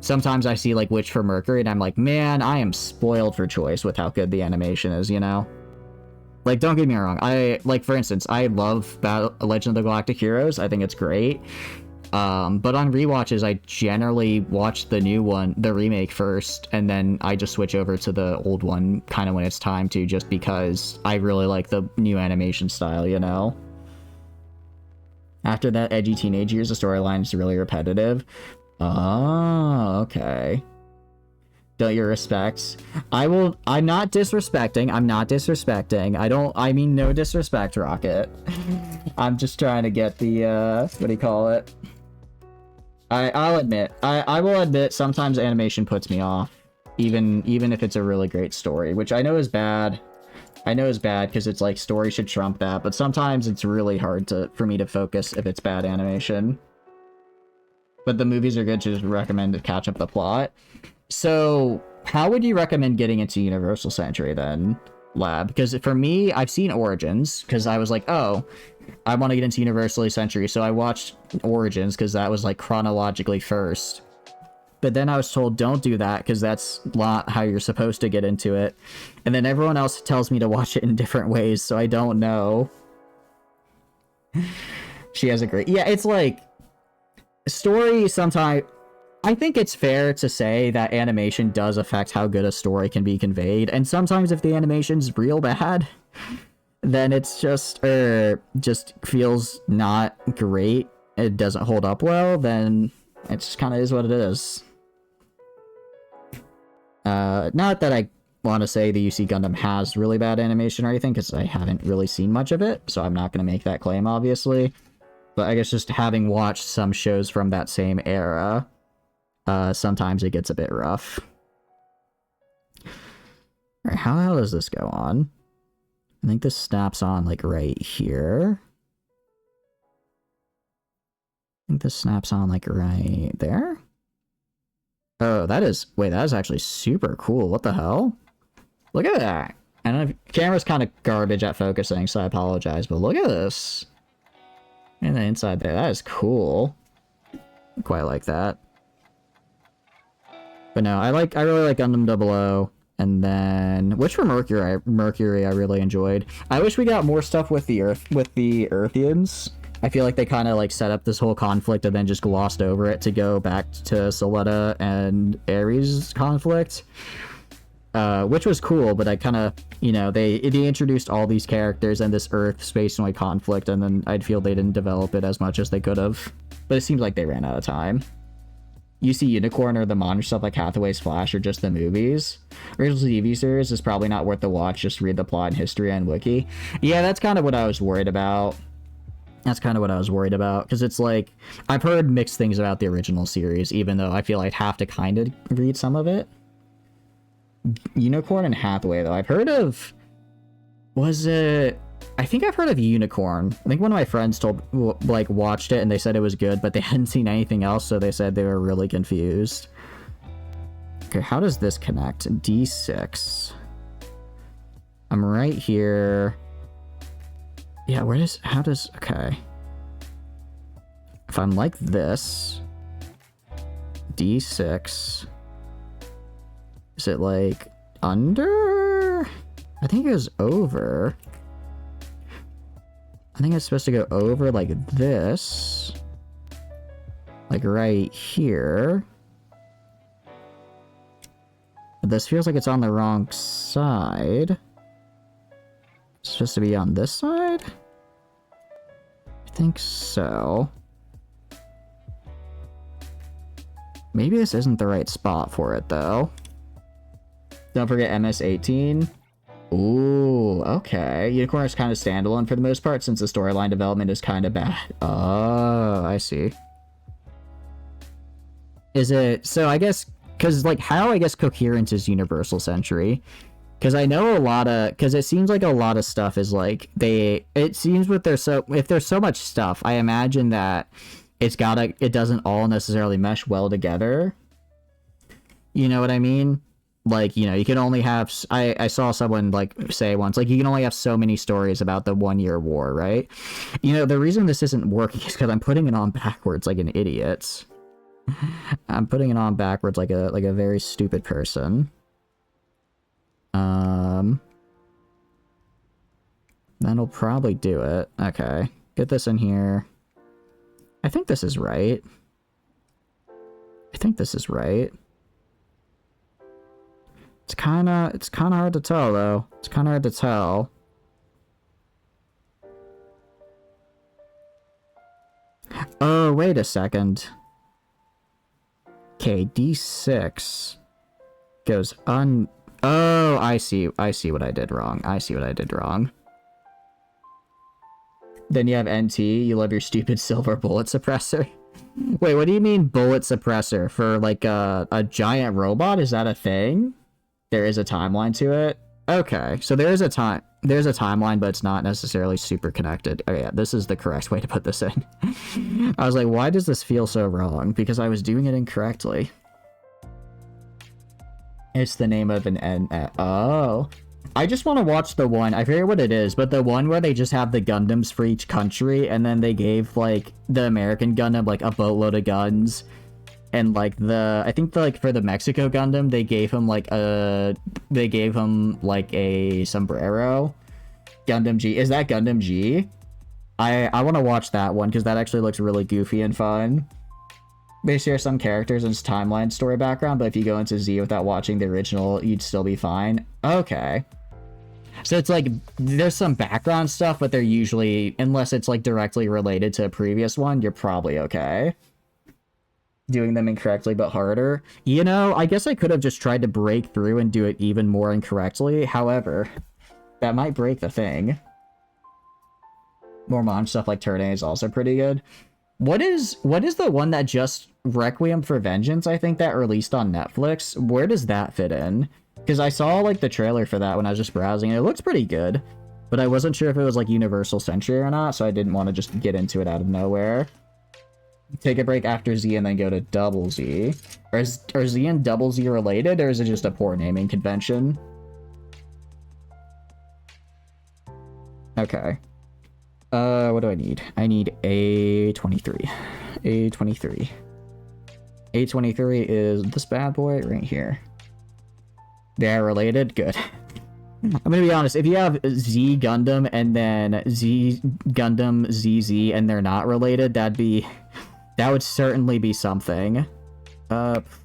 sometimes I see, like, Witch for Mercury, and I'm like, man, I am spoiled for choice with how good the animation is, you know? Like, don't get me wrong, for instance, I love Legend of the Galactic Heroes, I think it's great. But on rewatches, I generally watch the new one, the remake first, and then I just switch over to the old one kind of when it's time to, just because I really like the new animation style, you know? After that edgy teenage years, the storyline is really repetitive. Oh, okay. Don't you respect? I'm not disrespecting. I mean no disrespect, Rocket. I'm just trying to get the, what do you call it? I'll admit, I will admit sometimes animation puts me off, even if it's a really great story, which I know is bad. I know is bad because it's like story should trump that, but sometimes it's really hard for me to focus if it's bad animation. But the movies are good to just recommend to catch up the plot. So, how would you recommend getting into Universal Century then, Lab? Because for me, I've seen Origins, because I was like, oh, I want to get into Universal Century, so I watched Origins, because that was, like, chronologically first. But then I was told, don't do that, because that's not how you're supposed to get into it. And then everyone else tells me to watch it in different ways, so I don't know. She has a great... Yeah, it's like... Story sometimes... I think it's fair to say that animation does affect how good a story can be conveyed, and sometimes if the animation's real bad, then it's just feels not great, it doesn't hold up well, then it just kind of is what it is. Not that I want to say the UC Gundam has really bad animation or anything, because I haven't really seen much of it, so I'm not going to make that claim, obviously. But I guess just having watched some shows from that same era, sometimes it gets a bit rough. Alright, how the hell does this go on? I think this snaps on, like, right here. I think this snaps on, like, right there. Oh, that is actually super cool. What the hell? Look at that. I don't know if camera's kind of garbage at focusing, so I apologize, but look at this. And the inside there, that is cool. I quite like that. But no, I really like Gundam 00, and then Witch for Mercury I really enjoyed. I wish we got more stuff with the Earthians. I feel like they kind of like set up this whole conflict and then just glossed over it to go back to Soletta and Ares' conflict, which was cool. But I kind of, you know, they introduced all these characters and this Earth Space Noid conflict, and then I'd feel they didn't develop it as much as they could have. But it seems like they ran out of time. You see Unicorn or the modern stuff like Hathaway's Flash or just the movies. Original TV series is probably not worth the watch, just read the plot and history and wiki. Yeah, that's kind of what I was worried about. Because it's like, I've heard mixed things about the original series, even though I feel I'd have to kind of read some of it. Unicorn and Hathaway, though. I've heard of... I think I've heard of Unicorn. I think one of my friends watched it and they said it was good, but they hadn't seen anything else, so they said they were really confused. Okay, how does this connect? D6. I'm right here. Yeah, okay. If I'm like this, D6, is it like under? I think it goes over. I think it's supposed to go over like this. Like right here. But this feels like it's on the wrong side. It's supposed to be on this side? I think so. Maybe this isn't the right spot for it, though. Don't forget MS-18. Ooh, okay. Unicorn is kind of standalone for the most part, since the storyline development is kind of bad. Oh, I see. Is it... So I guess... Because, like, how, I guess, coherent is Universal Century? Because I know a lot of... Because it seems like a lot of stuff is, like, It seems if there's so much stuff, I imagine that it doesn't all necessarily mesh well together. You know what I mean? Like, you know, you can only have, I saw someone like say once, like, you can only have so many stories about the 1 year war, right? You know, the reason this isn't working is because I'm putting it on backwards like an idiot. I'm putting it on backwards like a very stupid person. That'll probably do it. Okay. Get this in here. I think this is right. I think this is right. It's kind of hard to tell, though. It's kind of hard to tell. Oh, wait a second. Okay, D6 goes Oh, I see what I did wrong. I see what I did wrong. Then you have NT, you love your stupid silver bullet suppressor. Wait, what do you mean bullet suppressor? For like a giant robot? Is that a thing? There is a timeline to it? Okay, so there's a timeline, but it's not necessarily super connected. Oh yeah, this is the correct way to put this in. I was like, why does this feel so wrong? Because I was doing it incorrectly. It's the name of an N. Oh. I just want to watch the one, I forget what it is, but the one where they just have the Gundams for each country, and then they gave, like, the American Gundam, like, a boatload of guns. And, like, I think, like, for the Mexico Gundam, they gave him, like, a sombrero. Gundam G. Is that Gundam G? I want to watch that one, because that actually looks really goofy and fun. They share some characters and timeline story background, but if you go into Z without watching the original, you'd still be fine. Okay. So it's like, there's some background stuff, but they're usually, unless it's, like, directly related to a previous one, you're probably okay. Doing them incorrectly but harder. You know, I guess I could have just tried to break through and do it even more incorrectly. However, that might break the thing. More mom stuff like Turn A is also pretty good. What is the one that just Requiem for Vengeance, I think, that released on Netflix? Where does that fit in? Because I saw, like, the trailer for that when I was just browsing, and it looks pretty good. But I wasn't sure if it was, like, Universal Century or not, so I didn't want to just get into it out of nowhere. Take a break after Z and then go to Double Z. Are Z and Double Z related, or is it just a poor naming convention? Okay. What do I need? I need A23. A23. A23 is this bad boy right here. They're related? Good. I'm gonna be honest, if you have Z Gundam and then Z Gundam ZZ and they're not related, that would certainly be something.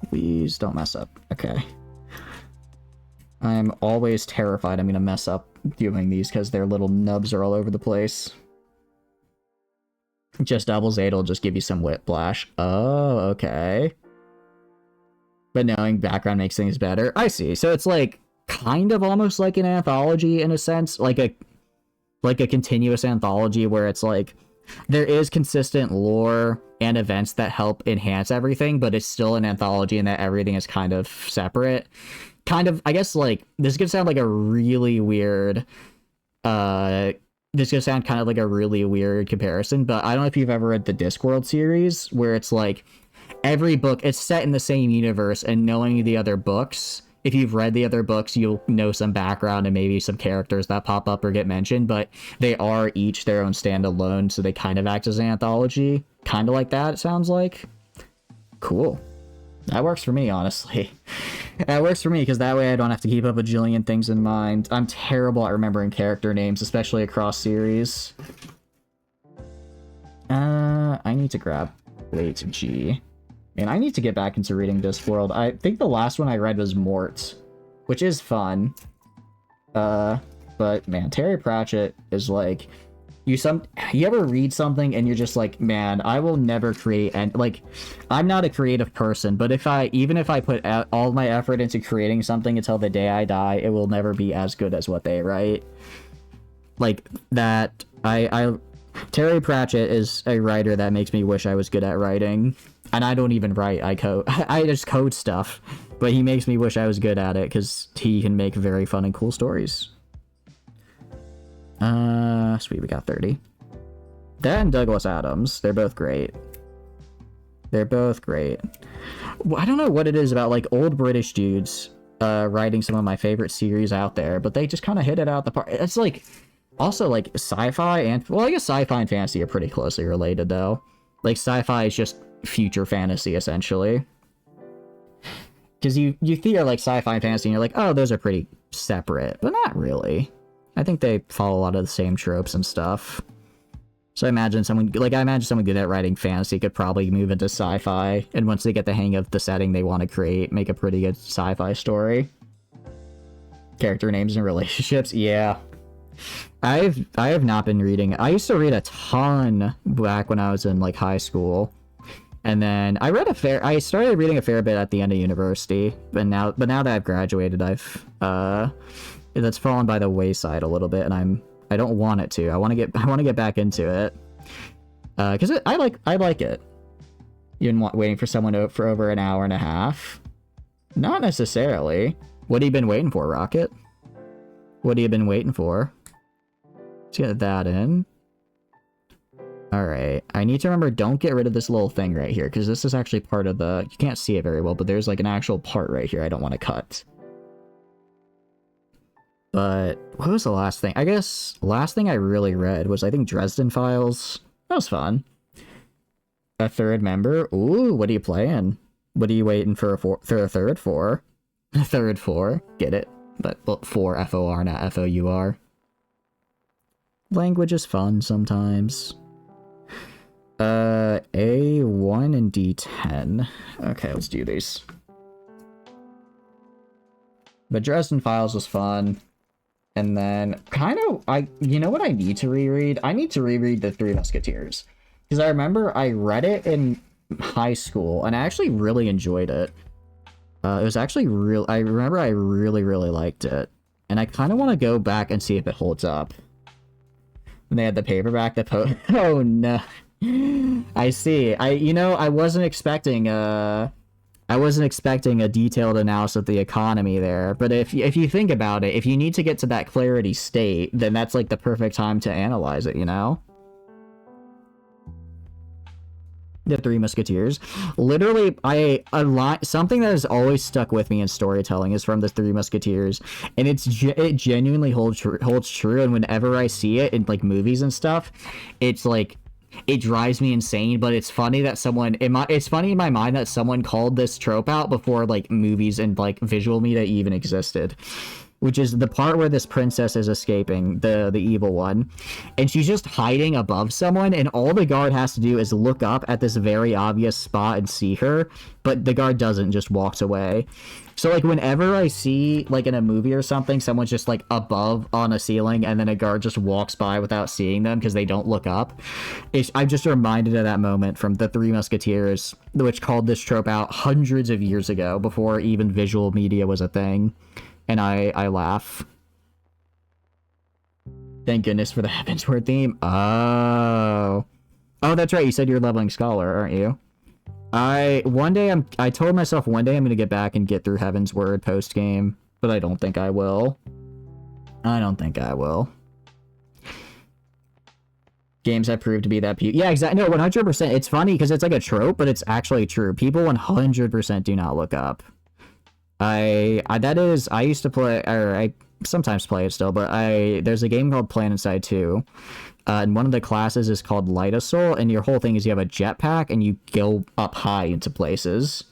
Please don't mess up. Okay. I'm always terrified I'm gonna mess up doing these because their little nubs are all over the place. Just Double Z will just give you some whiplash. Oh, okay. But knowing background makes things better. I see. So it's like kind of almost like an anthology in a sense, like a continuous anthology where it's like there is consistent lore and events that help enhance everything, but it's still an anthology in that everything is kind of separate. Kind of, I guess, like, this could sound like a really weird, this could sound kind of like a really weird comparison, but I don't know if you've ever read the Discworld series, where it's like, every book, it's set in the same universe, and knowing the other books, if you've read the other books, you'll know some background and maybe some characters that pop up or get mentioned, but they are each their own standalone, so they kind of act as an anthology. Kind of like that, it sounds like. Cool. That works for me, honestly. That works for me, because that way I don't have to keep up a jillion things in mind. I'm terrible at remembering character names, especially across series. I need to grab Wait G. And I need to get back into reading Discworld. I think the last one I read was Mort, which is fun. But man, Terry Pratchett is like, you ever read something and you're just like, man, I will never create, and like, I'm not a creative person, but even if I put all my effort into creating something until the day I die, it will never be as good as what they write. Like that, Terry Pratchett is a writer that makes me wish I was good at writing. And I don't even write, I code. I just code stuff. But he makes me wish I was good at it, because he can make very fun and cool stories. Sweet, we got 30. That and Douglas Adams, they're both great. They're both great. I don't know what it is about, like, old British dudes writing some of my favorite series out there, but they just kind of hit it out the park. It's like, also, like, sci-fi and, well, I guess sci-fi and fantasy are pretty closely related, though. Like, sci-fi is just future fantasy, essentially. Because you hear, like, sci-fi and fantasy, and you're like, oh, those are pretty separate. But not really. I think they follow a lot of the same tropes and stuff. So I imagine someone good at writing fantasy could probably move into sci-fi, and once they get the hang of the setting they want to create, make a pretty good sci-fi story. Character names and relationships, yeah. I have not been reading. I used to read a ton back when I was in, like, high school. And then I started reading a fair bit at the end of university, but now that I've graduated, that's fallen by the wayside a little bit, and I don't want it to. I want to get back into it. Cuz I like it. Even waiting for someone for over an hour and a half. Not necessarily. What have you been waiting for, Rocket? What have you been waiting for? Let's get that in. Alright, I need to remember, don't get rid of this little thing right here, because this is actually part of the... You can't see it very well, but there's like an actual part right here I don't want to cut. But, what was the last thing? I guess, last thing I really read was, I think, Dresden Files. That was fun. A third member? Ooh, what are you playing? What are you waiting for a third for? A third for? Get it? But for F-O-R, not F-O-U-R. Language is fun sometimes. A1 and D10. Okay, let's do these. But Dresden Files was fun. And then, you know what I need to reread? I need to reread The Three Musketeers. Because I remember I read it in high school, and I actually really enjoyed it. It was actually I remember I really, really liked it. And I kind of want to go back and see if it holds up. And they had the paperback that oh no. I see. I wasn't expecting a detailed analysis of the economy there, but if you think about it, if you need to get to that clarity state, then that's like the perfect time to analyze it, you know? The Three Musketeers. Literally, something that has always stuck with me in storytelling is from the Three Musketeers, and it genuinely holds true, and whenever I see it in like movies and stuff, it's like, it drives me insane, but it's funny that it's funny in my mind that someone called this trope out before, like, movies and, like, visual media even existed. Which is the part where this princess is escaping, the evil one, and she's just hiding above someone, and all the guard has to do is look up at this very obvious spot and see her, but the guard doesn't, just walks away. So, like, whenever I see, like, in a movie or something, someone's just, like, above on a ceiling, and then a guard just walks by without seeing them because they don't look up, I'm just reminded of that moment from The Three Musketeers, which called this trope out hundreds of years ago, before even visual media was a thing. And I laugh. Thank goodness for the Heavensward theme. Oh, that's right. You said you're leveling Scholar, aren't you? I told myself one day I'm gonna get back and get through Heavensward post game, but I don't think I will. Games have proved to be that yeah, exactly. No, 100%. It's funny because it's like a trope, but it's actually true. People 100% do not look up. I used to play, or I sometimes play it still, but there's a game called PlanetSide 2, and one of the classes is called Light of Soul, and your whole thing is you have a jetpack and you go up high into places,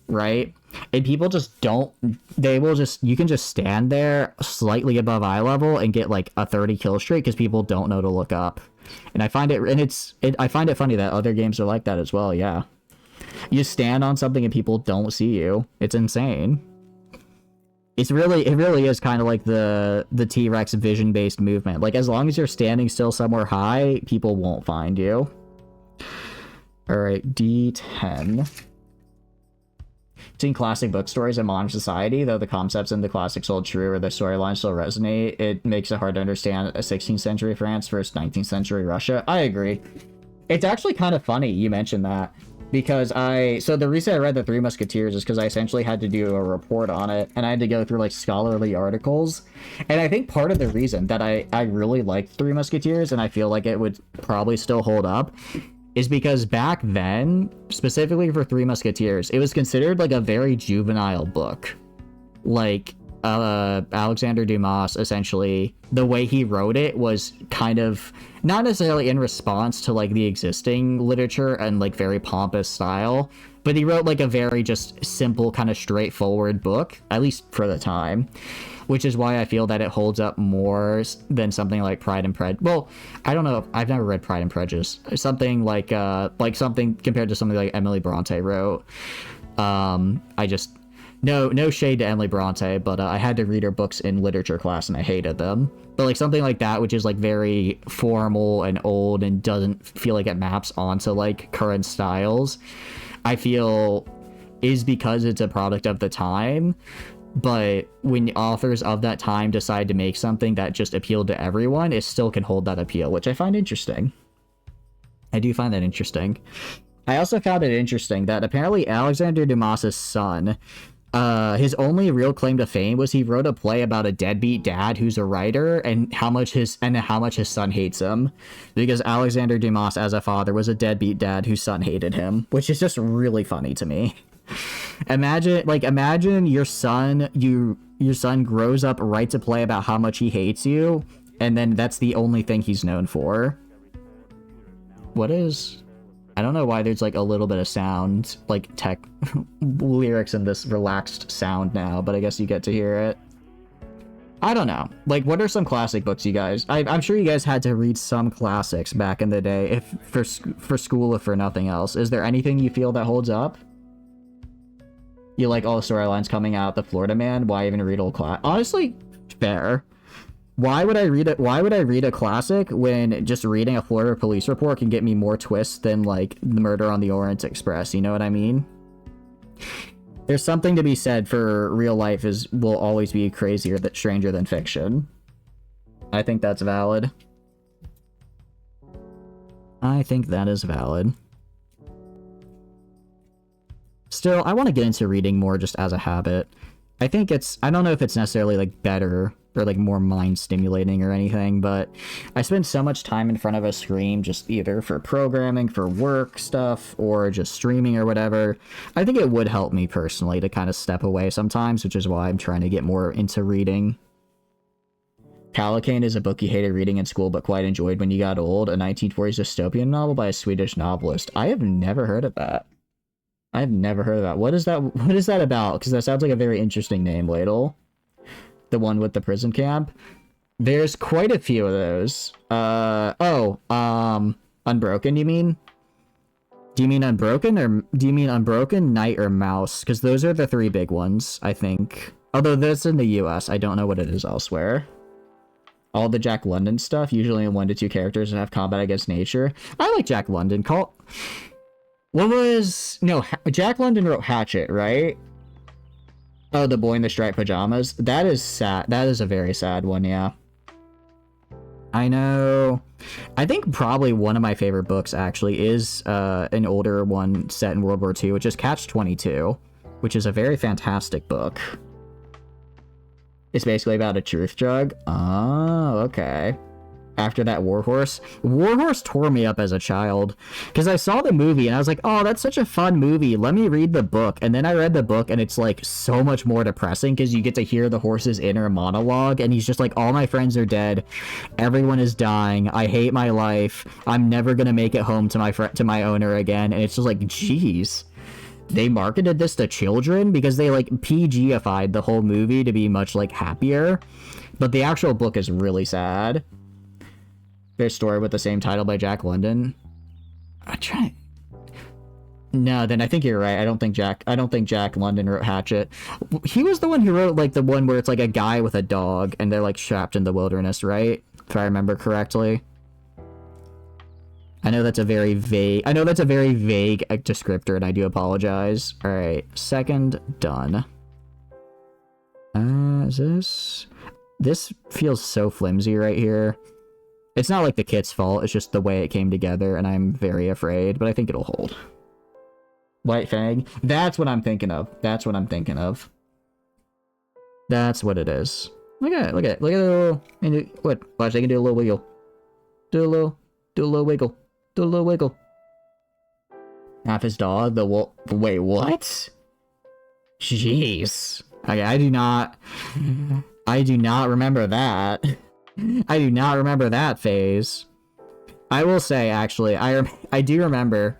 right? And people just don't, you can just stand there slightly above eye level and get like a 30 kill streak because people don't know to look up. And I find it funny that other games are like that as well, yeah. You stand on something and people don't see you. It's insane. It really is kind of like the T-Rex vision-based movement. Like, as long as you're standing still somewhere high, people won't find you. Alright, D10. Seeing classic book stories in modern society, though the concepts in the classics hold true or the storylines still resonate, it makes it hard to understand a 16th century France versus 19th century Russia. I agree. It's actually kind of funny you mentioned that. Because so the reason I read The Three Musketeers is because I essentially had to do a report on it, and I had to go through, like, scholarly articles. And I think part of the reason that I really liked Three Musketeers, and I feel like it would probably still hold up, is because back then, specifically for Three Musketeers, it was considered like a very juvenile book. Like, Alexander Dumas, essentially, the way he wrote it was kind of not necessarily in response to like the existing literature and like very pompous style, but he wrote like a very just simple, kind of straightforward book, at least for the time, which is why I feel that it holds up more than something like Pride and Prejudice. Well, I don't know. I've never read Pride and Prejudice. Something like something compared to something like Emily Bronte wrote. I just no shade to Emily Bronte, but I had to read her books in literature class and I hated them. But like something like that, which is like very formal and old and doesn't feel like it maps onto like current styles, I feel is because it's a product of the time. But when authors of that time decide to make something that just appealed to everyone, it still can hold that appeal, which I find interesting. I do find that interesting. I also found it interesting that apparently Alexander Dumas's son, his only real claim to fame was he wrote a play about a deadbeat dad who's a writer and how much his son hates him, because Alexander Dumas as a father was a deadbeat dad whose son hated him, which is just really funny to me. Imagine your son grows up, writes a play about how much he hates you, and then that's the only thing he's known for. I don't know why there's like a little bit of sound, like tech lyrics in this relaxed sound now, but I guess you get to hear it. I don't know. Like, what are some classic books you guys... I'm sure you guys had to read some classics back in the day, if for school, if for nothing else. Is there anything you feel that holds up? You like all the storylines coming out, the Florida Man? Why even read old class? Honestly, fair. Why would I read a classic when just reading a Florida police report can get me more twists than like the Murder on the Orient Express? You know what I mean? There's something to be said for real life will always be crazier, stranger than fiction. I think that's valid. I think that is valid. Still, I want to get into reading more just as a habit. I don't know if it's necessarily like better or like more mind stimulating or anything, but I spend so much time in front of a screen just either for programming, for work stuff, or just streaming or whatever. I think it would help me personally to kind of step away sometimes, which is why I'm trying to get more into reading. Calican is a book you hated reading in school but quite enjoyed when you got old, a 1940s dystopian novel by a Swedish novelist. I have never heard of that. What is that about? Because that sounds like a very interesting name, Ladle. The one with the prison camp. There's quite a few of those. Unbroken, you mean? Do you mean Unbroken, or do you mean Unbroken, Night, or Mouse? Because those are the three big ones, I think. Although that's in the US, I don't know what it is elsewhere. All the Jack London stuff, usually in 1 to 2 characters and have combat against nature. I like Jack London. Jack London wrote Hatchet, right? Oh, The Boy in the Striped Pajamas. That is sad. That is a very sad one, yeah. I know. I think probably one of my favorite books, actually, is an older one set in World War II, which is Catch-22, which is a very fantastic book. It's basically about a truth drug. Oh, okay. After that, Warhorse tore me up as a child, because I saw the movie and I was like, oh, that's such a fun movie, let me read the book. And then I read the book and it's like so much more depressing, because you get to hear the horse's inner monologue and he's just like, all my friends are dead, everyone is dying, I hate my life, I'm never gonna make it home to my owner again. And it's just like, geez, they marketed this to children because they like PG-ified the whole movie to be much like happier, but the actual book is really sad. Their story with the same title by Jack London. No, then I think you're right. I don't think Jack London wrote Hatchet. He was the one who wrote like the one where it's like a guy with a dog and they're like trapped in the wilderness, right? If I remember correctly. I know that's a very vague descriptor, and I do apologize. All right, second done. This feels so flimsy right here. It's not like the kit's fault, it's just the way it came together, and I'm very afraid, but I think it'll hold. White Fang? That's what I'm thinking of. That's what it is. Look at the little... Watch, I can do a little wiggle. Do a little wiggle. Half his dog, the wolf. Wait, what? Jeez. Okay, I do not remember that. I do not remember that phase. I will say, actually, I do remember.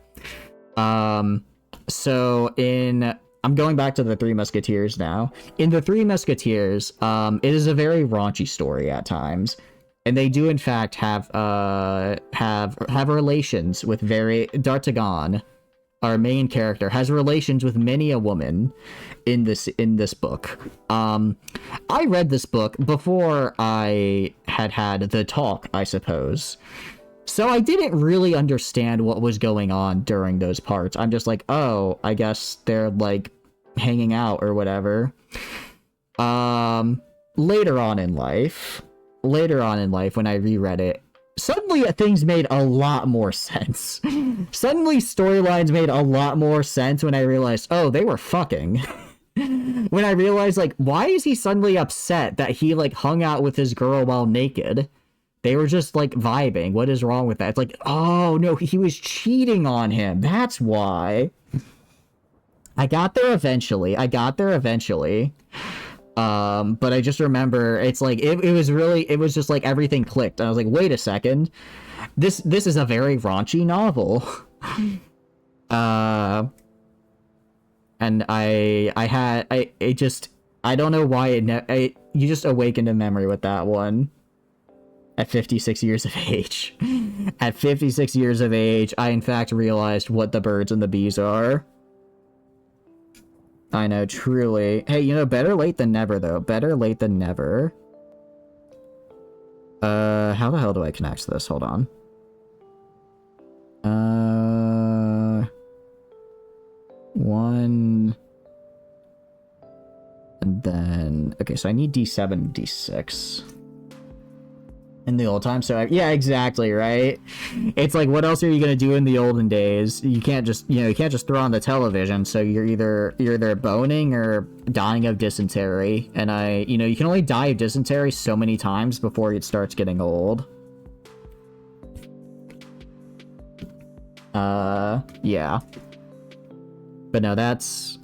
So I'm going back to the Three Musketeers now. In the Three Musketeers, it is a very raunchy story at times, and they do in fact have relations with D'Artagnan, our main character, has relations with many a woman in this book. I read this book before I had the talk, I suppose. So I didn't really understand what was going on during those parts. I'm just like, oh, I guess they're like hanging out or whatever. Later on in life, when I reread it, suddenly things made a lot more sense. Suddenly storylines made a lot more sense when I realized, oh, they were fucking. When I realized, like, why is he suddenly upset that he, like, hung out with his girl while naked? They were just, like, vibing. What is wrong with that? It's like, oh, no, he was cheating on him. That's why. I got there eventually. But I just remember, it's like, it was just like everything clicked. I was like, wait a second. This is a very raunchy novel. And I don't know why you just awakened a memory with that one. At 56 years of age. At 56 years of age, I in fact realized what the birds and the bees are. I know, truly. Hey, you know, better late than never, though. Better late than never. How the hell do I connect this? Hold on. One. And then... Okay, so I need D7 and D6. In the old time, so yeah, exactly, right? It's like, what else are you gonna do in the olden days? You can't just, you can't just throw on the television, so you're either boning or dying of dysentery, and you can only die of dysentery so many times before it starts getting old. Yeah. But no,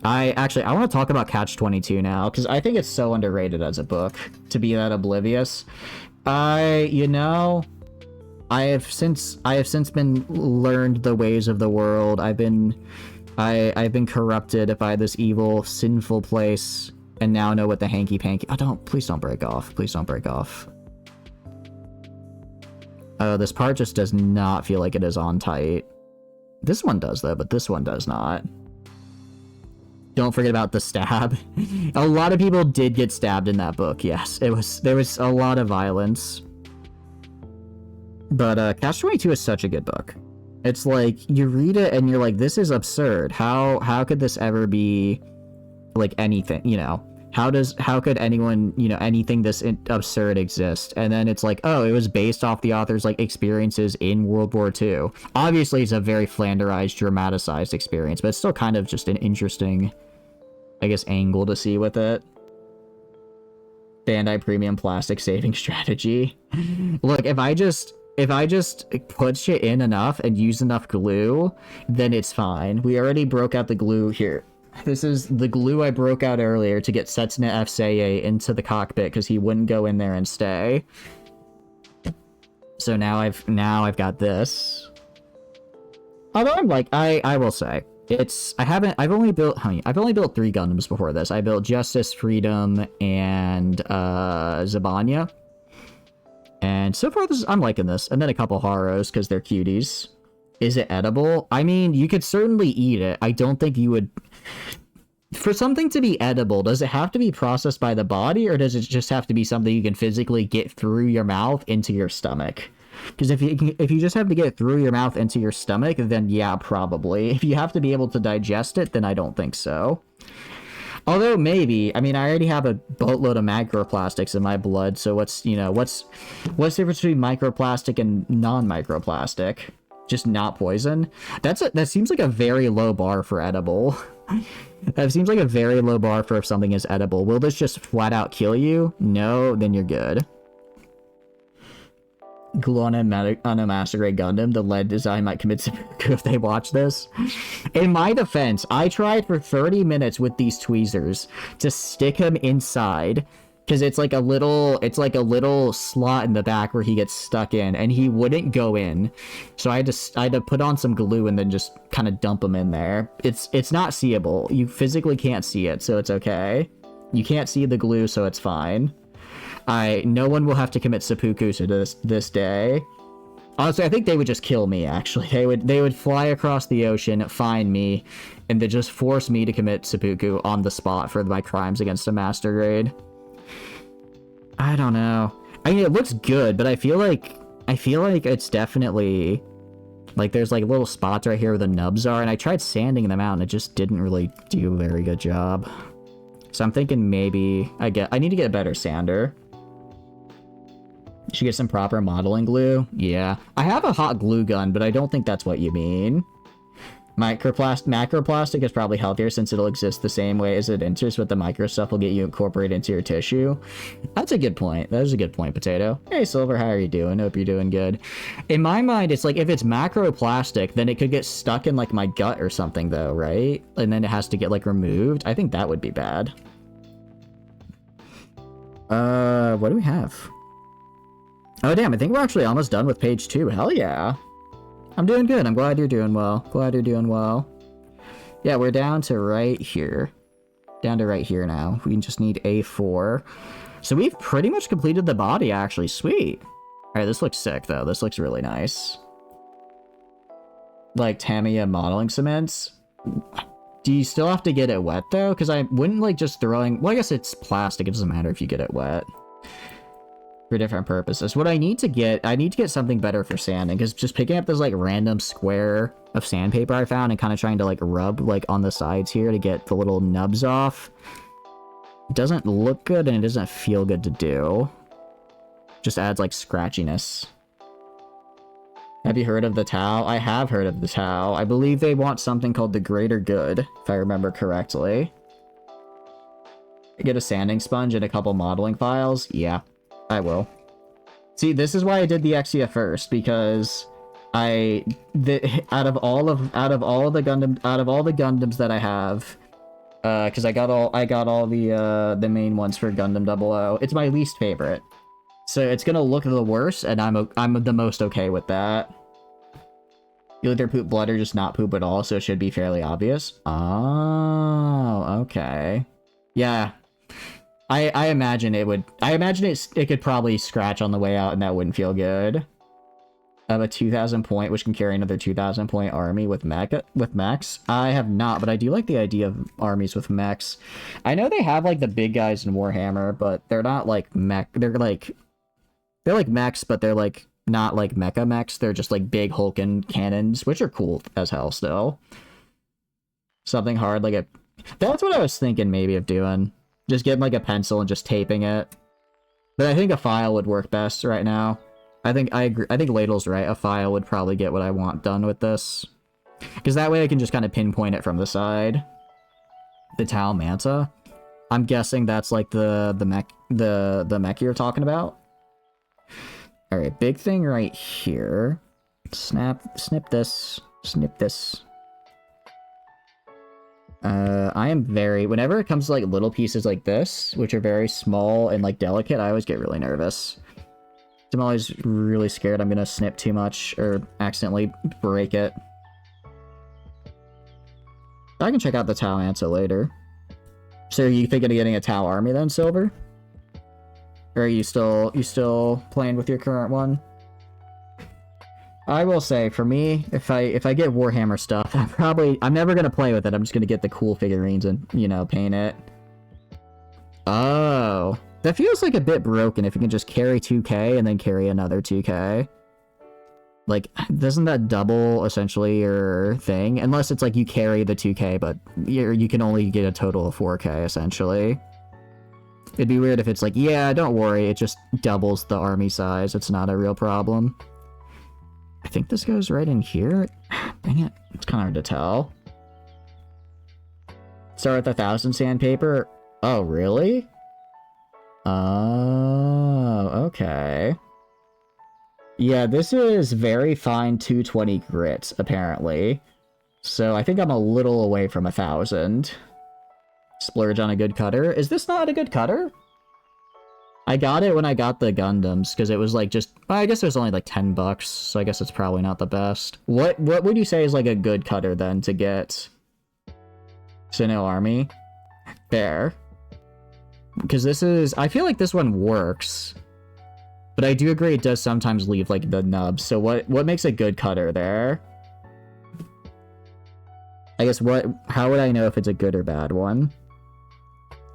I want to talk about Catch-22 now, because I think it's so underrated as a book, to be that oblivious. I have since been learned the ways of the world. I've been corrupted by this evil, sinful place, and now know what the hanky-panky... Please don't break off. Please don't break off. Oh, this part just does not feel like it is on tight. This one does, though, but this one does not. Don't forget about the stab. A lot of people did get stabbed in that book, yes. There was a lot of violence. But Catch-22 is such a good book. It's like, you read it and you're like, this is absurd. How could this ever be like anything, How could anyone, anything this absurd exist? And then it's like, oh, it was based off the author's, like, experiences in World War II. Obviously, it's a very Flanderized, dramatized experience, but it's still kind of just an interesting, I guess, angle to see with it. Bandai Premium Plastic saving strategy. Look, if I just put shit in enough and use enough glue, then it's fine. We already broke out the glue here. This is the glue I broke out earlier to get Setsuna F-Seiya into the cockpit because he wouldn't go in there and stay. So now I've got this. Although I'm like, I will say, I've only built 3 Gundams before this. I built Justice, Freedom, and Zabanya. And so far I'm liking this. And then a couple Haros because they're cuties. Is it edible? I mean, you could certainly eat it. I don't think you would... For something to be edible, does it have to be processed by the body, or does it just have to be something you can physically get through your mouth into your stomach? Because if you just have to get it through your mouth into your stomach, then yeah, probably. If you have to be able to digest it, then I don't think so. Although maybe, I mean, I already have a boatload of microplastics in my blood, so what's the difference between microplastic and non-microplastic? Just not poison? That seems like a very low bar for edible. That seems like a very low bar for if something is edible. Will this just flat out kill you? No, then you're good. glue on a Master Grade Gundam, the lead design might commit seppuku if they watch this. In my defense, I tried for 30 minutes with these tweezers to stick him inside, because it's like a little slot in the back where he gets stuck in, and he wouldn't go in. So I had to put on some glue and then just kind of dump him in there. It's not seeable. You physically can't see it, so it's okay. You can't see the glue, so it's fine. No one will have to commit seppuku to this day. Honestly, I think they would just kill me, actually. They would fly across the ocean, find me, and then just force me to commit seppuku on the spot for my crimes against a Master Grade. I don't know. I mean, it looks good, but I feel like it's definitely... Like, there's, like, little spots right here where the nubs are, and I tried sanding them out, and it just didn't really do a very good job. So I'm thinking maybe I need to get a better sander. Should get some proper modeling glue. Yeah. I have a hot glue gun, but I don't think that's what you mean. Macroplastic is probably healthier since it'll exist the same way as it enters, but the micro stuff will get you incorporated into your tissue. That's a good point. That is a good point, Potato. Hey, Silver, how are you doing? Hope you're doing good. In my mind, it's like if it's macroplastic, then it could get stuck in like my gut or something though, right? And then it has to get like removed. I think that would be bad. What do we have? Oh, damn, I think we're actually almost done with page 2. Hell yeah. I'm doing good. I'm glad you're doing well. Glad you're doing well. Yeah, we're down to right here. Down to right here now. We just need A4. So we've pretty much completed the body, actually. Sweet. Alright, this looks sick, though. This looks really nice. Like, Tamiya modeling cements. Do you still have to get it wet, though? Because I wouldn't, like, just throwing... Well, I guess it's plastic. It doesn't matter if you get it wet. For different purposes. What I need to get something better for sanding, because just picking up this like random square of sandpaper I found and kind of trying to like rub like on the sides here to get the little nubs off, it doesn't look good and it doesn't feel good to do. Just adds like scratchiness. Have you heard of the Tau? I have heard of the Tau. I believe they want something called the Greater Good, if I remember correctly. Get a sanding sponge and a couple modeling files? Yeah. I will. See, this is why I did the Exia first, because out of all the Gundams that I have, because I got all the main ones for Gundam 00. It's my least favorite, so it's gonna look the worst, and I'm the most okay with that. You either poop blood or just not poop at all, so it should be fairly obvious. Oh, okay, yeah. I imagine it would... I imagine it could probably scratch on the way out and that wouldn't feel good. I have a 2,000 point, which can carry another 2,000 point army with mechs. I have not, but I do like the idea of armies with mechs. I know they have, like, the big guys in Warhammer, but they're not, like, mech... They're like mechs, but they're, like, not, like, mecha mechs. They're just, like, big Hulken cannons, which are cool as hell still. Something hard, like a... That's what I was thinking, maybe, of doing. Just getting like a pencil and just taping it. But I think a file would work best right now. I agree. I think Ladle's right. A file would probably get what I want done with this. Because that way I can just kind of pinpoint it from the side. The Tau Manta. I'm guessing that's like the mech you're talking about. Alright, big thing right here. Snip this. Snip this. I am very... Whenever it comes to, like, little pieces like this, which are very small and, like, delicate, I always get really nervous. I'm always really scared I'm gonna snip too much or accidentally break it. I can check out the Tau Manta later. So are you thinking of getting a Tau army then, Silver? Or are you still playing with your current one? I will say, for me, if I get Warhammer stuff, I'm never gonna play with it. I'm just gonna get the cool figurines and, you know, paint it. Oh, that feels like a bit broken if you can just carry 2k and then carry another 2k. Like, doesn't that double, essentially, your thing? Unless it's like you carry the 2k, but you can only get a total of 4k, essentially. It'd be weird if it's like, yeah, don't worry, it just doubles the army size. It's not a real problem. I think this goes right in here. Dang it. It's kind of hard to tell. Start with 1,000 sandpaper. Oh, really? Oh, okay. Yeah, this is very fine 220 grit, apparently. So I think I'm a little away from 1,000. Splurge on a good cutter. Is this not a good cutter? I got it when I got the Gundams, because it was like just... I guess it was only like 10 bucks, so I guess it's probably not the best. What would you say is like a good cutter then to get Sinnoh Army? Fair. Because this is... I feel like this one works. But I do agree it does sometimes leave like the nubs. So what makes a good cutter there? I guess how would I know if it's a good or bad one?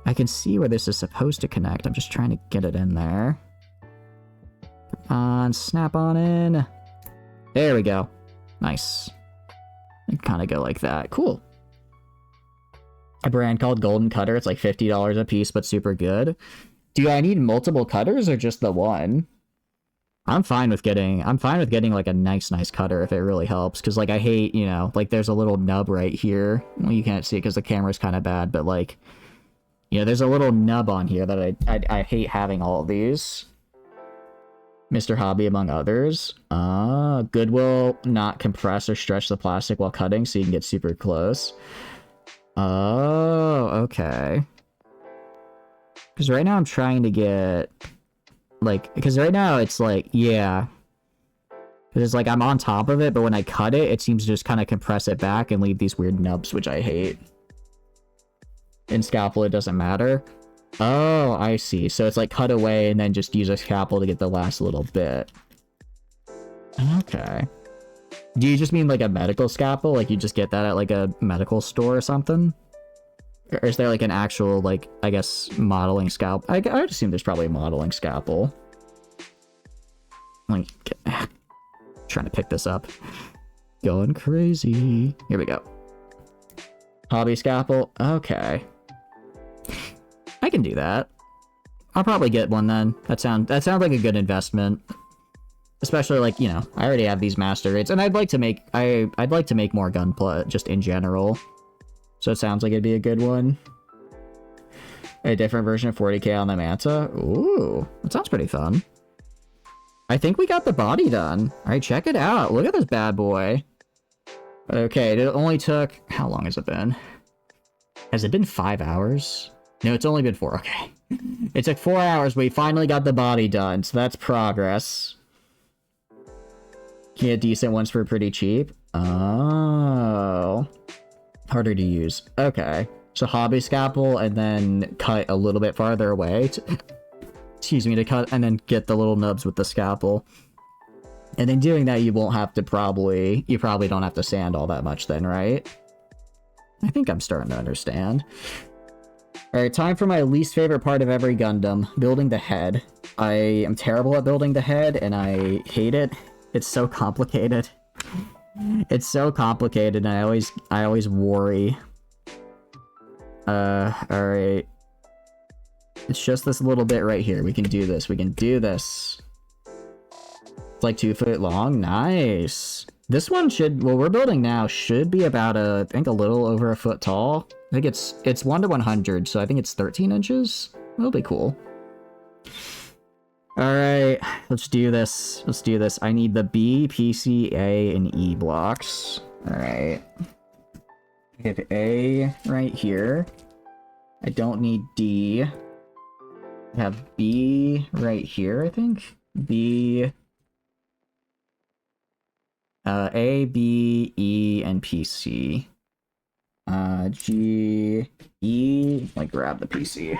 I can see where this is supposed to connect. I'm just trying to get it in there. Come on, snap on in. There we go. Nice. And kind of go like that. Cool. A brand called Golden Cutter. It's like $50 a piece, but super good. Do I need multiple cutters or just the one? I'm fine with getting like a nice cutter if it really helps. Because like I hate, you know, like there's a little nub right here. Well, you can't see it because the camera's kind of bad, but like, you know, there's a little nub on here that I hate having all of these. Mr. Hobby among others. Goodwill not compress or stretch the plastic while cutting so you can get super close. Oh, okay. Because right now I'm trying to get, like, because right now it's like, yeah. Because it's like I'm on top of it, but when I cut it, it seems to just kind of compress it back and leave these weird nubs, which I hate. In Scalpel, it doesn't matter. Oh, I see. So it's like cut away and then just use a scalpel to get the last little bit. Okay. Do you just mean like a medical scalpel? Like you just get that at like a medical store or something? Or is there like an actual, like, I guess, modeling scalpel? I would assume there's probably a modeling scalpel. Like, trying to pick this up. Going crazy. Here we go. Hobby scalpel? Okay. I can do that. I'll probably get one then. That sounds like a good investment. Especially like, you know, I already have these master rates, and I'd like to make more Gunpla just in general. So it sounds like it'd be a good one. A different version of 40k on the Manta. Ooh, that sounds pretty fun. I think we got the body done. Alright, check it out. Look at this bad boy. Okay, it only took... How long has it been? Has it been 5 hours? No, it's only been 4. Okay. It took 4 hours, but we finally got the body done, so that's progress. Can get decent ones for pretty cheap. Oh. Harder to use. Okay. So hobby scalpel and then cut a little bit farther away. Excuse me, to cut and then get the little nubs with the scalpel. And then doing that, you won't have to you probably don't have to sand all that much then, right? I think I'm starting to understand. Alright, time for my least favorite part of every Gundam, building the head. I am terrible at building the head, and I hate it. It's so complicated. It's so complicated, and I always worry. Alright. It's just this little bit right here. We can do this. We can do this. It's like 2 foot long. Nice. This one should, what we're building now should be about I think a little over a foot tall. I think it's 1 to 100, so I think it's 13 inches. That'll be cool. Alright, let's do this. Let's do this. I need the B, P, C, A, and E blocks. Alright. I have A right here. I don't need D. I have B right here, I think. B... A, B, E, and PC. G, E, like grab the PC.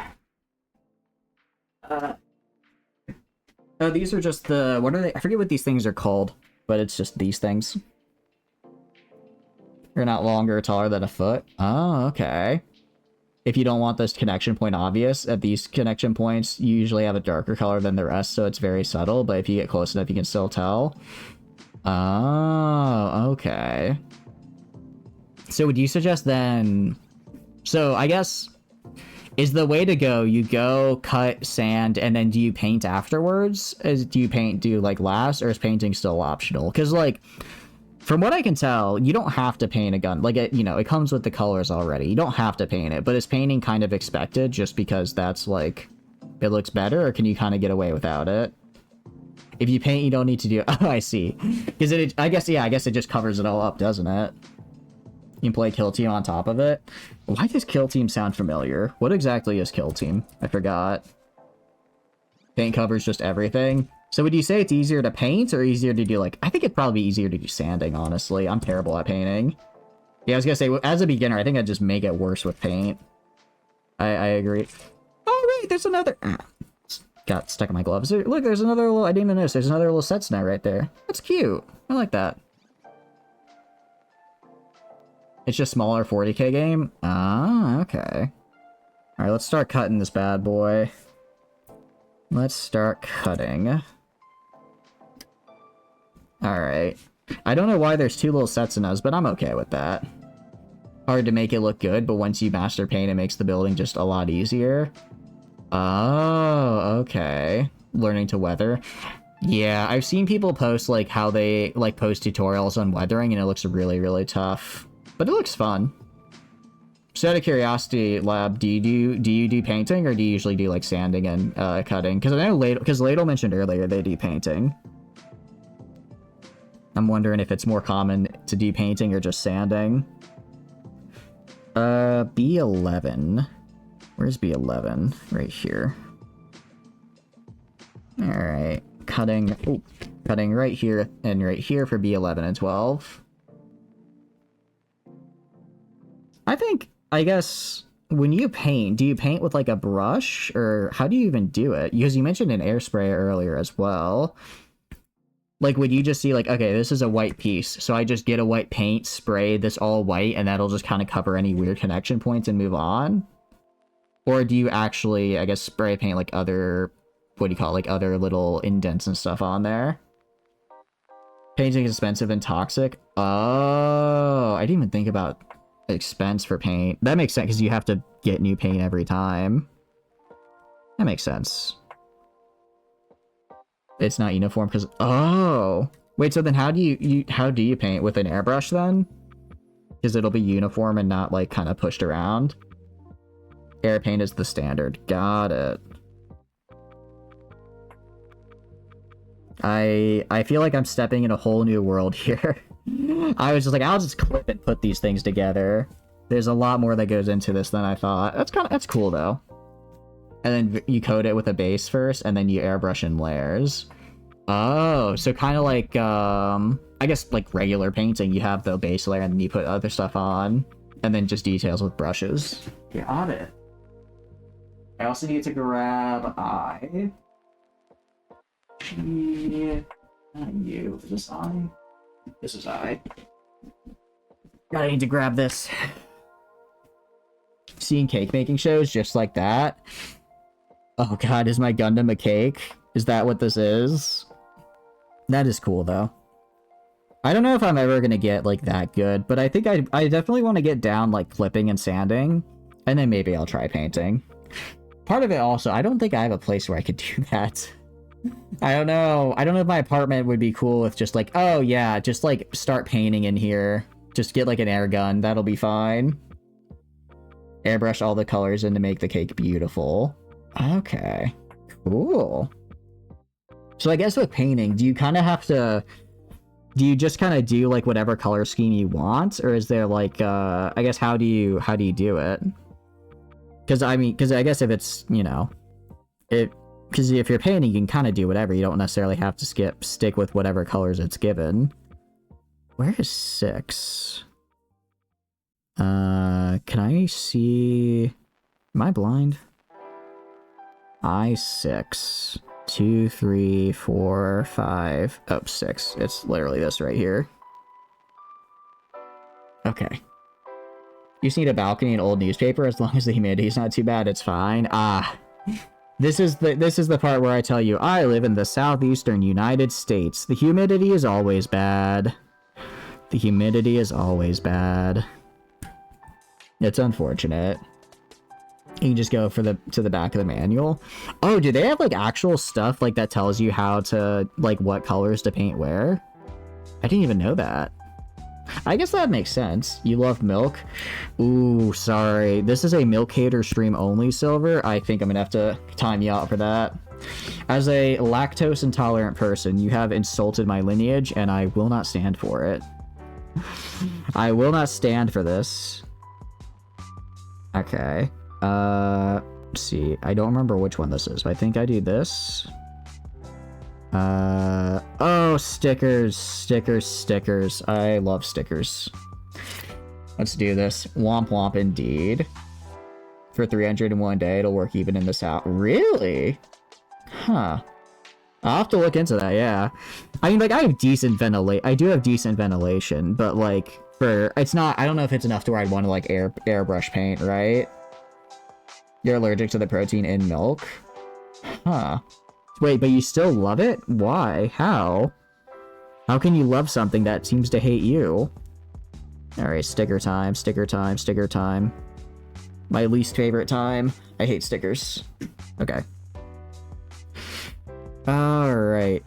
These are just the, what are they? I forget what these things are called, but it's just these things. They're not longer or taller than a foot. Oh, okay. If you don't want this connection point obvious, at these connection points, you usually have a darker color than the rest, so it's very subtle, but if you get close enough, you can still tell. Oh, okay. So would you suggest then... So I guess... Is the way to go, you go, cut, sand, and then do you paint afterwards? Do you do like last, or is painting still optional? Because like, from what I can tell, you don't have to paint a gun. Like, you know, it comes with the colors already. You don't have to paint it, but is painting kind of expected just because that's like, it looks better, or can you kind of get away without it? If you paint, you don't need to do... Oh, I see. Because I guess it just covers it all up, doesn't it? You can play Kill Team on top of it. Why does Kill Team sound familiar? What exactly is Kill Team? I forgot. Paint covers just everything. So would you say it's easier to paint or easier to do, like... I think it'd probably be easier to do sanding, honestly. I'm terrible at painting. Yeah, I was gonna say, as a beginner, I think I'd just make it worse with paint. I agree. Oh, wait, there's another... Got stuck in my gloves. Look, there's another little... I didn't even notice. There's another little set snow right there. That's cute. I like that. It's just smaller 40k game? Ah, okay. Alright, let's start cutting this bad boy. Let's start cutting. Alright. I don't know why there's two little sets in those, but I'm okay with that. Hard to make it look good, but once you master paint, it makes the building just a lot easier. Oh, okay. Learning to weather. Yeah, I've seen people post, like, how they, like, post tutorials on weathering, and it looks really, really tough. But it looks fun. So out of curiosity, Lab, do you do painting, or do you usually do, like, sanding and cutting? Because I know Ladle mentioned earlier they do painting. I'm wondering if it's more common to do painting or just sanding. B11. Where's B11? Right here. Alright. Cutting right here and right here for B11 and 12. I guess, when you paint, do you paint with, like, a brush? Or how do you even do it? Because you mentioned an air sprayer earlier as well. Like, would you just see, like, okay, this is a white piece, so I just get a white paint, spray this all white, and that'll just kind of cover any weird connection points and move on? Or do you actually, I guess, spray paint, like, other, what do you call it, like, other little indents and stuff on there? Painting is expensive and toxic? Oh, I didn't even think about expense for paint. That makes sense, because you have to get new paint every time. That makes sense. It's not uniform because... Oh! Wait, so then how do you paint? With an airbrush, then? Because it'll be uniform and not, like, kind of pushed around. Air paint is the standard. Got it. I feel like I'm stepping in a whole new world here. I was just like, I'll just clip and put these things together. There's a lot more that goes into this than I thought. That's cool, though. And then you coat it with a base first, and then you airbrush in layers. Oh, so kind of like, I guess, like, regular painting. You have the base layer, and then you put other stuff on. And then just details with brushes. Got it. I also need to grab eye. Not you. Is this eye? This is eye. I need to grab this. Seeing cake making shows just like that. Oh god, is my Gundam a cake? Is that what this is? That is cool, though. I don't know if I'm ever gonna get, like, that good, but I think I definitely want to get down, like, clipping and sanding, and then maybe I'll try painting. Part of it also, I don't think I have a place where I could do that. I don't know. I don't know if my apartment would be cool with just, like, oh, yeah, just, like, start painting in here. Just get, like, an air gun. That'll be fine. Airbrush all the colors in to make the cake beautiful. Okay. Cool. So I guess with painting, do you kind of have to... Do you just kind of do, like, whatever color scheme you want? Or is there, like, I guess, how do you do it? Because, I guess if it's, you know... Because if you're painting, you can kind of do whatever. You don't necessarily have to stick with whatever colors it's given. Where is 6? Can I see... Am I blind? I6. 2, 3, 4, 5... Oh, 6. It's literally this right here. Okay. You just need a balcony and old newspaper. As long as the humidity's not too bad, it's fine. Ah... This is the part where I tell you, I live in the southeastern United States. The humidity is always bad. The humidity is always bad. It's unfortunate. You can just go to the back of the manual. Oh, do they have, like, actual stuff, like, that tells you how to, like, what colors to paint where? I didn't even know that. I guess that makes sense. You love milk? Ooh, sorry. This is a Milk Hater stream only, Silver. I think I'm gonna have to time you out for that. As a lactose intolerant person, you have insulted my lineage, and I will not stand for it. I will not stand for this. Okay. Let's see. I don't remember which one this is, but I think I do this. Oh, stickers, stickers, stickers. I love stickers. Let's do this. Womp womp indeed. For 301 day, it'll work even in this out. Really? Huh. I'll have to look into that, yeah. I mean, like, I have decent ventilation. I do have decent ventilation, but, like, it's not... I don't know if it's enough to where I'd want to, like, airbrush paint, right? You're allergic to the protein in milk? Huh. Wait, but you still love it? Why? How? How can you love something that seems to hate you? Alright, sticker time, sticker time, sticker time. My least favorite time. I hate stickers. Okay. Alright.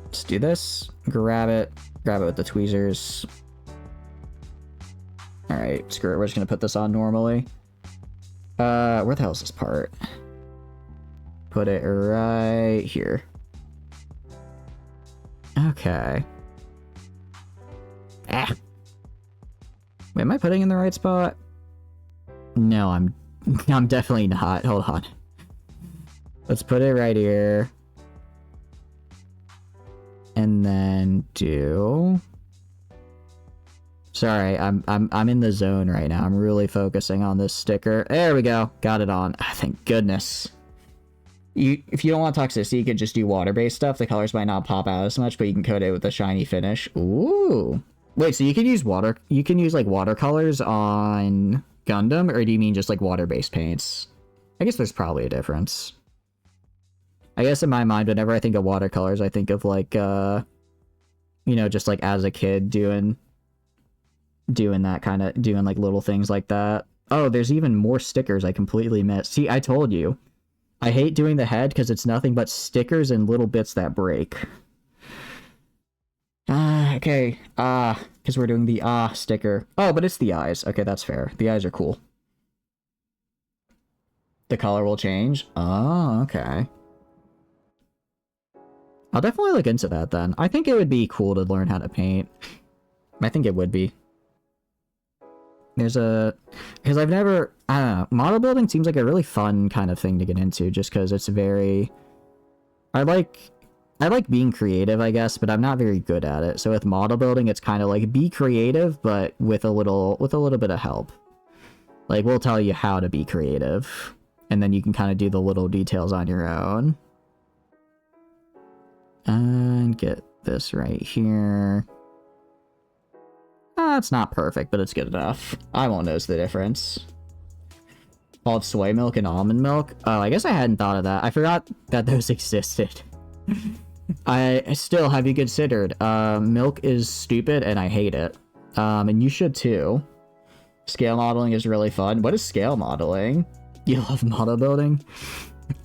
Let's do this. Grab it. Grab it with the tweezers. Alright, screw it. We're just gonna put this on normally. Where the hell is this part? Put it right here. Okay. Ah! Wait, am I putting in the right spot? No, I'm definitely not. Hold on. Let's put it right here. And then do... Sorry, I'm in the zone right now. I'm really focusing on this sticker. There we go. Got it on. Ah, thank goodness. If you don't want toxicity, you could just do water-based stuff. The colors might not pop out as much, but you can coat it with a shiny finish. Ooh. Wait, so you can use like watercolors on Gundam, or do you mean just like water-based paints? I guess there's probably a difference. I guess in my mind, whenever I think of watercolors, I think of like, you know, just like as a kid doing that kind of, doing like little things like that. Oh, there's even more stickers I completely missed. See, I told you. I hate doing the head because it's nothing but stickers and little bits that break. Okay. Because we're doing the sticker. Oh, but it's the eyes. Okay, that's fair. The eyes are cool. The color will change. Oh, okay. I'll definitely look into that then. I think it would be cool to learn how to paint. I think it would be. Because I've never, I don't know, model building seems like a really fun kind of thing to get into, just because it's very, I like being creative, I guess, but I'm not very good at it. So with model building, it's kind of like be creative, but with a little bit of help. Like, we'll tell you how to be creative, and then you can kind of do the little details on your own. And get this right here. It's not perfect, but it's good enough. I won't notice the difference. Called soy milk and almond milk. Oh, I guess I hadn't thought of that. I forgot that those existed. I still, have you considered? Milk is stupid and I hate it. And you should too. Scale modeling is really fun. What is scale modeling? You love model building?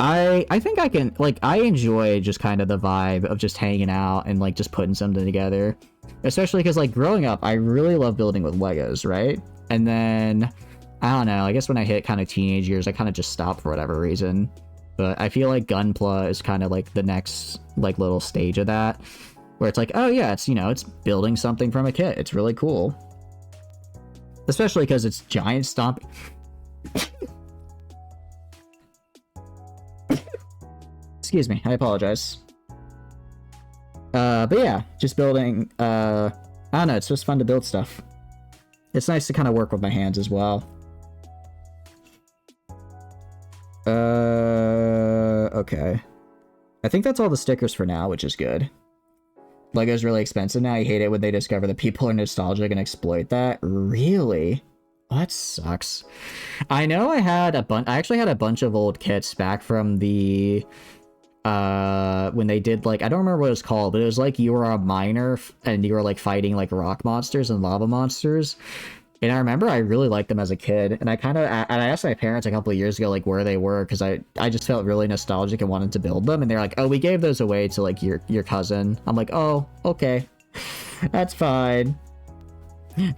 I think I can, like, I enjoy just kind of the vibe of just hanging out and like just putting something together. Especially because, like, growing up, I really love building with Legos, right? And then, I don't know, I guess when I hit kind of teenage years, I kind of just stopped for whatever reason. But I feel like Gunpla is kind of like the next, like, little stage of that. Where it's like, oh yeah, it's, you know, it's building something from a kit. It's really cool. Especially because it's giant stomp... Excuse me, I apologize. But yeah, just building, I don't know, it's just fun to build stuff. It's nice to kind of work with my hands as well. Okay. I think that's all the stickers for now, which is good. Lego's really expensive now. I hate it when they discover that people are nostalgic and exploit that. Really? Well, that sucks. I know I actually had a bunch of old kits back from the... when they did, like, I don't remember what it was called, but it was like you were a miner and you were like fighting like rock monsters and lava monsters. And I remember I really liked them as a kid, and I asked my parents a couple of years ago like where they were, because I just felt really nostalgic and wanted to build them, and they're like, oh, we gave those away to like your cousin. I'm like, oh, okay. That's fine.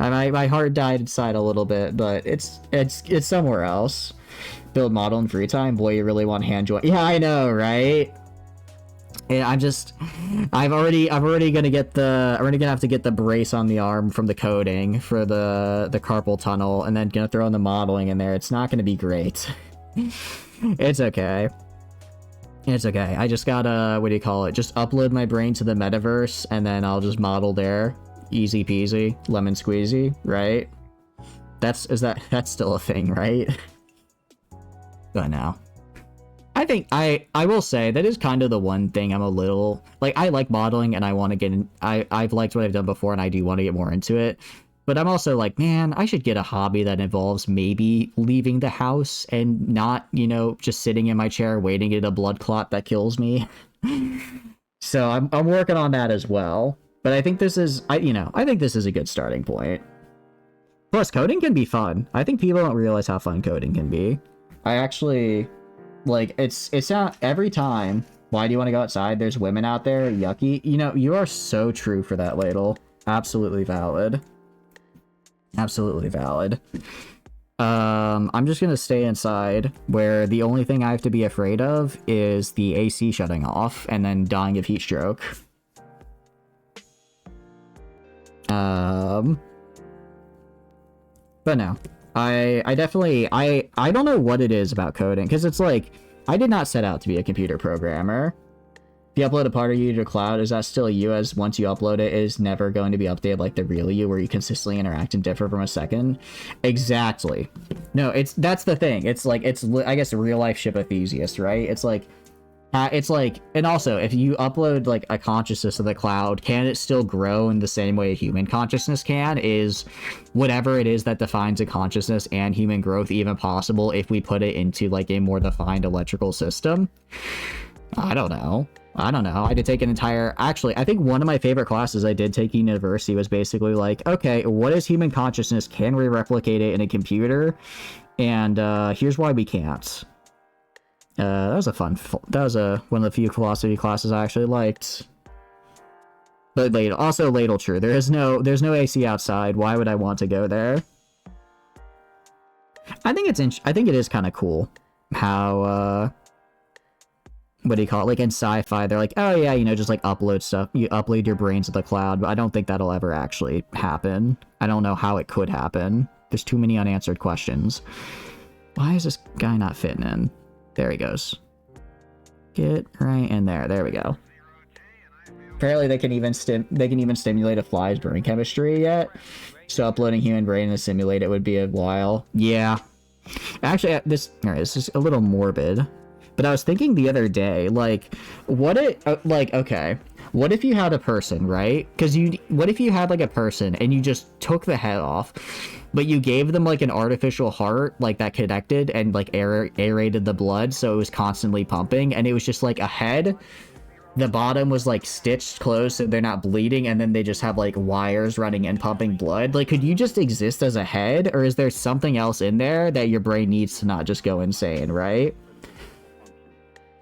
My heart died inside a little bit, but it's somewhere else. Build model in free time? Boy, you really want hand join. Yeah, I know, right? And I'm already gonna have to get the brace on the arm from the coding for the carpal tunnel, and then gonna throw in the modeling in there. It's not gonna be great. It's okay. It's okay. I just gotta, what do you call it? Just upload my brain to the metaverse, and then I'll just model there. Easy peasy, lemon squeezy, right? That's still a thing, right? But no. I think I will say that is kind of the one thing I'm a little like. I like modeling and I want to get in. I've liked what I've done before and I do want to get more into it. But I'm also like, man, I should get a hobby that involves maybe leaving the house and not, you know, just sitting in my chair waiting to get a blood clot that kills me. So I'm working on that as well. But I think this is I think this is a good starting point. Plus, coding can be fun. I think people don't realize how fun coding can be. I actually. Like, it's not every time. Why do you want to go outside? There's women out there. Yucky. You know, you are so true for that, Ladle. Absolutely valid. Absolutely valid. I'm just gonna stay inside, where the only thing I have to be afraid of is the AC shutting off and then dying of heat stroke. But no. I definitely, I don't know what it is about coding, because it's like, I did not set out to be a computer programmer. If you upload a part of you to cloud, is that still you, as once you upload it, is never going to be updated like the real you, where you consistently interact and differ from a second? Exactly. No, that's the thing. It's like, I guess, real life Shipathesius, right? It's like, and also, if you upload, like, a consciousness to the cloud, can it still grow in the same way a human consciousness can? Is whatever it is that defines a consciousness and human growth even possible if we put it into, like, a more defined electrical system? I don't know. I did take an entire... Actually, I think one of my favorite classes I did take in university was basically like, okay, what is human consciousness? Can we replicate it in a computer? And here's why we can't. That was one of the few philosophy classes I actually liked. But Ladle true. There's no AC outside. Why would I want to go there? I think it is kind of cool how what do you call it? Like in sci-fi, they're like, oh yeah, you know, just like upload stuff. You upload your brain to the cloud, but I don't think that'll ever actually happen. I don't know how it could happen. There's too many unanswered questions. Why is this guy not fitting in? There he goes. Get right in there. There we go. Apparently they can even stimulate a fly's brain chemistry yet. So uploading human brain to simulate it would be a while. Yeah. Actually, this is a little morbid. But I was thinking the other day, like, what if you had a person, right? What if you had, like, a person and you just took the head off, but you gave them, like, an artificial heart, like, that connected and, like, aerated the blood so it was constantly pumping, and it was just, like, a head. The bottom was, like, stitched closed so they're not bleeding, and then they just have, like, wires running and pumping blood. Like, could you just exist as a head, or is there something else in there that your brain needs to not just go insane, right?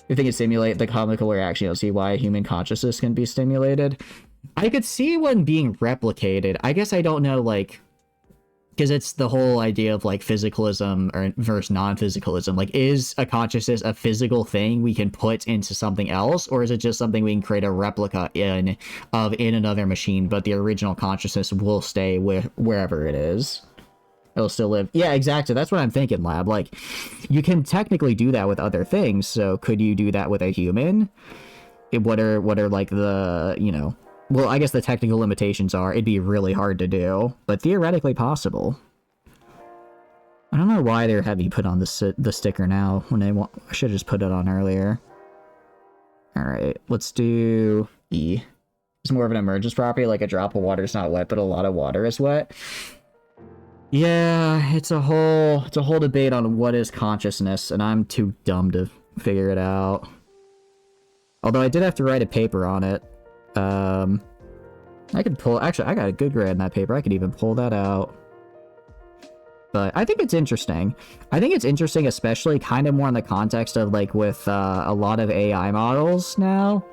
If they can simulate the chemical reaction, you'll see why human consciousness can be stimulated. I could see one being replicated. I guess I don't know, like... Because it's the whole idea of, like, physicalism or versus non-physicalism. Like, is a consciousness a physical thing we can put into something else? Or is it just something we can create a replica in another machine, but the original consciousness will stay wherever it is? It'll still live. Yeah, exactly. That's what I'm thinking, Lab. Like, you can technically do that with other things, so could you do that with a human? What are like the, you know... Well, I guess the technical limitations are it'd be really hard to do, but theoretically possible. I don't know why they're having you put on the sticker now when they want... I should have just put it on earlier. Alright, let's do E. It's more of an emergence property, like a drop of water is not wet, but a lot of water is wet. Yeah, it's a whole debate on what is consciousness, and I'm too dumb to figure it out. Although I did have to write a paper on it. I could pull... Actually, I got a good grade in that paper. I could even pull that out. But I think it's interesting. I think it's interesting, especially kind of more in the context of, like, with a lot of AI models now.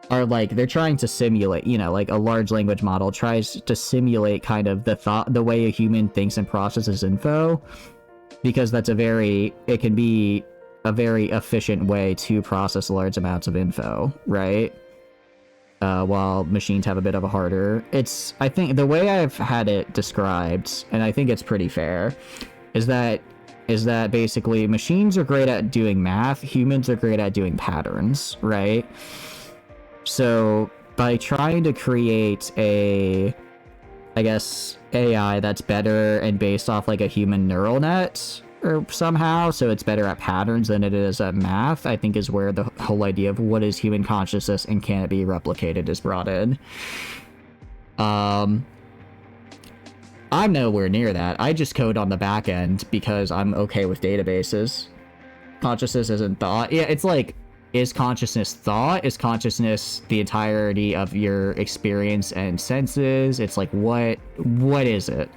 Are, like, they're trying to simulate, you know, like, a large language model tries to simulate kind of the way a human thinks and processes info. because that's it can be a very efficient way to process large amounts of info, right? While machines have a bit of a harder. I think the way I've had it described, and I think it's pretty fair, is that basically machines are great at doing math, humans are great at doing patterns, right? So by trying to create a, I guess, AI that's better and based off like a human neural net or somehow, so it's better at patterns than it is at math, I think is where the whole idea of what is human consciousness and can it be replicated is brought in. I'm nowhere near that. I just code on the back end because I'm okay with databases. Consciousness isn't thought. Yeah, it's like, is consciousness thought? Is consciousness the entirety of your experience and senses? It's like, what is it?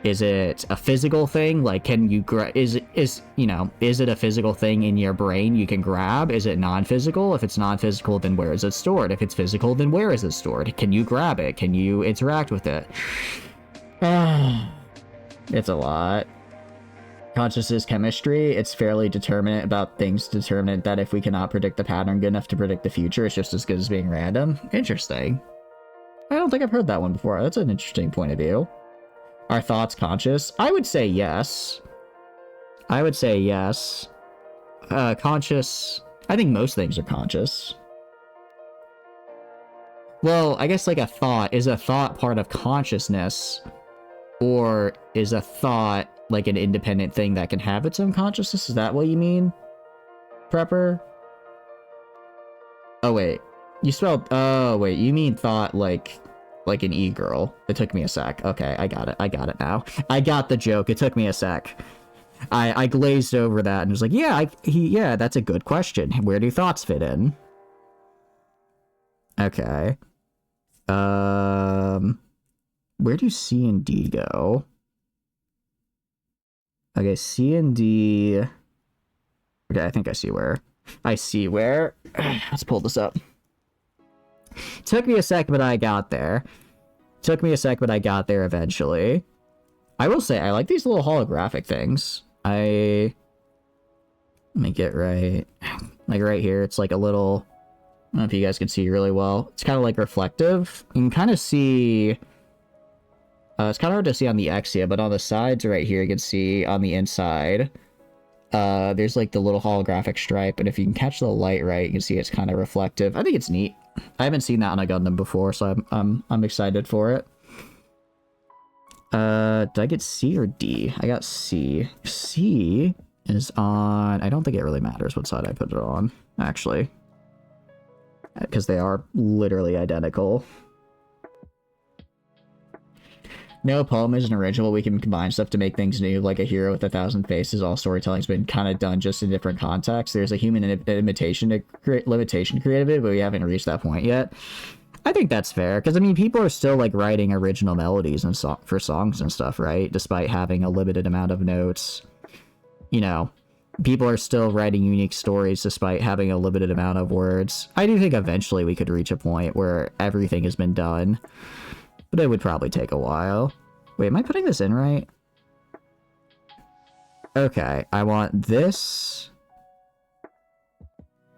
Is it a physical thing? Like, can you is it a physical thing in your brain you can grab? Is it non-physical? If it's non-physical, then where is it stored? If it's physical, then where is it stored? Can you grab it? Can you interact with it? It's a lot. Consciousness chemistry, it's fairly determinate about things, determinate that if we cannot predict the pattern good enough to predict the future, it's just as good as being random. Interesting. I don't think I've heard that one before. That's an interesting point of view. Are thoughts conscious? I would say yes. Conscious... I think most things are conscious. Well, I guess like a thought. Is a thought part of consciousness? Or is a thought like an independent thing that can have its own consciousness? Is that what you mean? Prepper? Oh, wait. You spelled... Oh, wait. You mean thought like an e-girl. It took me a sec. Okay, I got it now. I got the joke. It took me a sec. I glazed over that and was like, yeah, that's a good question. Where do thoughts fit in? Okay. Where do C and D go? Okay, C and D... Okay, I think I see where. Let's pull this up. Took me a sec, but I got there. Eventually. I will say, I like these little holographic things. Let me get right. Like right here, it's like a little... I don't know if you guys can see really well. It's kind of like reflective. You can kind of see... it's kind of hard to see on the Exia, but on the sides right here, you can see on the inside, there's like the little holographic stripe, and if you can catch the light right, you can see it's kind of reflective. I think it's neat. I haven't seen that on a Gundam before, so I'm excited for it. Did I get C or D? I got C. C is on... I don't think it really matters what side I put it on, actually. Because they are literally identical. No poem is an original. We can combine stuff to make things new, like a hero with 1,000 faces. All storytelling's been kind of done just in different contexts. There's a human limitation to creativity, but we haven't reached that point yet. I think that's fair, because I mean, people are still like writing original melodies and for songs and stuff, right? Despite having a limited amount of notes, you know, people are still writing unique stories despite having a limited amount of words. I do think eventually we could reach a point where everything has been done. But it would probably take a while. Wait, am I putting this in right? Okay, I want this.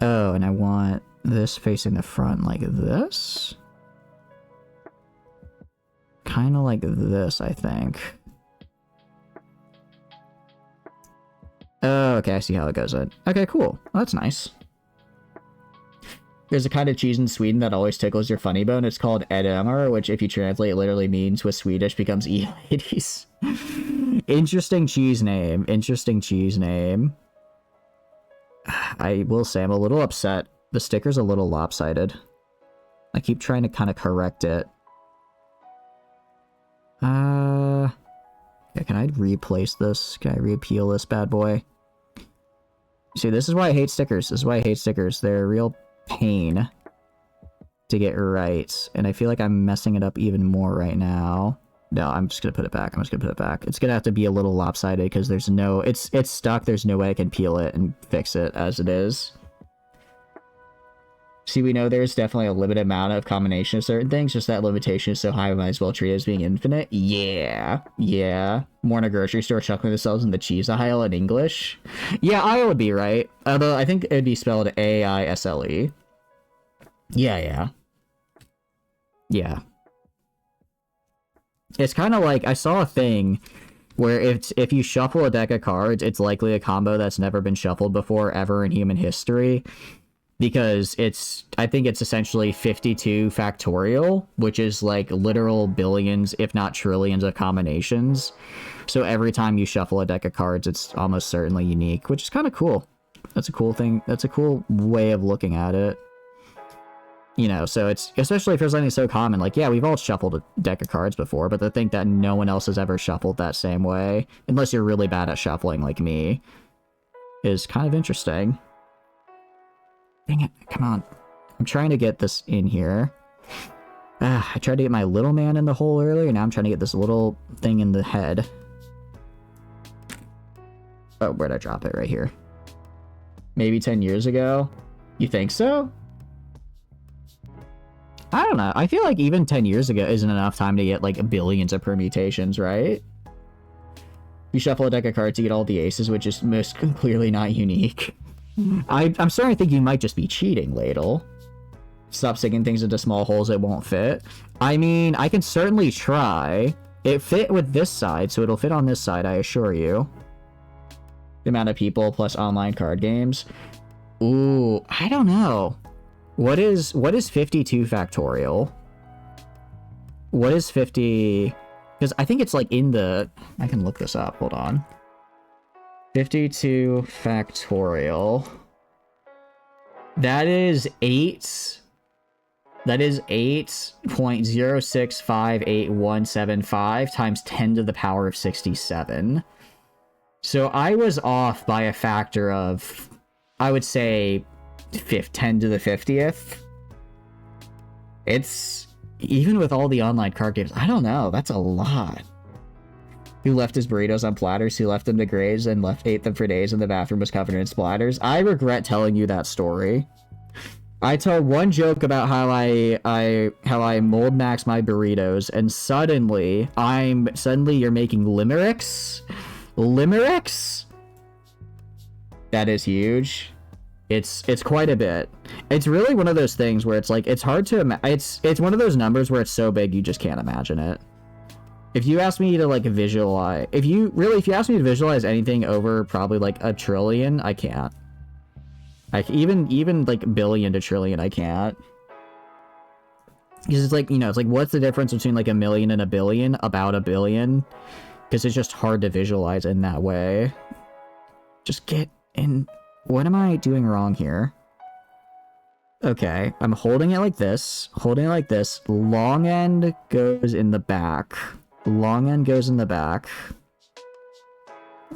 Oh, and I want this facing the front like this. Kind of like this, I think. Oh, okay, I see how it goes in. Okay, cool. Well, that's nice. There's a kind of cheese in Sweden that always tickles your funny bone. It's called edamame, which if you translate literally means with Swedish becomes e-ladies. Interesting cheese name. I will say I'm a little upset. The sticker's a little lopsided. I keep trying to kind of correct it. Yeah, can I replace this? Can I reappeal this bad boy? See, this is why I hate stickers. They're a real pain to get right, and I feel like I'm messing it up even more right now. No, I'm just gonna put it back. It's gonna have to be a little lopsided because there's no... It's stuck. There's no way I can peel it and fix it as it is. See, we know there's definitely a limited amount of combination of certain things, just that limitation is so high, we might as well treat it as being infinite. Yeah, yeah. More in a grocery store chuckling themselves in the cheese aisle in English. Yeah, aisle would be right. Although I think it'd be spelled A-I-S-L-E. Yeah, yeah. Yeah. It's kind of like, I saw a thing where if you shuffle a deck of cards, it's likely a combo that's never been shuffled before ever in human history. Because I think it's essentially 52 factorial, which is like literal billions, if not trillions of combinations. So every time you shuffle a deck of cards, it's almost certainly unique, which is kind of cool. That's a cool thing. That's a cool way of looking at it. You know, so it's, especially if there's something so common, like, yeah, we've all shuffled a deck of cards before, but to think that no one else has ever shuffled that same way, unless you're really bad at shuffling like me, is kind of interesting. Dang it, come on. I'm trying to get this in here. I tried to get my little man in the hole earlier, now I'm trying to get this little thing in the head. Oh, where'd I drop it? Right here. Maybe 10 years ago? You think so? I don't know. I feel like even 10 years ago isn't enough time to get, like, billions of permutations, right? You shuffle a deck of cards to get all the aces, which is most clearly not unique. I'm starting to think you might just be cheating, Ladle. Stop sticking things into small holes it won't fit. I mean, I can certainly try. It fit with this side, so it'll fit on this side, I assure you. The amount of people plus online card games. Ooh, I don't know. What is 52 factorial? What is 50... Because I think it's like in the... I can look this up, hold on. 52 factorial. That is 8. That is 8.0658175 times 10 to the power of 67. So I was off by a factor of, I would say, 10 to the 50th. It's, even with all the online card games, I don't know, that's a lot. Who left his burritos on platters, who left them to graze and ate them for days, and the bathroom was covered in splatters. I regret telling you that story. I told one joke about how I mold max my burritos, and suddenly you're making limericks? Limericks? That is huge. It's quite a bit. It's really one of those things where it's like, it's hard to it's one of those numbers where it's so big you just can't imagine it. If you ask me to, like, visualize... If you ask me to visualize anything over probably, like, a trillion, I can't. Like, even like, billion to trillion, I can't. Because it's like, you know, it's like, what's the difference between, like, a million and a billion? About a billion. Because it's just hard to visualize in that way. Just get in... What am I doing wrong here? Okay, I'm holding it like this. Holding it like this. Long end goes in the back. Long end goes in the back.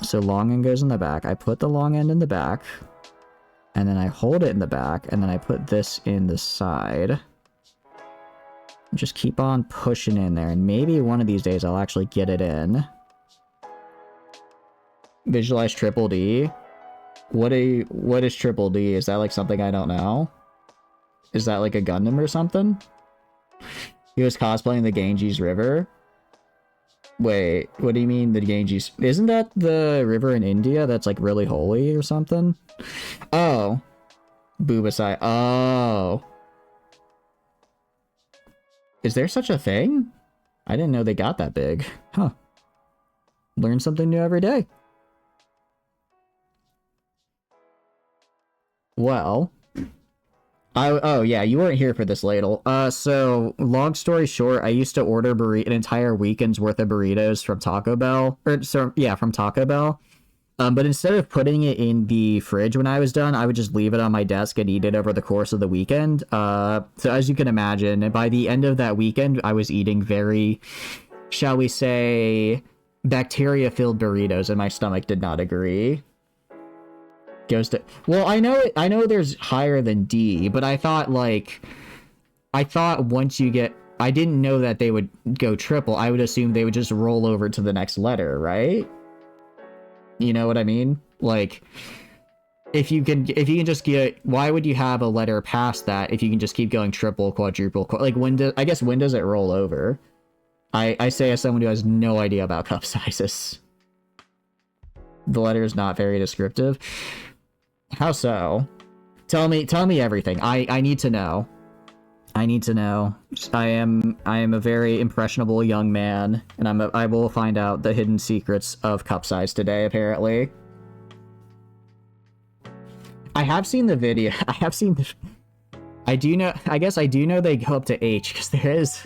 So long end goes in the back. I put the long end in the back. And then I hold it in the back. And then I put this in the side. Just keep on pushing in there. And maybe one of these days I'll actually get it in. Visualize triple D. What is triple D? Is that like something I don't know? Is that like a Gundam or something? He was cosplaying the Ganges River. Wait, what do you mean the Ganges? Isn't that the river in India that's like really holy or something? Oh. Boobasai. Oh. Is there such a thing? I didn't know they got that big. Huh. Learn something new every day. Well... Oh yeah, you weren't here for this, Ladle. So, long story short, I used to order an entire weekend's worth of burritos from Taco Bell. From Taco Bell. But instead of putting it in the fridge when I was done, I would just leave it on my desk and eat it over the course of the weekend. So as you can imagine, by the end of that weekend, I was eating very, shall we say, bacteria-filled burritos, and my stomach did not agree. Well, I know there's higher than D, but I thought once you get, I didn't know that they would go triple. I would assume they would just roll over to the next letter, right? You know what I mean? Like, if you can just get, why would you have a letter past that if you can just keep going triple, quadruple, like I guess when does it roll over? I say as someone who has no idea about cup sizes. The letter is not very descriptive. How so? Tell me everything. I need to know. I need to know. I am a very impressionable young man, and I will find out the hidden secrets of cup size today, apparently. I have seen the video. I have seen the... I do know... I guess I do know they go up to H, because there's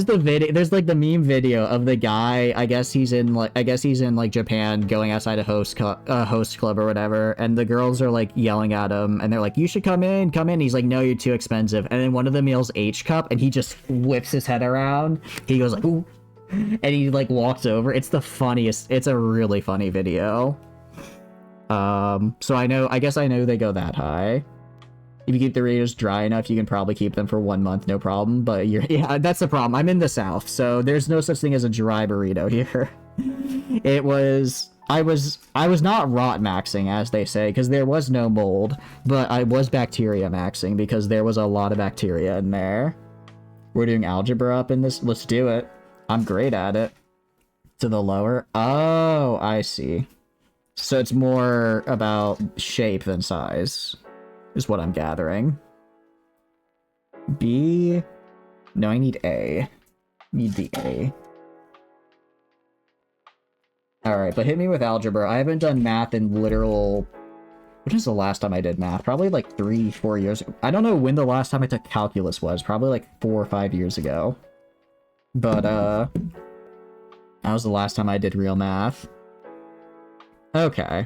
the video... There's, like, the meme video of the guy... I guess he's in, like, Japan, going outside a host club or whatever, and the girls are, like, yelling at him, and they're like, you should come in. He's like, no, you're too expensive. And then one of them yells H cup, and he just whips his head around. He goes, like, ooh. And he, like, walks over. It's the funniest... It's a really funny video. So I guess I know they go that high. If you keep the radios dry enough, you can probably keep them for 1 month, no problem. But yeah, that's the problem. I'm in the South, so there's no such thing as a dry burrito here. I was not rot maxing, as they say, because there was no mold, but I was bacteria maxing because there was a lot of bacteria in there. We're doing algebra up in this. Let's do it. I'm great at it. To the lower. Oh, I see. So it's more about shape than size, is what I'm gathering. B? No, I need A. Need the A. Alright, but hit me with algebra. I haven't done math in literal... When was the last time I did math? Probably like 3-4 years ago. I don't know when the last time I took calculus was. Probably like 4 or 5 years ago. But, that was the last time I did real math. Okay.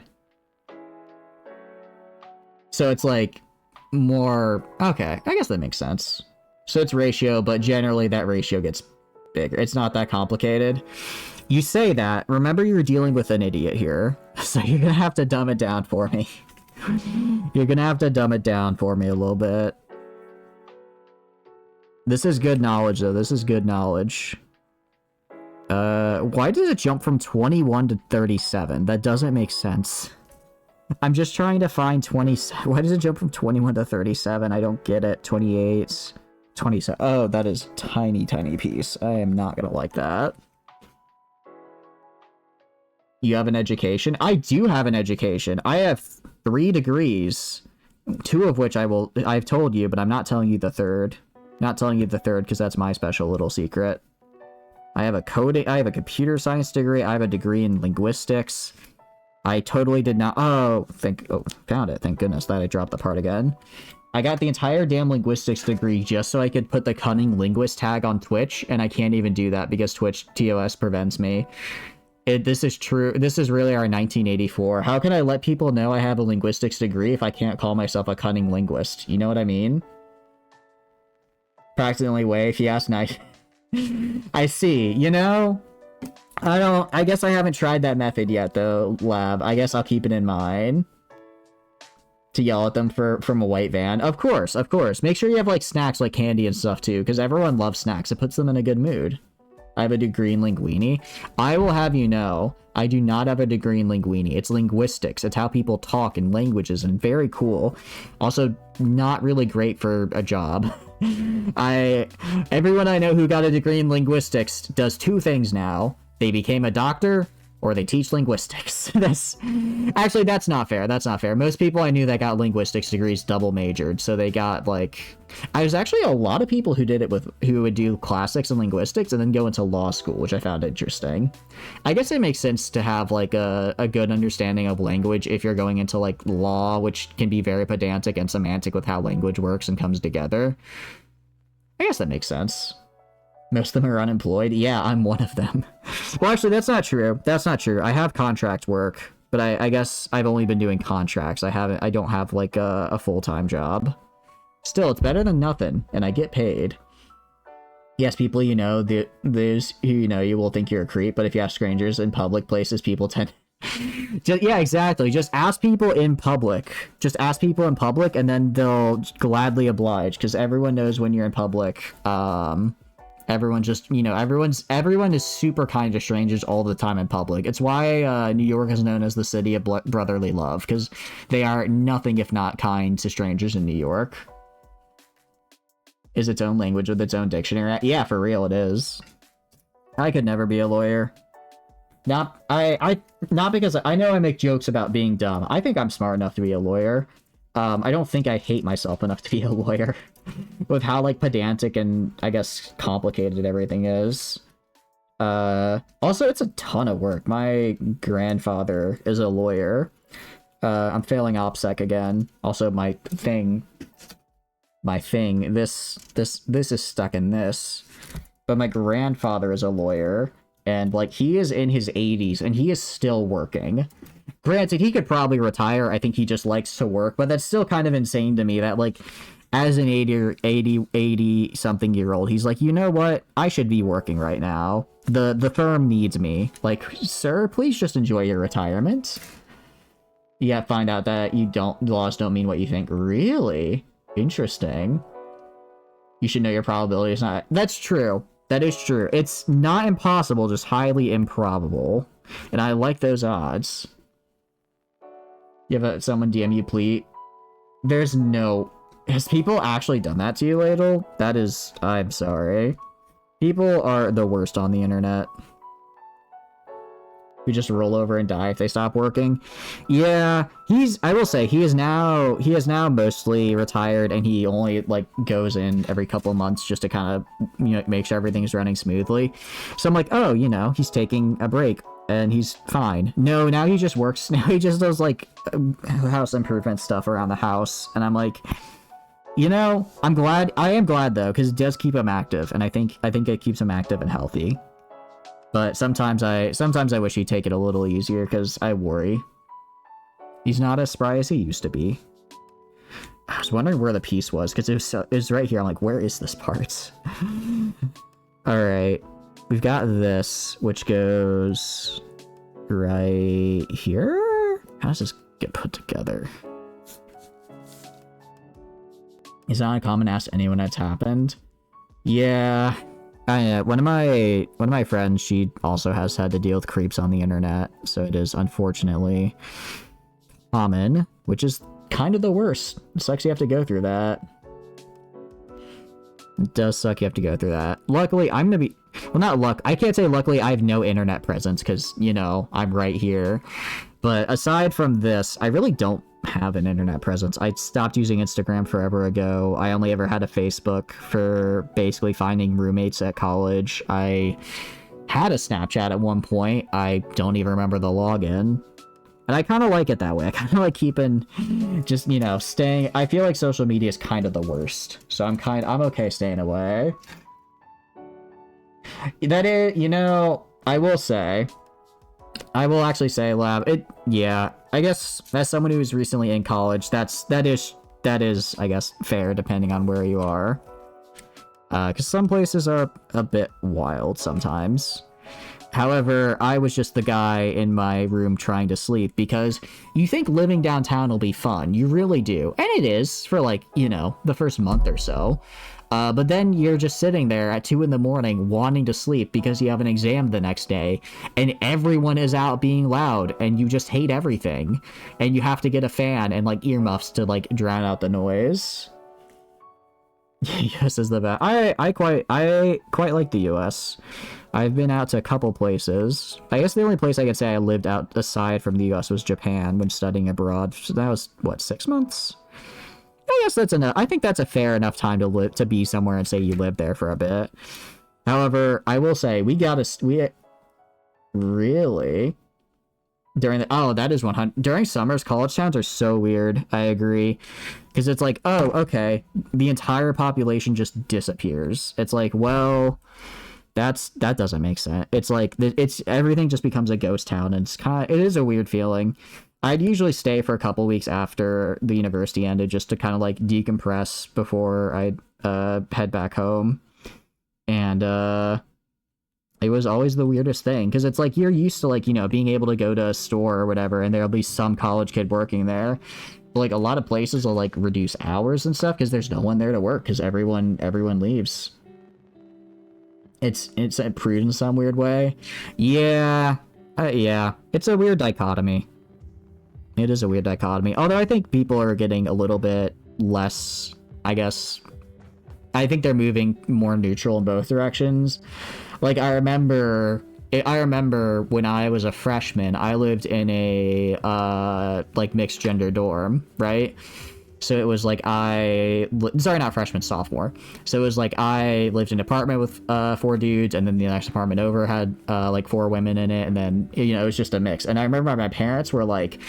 So it's like more... Okay, I guess that makes sense. So it's ratio, but generally that ratio gets bigger. It's not that complicated. You say that. Remember, you're dealing with an idiot here. So you're gonna have to dumb it down for me. You're gonna have to dumb it down for me a little bit. This is good knowledge, though. This is good knowledge. Why does it jump from 21 to 37? That doesn't make sense. I'm just trying to find 27. Why does it jump from 21 to 37? I don't get it. 28, 27. Oh, that is tiny, tiny piece. I am not gonna like that. You have an education? I do have an education. I have 3 degrees, 2 of which I've told you, but I'm not telling you the third. Not telling you the third because that's my special little secret. I have a computer science degree. I have a degree in linguistics. I totally did not... Oh, found it. Thank goodness that I dropped the part again. I got the entire damn linguistics degree just so I could put the cunning linguist tag on Twitch, and I can't even do that because Twitch TOS prevents me. This is true. This is really our 1984. How can I let people know I have a linguistics degree if I can't call myself a cunning linguist? You know what I mean? Practically the only way, if you ask nice... I see, you know? I guess I haven't tried that method yet, though, Lab. I guess I'll keep it in mind. To yell at them from a white van. Of course, of course. Make sure you have, like, snacks, like candy and stuff, too, because everyone loves snacks. It puts them in a good mood. I have a degree in linguini. I will have you know, I do not have a degree in linguini. It's linguistics. It's how people talk in languages, and very cool. Also, not really great for a job. Everyone I know who got a degree in linguistics does 2 things now. They became a doctor, or they teach linguistics. Actually, that's not fair. That's not fair. Most people I knew that got linguistics degrees double majored, so they got, like... There's actually a lot of people who did it who would do classics and linguistics and then go into law school, which I found interesting. I guess it makes sense to have, like, a good understanding of language if you're going into, like, law, which can be very pedantic and semantic with how language works and comes together. I guess that makes sense. Most of them are unemployed. Yeah, I'm one of them. Well, actually, that's not true. That's not true. I have contract work, but I guess I've only been doing contracts. I don't have, like, a full-time job. Still, it's better than nothing, and I get paid. Yes, people you know, those who you know, you will think you're a creep, but if you ask strangers in public places, people tend... Yeah, exactly. Just ask people in public. Just ask people in public, and then they'll gladly oblige, because everyone knows when you're in public, Everyone just, you know, everyone is super kind to strangers all the time in public. It's why New York is known as the city of brotherly love, because they are nothing if not kind to strangers in New York. Is its own language with its own dictionary. Yeah, for real, it is. I could never be a lawyer. Not because I know I make jokes about being dumb. I think I'm smart enough to be a lawyer. I don't think I hate myself enough to be a lawyer. With how, like, pedantic and, I guess, complicated everything is. Also, it's a ton of work. My grandfather is a lawyer. I'm failing OPSEC again. Also, my thing, this is stuck in this. But my grandfather is a lawyer, and, like, he is in his 80s, and he is still working. Granted, he could probably retire. I think he just likes to work, but that's still kind of insane to me that, like, as an 80 something year old, he's like, you know what? I should be working right now. The firm needs me. Like, sir, please just enjoy your retirement. Yeah, find out that laws don't mean what you think. Really? Interesting. You should know your probability is not. That's true. That is true. It's not impossible, just highly improbable. And I like those odds. You have someone DM you, please. There's no... Has people actually done that to you, Ladle? That is... I'm sorry. People are the worst on the internet. We just roll over and die if they stop working. Yeah, I will say, he is now mostly retired, and he only, like, goes in every couple of months just to kind of, you know, make sure everything's running smoothly. So I'm like, oh, you know, he's taking a break, and he's fine. No, now he just works, now he just does, like, house improvement stuff around the house, and I'm like... You know, I am glad though, because it does keep him active, and I think it keeps him active and healthy. But sometimes I wish he'd take it a little easier, because I worry. He's not as spry as he used to be. I was wondering where the piece was, because it was right here. I'm like, where is this part? Alright. We've got this, which goes right here? How does this get put together? It's not uncommon to ask anyone that's happened. Yeah. One of my friends, she also has had to deal with creeps on the internet, so it is unfortunately common, which is kind of the worst. It sucks you have to go through that. It does suck you have to go through that. Luckily, I'm gonna be... Well, not luck. I can't say luckily I have no internet presence, because, you know, I'm right here. But aside from this, I really don't have an internet presence. I stopped using Instagram forever ago. I only ever had a Facebook for basically finding roommates at college. I had a Snapchat at one point. I don't even remember the login. And I kind of like it that way. I kind of like keeping, just, you know, staying. I feel like social media is kind of the worst. So I'm okay staying away. That is, you know, I will actually say, Lab, yeah, I guess as someone who's recently in college, that is, I guess, fair depending on where you are. Because some places are a bit wild sometimes. However, I was just the guy in my room trying to sleep, because you think living downtown will be fun. You really do. And it is for, like, you know, the first month or so. But then you're just sitting there at 2 in the morning wanting to sleep because you have an exam the next day, and everyone is out being loud, and you just hate everything. And you have to get a fan and, like, earmuffs to, like, drown out the noise. US is the best. I quite like the US. I've been out to a couple places. I guess the only place I could say I lived out aside from the US was Japan when studying abroad. So that was, what, 6 months? I guess that's enough. I think that's a fair enough time to be somewhere and say you lived there for a bit. However, I will say we really that is 100 during summers. College towns are so weird. I agree, because it's like, oh, okay, the entire population just disappears. It's like, well, that doesn't make sense. It's like everything just becomes a ghost town, and it is a weird feeling. I'd usually stay for a couple weeks after the university ended just to kind of like decompress before I'd head back home. And it was always the weirdest thing, because it's like you're used to, like, you know, being able to go to a store or whatever, and there'll be some college kid working there. But, like, a lot of places will, like, reduce hours and stuff because there's no one there to work because everyone leaves. it's improved in some weird way. Yeah, yeah, it's a weird dichotomy. It is a weird dichotomy. Although I think people are getting a little bit less, I guess. I think they're moving more neutral in both directions. Like, I remember when I was a freshman, I lived in a, like, mixed gender dorm, right? So it was like sorry, not freshman, sophomore. So it was like I lived in an apartment with 4 dudes, and then the next apartment over had like 4 women in it, and then, you know, it was just a mix. And I remember my parents were like,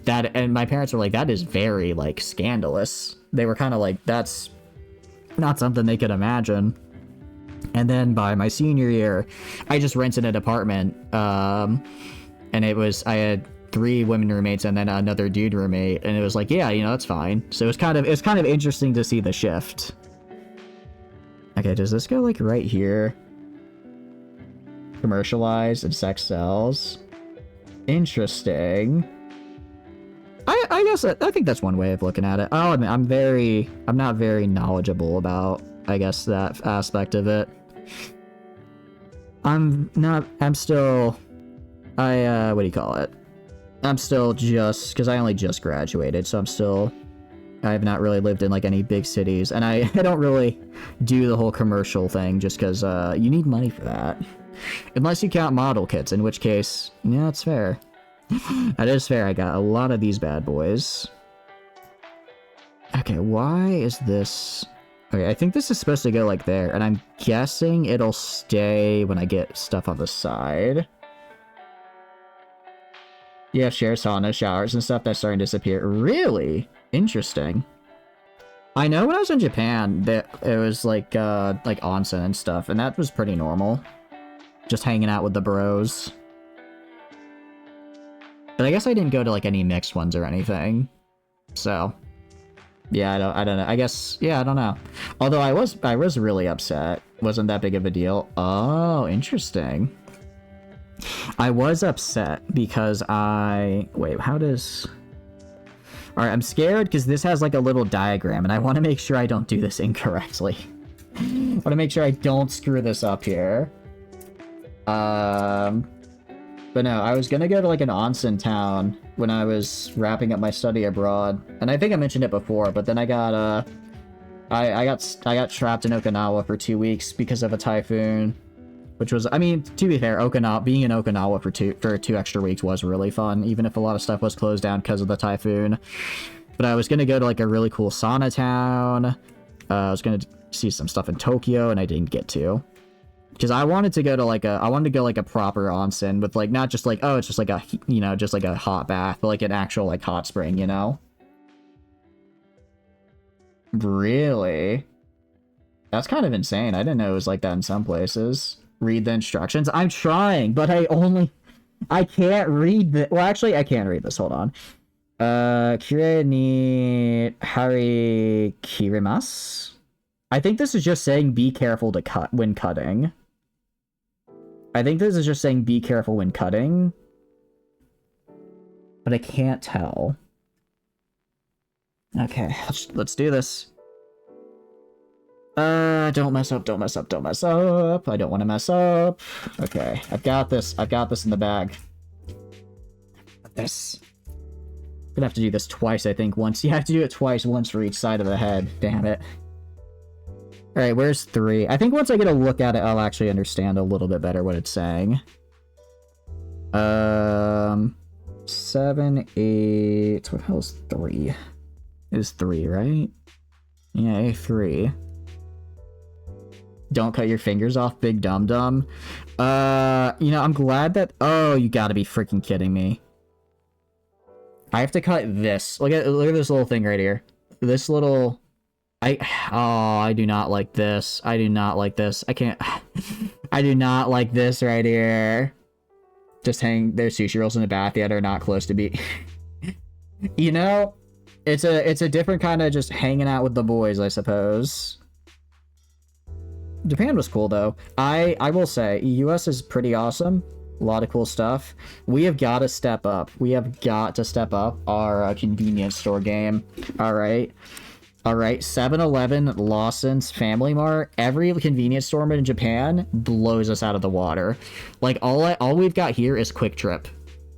that is very, like, scandalous. They were kind of like, that's not something they could imagine. And then by my senior year, I just rented an apartment, and I had 3 women roommates and then another dude roommate, and it was like, yeah, you know, that's fine. So it's kind of interesting to see the shift. Okay, does this go like right here? Commercialized and sex sells. Interesting. I guess I think that's one way of looking at it. Oh, I mean, I'm not very knowledgeable about, I guess, that aspect of it. What do you call it? I'm still just, because I only just graduated, so I have not really lived in like any big cities, and I don't really do the whole commercial thing just because you need money for that. Unless you count model kits, in which case, yeah, that's fair. That is fair. I got a lot of these bad boys. Okay, why is this... Okay, I think this is supposed to go like there, and I'm guessing it'll stay when I get stuff on the side. Yeah, share sauna, showers, and stuff that's starting to disappear. Really? Interesting. I know when I was in Japan, that it was like onsen and stuff, and that was pretty normal. Just hanging out with the bros. But I guess I didn't go to like any mixed ones or anything. So, yeah, I don't know. I guess, yeah, I don't know. Although I was really upset. Wasn't that big of a deal. Oh, interesting. I was upset because wait, how does... Alright, I'm scared because this has like a little diagram, and I want to make sure I don't do this incorrectly. I want to make sure I don't screw this up here. But no, I was gonna go to like an onsen town when I was wrapping up my study abroad, and I think I mentioned it before, but then I got I got trapped in Okinawa for 2 weeks because of a typhoon, which was, I mean, to be fair, being in Okinawa for two extra weeks was really fun, even if a lot of stuff was closed down because of the typhoon. But I was gonna go to like a really cool sauna town. I was gonna see some stuff in Tokyo, and I didn't get to. Because I wanted to go to like a proper onsen with like, not just like, oh, it's just like a, you know, just like a hot bath, but like an actual like hot spring, you know? Really? That's kind of insane. I didn't know it was like that in some places. Read the instructions. I'm trying, but I can't read the, well, actually, I can read this. Hold on. Kire ni hari kirimasu? I think this is just saying be careful to cut when cutting. I think this is just saying be careful when cutting. But I can't tell. Okay, let's do this. Don't mess up, don't mess up, don't mess up. I don't want to mess up. Okay, I've got this in the bag. This. I'm gonna have to do this twice, I think. Once. You have to do it twice, once for each side of the head. Damn it. Alright, where's 3? I think once I get a look at it, I'll actually understand a little bit better what it's saying. 7, 8... What the hell is 3? It is 3, right? Yeah, A3. Don't cut your fingers off, big dum-dum. You know, I'm glad that... Oh, you gotta be freaking kidding me. I have to cut this. Look at this little thing right here. This little... I do not like this. I do not like this. I can't... I do not like this right here. Just hang... There's sushi rolls in the bath that are not close to be... You know? It's a different kind of just hanging out with the boys, I suppose. Japan was cool, though. I will say, US is pretty awesome. A lot of cool stuff. We have got to step up. We have got to step up our convenience store game. Alright? All right, 7-Eleven, Lawson's, Family Mart, every convenience store in Japan blows us out of the water. Like all we've got here is Quick Trip,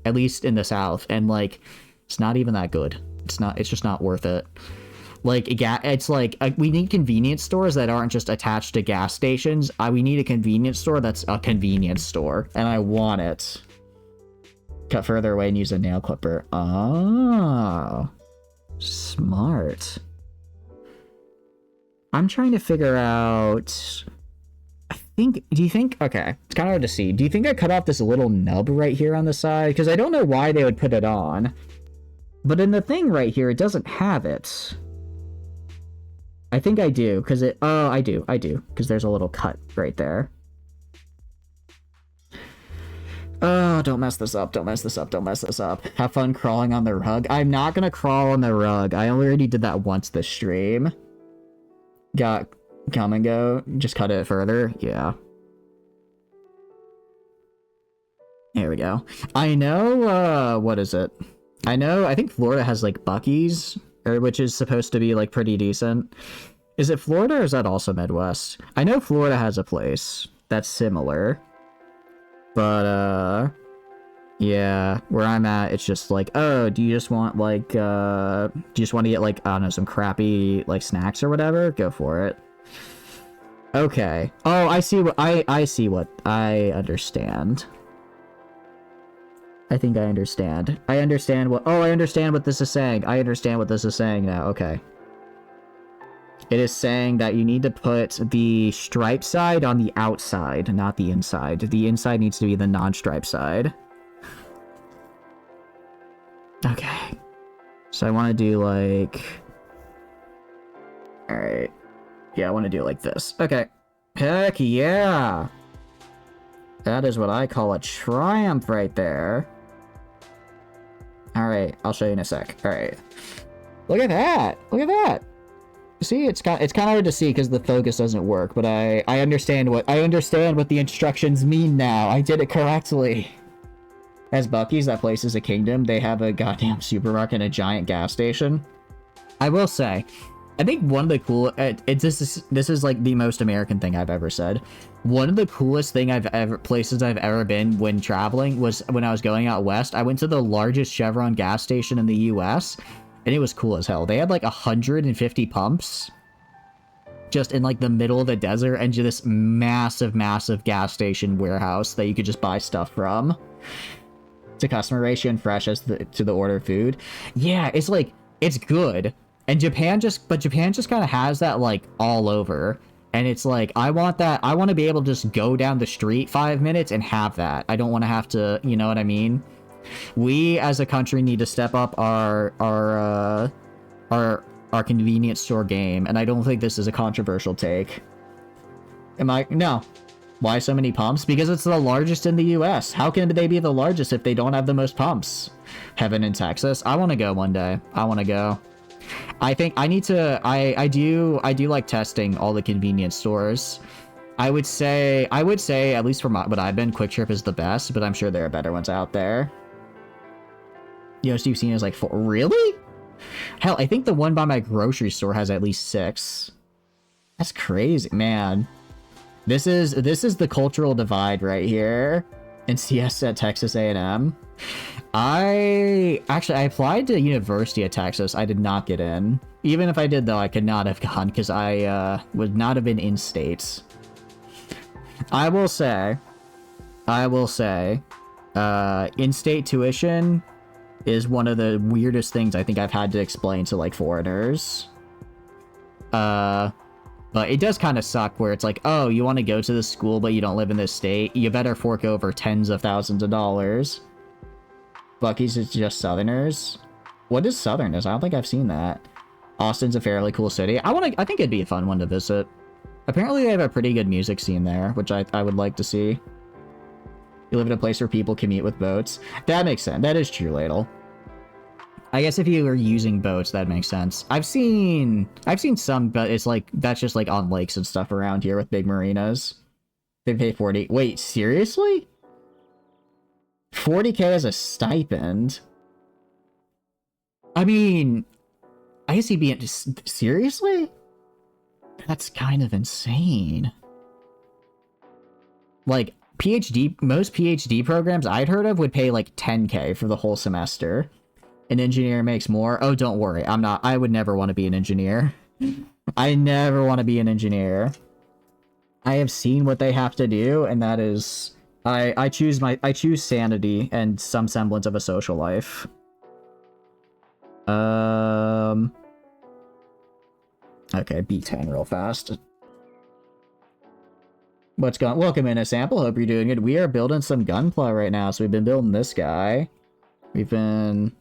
at least in the South, and like it's not even that good. It's just not worth it. Like it's like we need convenience stores that aren't just attached to gas stations. We need a convenience store that's a convenience store, and I want it. Cut further away and use a nail clipper. Oh, smart. I'm trying to figure out... do you think... Okay, it's kind of hard to see. Do you think I cut off this little nub right here on the side? Because I don't know why they would put it on. But in the thing right here, it doesn't have it. I think I do, because it... Oh, I do, because there's a little cut right there. Oh, don't mess this up, don't mess this up, don't mess this up. Have fun crawling on the rug. I'm not gonna crawl on the rug. I already did that once this stream. Got come and go. Just cut it further. Yeah. There we go. I know, what is it? I think Florida has, like, Buc-ee's, which is supposed to be, like, pretty decent. Is it Florida or is that also Midwest? I know Florida has a place that's similar. But, yeah, where I'm at, it's just like, oh, do you just want, like, do you just want to get, like, I don't know, some crappy, like, snacks or whatever? Go for it. Okay. Oh, I see what, I see what, I understand. I think I understand. I understand what, oh, I understand what this is saying. I understand what this is saying now, okay. It is saying that you need to put the stripe side on the outside, not the inside. The inside needs to be the non-stripe side. Okay. So I want to do like... Alright. Yeah, I want to do it like this. Okay. Heck yeah! That is what I call a triumph right there. Alright, I'll show you in a sec. Alright. Look at that! Look at that! See, it's kind of hard to see because the focus doesn't work, but I understand what the instructions mean now. I did it correctly. As Buc-ee's, that place is a kingdom. They have a goddamn supermarket and a giant gas station. I will say, I think one of the cool this is like the most American thing I've ever said. One of the coolest places I've ever been when traveling was when I was going out west. I went to the largest Chevron gas station in the US. And it was cool as hell. They had like 150 pumps just in like the middle of the desert and just this massive, massive gas station warehouse that you could just buy stuff from. To customer ratio and fresh as to the order food. Yeah, it's like, it's good. And Japan just kind of has that like all over. And it's like, I want that. I want to be able to just go down the street 5 minutes and have that. I don't want to have to, you know what I mean? We as a country need to step up our convenience store game, and I don't think this is a controversial take. No. Why so many pumps? Because it's the largest in the US. How can they be the largest if they don't have the most pumps? Heaven in Texas. I want to go one day. I want to go. I think I need to I do like testing all the convenience stores. I would say at least from what I've been, Quick Trip is the best, but I'm sure there are better ones out there. Yoast you've seen is like 4. Really? Hell, I think the one by my grocery store has at least 6. That's crazy, man. This is the cultural divide right here in CS at Texas A&M. I applied to University of Texas. I did not get in. Even if I did, though, I could not have gone because I would not have been in state. I will say, in-state tuition is one of the weirdest things I think I've had to explain to, like, foreigners. But it does kind of suck where it's like, oh, you want to go to this school, but you don't live in this state? You better fork over tens of thousands of dollars. Buc-ee's is just Southerners. What is Southerners? I don't think I've seen that. Austin's a fairly cool city. I think it'd be a fun one to visit. Apparently they have a pretty good music scene there, which I would like to see. You live in a place where people commute with boats. That makes sense. That is true, Ladle. I guess if you were using boats, that makes sense. I've seen some, but it's like, that's just like on lakes and stuff around here with big marinas. They pay 40. Wait, seriously? 40K as a stipend? I mean, ICB, seriously? That's kind of insane. Like, most PhD programs I'd heard of would pay like 10K for the whole semester. An engineer makes more. Oh, don't worry. I would never want to be an engineer. I never want to be an engineer. I have seen what they have to do, and that is, I choose sanity and some semblance of a social life. Okay, B10 real fast. What's going? Welcome in a sample. Hope you're doing good. We are building some Gunpla right now, so we've been building this guy. We've been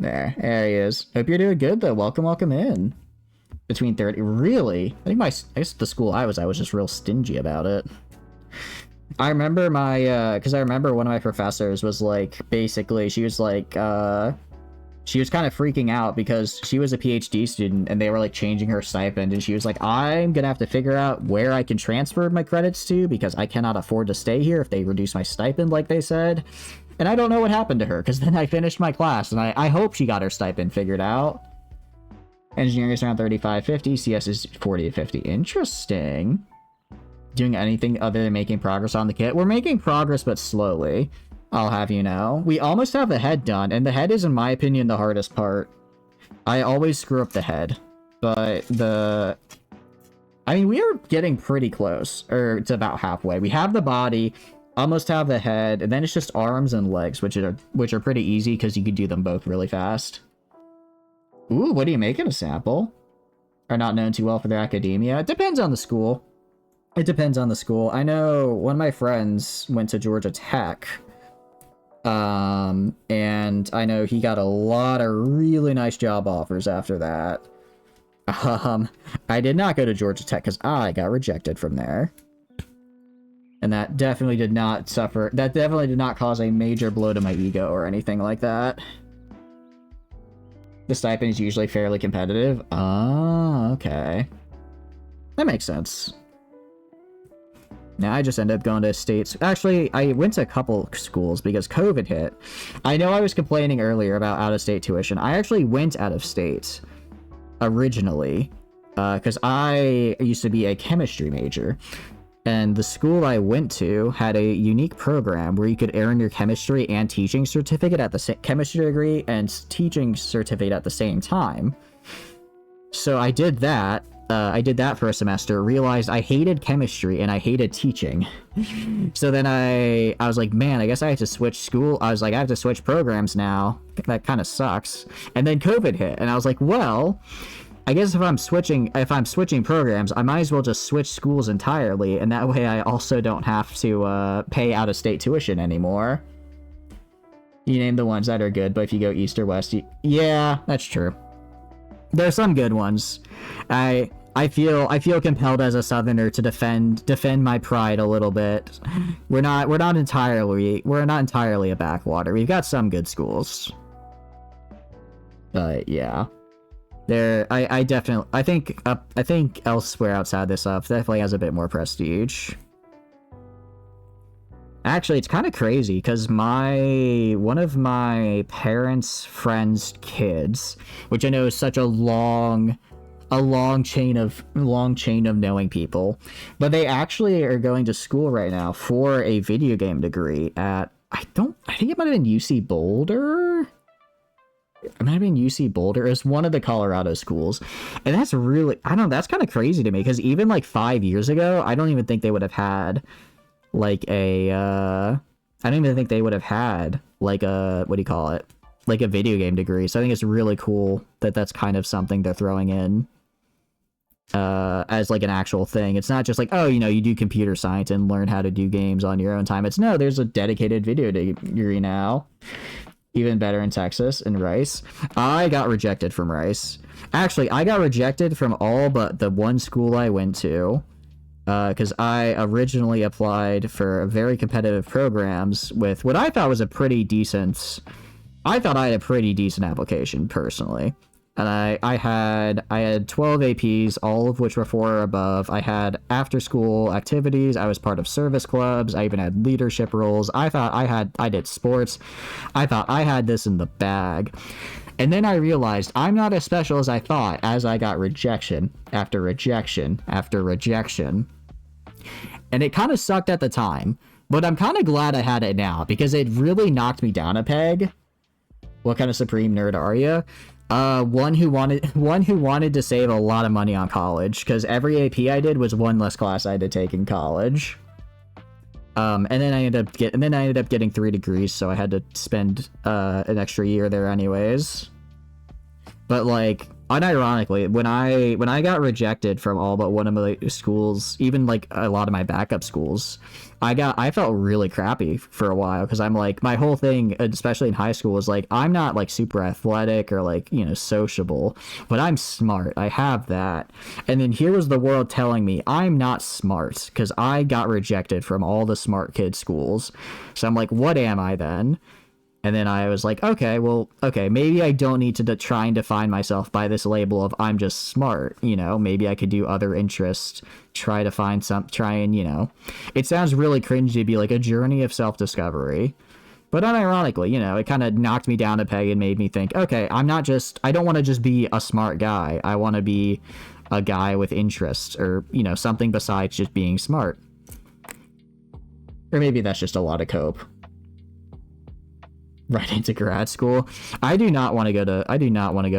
there he is. Hope you're doing good though. Welcome in. Between 30, really? I guess the school I was just real stingy about it. I remember because I remember one of my professors was like, basically, she was like, she was kind of freaking out because she was a PhD student and they were like changing her stipend, and she was like, I'm gonna have to figure out where I can transfer my credits to because I cannot afford to stay here if they reduce my stipend like they said. And I don't know what happened to her because then I finished my class and I hope she got her stipend figured out. Engineering is around 35-50, CS is 40-50. Interesting. Doing anything other than making progress on the kit? We're making progress, but slowly. I'll have you know. We almost have the head done, and the head is, in my opinion, the hardest part. I always screw up the head, but I mean, we are getting pretty close, or it's about halfway. We have the body, almost have the head, and then it's just arms and legs, which are pretty easy because you can do them both really fast. Ooh, what are you making a sample? Are not known too well for their academia. It depends on the school. It depends on the school. I know one of my friends went to Georgia Tech. And I know he got a lot of really nice job offers after that. I did not go to Georgia Tech because I got rejected from there. And that definitely did not cause a major blow to my ego or anything like that. The stipend is usually fairly competitive. Oh, okay. That makes sense. Now I just ended up going to states. Actually, I went to a couple schools because COVID hit. I know I was complaining earlier about out-of-state tuition. I actually went out of state originally because I used to be a chemistry major. And the school I went to had a unique program where you could earn your chemistry and teaching certificate at the chemistry degree and teaching certificate at the same time. So I did that. I did that for a semester, realized I hated chemistry and I hated teaching. So then I was like, man, I guess I have to switch school. I was like, I have to switch programs now. That kind of sucks. And then COVID hit and I was like, well, I guess if I'm switching programs, I might as well just switch schools entirely, and that way I also don't have to pay out-of-state tuition anymore. You name the ones that are good, but if you go east or west, yeah, that's true. There are some good ones. I feel compelled as a Southerner to defend my pride a little bit. We're not entirely a backwater. We've got some good schools, but yeah. I think elsewhere outside this definitely has a bit more prestige. Actually, it's kind of crazy because one of my parents' friends' kids, which I know is such a long chain of knowing people, but they actually are going to school right now for a video game degree at I think it might have been UC Boulder. It might have been UC Boulder. It's one of the Colorado schools. And that's really, I don't know, that's kind of crazy to me because even like 5 years ago, I don't even think they would have had like I don't even think they would have had like a, what do you call it? Like a video game degree. So I think it's really cool that that's kind of something they're throwing in as like an actual thing. It's not just like, oh, you do computer science and learn how to do games on your own time. It's no, there's a dedicated video degree now. Even better in Texas and Rice. I got rejected from Rice. Actually, I got rejected from all but the one school I went to. Because I originally applied for very competitive programs with what I thought was I thought I had a pretty decent application, personally. And I had 12 APs, all of which were 4 or above. I had after school activities. I was part of service clubs. I even had leadership roles. I did sports. I thought I had this in the bag. And then I realized I'm not as special as I thought, as I got rejection after rejection after rejection. And it kind of sucked at the time, but I'm kind of glad I had it now because it really knocked me down a peg. What kind of supreme nerd are you? One who wanted to save a lot of money on college, because every AP I did was one less class I had to take in college. And then I ended up getting 3 degrees, so I had to spend an extra year there anyways. But like, unironically, when I got rejected from all but one of my schools, even like a lot of my backup schools, I felt really crappy for a while, because I'm like, my whole thing, especially in high school, was like, I'm not like super athletic or like, you know, sociable, but I'm smart. I have that. And then here was the world telling me I'm not smart because I got rejected from all the smart kid schools. So I'm like, what am I then? And then I was like, okay, maybe I don't need to try and define myself by this label of I'm just smart, you know, maybe I could do other interests, try and, you know, it sounds really cringy to be like a journey of self-discovery, but unironically, you know, it kind of knocked me down a peg and made me think, okay, I don't want to just be a smart guy. I want to be a guy with interests, or, you know, something besides just being smart. Or maybe that's just a lot of cope. Right into grad school. I do not want to go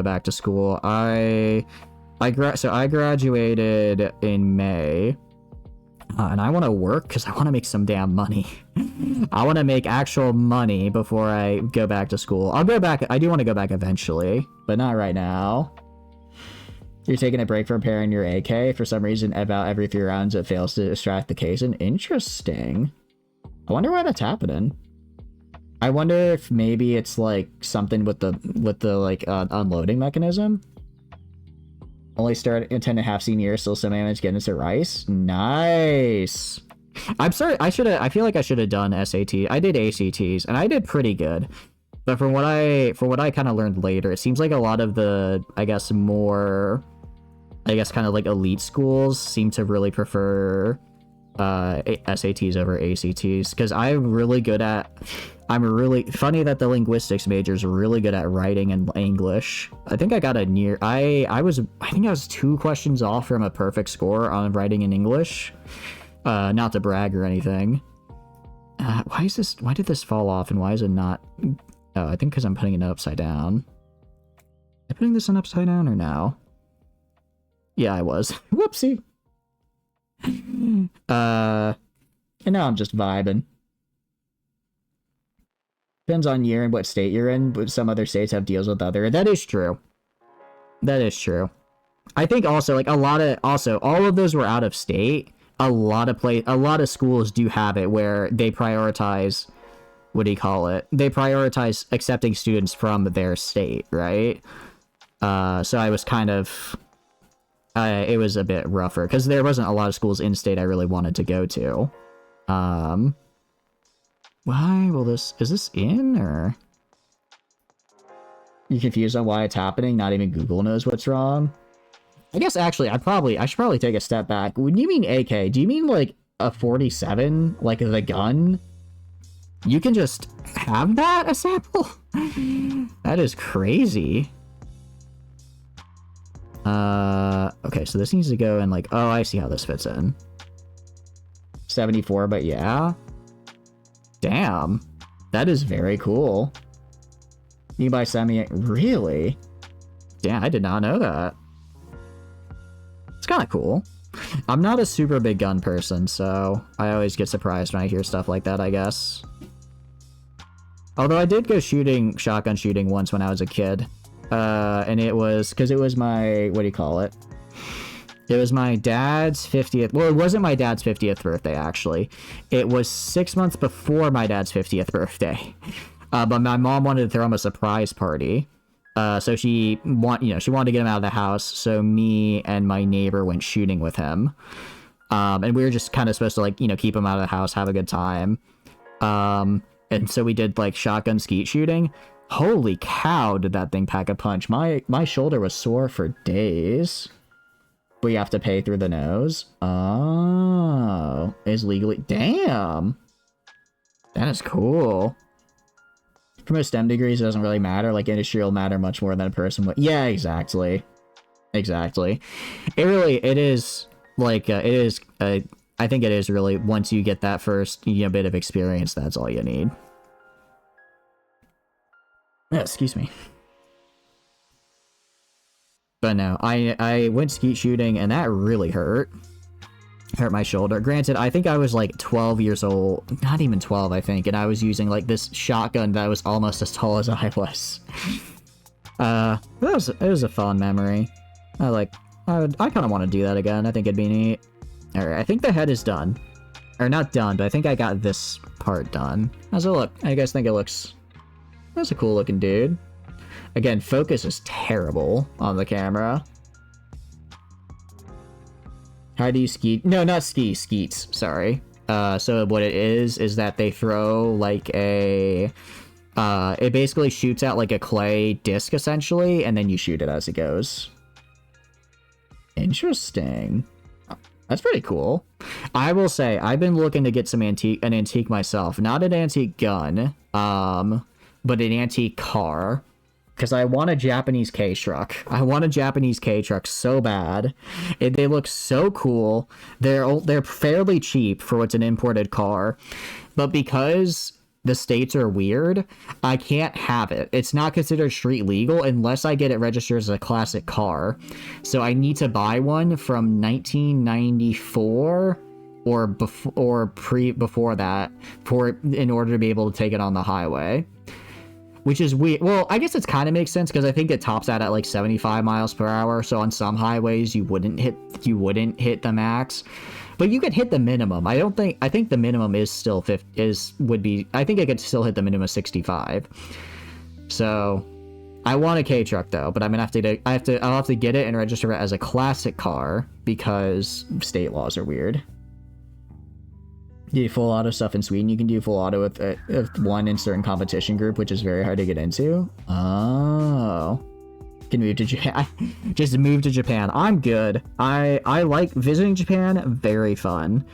back to school. I graduated in May, and I want to work because I want to make some damn money. I want to make actual money before I go back to school. I'll go back. I do want to go back eventually, but not right now. You're taking a break from pairing your AK. For some reason, about every 3 rounds, it fails to extract the casing. Interesting. I wonder why that's happening. I wonder if maybe it's like something with the like unloading mechanism. Only start in 10.5 senior, still some damage, get into rice. Nice. I'm sorry, I feel like I should have done SAT. I did ACTs and I did pretty good. But from what I kind of learned later, it seems like a lot of the, I guess kind of like elite schools seem to really prefer SATs over ACTs, because I'm really funny that the linguistics major is really good at writing and English. I think I got a near, I think I was 2 questions off from a perfect score on writing in English. Not to brag or anything. Why did this fall off, and why is it not? Oh, I think because I'm putting it upside down. Am I putting this in upside down or no? Yeah, I was. Whoopsie. And now I'm just vibing. Depends on year and what state you're in, but some other states have deals with other. That is true. That is true. I think also, like, all of those were out of state. A lot of schools do have it where they prioritize, what do you call it? They prioritize accepting students from their state, right? So I was kind of, it was a bit rougher, because there wasn't a lot of schools in state I really wanted to go to. Why will is this in, or? You confused on why it's happening? Not even Google knows what's wrong. I guess actually, I should probably take a step back. When you mean AK, do you mean like a 47, like the gun? You can just have that, a sample? That is crazy. Okay, so this needs to go in like, oh, I see how this fits in. 74, but yeah. Damn, that is very cool. You buy semi, really? Damn, I did not know that. It's kind of cool. I'm not a super big gun person, so I always get surprised when I hear stuff like that, I guess. Although I did go shotgun shooting once when I was a kid. And it was, because it was my, what do you call it? It was my dad's 50th. Well, it wasn't my dad's 50th birthday, actually. It was 6 months before my dad's 50th birthday. But my mom wanted to throw him a surprise party. So she wanted to get him out of the house. So me and my neighbor went shooting with him. And we were just kind of supposed to, like, keep him out of the house, have a good time. And so we did, like, shotgun skeet shooting. Holy cow, did that thing pack a punch. My shoulder was sore for days. But you have to pay through the nose? Oh. Is legally... Damn! That is cool. For most STEM degrees, it doesn't really matter. Like, industry will matter much more than a person would. Yeah, exactly. Exactly. It is, like, I think it is really, once you get that first, bit of experience, that's all you need. Yeah, excuse me. But no, I went skeet shooting, and that really hurt. Hurt my shoulder. Granted, I think I was like 12 years old. Not even 12, I think. And I was using like this shotgun that was almost as tall as I was. It was a fun memory. I kind of want to do that again. I think it'd be neat. Alright, I think the head is done. Or not done, but I think I got this part done. How's it look? I guys think it looks... That's a cool looking dude. Again, focus is terrible on the camera. How do you ski? No, not ski. Skeets. Sorry. So what it is that they throw like a... it basically shoots out like a clay disc, essentially, and then you shoot it as it goes. Interesting. That's pretty cool. I will say, I've been looking to get an antique myself. Not an antique gun, but an antique car. Because I want a Japanese K-Truck. I want a Japanese K-Truck so bad. They look so cool. They're fairly cheap for what's an imported car. But because the states are weird, I can't have it. It's not considered street legal unless I get it registered as a classic car. So I need to buy one from 1994 or before that in order to be able to take it on the highway. Which is weird. Well, I guess it kind of makes sense because I think it tops out at like 75 miles per hour. So on some highways you wouldn't hit the max, but you could hit the minimum. I think the minimum is still I think I could still hit the minimum of 65. So I want a K-Truck though, but I'm gonna I'll have to get it and register it as a classic car because state laws are weird. Do full auto stuff in Sweden. You can do full auto with one in certain competition group, which is very hard to get into. Oh, can move to Japan. Just move to Japan. I'm good. I like visiting Japan. Very fun.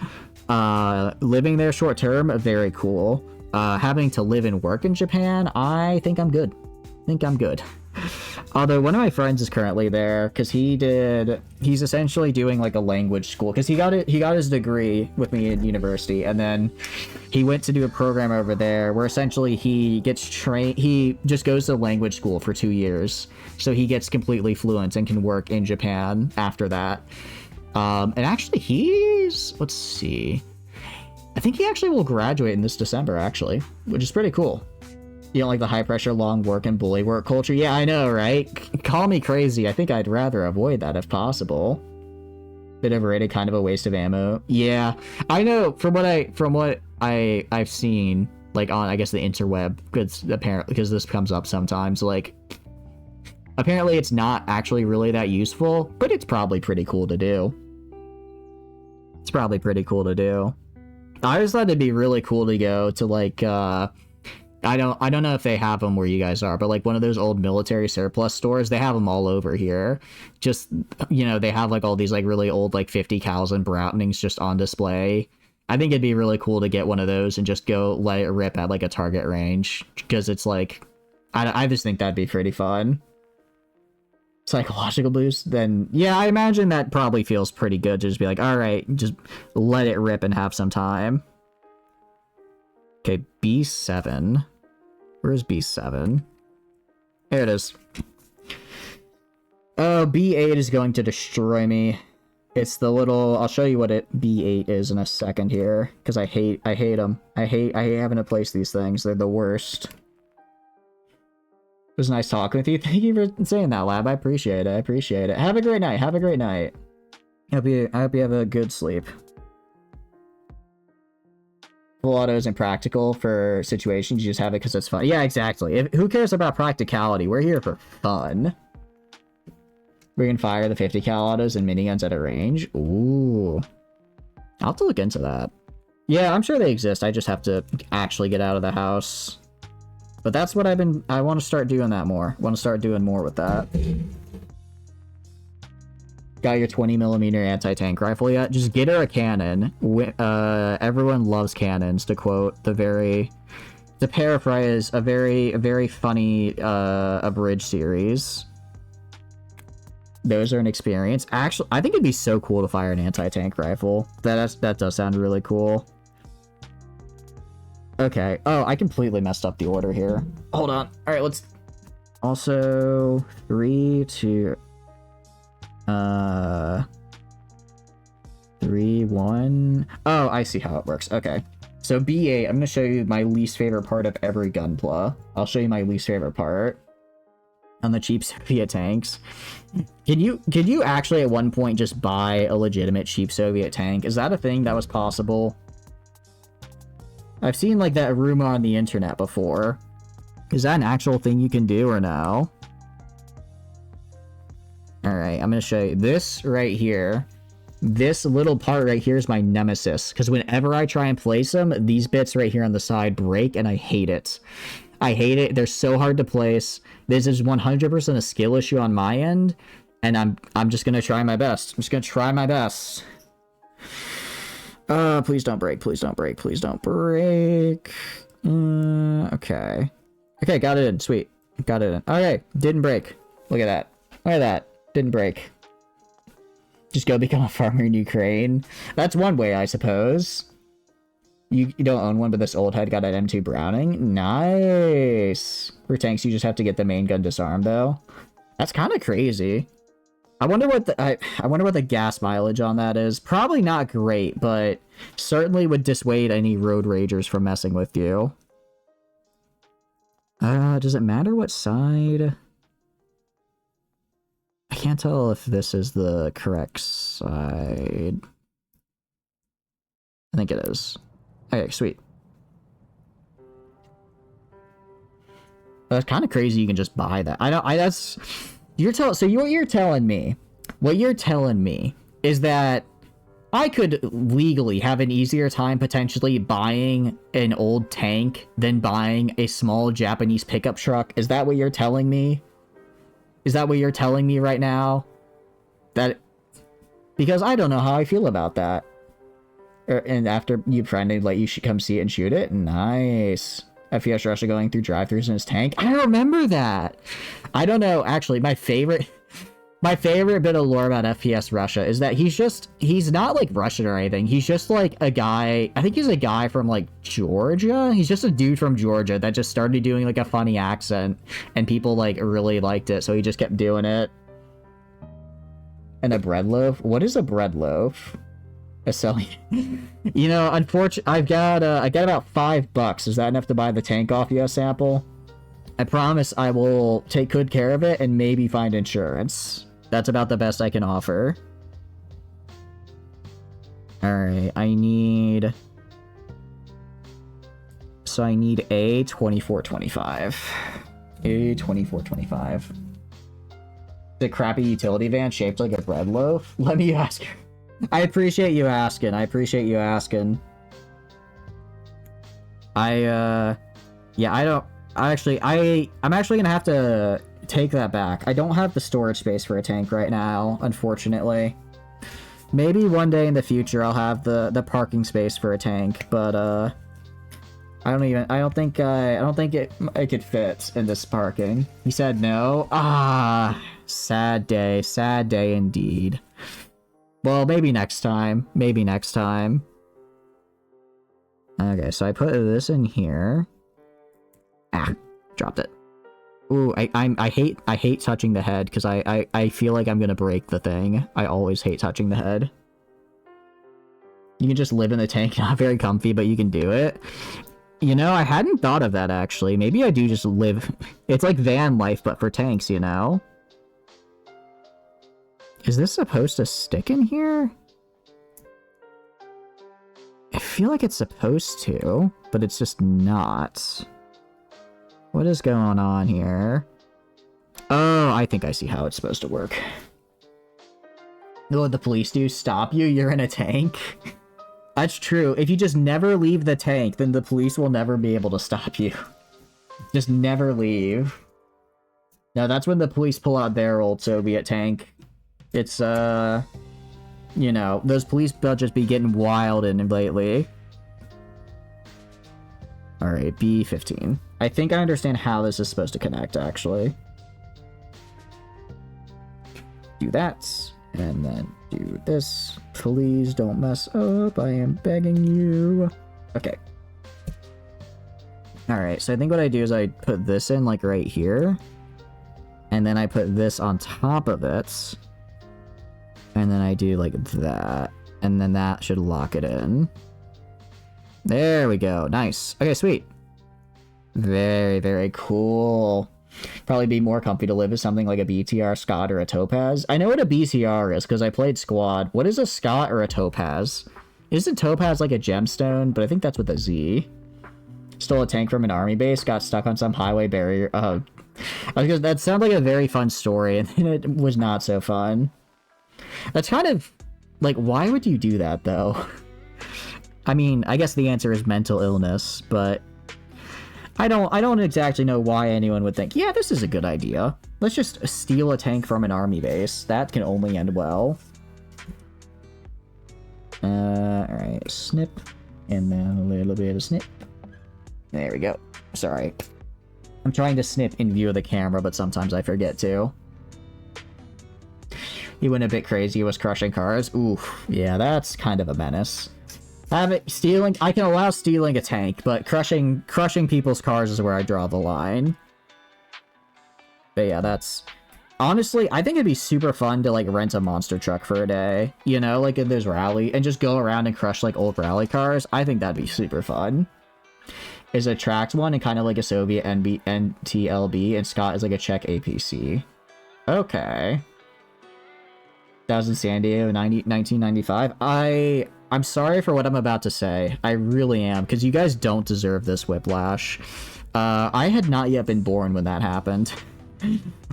Living there short term. Very cool. Having to live and work in Japan. I think I'm good. Although one of my friends is currently there because he's essentially doing like a language school because he got his degree with me in university, and then he went to do a program over there where essentially he gets trained. He just goes to language school for 2 years, so he gets completely fluent and can work in Japan after that. And actually let's see, I think he actually will graduate in this December actually, which is pretty cool. You don't like the high-pressure, long work, and bully work culture? Yeah, I know, right? Call me crazy. I think I'd rather avoid that if possible. Bit overrated, kind of a waste of ammo. Yeah, I know. From what I've seen, like on, I guess, the interweb, because this comes up sometimes, like, apparently it's not actually really that useful, but it's probably pretty cool to do. I always thought it'd be really cool to go to, like, I don't know if they have them where you guys are, but like one of those old military surplus stores, they have them all over here. Just, they have like all these like really old like 50 cals and Brownings just on display. I think it'd be really cool to get one of those and just go let it rip at like a target range, because it's like, I just think that'd be pretty fun. Psychological boost, then yeah, I imagine that probably feels pretty good to just be like, all right, just let it rip and have some time. Okay, B7. Where's B7? There it is. Oh, B8 is going to destroy me. It's the little... I'll show you what B8 is in a second here, because I hate them. I hate having to place these things. They're the worst. It was nice talking with you. Thank you for saying that, Lab. I appreciate it. Have a great night. I hope you have a good sleep. Full auto isn't practical for situations. You just have it because it's fun. Yeah, exactly. Who cares about practicality? We're here for fun. We can fire the 50 cal autos and miniguns at a range. Ooh. I'll have to look into that. Yeah, I'm sure they exist. I just have to actually get out of the house. But that's what I want to start doing that more. Want to start doing more with that. Got your 20mm anti-tank rifle yet? Just get her a cannon. Everyone loves cannons, to quote to paraphrase a very funny abridged series. Those are an experience. Actually, I think it'd be so cool to fire an anti-tank rifle. That does sound really cool. Okay. Oh, I completely messed up the order here. Hold on. All right, let's... Also, 3, 2... 3, 1... Oh, I see how it works. Okay. So B8, I'm going to show you my least favorite part of every Gunpla. I'll show you my least favorite part. On the cheap Soviet tanks. Could you actually at one point just buy a legitimate cheap Soviet tank? Is that a thing that was possible? I've seen like that rumor on the internet before. Is that an actual thing you can do or no? Alright, I'm gonna show you this right here. This little part right here is my nemesis, because whenever I try and place them, these bits right here on the side break, and I hate it. I hate it. They're so hard to place. This is 100% a skill issue on my end, and I'm just gonna try my best. I'm just gonna try my best. Please don't break. Please don't break. Please don't break. Okay. Okay, got it in. Sweet. Got it in. Okay, didn't break. Look at that. Look at that. Didn't break. Just go become a farmer in Ukraine. That's one way, I suppose. You don't own one, but this old head got an M2 Browning. Nice. For tanks, you just have to get the main gun disarmed, though. That's kind of crazy. I wonder what the gas mileage on that is. Probably not great, but certainly would dissuade any road ragers from messing with you. Does it matter what side? I can't tell if this is the correct side. I think it is. Okay, sweet. That's kind of crazy you can just buy that. So what you're telling me is that I could legally have an easier time potentially buying an old tank than buying a small Japanese pickup truck. Is that what you're telling me? Is that what you're telling me right now? Because I don't know how I feel about that. And after you friended, like, you should come see it and shoot it. Nice. FPS Russia going through drive-thrus in his tank. I remember that. I don't know. Actually, my favorite bit of lore about FPS Russia is that he's not like Russian or anything. He's just like a guy. I think he's a guy from like Georgia. He's just a dude from Georgia that just started doing like a funny accent, and people like really liked it, so he just kept doing it. And a bread loaf. What is a bread loaf? A selling. You know, unfortunately, I got about $5. Is that enough to buy the tank off you a sample? I promise I will take good care of it and maybe find insurance. That's about the best I can offer. Alright, I need a 2425. A 2425. The crappy utility van shaped like a bread loaf? Let me ask. I appreciate you asking. I'm actually gonna have to take that back. I don't have the storage space for a tank right now, unfortunately. Maybe one day in the future I'll have the parking space for a tank, but I don't think it could fit in this parking. He said no. Ah, sad day indeed. Well, maybe next time. Maybe next time. Okay, so I put this in here. Ah, dropped it. Ooh, I hate touching the head because I feel like I'm gonna break the thing. I always hate touching the head. You can just live in the tank, not very comfy, but you can do it. You know, I hadn't thought of that actually. Maybe I do just live. It's like van life, but for tanks, you know? Is this supposed to stick in here? I feel like it's supposed to, but it's just not. What is going on here? Oh, I think I see how it's supposed to work. What the police do? Stop you? You're in a tank? That's true. If you just never leave the tank, then the police will never be able to stop you. Just never leave. No, that's when the police pull out their old Soviet tank. It's, you know, those police budgets be getting wild in lately. Alright, B15. I think I understand how this is supposed to connect, actually. Do that, and then do this. Please don't mess up, I am begging you. Okay. Alright, so I think what I do is I put this in, like, right here. And then I put this on top of it. And then I do, like, that. And then that should lock it in. There we go. Nice. Okay, sweet. Very, very cool. Probably be more comfy to live with something like a BTR, Scott, or a Topaz. I know what a BTR is, because I played Squad. What is a Scott or a Topaz? Isn't Topaz like a gemstone? But I think that's with a Z. Stole a tank from an army base, got stuck on some highway barrier. Oh, that sounded like a very fun story, and then it was not so fun. That's kind of... like, why would you do that, though? I mean, I guess the answer is mental illness, but... I don't exactly know why anyone would think, yeah, this is a good idea. Let's just steal a tank from an army base. That can only end well. Alright, snip. And then a little bit of snip. There we go. Sorry. I'm trying to snip in view of the camera, but sometimes I forget to. He went a bit crazy, he was crushing cars. Oof, yeah, that's kind of a menace. Stealing, I can allow stealing a tank, but crushing people's cars is where I draw the line. But yeah, that's... honestly, I think it'd be super fun to, like, rent a monster truck for a day. You know, like, in this rally, and just go around and crush, like, old rally cars. I think that'd be super fun. Is a tracked one and kind of like a Soviet NTLB, and Scott is like a Czech APC. Okay. That was in San Diego, 1995. I'm sorry for what I'm about to say. I really am, because you guys don't deserve this whiplash. I had not yet been born when that happened.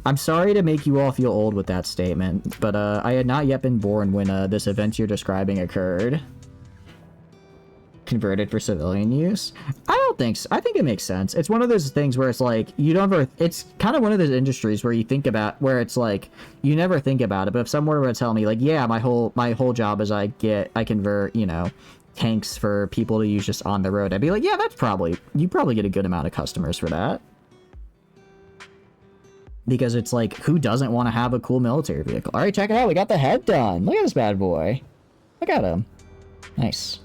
I'm sorry to make you all feel old with that statement, but I had not yet been born when this event you're describing occurred. Converted for civilian use? I don't think so. I think it makes sense. It's one of those things where it's like, you don't ever, it's kind of one of those industries where you think about, where it's like, you never think about it, but if someone were to tell me, like, yeah, my whole job is I convert, you know, tanks for people to use just on the road, I'd be like, yeah, you probably get a good amount of customers for that. Because it's like, who doesn't want to have a cool military vehicle? Alright, check it out, we got the head done. Look at this bad boy. Look at him. Nice.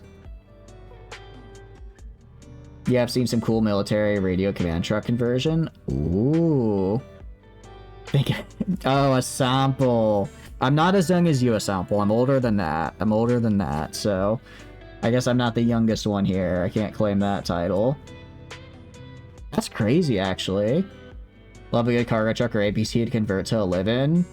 Yeah, I've seen some cool military radio command truck conversion. Ooh. Oh, a sample. I'm not as young as you, a sample. I'm older than that. So I guess I'm not the youngest one here. I can't claim that title. That's crazy, actually. Love a good cargo truck or APC to convert to a live-in.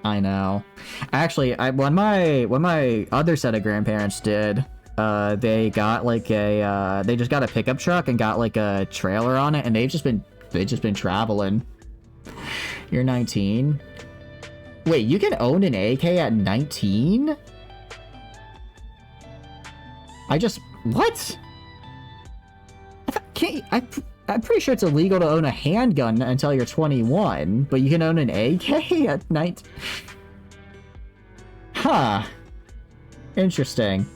I know. Actually, when my other set of grandparents did... they got like a, they just got a pickup truck and got like a trailer on it, and they've just been traveling. You're 19? Wait, you can own an AK at 19? What? I'm pretty sure it's illegal to own a handgun until you're 21, but you can own an AK at 19? Huh. Interesting.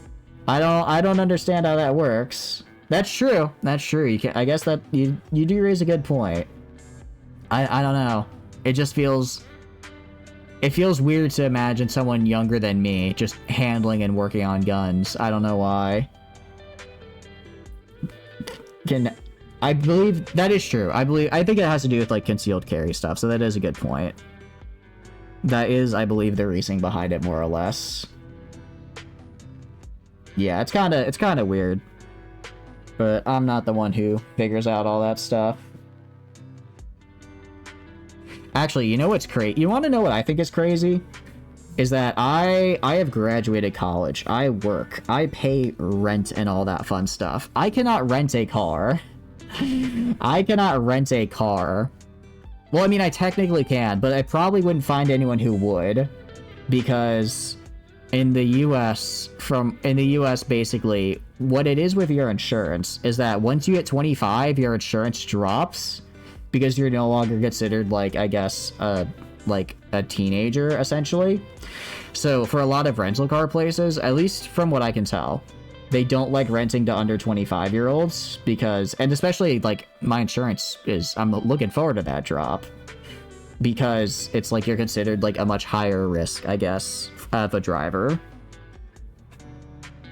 I don't understand how that works. That's true. That's true. I guess that you do raise a good point. I don't know. It just feels... it feels weird to imagine someone younger than me just handling and working on guns. I don't know why. I believe that is true. I think it has to do with like concealed carry stuff, so that is a good point. That is, I believe, the reasoning behind it, more or less. Yeah, it's kind of weird. But I'm not the one who figures out all that stuff. Actually, you know what's crazy? You want to know what I think is crazy? Is that I have graduated college. I work. I pay rent and all that fun stuff. I cannot rent a car. I cannot rent a car. Well, I mean, I technically can, but I probably wouldn't find anyone who would. Because in the US, basically, what it is with your insurance is that once you hit 25, your insurance drops because you're no longer considered, like, I guess, like a teenager, essentially. So for a lot of rental car places, at least from what I can tell, they don't like renting to under 25-year-olds because, and especially, like, my insurance is, I'm looking forward to that drop because it's like you're considered, like, a much higher risk, I guess, of a driver,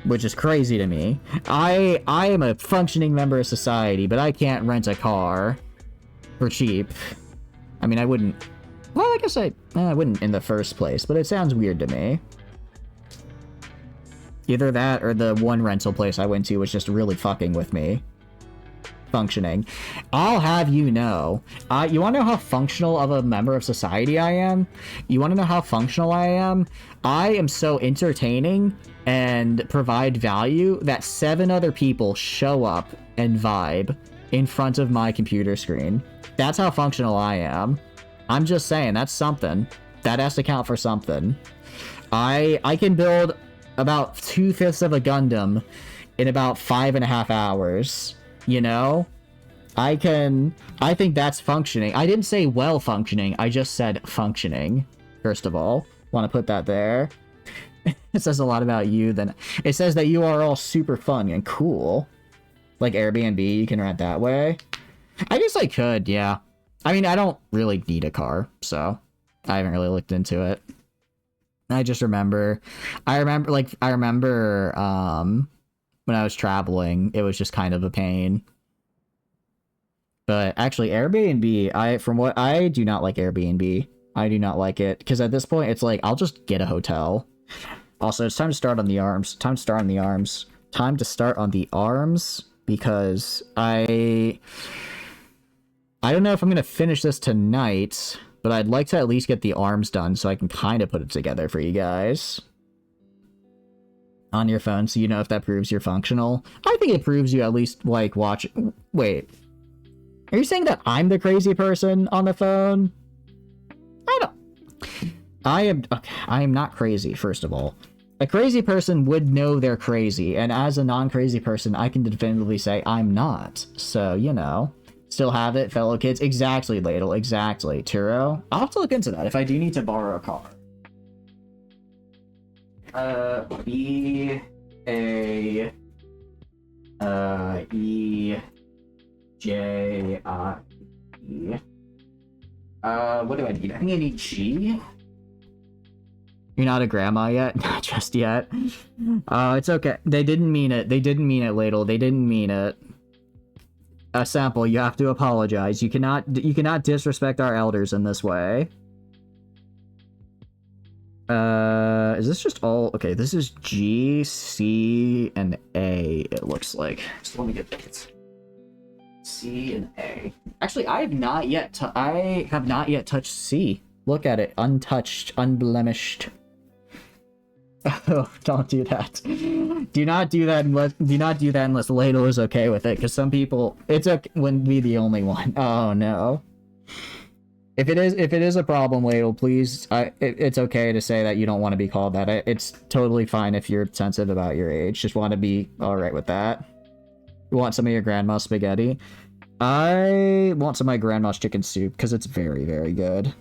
which is crazy to me. I am a functioning member of society, but I can't rent a car for cheap. I mean, I wouldn't, well, I guess I wouldn't in the first place, but it sounds weird to me. Either that or the one rental place I went to was just really fucking with me. Functioning. I'll have you know. You want to know how functional of a member of society I am? You want to know how functional I am? I am so entertaining and provide value that 7 other people show up and vibe in front of my computer screen. That's how functional I am. I'm just saying, that's something. That has to count for something. I can build about 2/5 of a Gundam in about 5.5 hours, you know? I think that's functioning. I didn't say well functioning, I just said functioning, first of all. Want to put that there. It says a lot about you, then. It says that you are all super fun and cool. Like Airbnb, you can rent that way. I guess I could, yeah. I mean, I don't really need a car, so I haven't really looked into it. I just remember, when I was traveling, it was just kind of a pain. But actually, Airbnb, I do not like Airbnb. I do not like it, because at this point, it's like, I'll just get a hotel. Also, it's time to start on the arms. Time to start on the arms. Time to start on the arms, because I don't know if I'm going to finish this tonight, but I'd like to at least get the arms done so I can kind of put it together for you guys. On your phone, so you know if that proves you're functional. I think it proves you at least, like, watching. Wait. Are you saying that I'm the crazy person on the phone? I am not crazy, first of all. A crazy person would know they're crazy, and as a non-crazy person, I can definitively say I'm not. So, you know. Still have it, fellow kids? Exactly, Ladle, exactly. Turo? I'll have to look into that if I do need to borrow a car. B-A... E-J-I-E... what do I need? I think I need G? You're not a grandma yet? Not just yet. It's okay. They didn't mean it. They didn't mean it, Ladle. They didn't mean it. Sample, you have to apologize. You cannot disrespect our elders in this way. Is this just all? Okay, this is G, C, and A, it looks like. Just let me get it. C and A. Actually, I have not yet touched C. Look at it, untouched, unblemished. Oh, don't do that. Do not do that unless Ladle is okay with it, because some people, it's okay, wouldn't be the only one. Oh no. If it is a problem, Ladle, please, it's okay to say that you don't want to be called that. It's totally fine if you're sensitive about your age. Just want to be alright with that. You want some of your grandma's spaghetti? I want some of my grandma's chicken soup, because it's very, very good.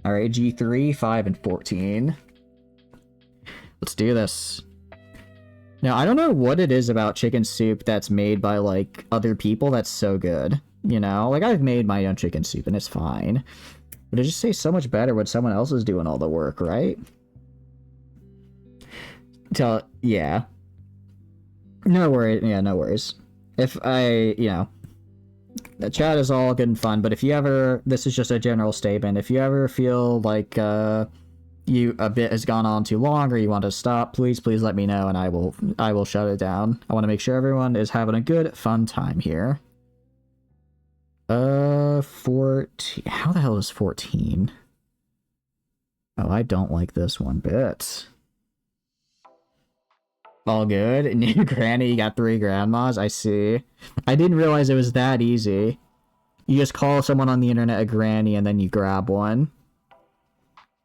Alright, G3, 5, and 14. Let's do this. Now, I don't know what it is about chicken soup that's made by, like, other people that's so good. You know? Like, I've made my own chicken soup, and it's fine. But it just tastes so much better when someone else is doing all the work, right? Yeah. No worries. Yeah, no worries. If the chat is all good and fun, but if you ever, this is just a general statement, if you ever feel like, a bit has gone on too long or you want to stop, please let me know and I will shut it down. I want to make sure everyone is having a good, fun time here. 14. How the hell is 14? Oh, I don't like this one bit. All good. New granny, you got 3 grandmas, I see. I didn't realize it was that easy. You just call someone on the internet a granny and then you grab one.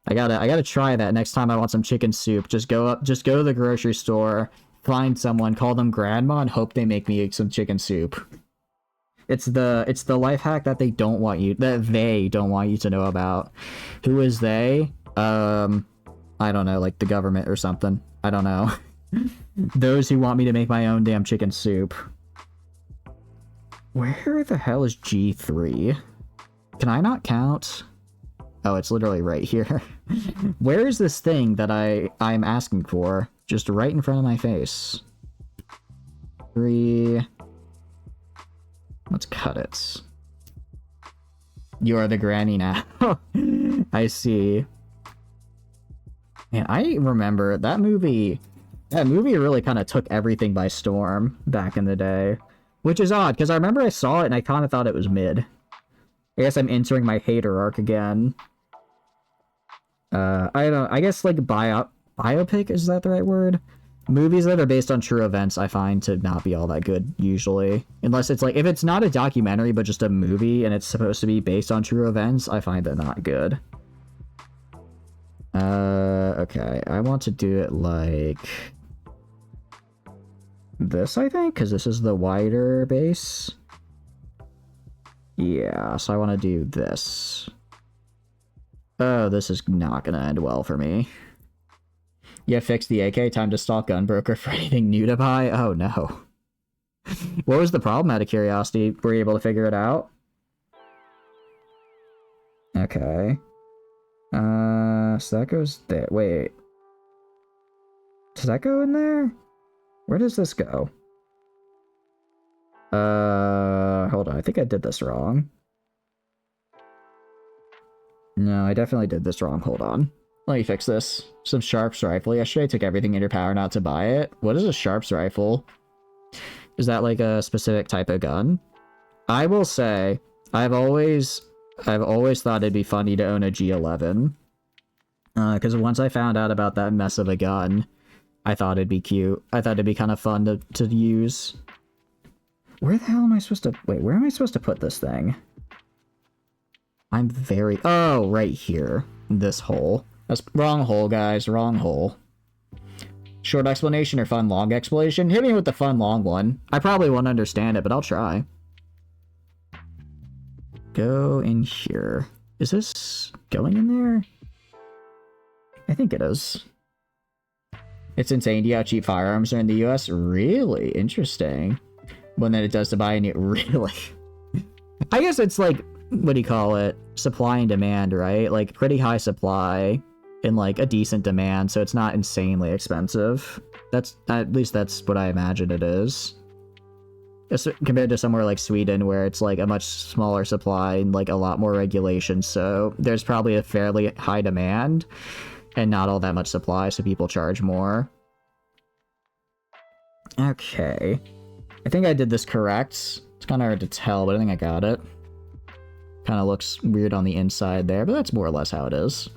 I gotta try that next time I want some chicken soup. Just go to the grocery store, find someone, call them grandma, and hope they make me some chicken soup. It's the life hack that they don't want you to know about. Who is they? I don't know, like the government or something. I don't know. Those who want me to make my own damn chicken soup. Where the hell is G3? Can I not count? Oh, it's literally right here. Where is this thing that I'm asking for? Just right in front of my face. 3. Let's cut it. You are the granny now. I see. Man, I remember that movie. That movie really kind of took everything by storm back in the day. Which is odd, because I remember I saw it and I kind of thought it was mid. I guess I'm entering my hater arc again. I guess like biopic, is that the right word? Movies that are based on true events I find to not be all that good usually. Unless it's like, if it's not a documentary but just a movie and it's supposed to be based on true events, I find that not good. Okay, I want to do it like this, I think, because this is the wider base. Yeah, so I want to do this. Oh, this is not gonna end well for me. Yeah, fix the AK, time to stalk Gunbroker for anything new to buy? Oh no. What was the problem, out of curiosity? Were you able to figure it out? Okay. So that goes there. Wait. Does that go in there? Where does this go? Hold on. I think I did this wrong. No, I definitely did this wrong. Hold on. Let me fix this. Some Sharps rifle. Yesterday I took everything in your power not to buy it. What is a Sharps rifle? Is that like a specific type of gun? I will say, I've always thought it'd be funny to own a G11. Because once I found out about that mess of a gun, I thought it'd be cute. I thought it'd be kind of fun to use. Where the hell am I supposed to... Wait, where am I supposed to put this thing? I'm very... Oh, right here. This hole. That's wrong hole, guys. Wrong hole. Short explanation or fun long explanation? Hit me with the fun long one. I probably won't understand it, but I'll try. Go in here. Is this going in there? I think it is. It's insane to see how cheap firearms are in the US. Really? Interesting. More than it does to buy a new... Really? I guess it's like... What do you call it? Supply and demand, right? Like, pretty high supply and, like, a decent demand, so it's not insanely expensive. That's... At least that's what I imagine it is. Compared to somewhere like Sweden, where it's, like, a much smaller supply and, like, a lot more regulation, so there's probably a fairly high demand and not all that much supply, so people charge more. Okay. I think I did this correct. It's kind of hard to tell, but I think I got it. Kind of looks weird on the inside there, but that's more or less how it is.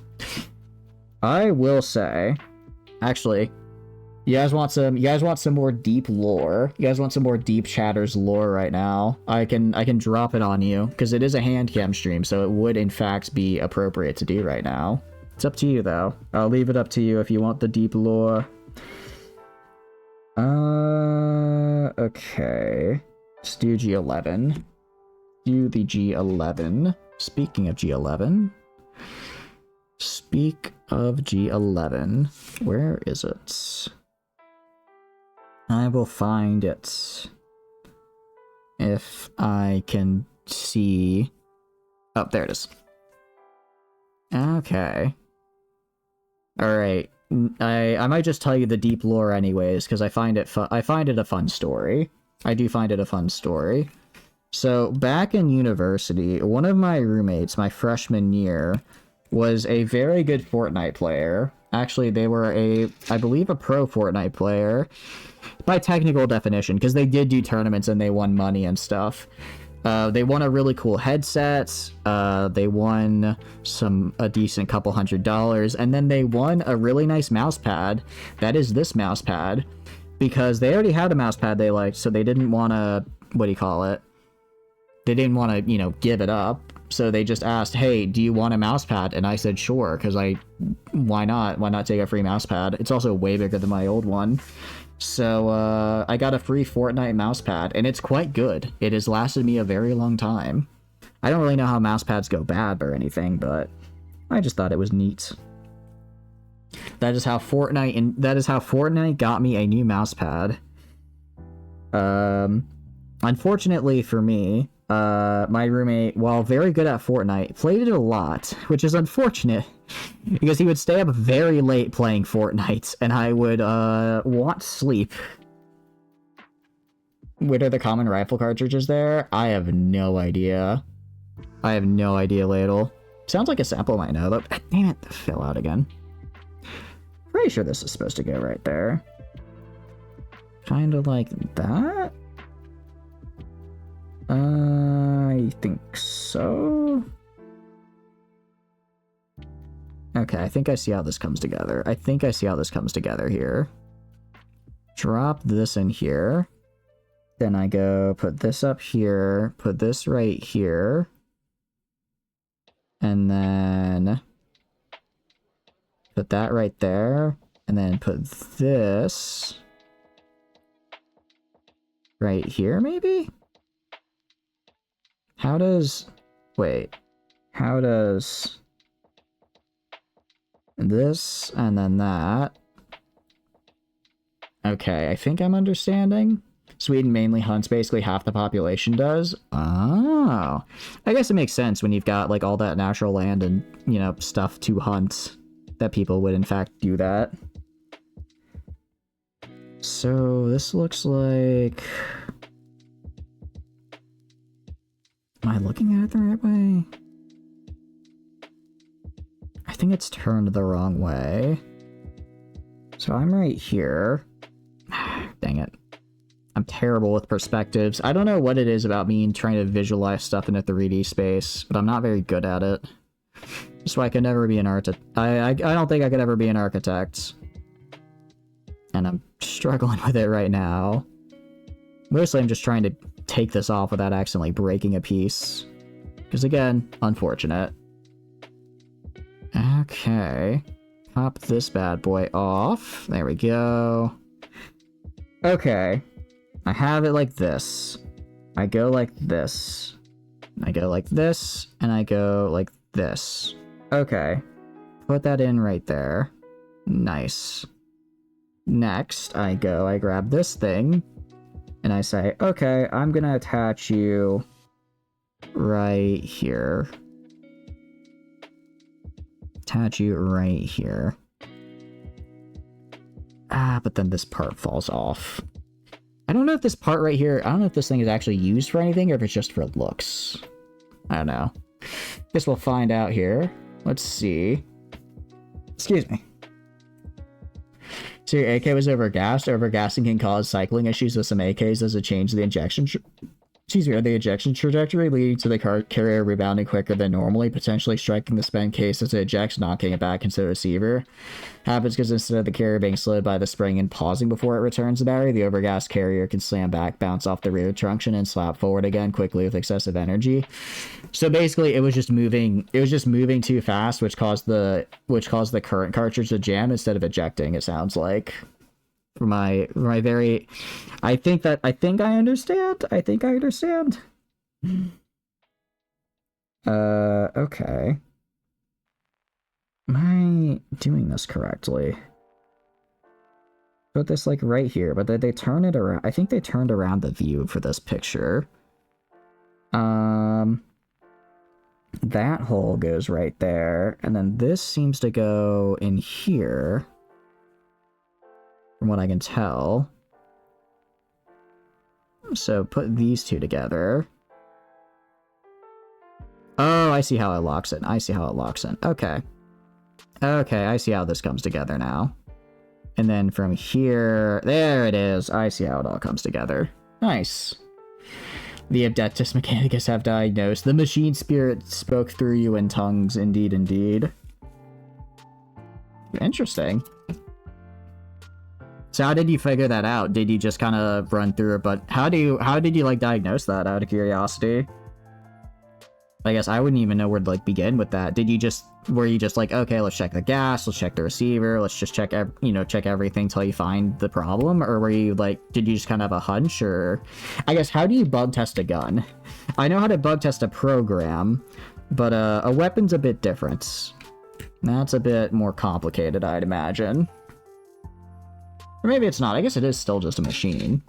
I will say, actually, you guys want some more deep lore? You guys want some more deep Chatters lore right now? I can drop it on you, because it is a hand cam stream, so it would in fact be appropriate to do right now. It's up to you though. I'll leave it up to you if you want the deep lore. Okay. Let's do G11. Do the G11. Speaking of G11. Speak of G11. Where is it? I will find it. If I can see... Oh, there it is. Okay. Alright. I might just tell you the deep lore anyways, because I find it a fun story. I do find it a fun story. So, back in university, one of my roommates, my freshman year, was a very good Fortnite player. Actually, they were I believe a pro Fortnite player, by technical definition, because they did do tournaments and they won money and stuff. They won a really cool headset, they won a decent couple $100, and then they won a really nice mouse pad. That is this mouse pad, because they already had a mouse pad they liked, so they didn't want to, what do you call it? They didn't want to, you know, give it up. So they just asked, hey, do you want a mouse pad? And I said, sure, because why not? Why not take a free mouse pad? It's also way bigger than my old one. So I got a free Fortnite mouse pad, and it's quite good. It has lasted me a very long time. I don't really know how mouse pads go bad or anything, but I just thought it was neat. That is how Fortnite got me a new mouse pad. Unfortunately for me, my roommate, while very good at Fortnite, played it a lot, which is unfortunate because he would stay up very late playing Fortnite, and I would want sleep. What are the common rifle cartridges there? I have no idea. I have no idea, Ladle. Sounds like a sample might know, though. Damn it, that fell out again. Pretty sure this is supposed to go right there. Kind of like that? I think so. Okay, I think I see how this comes together. I think I see how this comes together here. Drop this in here. Then I go put this up here, put this right here. And then put that right there. And then put this right here, maybe? How does... Wait. How does... this and then that... Okay, I think I'm understanding. Sweden mainly hunts, basically half the population does. Oh. I guess it makes sense when you've got, like, all that natural land and, you know, stuff to hunt, that people would, in fact, do that. So, this looks like... Am I looking at it the right way? I think it's turned the wrong way. So I'm right here. Dang it. I'm terrible with perspectives. I don't know what it is about me trying to visualize stuff in a 3D space, but I'm not very good at it. That's why I could never be an architect. I don't think I could ever be an architect. And I'm struggling with it right now. Mostly I'm just trying to take this off without accidentally breaking a piece. Because again, unfortunate. Okay. Pop this bad boy off. There we go. Okay. I have it like this. I go like this. I go like this, and I go like this. Okay. Put that in right there. Nice. Next, I grab this thing, and I say, okay, I'm gonna attach you right here. Attach you right here. Ah, but then this part falls off. I don't know if this part right here, I don't know if this thing is actually used for anything or if it's just for looks. I don't know. Guess we'll find out here. Let's see. Excuse me. So your AK was overgassed. Overgassing can cause cycling issues with some AKs as it changes the injection trajectory, leading to the carrier rebounding quicker than normally, potentially striking the spent case as it ejects, knocking it back into the receiver. Happens because instead of the carrier being slowed by the spring and pausing before it returns the battery, the overgassed carrier can slam back, bounce off the rear trunction, and slap forward again quickly with excessive energy. So basically, it was just moving too fast, which caused the current cartridge to jam instead of ejecting. It sounds like. For my very, I think I understand. Okay. Am I doing this correctly? Put this like right here, but they turn it around. I think they turned around the view for this picture. That hole goes right there, and then this seems to go in here. From what I can tell. So put these two together. Oh, I see how it locks in. Okay. Okay, I see how this comes together now. And then from here, there it is. I see how it all comes together. Nice. The Adeptus Mechanicus have diagnosed. The machine spirit spoke through you in tongues. Indeed, indeed. Interesting. So how did you figure that out? Did you just kind of run through it? But how did you like diagnose that out of curiosity? I guess I wouldn't even know where to, like, begin with that. Were you just like, okay, let's check the gas, let's check the receiver, let's just check, check everything till you find the problem? Or were you, like, did you just kind of have a hunch? Or, I guess, how do you bug test a gun? I know how to bug test a program, but a weapon's a bit different. That's a bit more complicated, I'd imagine. Or maybe it's not. I guess it is still just a machine.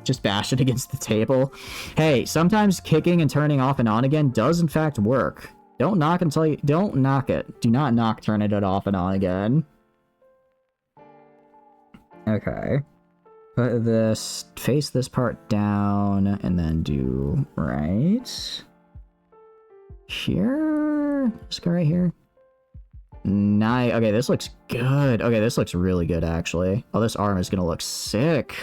Just bash it against the table. Hey, sometimes kicking and turning off and on again does in fact work. Don't knock until you... Don't knock it. Do not knock turning it off and on again. Okay. Put this... Face this part down, and then do... Right... Here? Let's go right here. Nice. Okay, this looks good. Okay, this looks really good, actually. Oh, this arm is gonna look sick.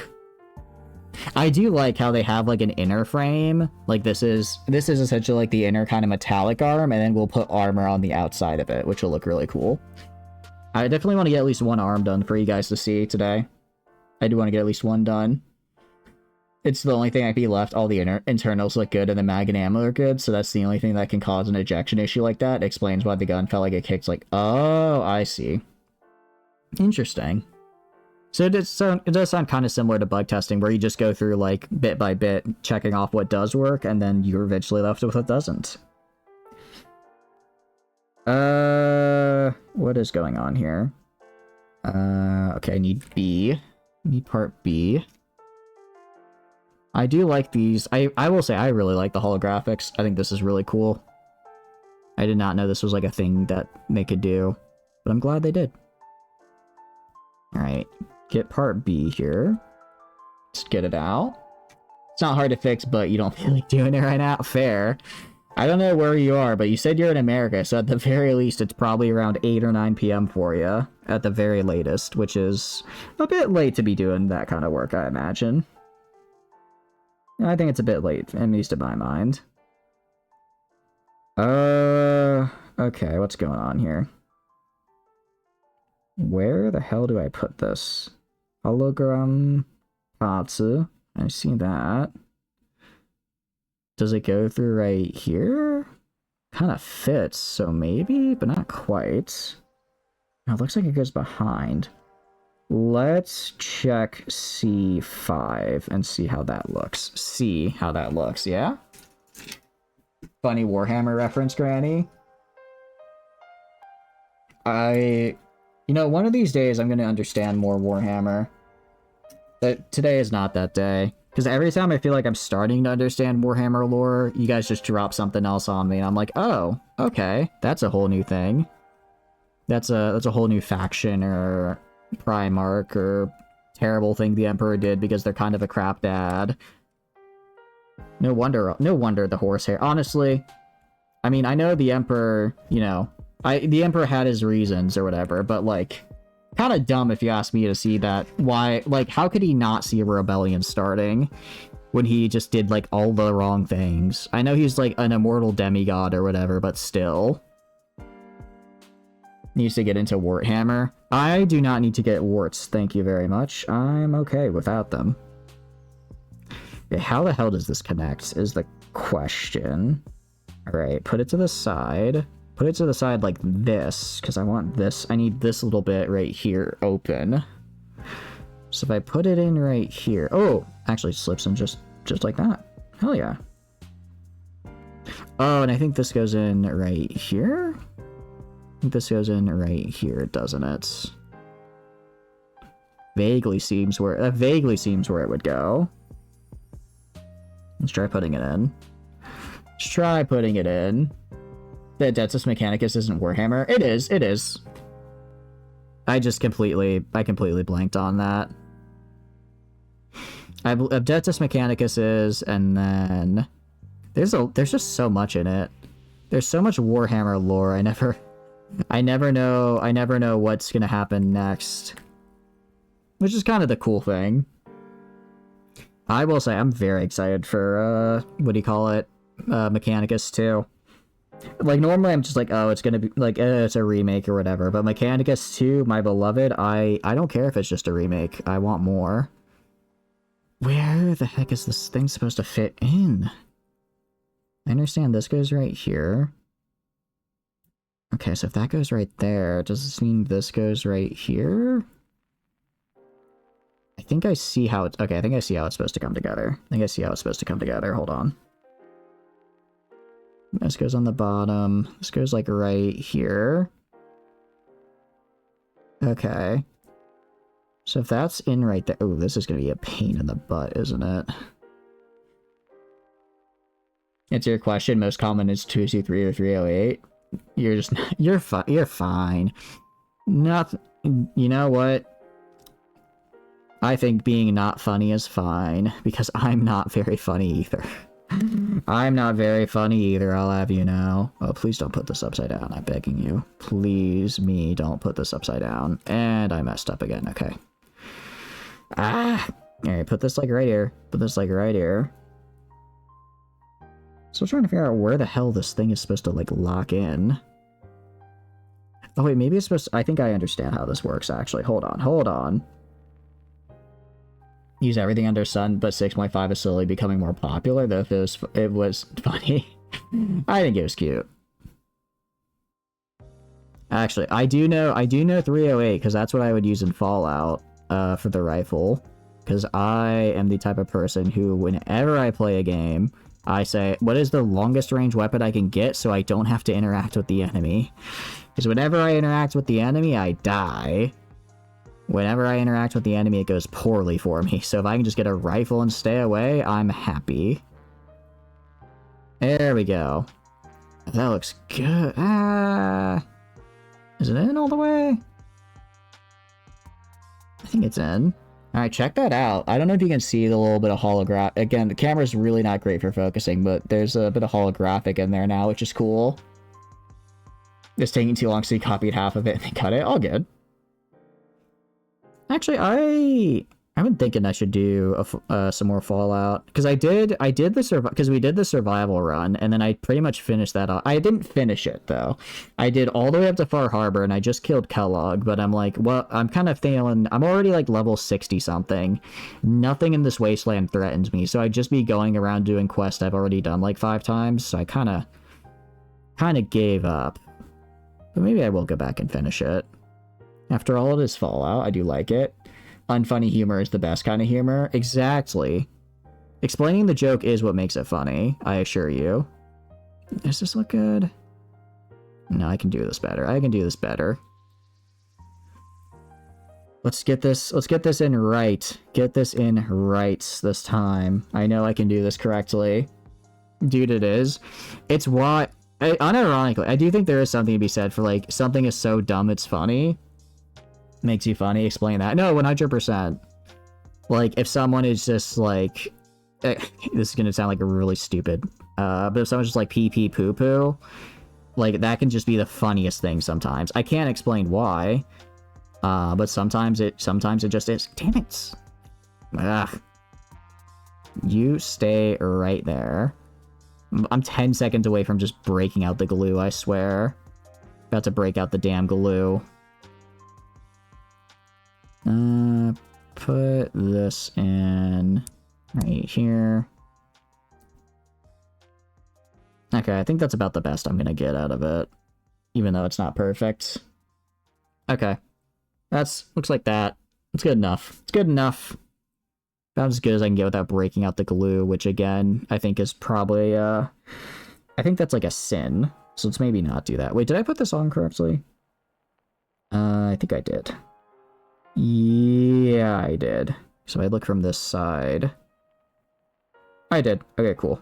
I do like how they have, like, an inner frame. Like, this is essentially, like, the inner kind of metallic arm, and then we'll put armor on the outside of it, which will look really cool. I definitely want to get at least one arm done for you guys to see today. I do want to get at least one done. It's the only thing that can be left. All the internals look good, and the mag and ammo are good, so that's the only thing that can cause an ejection issue like that. It explains why the gun felt like it kicks, like, oh, I see. Interesting. So it does sound kind of similar to bug testing, where you just go through, like, bit by bit, checking off what does work, and then you're eventually left with what doesn't. What is going on here? Okay, I need B. Need part B. I do like these. I will say I really like the holographics. I think this is really cool. I did not know this was, like, a thing that they could do, but I'm glad they did. Alright. Get part B here. Just get it out. It's not hard to fix, but you don't feel like doing it right now. Fair. I don't know where you are, but you said you're in America, so at the very least, it's probably around 8 or 9 p.m. for you. At the very latest, which is a bit late to be doing that kind of work, I imagine. I think it's a bit late, at least in my mind. Okay, what's going on here? Where the hell do I put this? Hologram Katsu. I see that. Does it go through right here? Kind of fits, so maybe, but not quite. No, it looks like it goes behind. Let's check C5 and see how that looks. See how that looks, yeah? Funny Warhammer reference, Granny. You know, one of these days I'm going to understand more Warhammer. But today is not that day. Because every time I feel like I'm starting to understand Warhammer lore, you guys just drop something else on me, and I'm like, oh, okay, that's a whole new thing. That's a whole new faction, or Primarch, or terrible thing the Emperor did because they're kind of a crap dad. No wonder the horsehair. Honestly, I mean, I know the Emperor, you know, the Emperor had his reasons or whatever, but, like, kind of dumb if you ask me to see that. Why, like, how could he not see a rebellion starting when he just did, like, all the wrong things? I know he's, like, an immortal demigod or whatever, but still. Needs to get into Warhammer. I do not need to get warts, thank you very much. I'm okay without them. Okay, how the hell does this connect is the question. Alright, put it to the side. Put it to the side like this, because I want this. I need this little bit right here open. So if I put it in right here... Oh! Actually slips in just like that. Hell yeah. Oh, and I think this goes in right here? I think this goes in right here, doesn't it? Vaguely seems where it would go. Let's try putting it in. Let's try putting it in. The Adeptus Mechanicus isn't Warhammer. It is. I completely blanked on that. Adeptus Mechanicus is, and then there's just so much in it. There's so much Warhammer lore. I never know what's gonna happen next. Which is kind of the cool thing. I will say I'm very excited for what do you call it? Mechanicus 2. Like, normally I'm just like, oh, it's gonna be like, it's a remake or whatever, but Mechanicus 2, my beloved, I don't care if it's just a remake. I want more. Where the heck is this thing supposed to fit in? I understand this goes right here. Okay, so if that goes right there, does this mean this goes right here? I think I see how it's... Okay, I think I see how it's supposed to come together. I think I see how it's supposed to come together. Hold on. This goes on the bottom. This goes, like, right here. Okay. So if that's in right there... Oh, this is going to be a pain in the butt, isn't it? Answer your question. Most common is 223 or 308. You're just... You're fine. Nothing... You know what? I think being not funny is fine, because I'm not very funny either. I'm not very funny either, I'll have you know. Oh, please don't put this upside down, I'm begging you. Please, me, don't put this upside down. And I messed up again, okay. Ah! Alright, put this, like, right here. Put this, like, right here. So I'm trying to figure out where the hell this thing is supposed to, like, lock in. Oh, wait, maybe it's supposed to... I think I understand how this works, actually. Hold on, hold on. Use everything under sun, but 6.5 is slowly becoming more popular, though if it was funny. I think it was cute. Actually, I do know 308, because that's what I would use in Fallout, for the rifle. Because I am the type of person who, whenever I play a game, I say, what is the longest range weapon I can get so I don't have to interact with the enemy? Because whenever I interact with the enemy, I die. Whenever I interact with the enemy, it goes poorly for me. So if I can just get a rifle and stay away, I'm happy. There we go. That looks good. Ah, is it in all the way? I think it's in. Alright, check that out. I don't know if you can see the little bit of holographic. Again, the camera's really not great for focusing, but there's a bit of holographic in there now, which is cool. It's taking too long, so you copied half of it and then cut it. All good. Actually, I've been thinking I should do some more Fallout, because we did the survival run, and then I pretty much finished that off. I didn't finish it though. I did all the way up to Far Harbor, and I just killed Kellogg. But I'm like, well, I'm kind of feeling I'm already like level 60 something. Nothing in this wasteland threatens me, so I'd just be going around doing quests I've already done like 5 times. So I kind of gave up. But maybe I will go back and finish it. After all, it is Fallout. I do like it. Unfunny humor is the best kind of humor. Exactly. Explaining the joke is what makes it funny, I assure you. Does this look good? No, I can do this better. I can do this better. Let's get this in right. Get this in right this time. I know I can do this correctly. Dude, it is. It's why... unironically, I do think there is something to be said for, like, something is so dumb it's funny. Makes you funny. Explain that. No, 100%. Like, if someone is just like... this is gonna sound like a really stupid... but if someone's just like pee pee poo poo, like, that can just be the funniest thing sometimes. I can't explain why. But sometimes it just is. Damn it. Ugh. You stay right there. I'm 10 seconds away from just breaking out the glue, I swear. About to break out the damn glue. Put this in right here. Okay, I think that's about the best I'm gonna get out of it. Even though it's not perfect. Okay. Looks like that. It's good enough. It's good enough. About as good as I can get without breaking out the glue, which again, I think is probably, I think that's like a sin. So let's maybe not do that. Wait, did I put this on correctly? I think I did. Yeah, I did. So I look from this side. I did. Okay, cool.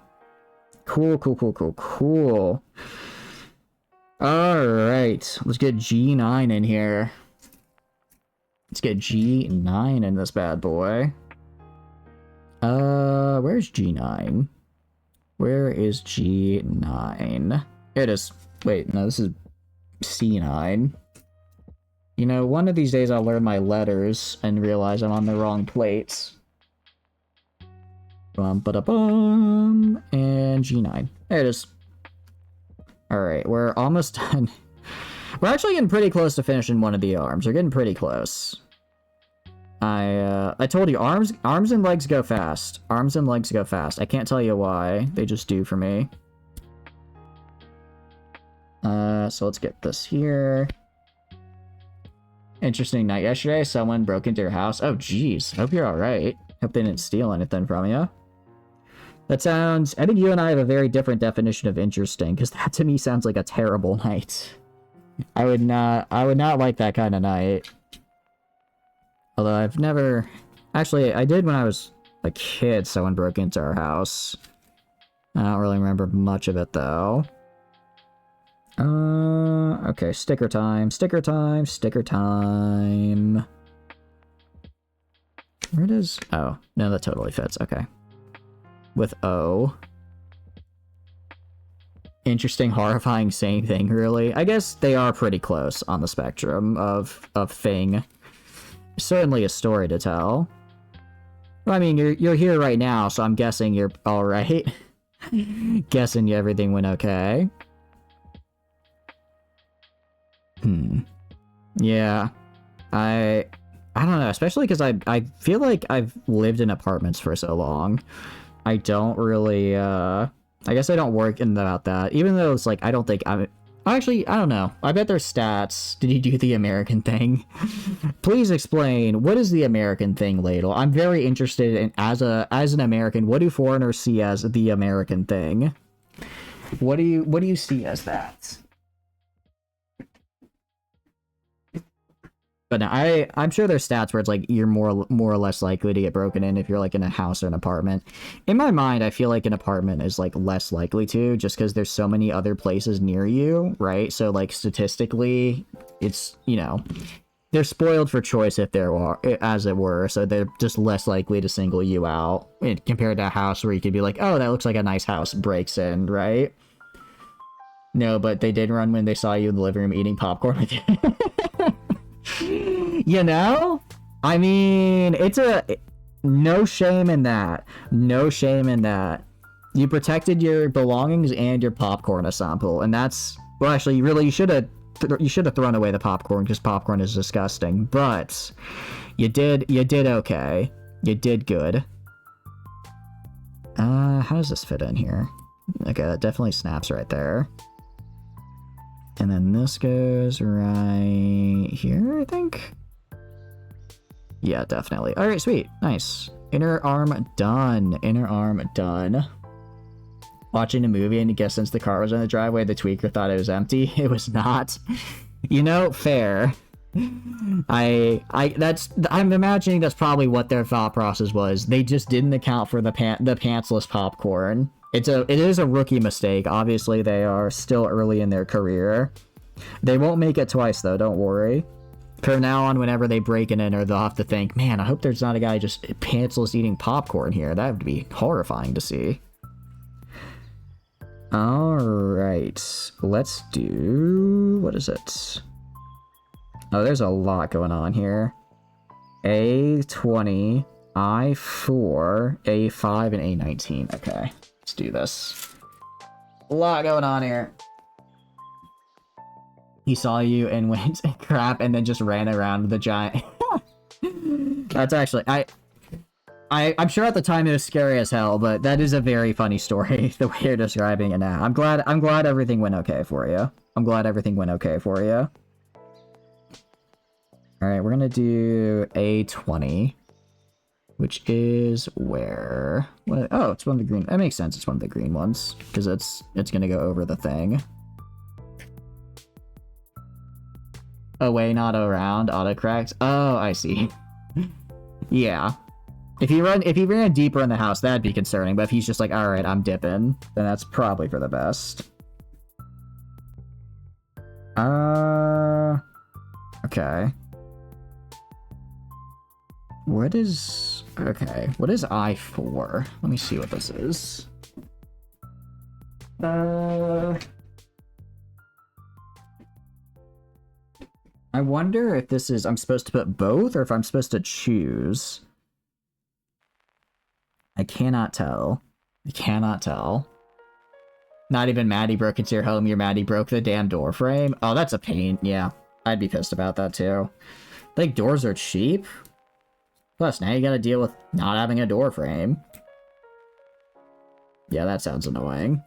Cool. Alright, let's get G9 in here. Let's get G9 in this bad boy. Where's G9? Where is G9? Here it is. Wait, no, this is C9. You know, one of these days I'll learn my letters and realize I'm on the wrong plates. Bum-ba-da-bum, and G9. There it is. Alright, we're almost done. We're actually getting pretty close to finishing one of the arms. We're getting pretty close. I told you, arms and legs go fast. Arms and legs go fast. I can't tell you why. They just do for me. So let's get this here. Interesting night yesterday. Someone broke into your house. Oh, jeez. Hope you're alright. Hope they didn't steal anything from you. That sounds... I think you and I have a very different definition of interesting, because that to me sounds like a terrible night. I would not like that kind of night. Although I've never... Actually, I did when I was a kid, someone broke into our house. I don't really remember much of it, though. Okay, sticker time, sticker time, sticker time. Where does... Oh, no, that totally fits, okay. With O. Interesting, horrifying, same thing, really. I guess they are pretty close on the spectrum of thing. Certainly a story to tell. Well, I mean, you're here right now, so I'm guessing you're alright. Guessing everything went okay. Yeah. I don't know, especially because I feel like I've lived in apartments for so long. I don't really, I guess I don't work in about that. Even though it's like, I don't think I'm... Actually, I don't know. I bet there's stats. Did you do the American thing? Please explain, what is the American thing, Ladle? I'm very interested in, as an American, what do foreigners see as the American thing? What do you see as that? But no, I'm sure there's stats where it's like you're more or less likely to get broken in if you're like in a house or an apartment. In my mind, I feel like an apartment is like less likely to, just because there's so many other places near you, right? So like statistically, it's, you know, they're spoiled for choice if there are, as it were, so they're just less likely to single you out compared to a house where you could be like, oh, that looks like a nice house, breaks in, right? No, but they did run when they saw you in the living room eating popcorn with you. You know? I mean, it's no shame in that. No shame in that. You protected your belongings and your popcorn ensemble, and that's... Well, actually, you should have thrown away the popcorn, because popcorn is disgusting, but you did okay. You did good. How does this fit in here? Okay, that definitely snaps right there. And then this goes right here, I think? Yeah, definitely. Alright, sweet. Nice. Inner arm done. Inner arm done. Watching a movie and I guess since the car was in the driveway, the tweaker thought it was empty. It was not. You know, fair. I'm imagining that's probably what their thought process was. They just didn't account for the pantsless popcorn. It is a rookie mistake. Obviously, they are still early in their career. They won't make it twice, though. Don't worry. From now on, whenever they break it in, or they'll have to think, man, I hope there's not a guy just pantsless eating popcorn here. That would be horrifying to see. Alright. Let's do... What is it? Oh, there's a lot going on here. A20, I4, A5, and A19. Okay. Let's do this. A lot going on here. He saw you and went crap and then just ran around with the giant. That's actually... I'm sure at the time it was scary as hell, but that is a very funny story, the way you're describing it now. I'm glad everything went okay for you. I'm glad everything went okay for you. Alright, we're gonna do A20. Which is where... What, oh, it's one of the green... That makes sense, it's one of the green ones. Because it's gonna go over the thing. Away, not around, autocorrect. Oh, I see. Yeah. If he ran deeper in the house, that'd be concerning, but if he's just like, alright, I'm dipping, then that's probably for the best. Okay. What is... Okay, what is I4? Let me see what this is. I wonder if this is... I'm supposed to put both, or if I'm supposed to choose. I cannot tell. I cannot tell. Not even Maddie broke into your home, your Maddie broke the damn door frame. Oh, that's a pain. Yeah, I'd be pissed about that too. I think doors are cheap. Plus, now you gotta deal with not having a door frame. Yeah, that sounds annoying.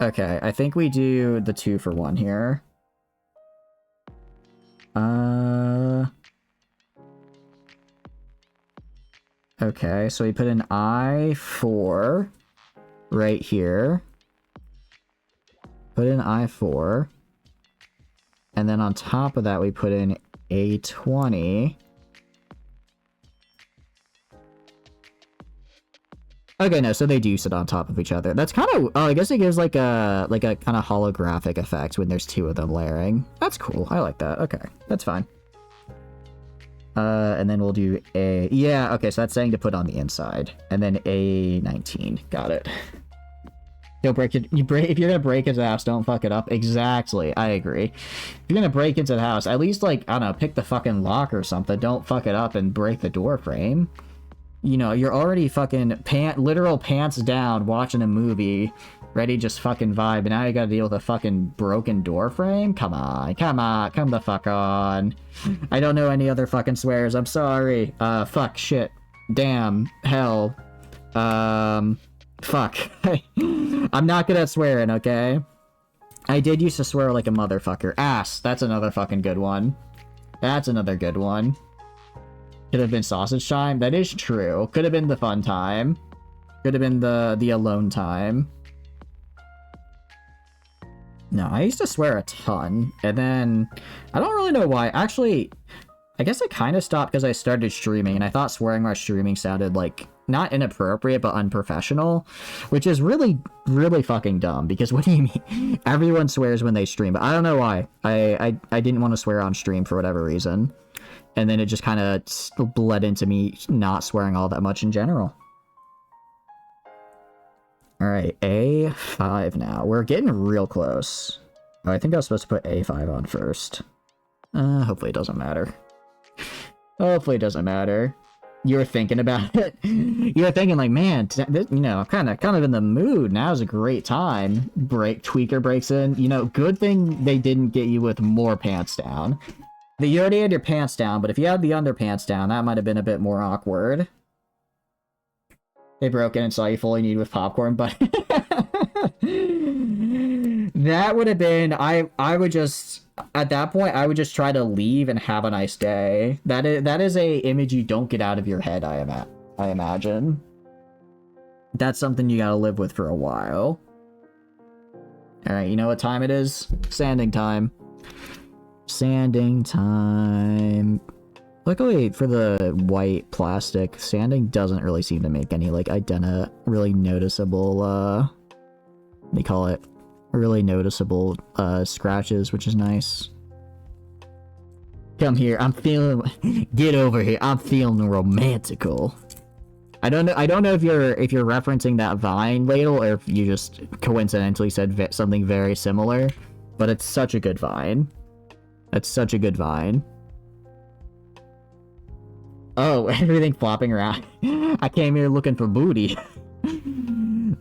Okay, I think we do the 2-for-1 here. Okay, so we put an I4 right here. Put in I4. And then on top of that, we put in A20. Okay, no, so they do sit on top of each other. That's kind of... Oh, I guess it gives like a kind of holographic effect when there's two of them layering. That's cool. I like that. Okay, that's fine. And then we'll do A... Yeah, okay, so that's saying to put on the inside. And then A19. Got it. Don't break it. If you're gonna break into the house, don't fuck it up. Exactly. I agree. If you're gonna break into the house, at least, like, I don't know, pick the fucking lock or something. Don't fuck it up and break the door frame. You know, you're already fucking literal pants down watching a movie, ready to just fucking vibe, and now you gotta deal with a fucking broken door frame? Come on, come the fuck on. I don't know any other fucking swears, I'm sorry. Fuck, shit, damn, hell, fuck. I'm not good at swearing, okay? I did used to swear like a motherfucker. Ass, that's another fucking good one. That's another good one. Could have been sausage time. That is true. Could have been the fun time. Could have been the alone time. No, I used to swear a ton. And then, I don't really know why. Actually, I guess I kind of stopped because I started streaming. And I thought swearing while streaming sounded like, not inappropriate, but unprofessional. Which is really, really fucking dumb. Because what do you mean? Everyone swears when they stream. But I don't know why. I didn't want to swear on stream for whatever reason. And then it just kind of bled into me not swearing all that much in general. Alright, A5 now. We're getting real close. Oh, I think I was supposed to put A5 on first. Hopefully it doesn't matter. Hopefully it doesn't matter. You were thinking about it. You were thinking like, man, you know, kind of in the mood. Now's a great time. Tweaker breaks in. You know, good thing they didn't get you with more pants down. You already had your pants down, but if you had the underpants down, that might have been a bit more awkward. They broke in and saw you fully nude with popcorn, but... That would have been... I would just... At that point, I would just try to leave and have a nice day. That is a image you don't get out of your head, I imagine. That's something you gotta live with for a while. Alright, you know what time it is? Sanding time. Sanding time. Luckily for the white plastic, sanding doesn't really seem to make any like really noticeable they call it really noticeable scratches, which is nice. Come here, get over here, I'm feeling romantical. I don't know if you're referencing that Vine ladle or if you just coincidentally said something very similar, but it's such a good Vine. That's such a good Vine. Oh, everything flopping around. I came here looking for booty.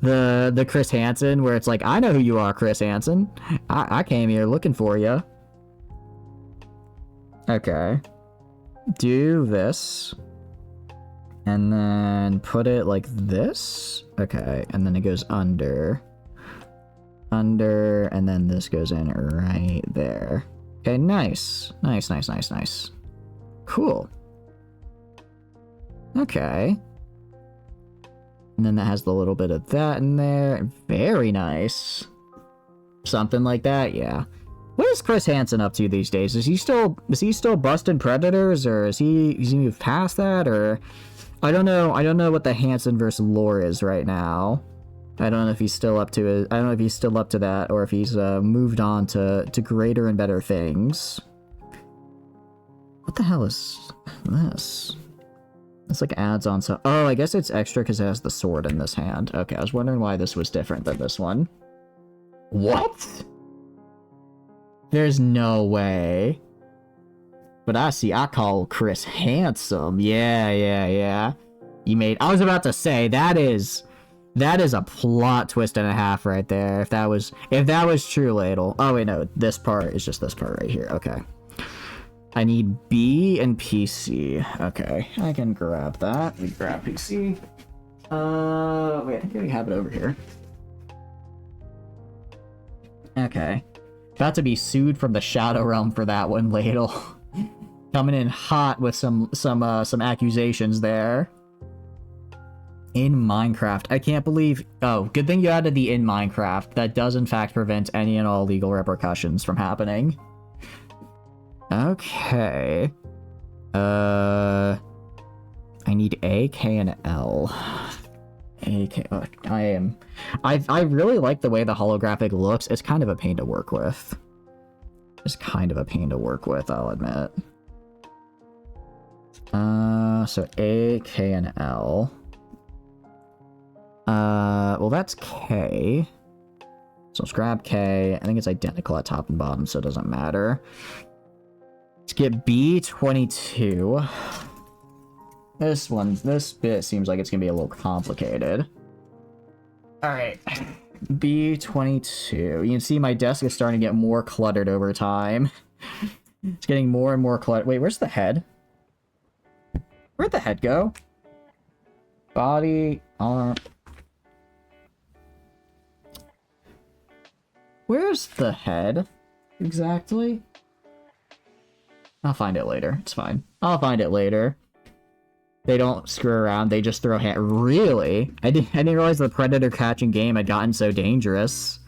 The Chris Hansen, where it's like, I know who you are, Chris Hansen. I came here looking for you. Okay. Do this. And then put it like this. Okay, and then it goes under. Under, and then this goes in right there. Okay, nice. Nice. Cool. Okay. And then that has the little bit of that in there. Very nice. Something like that, yeah. What is Chris Hansen up to these days? Is he still busting predators, or is he moved past that, or I don't know what the Hansen versus lore is right now. I don't know if he's still up to it. I don't know if he's still up to that, or if he's moved on to greater and better things. What the hell is this? It's like adds on so. Oh, I guess it's extra because it has the sword in this hand. Okay, I was wondering why this was different than this one. What? There's no way. But I call Chris handsome. Yeah. I was about to say that is a plot twist and a half right there. If that was true, Ladle. Oh wait, no, this part is just this part right here. Okay. I need B and PC. Okay, I can grab that. We grab PC. Wait, I think we have it over here. Okay. About to be sued from the Shadow Realm for that one, Ladle. Coming in hot with some accusations there. In Minecraft. I can't believe... Oh, good thing you added the in Minecraft. That does in fact prevent any and all legal repercussions from happening. Okay. I need A, K, and L. A, K... Oh, I really like the way the holographic looks. It's kind of a pain to work with. It's kind of a pain to work with, I'll admit. So A, K, and L. Well, that's K. So let's grab K. I think it's identical at top and bottom, so it doesn't matter. Let's get B22. This bit seems like it's gonna be a little complicated. Alright. B22. You can see my desk is starting to get more cluttered over time. It's getting more and more cluttered. Wait, where's the head? Where'd the head go? Body, arm... Where's the head? Exactly? I'll find it later. It's fine. I'll find it later. They don't screw around. They just throw hand. Really? I didn't realize the predator catching game had gotten so dangerous.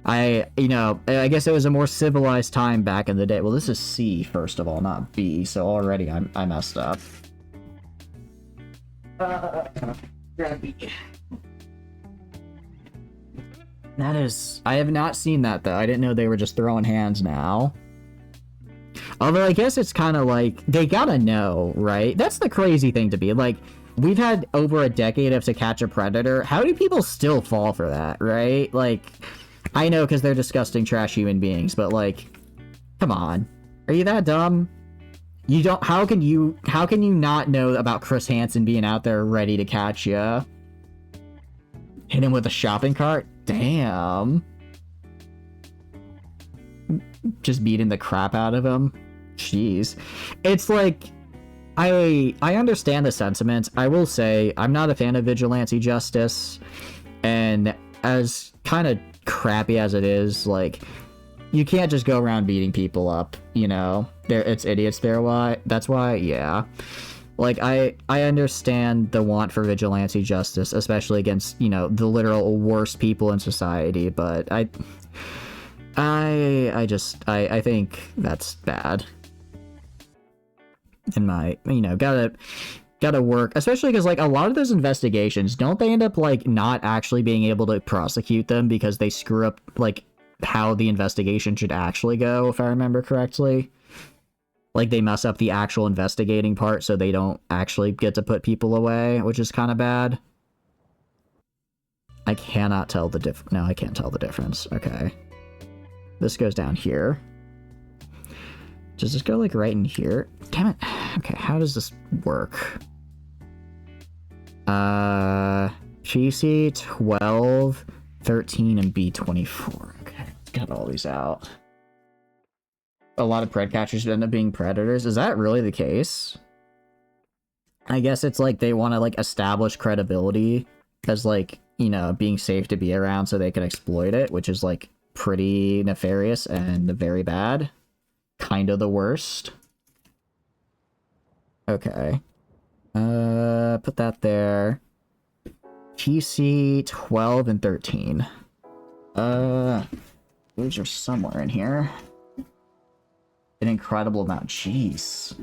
I guess it was a more civilized time back in the day. Well, this is C, first of all, not B. So already I messed up. Grab B. That is... I have not seen that, though. I didn't know they were just throwing hands now. Although, I guess it's kind of like... They gotta know, right? That's the crazy thing to be. Like, we've had over a decade of To Catch a Predator. How do people still fall for that, right? Like, I know because they're disgusting, trash human beings, but, like, come on. Are you that dumb? You don't... How can you not know about Chris Hansen being out there ready to catch ya? Hit him with a shopping cart? Damn. Just beating the crap out of him? Jeez. It's like... I understand the sentiment. I will say, I'm not a fan of vigilante justice. And as kind of crappy as it is, like... You can't just go around beating people up, you know? It's idiots there. That's why, yeah. Like, I understand the want for vigilante justice, especially against, you know, the literal worst people in society, but I think that's bad. In my, you know, gotta work, especially because, like, a lot of those investigations, don't they end up, like, not actually being able to prosecute them because they screw up, like, how the investigation should actually go, if I remember correctly? Like, they mess up the actual investigating part, so they don't actually get to put people away, which is kind of bad. I cannot tell the No, I can't tell the difference. Okay. This goes down here. Does this go, like, right in here? Damn it. Okay, how does this work? GC 12, 13, and B24. Okay, let's get all these out. A lot of pred catchers end up being predators. Is that really the case? I guess it's like they want to, like, establish credibility as, like, you know, being safe to be around so they can exploit it, which is, like, pretty nefarious and very bad. Kind of the worst. Okay. Put that there. TC 12 and 13. Those are somewhere in here. An incredible amount. Jeez.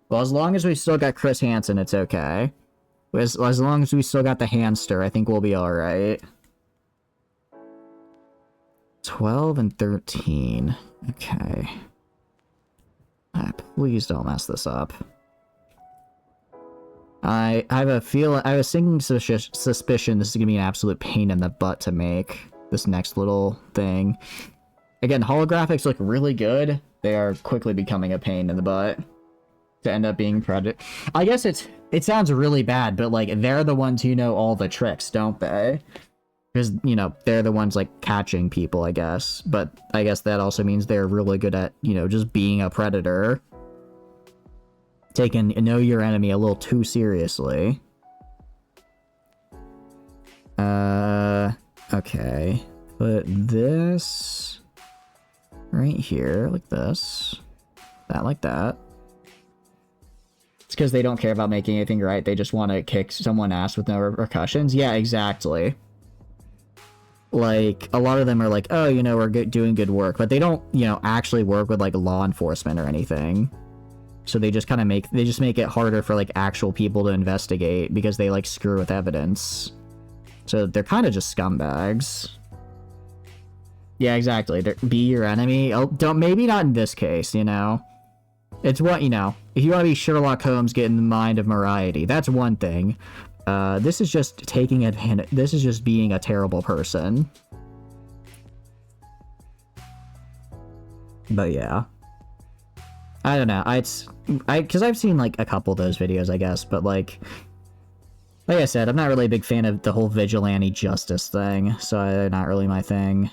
Well, as long as we still got Chris Hansen, it's okay. As long as we still got the hamster, I think we'll be alright. 12 and 13. Okay. Please don't mess this up. I have a feeling... I have a sinking suspicion this is going to be an absolute pain in the butt to make. This next little thing. Again, holographics look really good. They are quickly becoming a pain in the butt to end up being predator. I guess it sounds really bad, but, like, they're the ones who know all the tricks, don't they? Because, you know, they're the ones, like, catching people, I guess. But I guess that also means they're really good at, you know, just being a predator. Taking know your enemy a little too seriously. Okay. put this right here, like this. That like that. It's because they don't care about making anything right. They just want to kick someone's ass with no repercussions. Yeah, exactly. Like, a lot of them are like, oh, you know, we're doing good work. But they don't, you know, actually work with, like, law enforcement or anything. So they just kind of make it harder for, like, actual people to investigate because they, like, screw with evidence. So they're kind of just scumbags. Yeah, exactly. Be your enemy. Oh, maybe not in this case, you know? It's what, you know, if you want to be Sherlock Holmes, get in the mind of Moriarty. That's one thing. This is just taking advantage. This is just being a terrible person. But yeah. I don't know. Because I've seen, like, a couple of those videos, I guess. But, like I said, I'm not really a big fan of the whole vigilante justice thing. So not really my thing.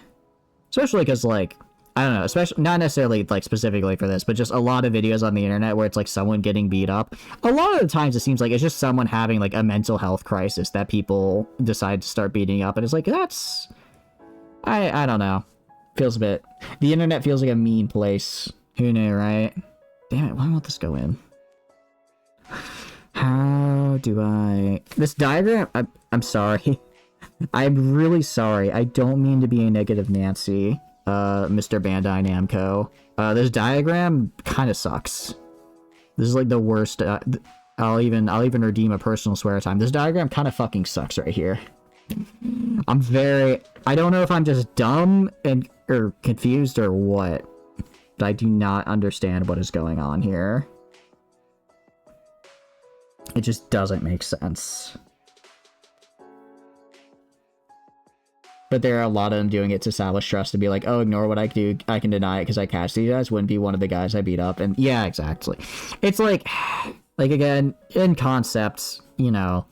Especially because, like, I don't know, especially not necessarily like specifically for this, but just a lot of videos on the internet where it's like someone getting beat up. A lot of the times it seems like it's just someone having like a mental health crisis that people decide to start beating up, and it's like that's I don't know. Feels a bit. The internet feels like a mean place. Who knew, right? Damn it, why won't this go in? How do I this diagram I'm sorry. I'm really sorry. I don't mean to be a negative Nancy. Mr. Bandai Namco. This diagram kind of sucks. This is like the worst. I'll even redeem a personal swear time. This diagram kind of fucking sucks right here. I don't know if I'm just dumb or confused or what. But I do not understand what is going on here. It just doesn't make sense. But there are a lot of them doing it to establish trust, to be like, oh, ignore what I do, I can deny it because I catch these guys, wouldn't be one of the guys I beat up. And yeah, exactly. It's like again, in concepts, you know,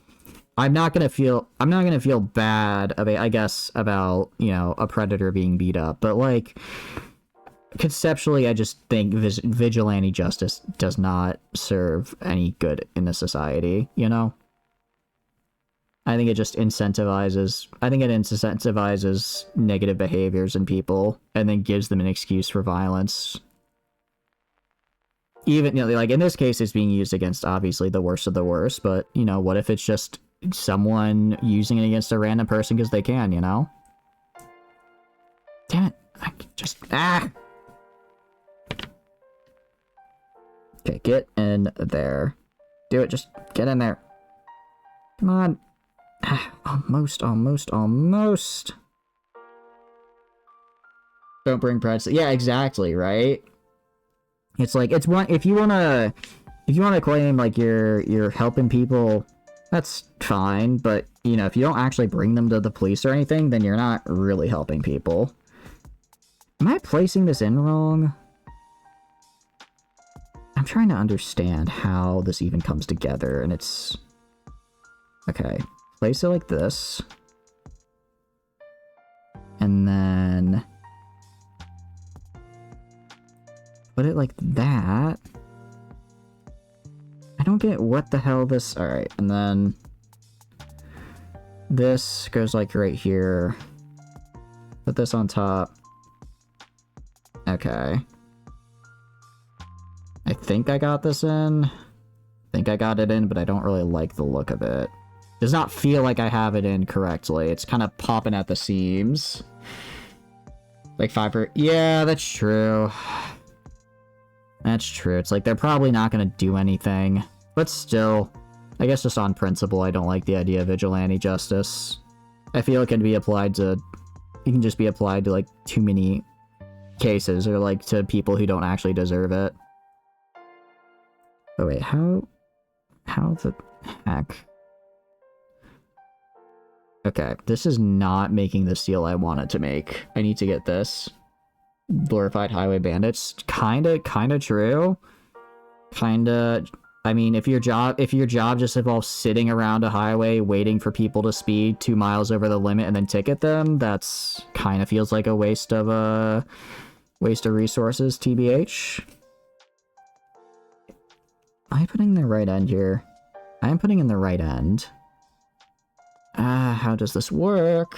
I'm not gonna feel bad about, I guess, about, you know, a predator being beat up, but like conceptually, I just think vigilante justice does not serve any good in the society, you know? I think it just incentivizes negative behaviors in people and then gives them an excuse for violence. Even, you know, like in this case, it's being used against obviously the worst of the worst, but, you know, what if it's just someone using it against a random person because they can, you know? Damn it. I just, Okay, get in there. Do it, just get in there. Come on. Almost. Don't bring pride. Yeah, exactly, right? It's like, it's one, if you wanna claim like you're helping people, that's fine, but you know, if you don't actually bring them to the police or anything, then you're not really helping people. Am I placing this in wrong? I'm trying to understand how this even comes together, and it's okay. Place it like this. And then put it like that. I don't get what the hell this... Alright, and then this goes like right here. Put this on top. Okay. I think I got this in. I think I got it in, but I don't really like the look of it. Does not feel like I have it in correctly. It's kind of popping at the seams. Like 5%. Yeah, that's true. That's true. It's like they're probably not going to do anything. But still, I guess just on principle, I don't like the idea of vigilante justice. I feel it can be applied to... It can just be applied to, like, too many cases, or, like, to people who don't actually deserve it. Oh, wait, how the heck? Okay, this is not making the seal I want it to make. I need to get this. Glorified highway bandits. Kinda true. I mean, if your job just involves sitting around a highway waiting for people to speed 2 miles over the limit and then ticket them, that's kind of feels like a waste of resources, TBH. Am I putting the right end here? I am putting in the right end. How does this work?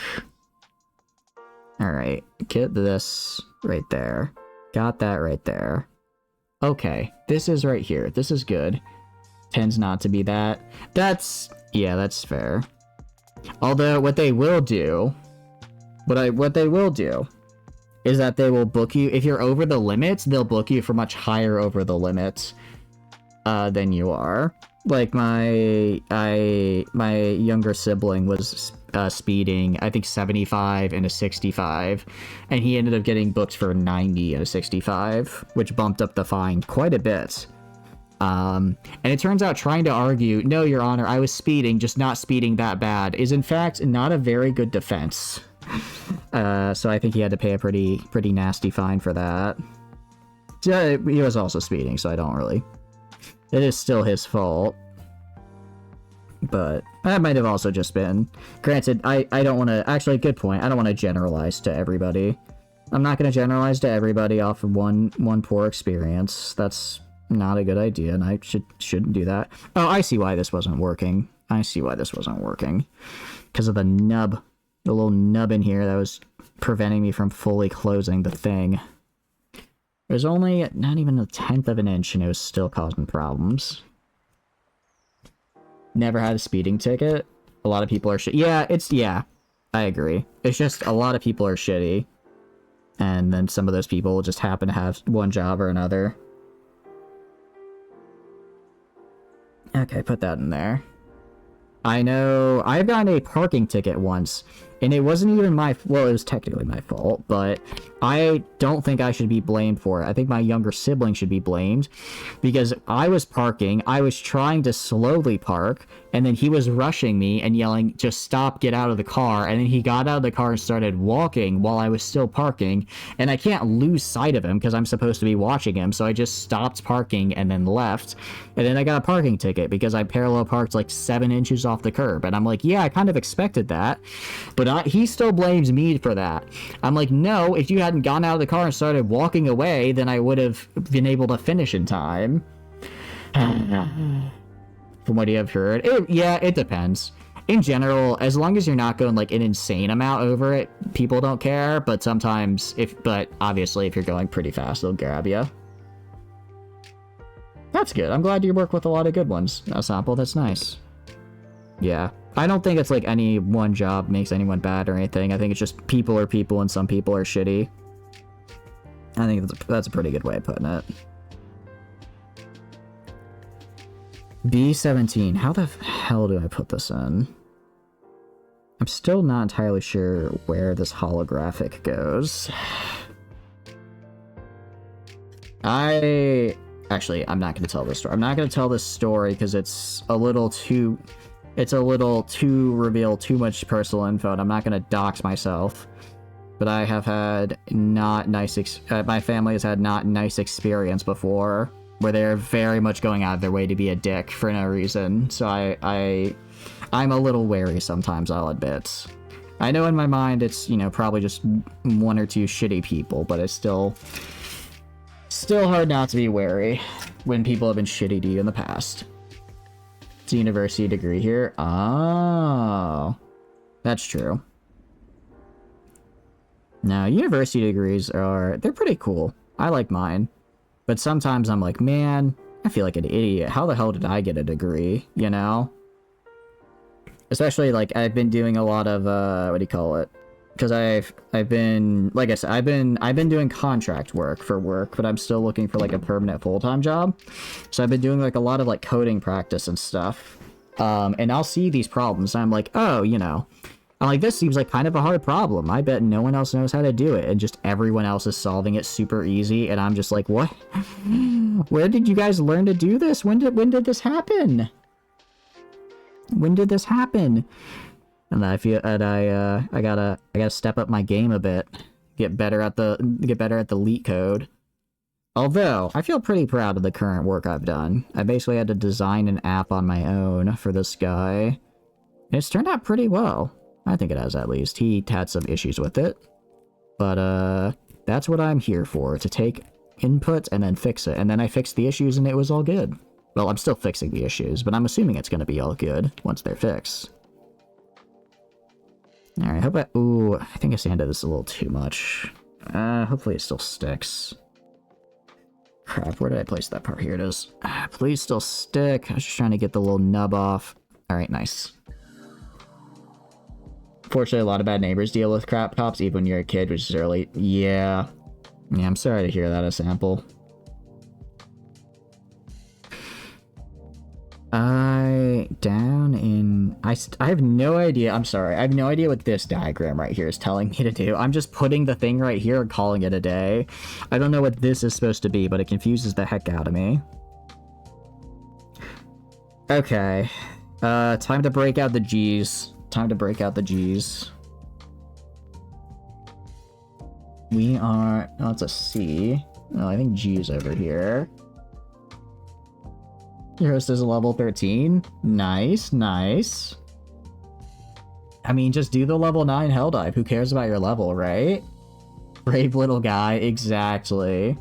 Alright, get this right there. Got that right there. Okay, this is right here. This is good. Tends not to be that. Yeah, that's fair. Although, what they will do is that they will book you, if you're over the limits, they'll book you for much higher over the limits than you are. Like, my younger sibling was speeding, I think 75 and a 65, and he ended up getting booked for 90 and a 65, which bumped up the fine quite a bit. And it turns out trying to argue, no, Your Honor, I was speeding, just not speeding that bad, is in fact not a very good defense. So I think he had to pay a pretty nasty fine for that. He was also speeding, so I don't really... It is still his fault. But that might have also just been... Granted, I don't want to... Actually, good point. I don't want to generalize to everybody. I'm not going to generalize to everybody off of one poor experience. That's not a good idea, and I shouldn't do that. Oh, I see why this wasn't working. Because of the nub. The little nub in here that was preventing me from fully closing the thing. It was only not even 1/10 of an inch, and it was still causing problems. Never had a speeding ticket. A lot of people are yeah, I agree. It's just a lot of people are shitty. And then some of those people will just happen to have one job or another. Okay, put that in there. I know, I've gotten a parking ticket once, and it wasn't even well, it was technically my fault, but I don't think I should be blamed for it. I think my younger sibling should be blamed, because I was parking, I was trying to slowly park, and then he was rushing me and yelling, just stop, get out of the car, and then he got out of the car and started walking while I was still parking, and I can't lose sight of him because I'm supposed to be watching him, so I just stopped parking and then left, and then I got a parking ticket because I parallel parked like 7 inches off the curb, and I'm like, yeah, I kind of expected that, but he still blames me for that. I'm like, no, if you hadn't gone out of the car and started walking away, then I would have been able to finish in time. From what you have heard. It depends. In general, as long as you're not going like an insane amount over it, people don't care, but sometimes, but obviously if you're going pretty fast, they'll grab you. That's good. I'm glad you work with a lot of good ones. Sample, that's nice. Yeah. I don't think it's like any one job makes anyone bad or anything. I think it's just people are people and some people are shitty. I think that's a pretty good way of putting it. B17. How the hell do I put this in? I'm still not entirely sure where this holographic goes. Actually, I'm not going to tell this story. I'm not going to tell this story because it's a little too reveal too much personal info, and I'm not going to dox myself. But I have had not nice, my family has had not nice experience before, where they're very much going out of their way to be a dick for no reason. So I'm a little wary sometimes, I'll admit. I know in my mind it's, you know, probably just 1 or 2 shitty people, but it's still hard not to be wary when people have been shitty to you in the past. It's a university degree here. Oh, that's true. Now, university degrees they're pretty cool. I like mine. But sometimes I'm like, man, I feel like an idiot. How the hell did I get a degree, you know? Especially, like, I've been doing a lot of, what do you call it? Because I've been, like I said, I've been doing contract work, but I'm still looking for, like, a permanent full-time job. So I've been doing, like, a lot of, like, coding practice and stuff. And I'll see these problems, and I'm like, oh, you know, I'm like, this seems like kind of a hard problem. I bet no one else knows how to do it, and just everyone else is solving it super easy, and I'm just like, what? Where did you guys learn to do this? When did this happen? When did this happen? And I feel that I gotta step up my game a bit, get better at the leet code. Although I feel pretty proud of the current work I've done. I basically had to design an app on my own for this guy, and it's turned out pretty well. I think it has, at least. He had some issues with it. But, that's what I'm here for, to take input and then fix it. And then I fixed the issues and it was all good. Well, I'm still fixing the issues, but I'm assuming it's going to be all good once they're fixed. Alright, how about... Ooh, I think I sanded this a little too much. Hopefully it still sticks. Crap, where did I place that part? Here it is. Please still stick. I was just trying to get the little nub off. Alright, nice. Fortunately, a lot of bad neighbors deal with crap cops, even when you're a kid, which is early. Yeah. Yeah, I'm sorry to hear that, a sample. I have no idea. I'm sorry. I have no idea what this diagram right here is telling me to do. I'm just putting the thing right here and calling it a day. I don't know what this is supposed to be, but it confuses the heck out of me. Okay. Time to break out the G's. Time to break out the G's. We are... Oh, it's a C. Oh, I think G is over here. Your host is a level 13. Nice, nice. I mean, just do the level 9 hell dive. Who cares about your level, right? Brave little guy, exactly.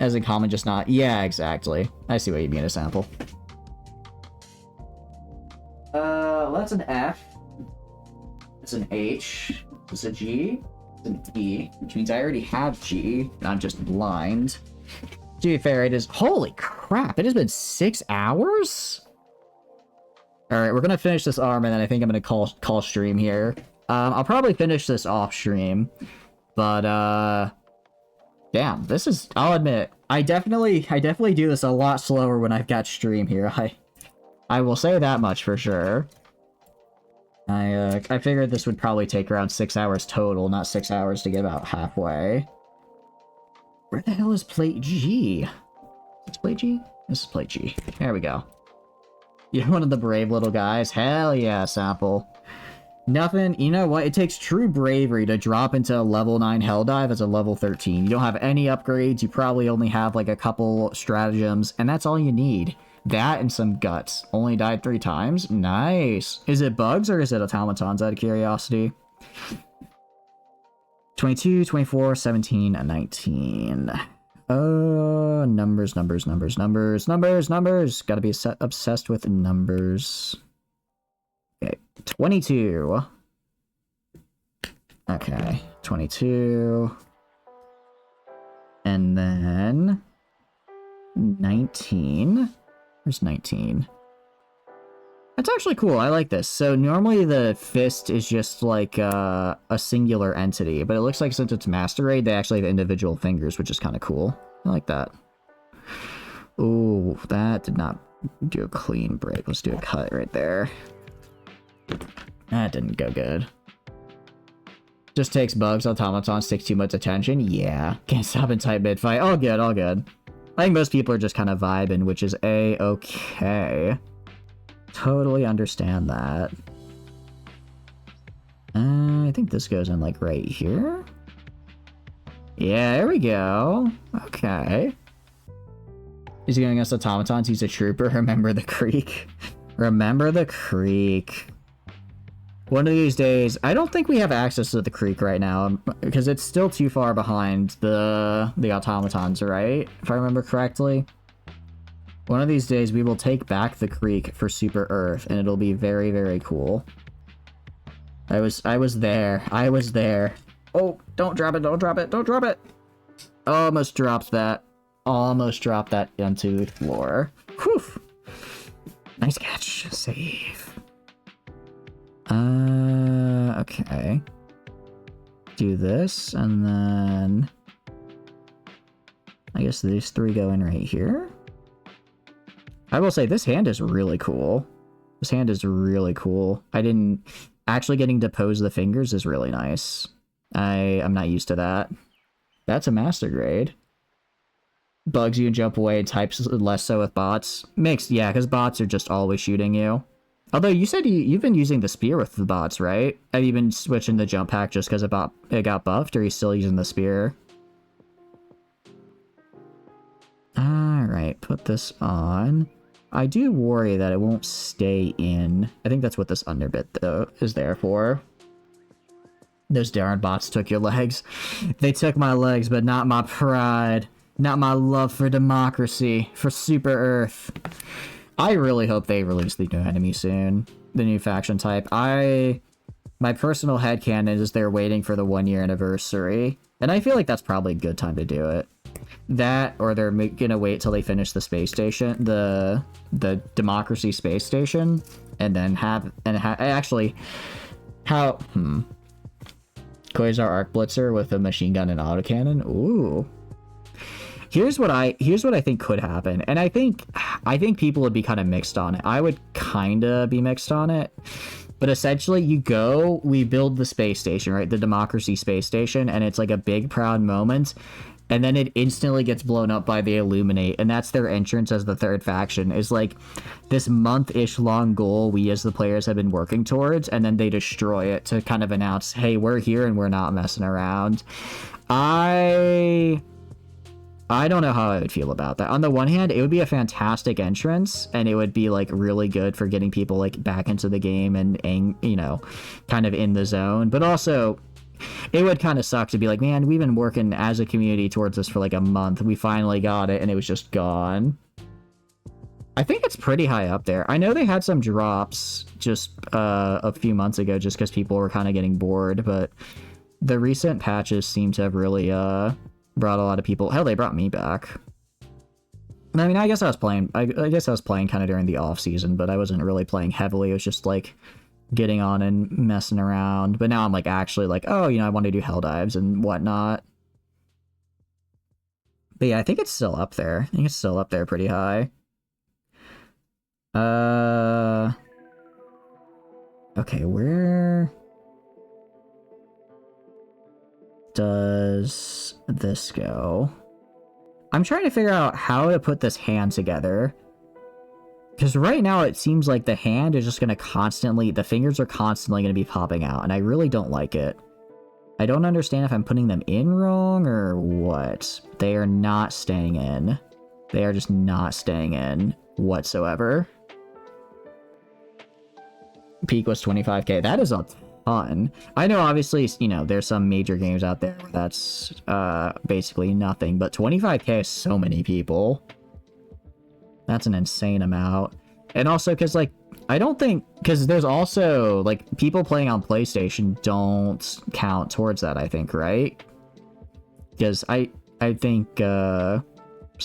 As in common, just not... Yeah, exactly. I see what you mean, a sample. Well, that's an F. It's an H. It's a G. It's an E, which means I already have G, and I'm just blind. To be fair, it is... Holy crap, it has been 6 hours? Alright, we're gonna finish this arm, and then I think I'm gonna call stream here. I'll probably finish this off stream. But, damn, this is... I'll admit, I definitely do this a lot slower when I've got stream here. I will say that much for sure. I figured this would probably take around 6 hours total, not 6 hours to get about halfway. Where the hell is plate G? It's plate G? This is plate G. There we go. You're one of the brave little guys. Hell yeah, sample. Nothing. You know what? It takes true bravery to drop into a level 9 hell dive as a level 13. You don't have any upgrades. You probably only have like a couple stratagems, and that's all you need. That and some guts. Only died 3 times? Nice. Is it bugs or is it automatons, out of curiosity? 22, 24, 17, and 19. Numbers. Gotta be obsessed with numbers. Okay, 22. Okay, 22. And then... 19. Where's 19? That's actually cool. I like this. So normally the fist is just like a singular entity, but it looks like since it's master raid, they actually have individual fingers, which is kind of cool. I like that. Ooh, that did not do a clean break. Let's do a cut right there. That didn't go good. Just takes bugs. Automatons takes too much attention. Yeah. Can't stop in tight mid fight. All good, all good. I think most people are just kind of vibing, which is A-okay. Totally understand that. I think this goes in, like, right here? Yeah, there we go. Okay. He's going against automatons. He's a trooper. Remember the creek. Remember the creek. One of these days... I don't think we have access to the creek right now, because it's still too far behind the automatons, right? If I remember correctly. One of these days, we will take back the creek for Super Earth, and it'll be very, very cool. I was there. I was there. Oh, don't drop it, don't drop it, don't drop it! Almost dropped that. Almost dropped that onto the floor. Whew! Nice catch. Save. Okay. Do this, and then... I guess these 3 go in right here? I will say, this hand is really cool. This hand is really cool. Actually getting to pose the fingers is really nice. I'm not used to that. That's a master grade. Bugs you and jump away, types less so with bots. Mixed, yeah, because bots are just always shooting you. Although you said you've been using the spear with the bots, right? Have you been switching the jump pack just because it got buffed, or are you still using the spear? Alright, put this on. I do worry that it won't stay in. I think that's what this underbit, though, is there for. Those darn bots took your legs. They took my legs, but not my pride. Not my love for democracy. For Super Earth. I really hope they release the new enemy soon. The new faction type. One My personal headcanon is they're waiting for the 1-year anniversary. And I feel like that's probably a good time to do it. That, or they're gonna wait till they finish the space station, the Democracy space station, and then actually, how, Quasar Arc Blitzer with a machine gun and autocannon? Ooh. Here's what I think could happen, and I think people would be kind of mixed on it. I would kind of be mixed on it. But essentially, we build the space station, right? The Democracy space station, and it's like a big, proud moment. And then it instantly gets blown up by the Illuminate, and that's their entrance as the third faction, is like this month-ish long goal we as the players have been working towards, and then they destroy it to kind of announce, hey, we're here and we're not messing around. I don't know how I would feel about that. On the one hand, it would be a fantastic entrance, and it would be like really good for getting people like back into the game and you know, kind of in the zone. But also, it would kind of suck to be like, man, we've been working as a community towards this for like a month. We finally got it, and it was just gone. I think it's pretty high up there. I know they had some drops just a few months ago just because people were kind of getting bored, but the recent patches seem to have really brought a lot of people. Hell, they brought me back. I mean, I guess I was playing. I guess I was playing kind of during the off season, but I wasn't really playing heavily. It was just like getting on and messing around. But now I'm like actually like, oh, you know, I want to do hell dives and whatnot. But yeah, I think it's still up there. I think it's still up there pretty high. Okay, where does this go? I'm trying to figure out how to put this hand together, because right now it seems like the hand is just going to constantly, the fingers are constantly going to be popping out, and I really don't like it. I don't understand if I'm putting them in wrong or what. They are not staying in. They are just not staying in whatsoever. Peak was 25k. That is a ton. I know, obviously, you know, there's some major games out there where that's basically nothing, but 25k is so many people. That's an insane amount. And also, because, like, I don't think, because there's also, like, people playing on PlayStation don't count towards that, I think, right? Because I think, so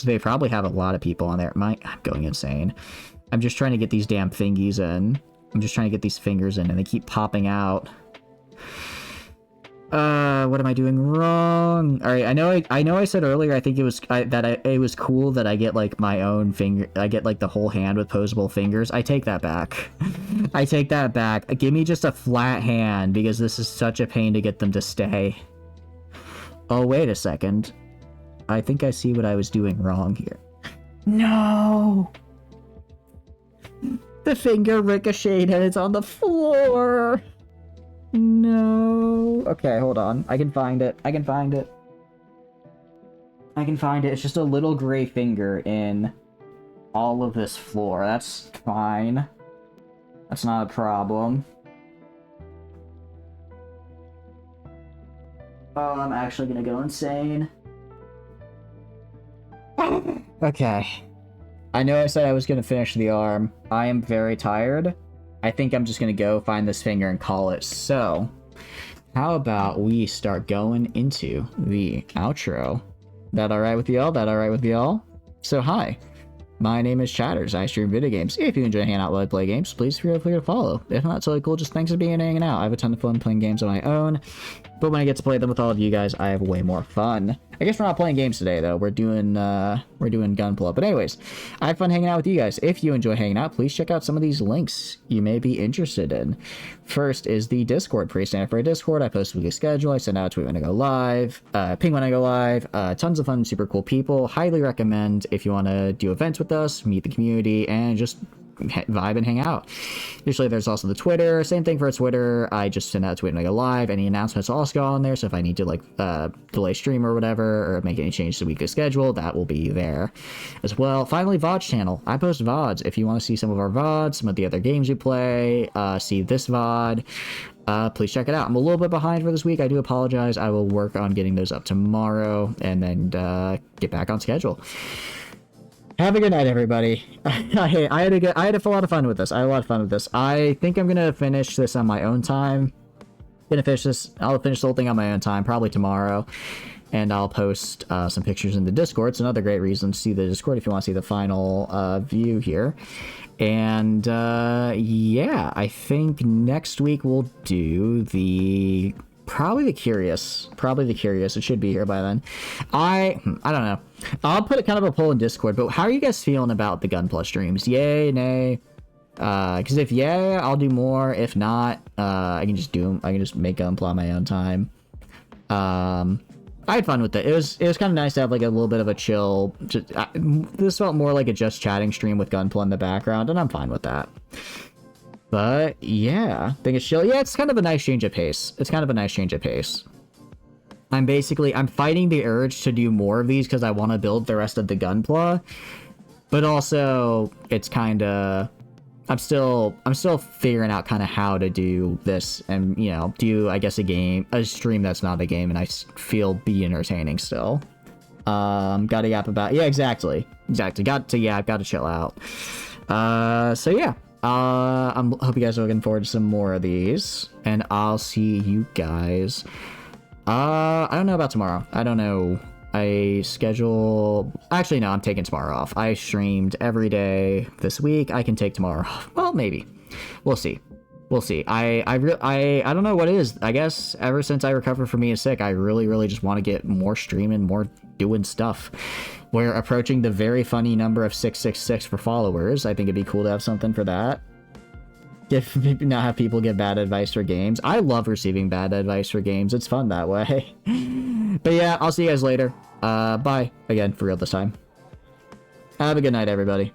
they probably have a lot of people on there. I'm going insane. I'm just trying to get these damn thingies in. I'm just trying to get these fingers in, and they keep popping out. What am I doing wrong? All right, I know I said earlier, I think it was it was cool that I get like my own finger. I get like the whole hand with posable fingers. I take that back. I take that back. Give me just a flat hand, because this is such a pain to get them to stay. Oh, wait a second. I think I see what I was doing wrong here. No! The finger ricocheted and it's on the floor! No. Okay, hold on. I can find it. I can find it. I can find it. It's just a little gray finger in all of this floor. That's fine. That's not a problem. Oh, I'm actually gonna go insane. Okay. I know I said I was gonna finish the arm. I am very tired. I think I'm just gonna go find this finger and call it. So, how about we start going into the outro? That alright with y'all? That alright with y'all? So, hi. My name is Chatters. I stream video games. If you enjoy hanging out while I play games, please feel free to follow. If not, totally cool. Just thanks for being and hanging out. I have a ton of fun playing games on my own, but when I get to play them with all of you guys, I have way more fun. I guess we're not playing games today, though. We're doing Gunpla. But anyways, I have fun hanging out with you guys. If you enjoy hanging out, please check out some of these links you may be interested in. First is the Discord. Pretty standard for a Discord. I post a weekly schedule. I send out a tweet when I go live. Ping when I go live. Tons of fun, super cool people. Highly recommend if you want to do events with us, meet the community, and just vibe and hang out. Usually there's also the Twitter. Same thing for Twitter. I just send out a tweet when I go live. Any announcements also go on there, so if I need to like delay stream or whatever, or make any changes to the weekly schedule, that will be there as well. Finally, VOD channel. I post VODs. If you want to see some of our VODs, some of the other games we play, see this VOD, please check it out. I'm a little bit behind for this week. I do apologize. I will work on getting those up tomorrow and then get back on schedule. Have a good night, everybody. I had a lot of fun with this. I had a lot of fun with this. I think I'm gonna finish this on my own time. Gonna finish this. I'll finish the whole thing on my own time, probably tomorrow. And I'll post some pictures in the Discord. It's another great reason to see the Discord if you want to see the final view here. And yeah, I think next week we'll do the... Probably the Curious. It should be here by then. I don't know. I'll put kind of a poll in Discord, but how are you guys feeling about the Gunpla streams? Yay, nay? Because if yay, I'll do more. If not, I can just make Gunpla on my own time. I had fun with it. It was kind of nice to have like a little bit of a chill. This felt more like a just chatting stream with Gunpla in the background, and I'm fine with that. But yeah, I think it's chill. Yeah, it's kind of a nice change of pace. I'm fighting the urge to do more of these because I want to build the rest of the Gunpla, but also it's kind of... I'm still figuring out kind of how to do this and, you know, do, I guess, a stream that's not a game, and I feel be entertaining still. Gotta yap about... Yeah, exactly. Got to chill out. So yeah. I hope you guys are looking forward to some more of these, and I'll see you guys. I don't know about tomorrow. I don't know. Actually, no, I'm taking tomorrow off. I streamed every day this week. I can take tomorrow off. Well, maybe. We'll see. I don't know what it is. I guess ever since I recovered from being sick, I really just want to get more streaming, more doing stuff. We're approaching the very funny number of 666 for followers. I think it'd be cool to have something for that. Not have people give bad advice for games. I love receiving bad advice for games. It's fun that way. But yeah, I'll see you guys later. Bye. Again, for real this time. Have a good night, everybody.